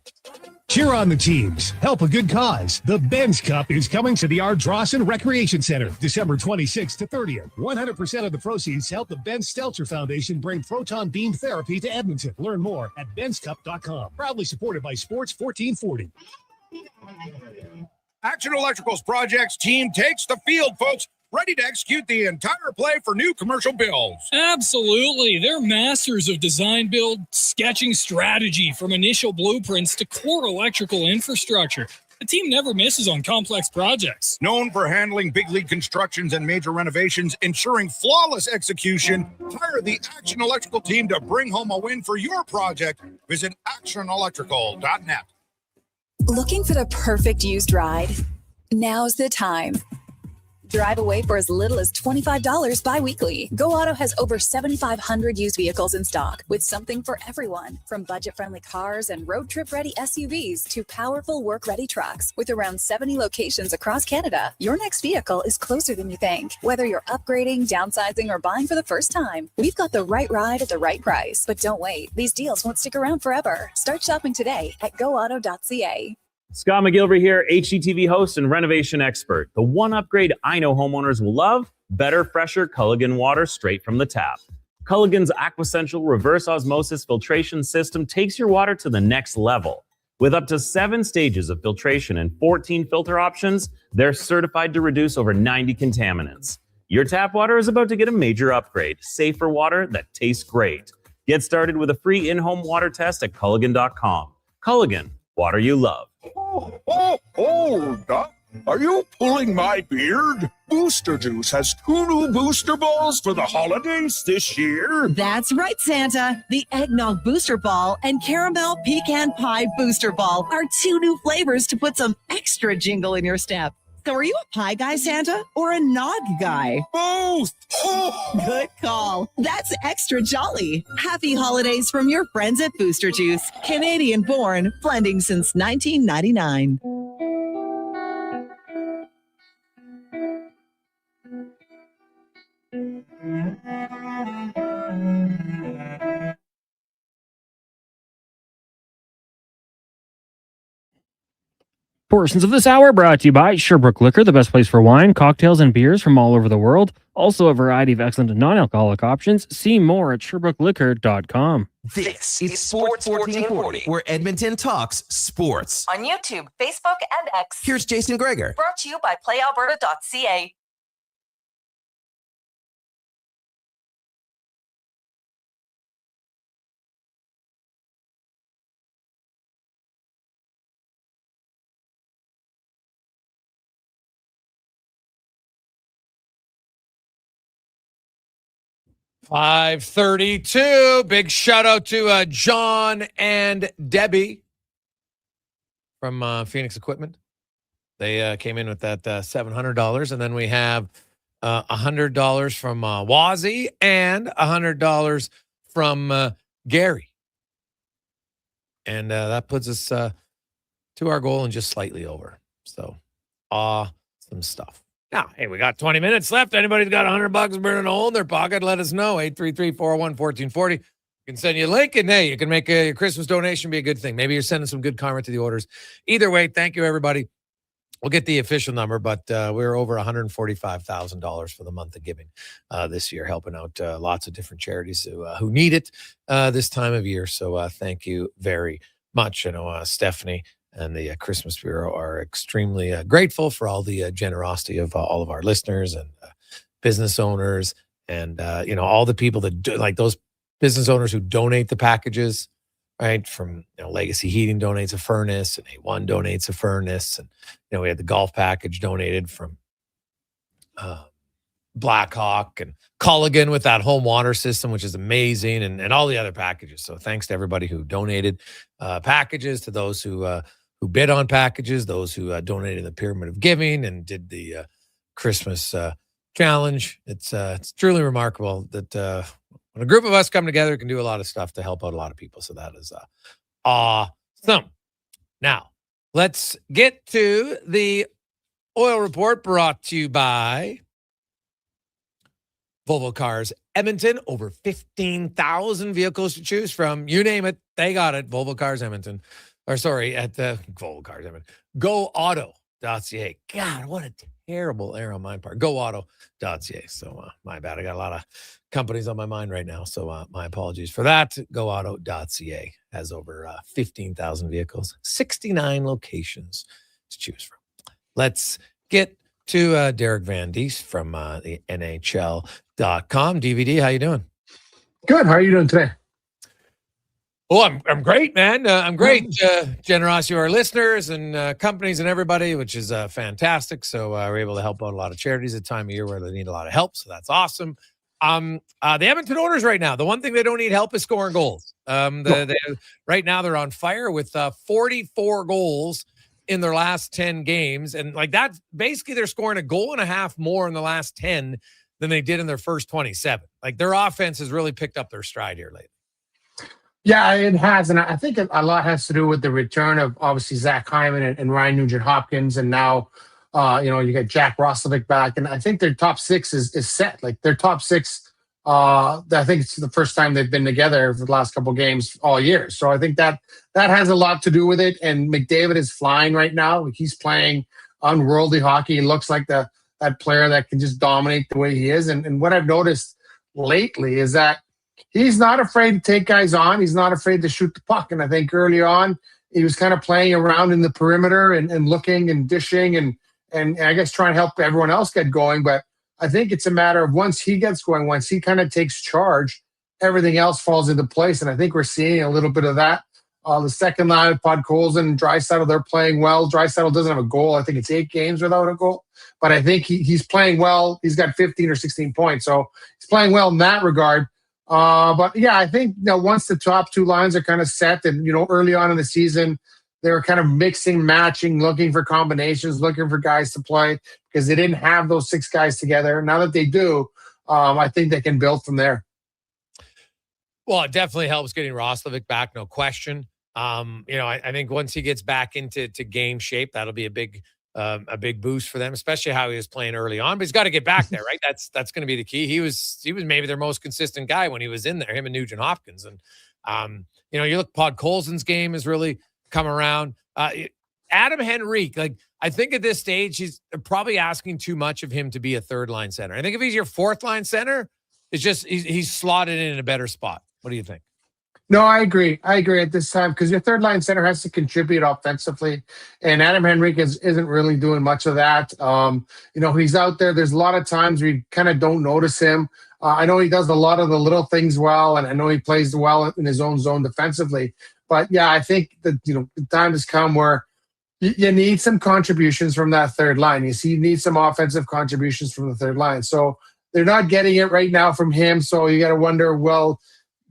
S5: Cheer on the teams. Help a good cause. The Benz Cup is coming to the Ardrossan Recreation Center, December 26th to 30th. 100% of the proceeds help the Ben Stelter Foundation bring proton beam therapy to Edmonton. Learn more at benscup.com. Proudly supported by Sports 1440.
S18: Action Electrical's projects team takes the field, folks. Ready to execute the entire play for new commercial builds.
S20: Absolutely. They're masters of design, build, sketching strategy, from initial blueprints to core electrical infrastructure. The team never misses on complex projects.
S18: Known for handling big league constructions and major renovations, ensuring flawless execution, hire the Action Electrical team to bring home a win for your project. Visit actionelectrical.net.
S6: Looking for the perfect used ride? Now's the time. Drive away for as little as $25 bi-weekly. Go Auto has over 7,500 used vehicles in stock with something for everyone. From budget-friendly cars and road trip-ready SUVs to powerful work-ready trucks. With around 70 locations across Canada, your next vehicle is closer than you think. Whether you're upgrading, downsizing, or buying for the first time, we've got the right ride at the right price. But don't wait. These deals won't stick around forever. Start shopping today at goauto.ca.
S7: Scott McGilvery here, HGTV host and renovation expert. The one upgrade I know homeowners will love: better, fresher Culligan water straight from the tap. Culligan's Aquasential reverse osmosis filtration system takes your water to the next level. With up to 7 stages of filtration and 14 filter options, they're certified to reduce over 90 contaminants. Your tap water is about to get a major upgrade. Safer water that tastes great. Get started with a free in-home water test at Culligan.com. Culligan, water you love.
S18: Hold up. Are you pulling my beard? Booster Juice has 2 new booster balls for the holidays this year.
S1: That's right, Santa. The Eggnog Booster Ball and Caramel Pecan Pie Booster Ball are 2 new flavors to put some extra jingle in your step. So are you a pie guy, Santa, or a nog guy?
S18: Both.
S1: Good call. That's extra jolly. Happy holidays from your friends at Booster Juice. Canadian born, blending since 1999.
S11: Portions of this hour brought to you by Sherbrooke Liquor, the best place for wine, cocktails, and beers from all over the world. Also a variety of excellent non-alcoholic options. See more at sherbrooke.liquor.com.
S8: This is Sports 1440, where Edmonton talks sports.
S26: On YouTube, Facebook, and X.
S8: Here's Jason Gregor.
S26: Brought to you by playalberta.ca.
S10: $532. Big shout out to John and Debbie from Phoenix Equipment. They came in with that $700. And then we have $100 from Wazzy and $100 from Gary. And that puts us to our goal and just slightly over. So awesome stuff. Now, hey, we got 20 minutes left. Anybody's got $100 burning a hole in their pocket, let us know. 833-401-1440. We can send you a link, and hey, you can make your Christmas donation be a good thing. Maybe you're sending some good karma to the orders. Either way, thank you, everybody. We'll get the official number, but we're over $145,000 for the month of giving this year, helping out lots of different charities who need it this time of year. So thank you very much. I know Stephanie and the Christmas Bureau are extremely grateful for all the generosity of all of our listeners and business owners and, all the people that do, like those business owners who donate the packages, right? From, Legacy Heating donates a furnace and A1 donates a furnace. And, we had the golf package donated from Blackhawk and Culligan with that home water system, which is amazing, and all the other packages. So thanks to everybody who donated packages, to those who bid on packages, those who donated in the Pyramid of Giving and did the Christmas challenge. It's truly remarkable that when a group of us come together, it can do a lot of stuff to help out a lot of people. So that is awesome. Now, let's get to the oil report brought to you by Volvo Cars Edmonton. Over 15,000 vehicles to choose from. You name it, they got it. Volvo Cars Edmonton. Or sorry, at the Volvo Cars Edmonton. GoAuto.ca. God, what a terrible error on my part. GoAuto.ca. So my bad. I got a lot of companies on my mind right now. So my apologies for that. GoAuto.ca has over 15,000 vehicles, 69 locations to choose from. Let's get to Derek Van Diest from the NHL.com. DVD, how you doing?
S14: Good. How are you doing today?
S10: Oh, I'm great, man. I'm great. Generosity of our listeners and companies and everybody, which is fantastic. So we're able to help out a lot of charities at a time of year where they need a lot of help. So that's awesome. The Edmonton Oilers right now, the one thing they don't need help is scoring goals. Right now they're on fire with 44 goals in their last 10 games. And like that, basically they're scoring a goal and a half more in the last 10 than they did in their first 27. Like their offense has really picked up their stride here lately.
S14: Yeah, it has. And I think a lot has to do with the return of obviously Zach Hyman and Ryan Nugent-Hopkins. And now, you get Jack Roslovic back. And I think their top six is set. Like their top six, I think it's the first time they've been together for the last couple of games all year. So I think that has a lot to do with it. And McDavid is flying right now. He's playing unworldly hockey. He looks like that player that can just dominate the way he is. And what I've noticed lately is that he's not afraid to take guys on. He's not afraid to shoot the puck. And I think early on, he was kind of playing around in the perimeter and looking and dishing and I guess trying to help everyone else get going. But I think it's a matter of once he gets going, once he kind of takes charge, everything else falls into place. And I think we're seeing a little bit of that. The second line of Podkolzin and Draisaitl, they're playing well. Draisaitl doesn't have a goal. I think it's 8 games without a goal. But I think he's playing well. He's got 15 or 16 points. So he's playing well in that regard. But yeah, I think once the top two lines are kind of set and, early on in the season, they were kind of mixing, matching, looking for combinations, looking for guys to play because they didn't have those 6 guys together. Now that they do, I think they can build from there.
S10: Well, it definitely helps getting Roslovic back, no question. I think once he gets back into game shape, that'll be a big boost for them, especially how he was playing early on. But he's got to get back there, right? That's going to be the key. He was maybe their most consistent guy when he was in there, him and Nugent Hopkins. And you look, Podkolzin's game has really come around. Adam Henrique, like I think at this stage he's probably asking too much of him to be a third line center. I think if he's your fourth line center, it's just he's slotted in a better spot. What do you think?
S14: No, I agree. At this time because your third line center has to contribute offensively, and Adam Henrique isn't really doing much of that. He's out there. There's a lot of times we kind of don't notice him. I know he does a lot of the little things well, and I know he plays well in his own zone defensively. But yeah, I think that the time has come where you need some contributions from that third line. You need some offensive contributions from the third line. So they're not getting it right now from him. So you got to wonder, well.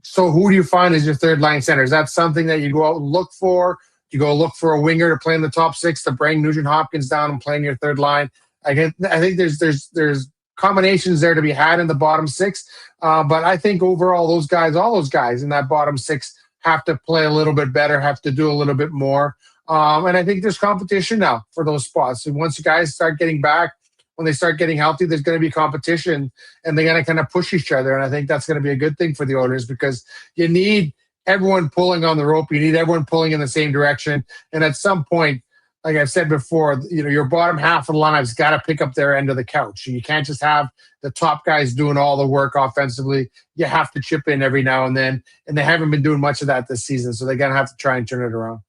S14: So who do you find as your third line center? Is that something that you go out and look for? You go look for a winger to play in the top 6 to bring Nugent Hopkins down and play in your third line. I think there's combinations there to be had in the bottom 6. But I think overall all those guys in that bottom 6 have to play a little bit better, have to do a little bit more. And I think there's competition now for those spots. And once you guys start getting back, when they start getting healthy, there's going to be competition and they're going to kind of push each other. And I think that's going to be a good thing for the Oilers because you need everyone pulling on the rope. You need everyone pulling in the same direction. And at some point, like I've said before, your bottom half of the lineup's got to pick up their end of the couch. You can't just have the top guys doing all the work offensively. You have to chip in every now and then. And they haven't been doing much of that this season. So they're going to have to try and turn it around.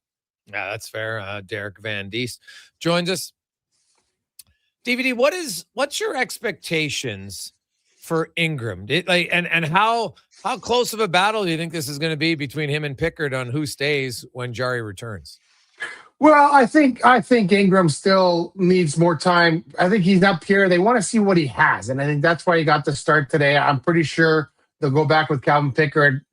S10: Yeah, that's fair. Derek Van Diest joins us. DVD, what's your expectations for Ingram? And how close of a battle do you think this is going to be between him and Pickard on who stays when Jarry returns?
S14: Well, I think Ingram still needs more time. I think he's up here. They want to see what he has, and I think that's why he got the start today. I'm pretty sure they'll go back with Calvin Pickard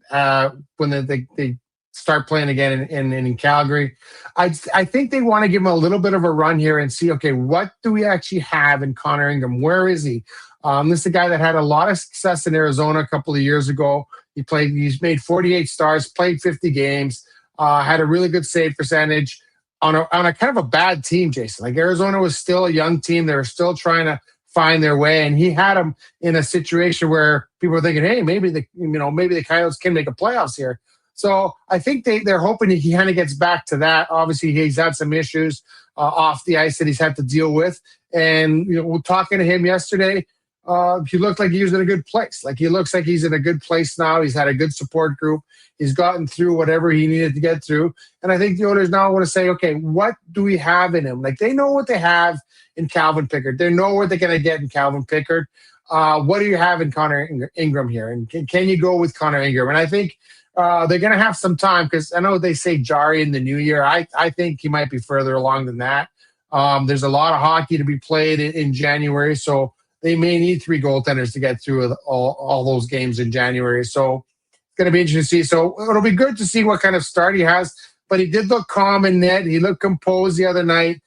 S14: when they start playing again in Calgary. I think they want to give him a little bit of a run here and see, okay, what do we actually have in Connor Ingram? Where is he? This is a guy that had a lot of success in Arizona a couple of years ago. He's made 48 starts, played 50 games, had a really good save percentage on a kind of a bad team, Jason. Like Arizona was still a young team. They were still trying to find their way. And he had him in a situation where people were thinking, hey, maybe the Coyotes can make a playoffs here. So I think they're hoping he kind of gets back to that. Obviously, he's had some issues off the ice that he's had to deal with. And we're talking to him yesterday. He looked like he was in a good place. Like he looks like he's in a good place now. He's had a good support group. He's gotten through whatever he needed to get through. And I think the Oilers now want to say, okay, what do we have in him? Like they know what they have in Calvin Pickard. They know what they're going to get in Calvin Pickard. What do you have in Connor Ingram here? And can you go with Connor Ingram? And I think they're going to have some time because I know they say Jarry in the new year. I think he might be further along than that. There's a lot of hockey to be played in January, so they may need 3 goaltenders to get through all those games in January. So it's going to be interesting to see. So it'll be good to see what kind of start he has. but he did look calm in net. He looked composed the other night.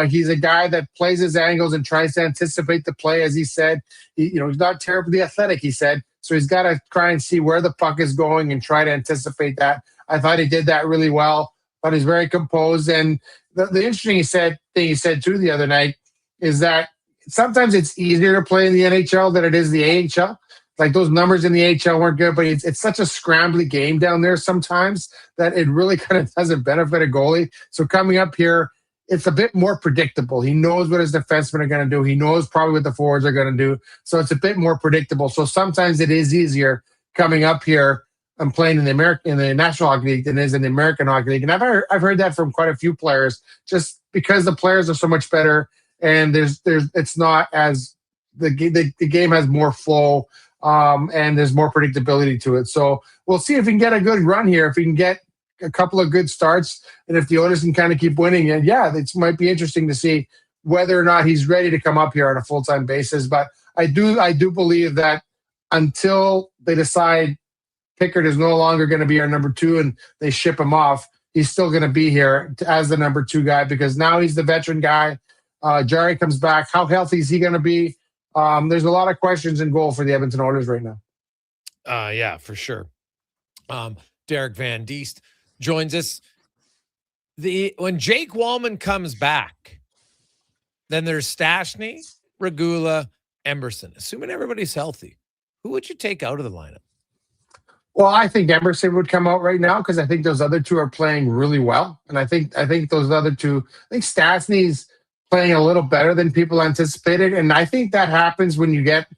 S14: He's a guy that plays his angles and tries to anticipate the play, as he said. He's not terribly athletic, he said. So he's got to try and see where the puck is going and try to anticipate that. I thought he did that really well, but he's very composed. And the interesting thing he said too the other night is that sometimes it's easier to play in the NHL than it is the AHL. Like those numbers in the AHL weren't good, but it's such a scrambly game down there sometimes that it really kind of doesn't benefit a goalie. So coming up here, it's a bit more predictable. He knows what his defensemen are going to do. He knows probably what the forwards are going to do. So it's a bit more predictable. So sometimes it is easier coming up here and playing in the National Hockey League than it is in the American Hockey League. And I've heard that from quite a few players, just because the players are so much better and it's not as the game has more flow and there's more predictability to it. So we'll see if we can get a good run here. If we can get a couple of good starts, and if the Oilers can kind of keep winning, and it might be interesting to see whether or not he's ready to come up here on a full-time basis. But I do believe that until they decide Pickard is no longer going to be our number 2 and they ship him off, he's still going to be here as the number 2 guy, because now he's the veteran guy. Jarry comes back. How healthy is he going to be? There's a lot of questions in goal for the Edmonton Oilers right now.
S10: Yeah, for sure. Derek Van Diest joins us. When Jake Wallman comes back, then there's Stastny, Regula, Emberson. Assuming everybody's healthy, who would you take out of the lineup?
S14: Well, I think Emberson would come out right now because I think those other two are playing really well, and I think those other two. I think Stastny's playing a little better than people anticipated, and I think that happens when you get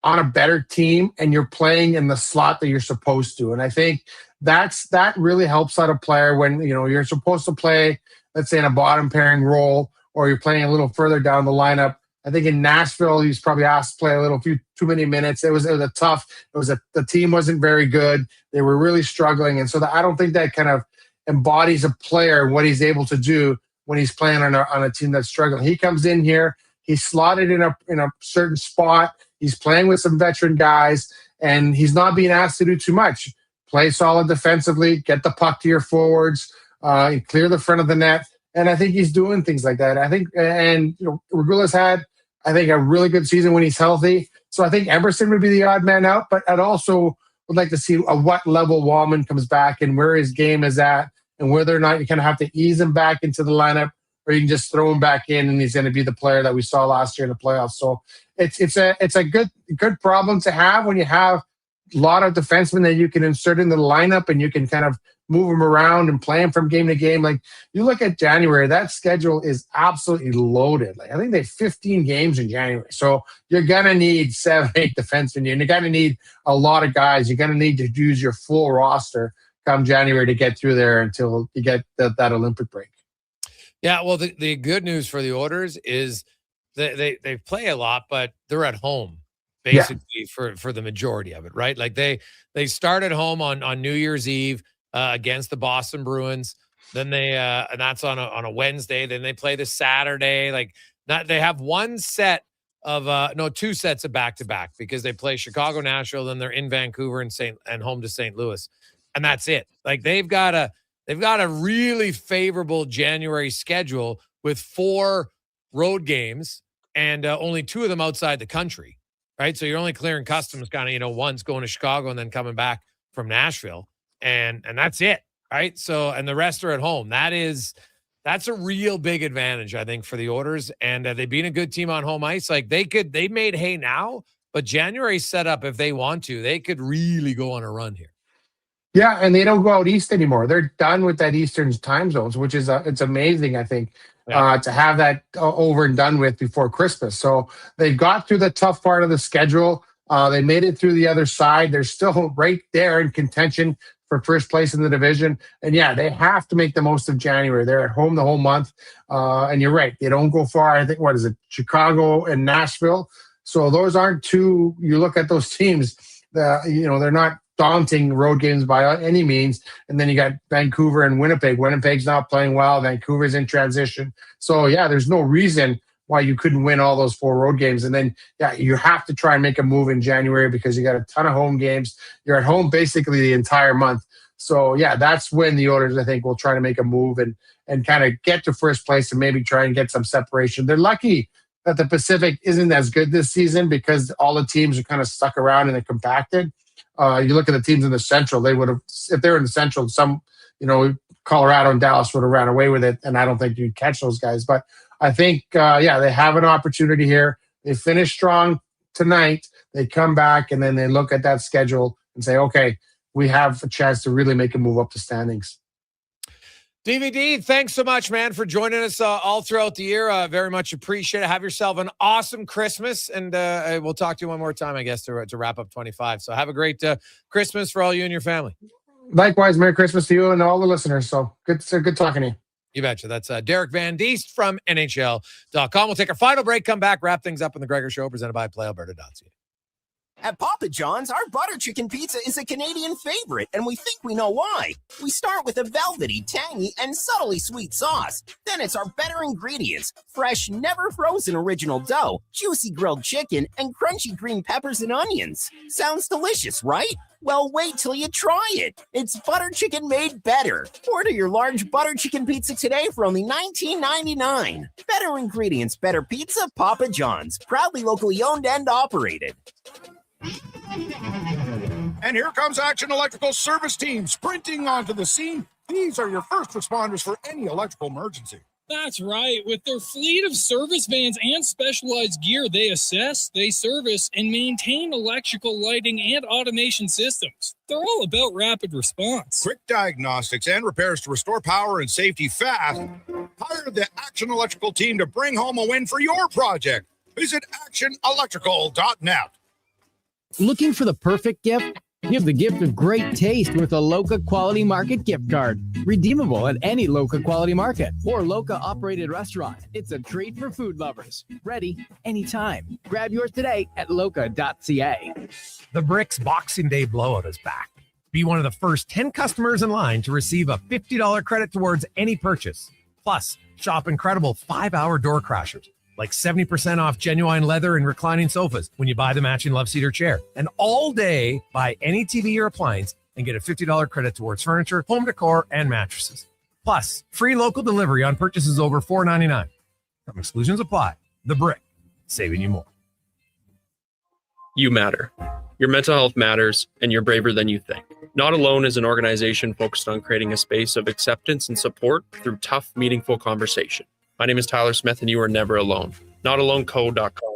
S14: on a better team and you're playing in the slot that you're supposed to. And I think that really helps out a player when you're supposed to play, let's say, in a bottom pairing role, or you're playing a little further down the lineup. I think in Nashville, he's probably asked to play too many minutes. It was a tough. The team wasn't very good. They were really struggling, and so I don't think that kind of embodies a player what he's able to do when he's playing on a team that's struggling. He comes in here, he's slotted in a certain spot. He's playing with some veteran guys, and he's not being asked to do too much. Play solid defensively, get the puck to your forwards, clear the front of the net. And I think he's doing things like that. I think, and Regula's had, I think, a really good season when he's healthy. So I think Emberson would be the odd man out, but I'd also would like to see what level Wallman comes back and where his game is at, and whether or not you kind of have to ease him back into the lineup, or you can just throw him back in and he's going to be the player that we saw last year in the playoffs. So it's a good problem to have when you have a lot of defensemen that you can insert into the lineup and you can kind of move them around and play them from game to game. Like, you look at January, that schedule is absolutely loaded. Like, I think they have 15 games in January. So you're going to need 7-8 defensemen, and you're going to need a lot of guys. You're going to need to use your full roster come January to get through there until you get that Olympic break.
S10: Yeah, well, the good news for the Oilers is they play a lot, but they're at home basically for the majority of it, right? Like they start at home on New Year's Eve against the Boston Bruins. Then and that's on a Wednesday. Then they play the Saturday. They have one set of two sets of back-to-back, because they play Chicago, Nashville, then they're in Vancouver and home to St. Louis, and that's it. Like, they've got a really favorable January schedule with 4 road games and only 2 of them outside the country, right? So you're only clearing customs kind of, once going to Chicago and then coming back from Nashville, and that's it, right? So, and the rest are at home. That's a real big advantage, I think, for the Oilers, and they being a good team on home ice. Like, they made hay now, but January's set up, if they want to, they could really go on a run here.
S14: Yeah, and they don't go out east anymore. They're done with that Eastern time zones, which is it's amazing, I think, to have that over and done with before Christmas. So they got through the tough part of the schedule. They made it through the other side. They're still right there in contention for first place in the division. And they have to make the most of January. They're at home the whole month. And you're right, they don't go far. I think, Chicago and Nashville. So those aren't two. You look at those teams, they're not daunting road games by any means. And then you got Vancouver and Winnipeg. Winnipeg's not playing well. Vancouver's in transition. So there's no reason why you couldn't win all those 4 road games. And then you have to try and make a move in January because you got a ton of home games. You're at home basically the entire month. So yeah, that's when the Oilers, I think, will try to make a move and kind of get to first place and maybe try and get some separation. They're lucky that the Pacific isn't as good this season because all the teams are kind of stuck around and they're compacted. You look at the teams in the Central, they would have, if they were in the Central, Colorado and Dallas would have ran away with it, and I don't think you'd catch those guys. But I think, they have an opportunity here. They finish strong tonight. They come back, and then they look at that schedule and say, okay, we have a chance to really make a move up the standings.
S10: DVD, thanks so much, man, for joining us all throughout the year. Very much appreciate it. Have yourself an awesome Christmas, and we'll talk to you one more time, I guess, to wrap up 25. So have a great Christmas for all you and your family.
S14: Likewise, Merry Christmas to you and all the listeners. So good talking to you.
S10: You betcha. That's Derek Van Diest from NHL.com. We'll take our final break, come back, wrap things up in the Gregor Show, presented by PlayAlberta.ca.
S15: At Papa John's, our butter chicken pizza is a Canadian favorite, and we think we know why. We start with a velvety, tangy, and subtly sweet sauce. Then it's our better ingredients: fresh, never frozen original dough, juicy grilled chicken, and crunchy green peppers and onions. Sounds delicious, right? Well, wait till you try it. It's butter chicken made better. Order your large butter chicken pizza today for only $19.99. Better ingredients, better pizza, Papa John's. Proudly locally owned and operated.
S18: And here comes Action Electrical Service Team sprinting onto the scene. These are your first responders for any electrical emergency.
S20: That's right. With their fleet of service vans and specialized gear, they assess, they service, and maintain electrical lighting and automation systems. They're all about rapid response.
S18: Quick diagnostics and repairs to restore power and safety fast. Hire the Action Electrical team to bring home a win for your project. Visit actionelectrical.net.
S2: Looking for the perfect gift? Give the gift of great taste with a Loca Quality Market gift card. Redeemable at any Loca Quality Market or Loca-operated restaurant. It's a treat for food lovers. Ready anytime. Grab yours today at Loca.ca.
S5: The Bricks Boxing Day blowout is back. Be one of the first 10 customers in line to receive a $50 credit towards any purchase. Plus, shop incredible 5-hour door crashers, like 70% off genuine leather and reclining sofas when you buy the matching love seater chair. And all day, buy any TV or appliance and get a $50 credit towards furniture, home decor, and mattresses. Plus, free local delivery on purchases over $4.99. Some exclusions apply. The Brick, saving you more.
S13: You matter. Your mental health matters, and you're braver than you think. Not Alone is an organization focused on creating a space of acceptance and support through tough, meaningful conversation. My name is Tyler Smith, and you are never alone. NotAloneCo.com.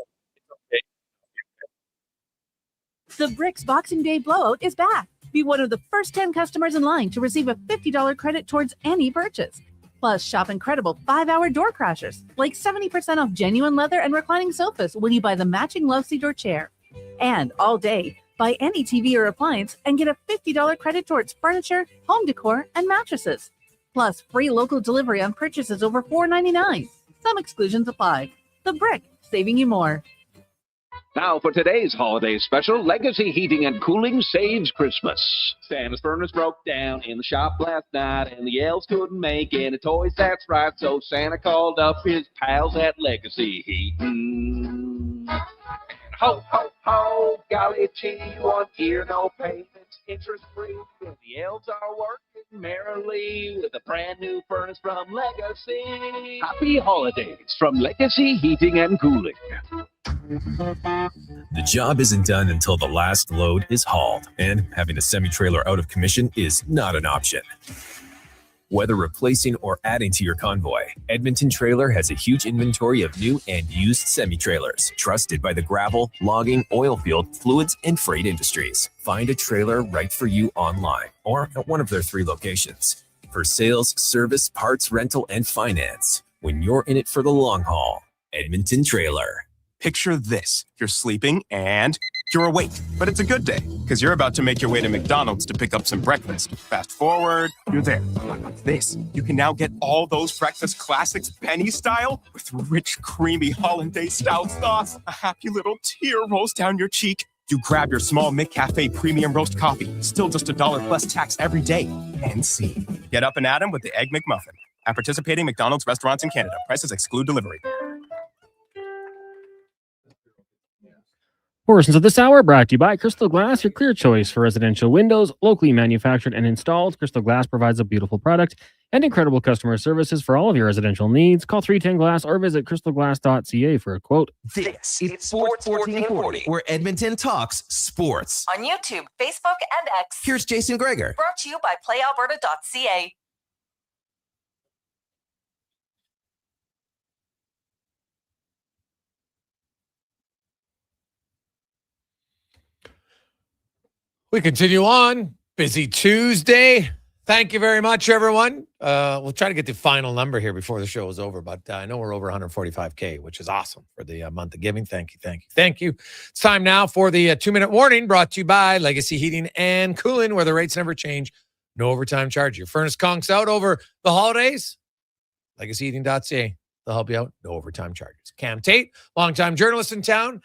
S17: The Bricks Boxing Day blowout is back. Be one of the first 10 customers in line to receive a $50 credit towards any purchase. Plus, shop incredible 5-hour door crashers, like 70% off genuine leather and reclining sofas when you buy the matching love seat or chair. And all day, buy any TV or appliance and get a $50 credit towards furniture, home decor, and mattresses. Plus, free local delivery on purchases over $4.99. Some exclusions apply. The Brick, saving you more.
S16: Now for today's holiday special, Legacy Heating and Cooling saves Christmas. Santa's furnace broke down in the shop last night, and the elves couldn't make any toys, that's right. So Santa called up his pals at Legacy Heating. Ho, ho, ho, golly gee, 1 year, no payments, interest-free. And the elves are working merrily with a brand new furnace from Legacy. Happy holidays from Legacy Heating and Cooling.
S4: The job isn't done until the last load is hauled, and having a semi-trailer out of commission is not an option. Whether replacing or adding to your convoy, Edmonton Trailer has a huge inventory of new and used semi-trailers, trusted by the gravel, logging, oil field, fluids, and freight industries. Find a trailer right for you online or at one of their 3 locations. For sales, service, parts, rental, and finance, when you're in it for the long haul, Edmonton Trailer.
S19: Picture this. You're sleeping and you're awake, but it's a good day because you're about to make your way to McDonald's to pick up some breakfast. Fast forward, you're there. This, you can now get all those breakfast classics penny style with rich, creamy hollandaise style sauce. A happy little tear rolls down your cheek. You grab your small McCafe premium roast coffee, still just $1 plus tax every day. And see, get up and at 'em with the Egg McMuffin. At participating McDonald's restaurants in Canada, prices exclude delivery.
S11: Portions of this hour brought to you by Crystal Glass, your clear choice for residential windows, locally manufactured and installed. Crystal Glass provides a beautiful product and incredible customer services for all of your residential needs. Call 310 Glass or visit crystalglass.ca for a quote.
S8: This is Sports 1440, where Edmonton talks sports.
S26: On YouTube, Facebook, and X.
S8: Here's Jason Gregor.
S26: Brought to you by playalberta.ca.
S10: We continue on. Busy Tuesday. Thank you very much, everyone. We'll try to get the final number here before the show is over, but I know we're over 145K, which is awesome for the month of giving. Thank you, thank you, thank you. It's time now for the 2-minute warning brought to you by Legacy Heating and Cooling, where the rates never change. No overtime charge. Your furnace conks out over the holidays. LegacyHeating.ca. They'll help you out. No overtime charges. Cam Tate, longtime journalist in town.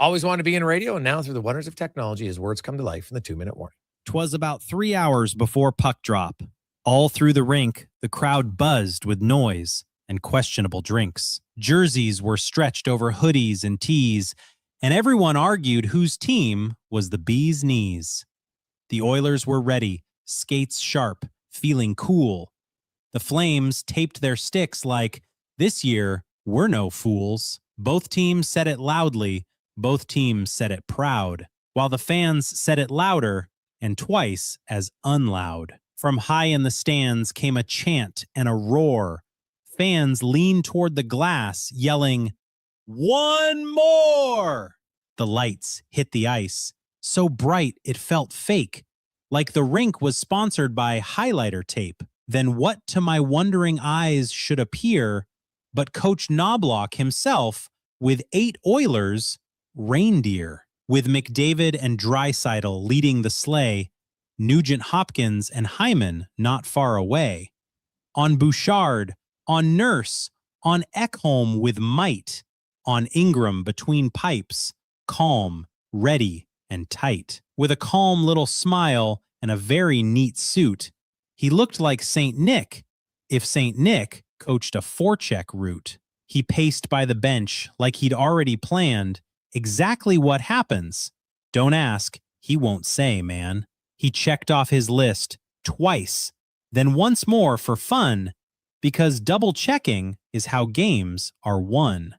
S10: Always wanted to be in radio, and now through the wonders of technology, his words come to life in the 2-minute warning.
S3: 'Twas about 3 hours before puck drop. All through the rink, the crowd buzzed with noise and questionable drinks. Jerseys were stretched over hoodies and tees, and everyone argued whose team was the bee's knees. The Oilers were ready, skates sharp, feeling cool. The Flames taped their sticks like, this year, we're no fools. Both teams said it loudly. Both teams said it proud, while the fans said it louder and twice as unloud. From high in the stands came a chant and a roar. Fans leaned toward the glass, yelling, "One more!" The lights hit the ice, so bright it felt fake, like the rink was sponsored by highlighter tape. Then what to my wondering eyes should appear but Coach Knobloch himself with 8 Oilers reindeer, with McDavid and Draisaitl leading the sleigh, Nugent Hopkins and Hyman not far away. On Bouchard, on Nurse, on Ekholm with might, on Ingram between pipes, calm, ready, and tight. With a calm little smile and a very neat suit, he looked like St. Nick, if St. Nick coached a forecheck route. He paced by the bench like he'd already planned exactly what happens. Don't ask, he won't say, man. He checked off his list twice, then once more for fun, because double checking is how games are won.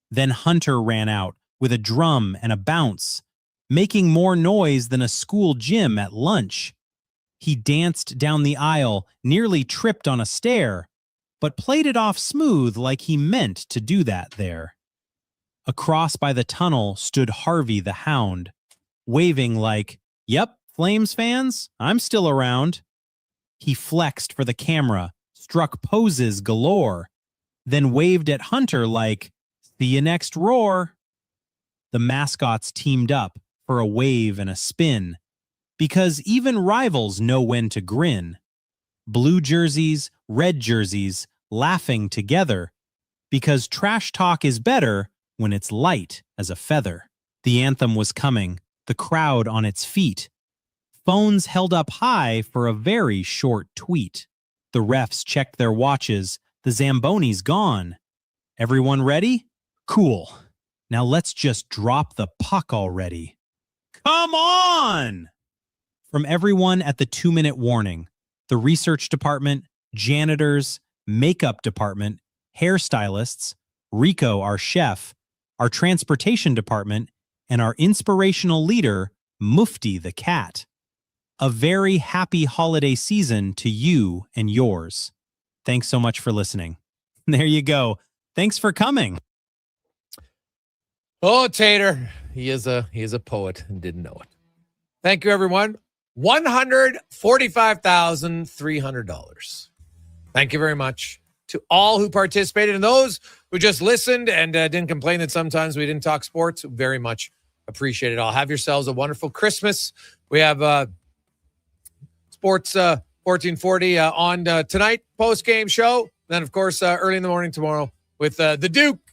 S3: Then Hunter ran out with a drum and a bounce, making more noise than a school gym at lunch. He danced down the aisle, nearly tripped on a stair, but played it off smooth like he meant to do that there. Across by the tunnel stood Harvey the Hound, waving like, "Yep, Flames fans, I'm still around." He flexed for the camera, struck poses galore, then waved at Hunter like, "See you next roar." The mascots teamed up for a wave and a spin, because even rivals know when to grin. Blue jerseys, red jerseys, laughing together, because trash talk is better when it's light as a feather. The anthem was coming, the crowd on its feet. Phones held up high for a very short tweet. The refs checked their watches, the Zamboni's gone. Everyone ready? Cool. Now let's just drop the puck already. Come on! From everyone at the 2-minute warning, the research department, janitors, makeup department, hairstylists, Rico, our chef, our transportation department, and our inspirational leader, Mufti the cat. A very happy holiday season to you and yours. Thanks so much for listening. There you go. Thanks for coming.
S10: Oh, Tater. He is a poet and didn't know it. Thank you, everyone. $145,300. Thank you very much to all who participated and those who just listened and didn't complain that sometimes we didn't talk sports. Very much appreciate it all. Have yourselves a wonderful Christmas. We have Sports 1440 on tonight, post-game show. Then, of course, early in the morning tomorrow with the Duke.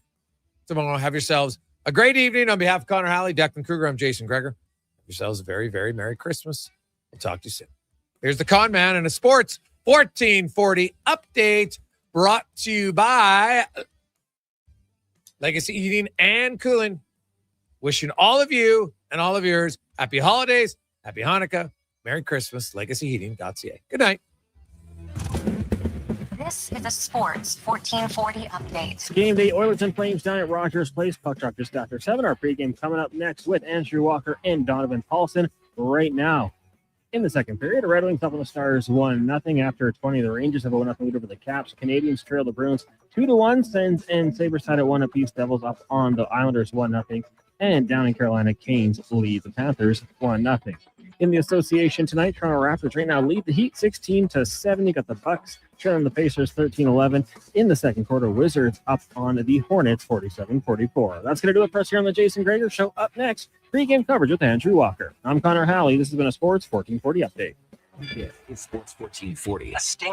S10: Tomorrow, have yourselves a great evening. On behalf of Connor Halley, Declan Kruger, I'm Jason Gregor. Have yourselves a very, very Merry Christmas. We'll talk to you soon. Here's the Con Man and a Sports 1440 update brought to you by Legacy Heating and Cooling. Wishing all of you and all of yours happy holidays, happy Hanukkah, Merry Christmas, legacyheating.ca. Good night.
S26: This is a Sports 1440 update.
S11: Game day, Oilers and Flames down at Rogers Place. Puck drop just after 7. Our pregame coming up next with Andrew Walker and Donovan Paulson right now. In the second period, the Red Wings up on the Stars 1-0 after 20. The Rangers have a 1-0 lead over the Caps. Canadians trail the Bruins 2-1. Sens and Sabres tied at 1 apiece. Devils up on the Islanders 1-0. And down in Carolina, Canes lead the Panthers 1-0. In the association tonight, Toronto Raptors right now lead the Heat 16-7. You got the Bucks trailing the Pacers 13-11. In the second quarter, Wizards up on the Hornets 47-44. That's going to do it for us here on the Jason Gregor Show. Up next, pregame coverage with Andrew Walker. I'm Connor Halley. This has been a Sports 1440 update.
S8: Yeah, it's Sports 1440.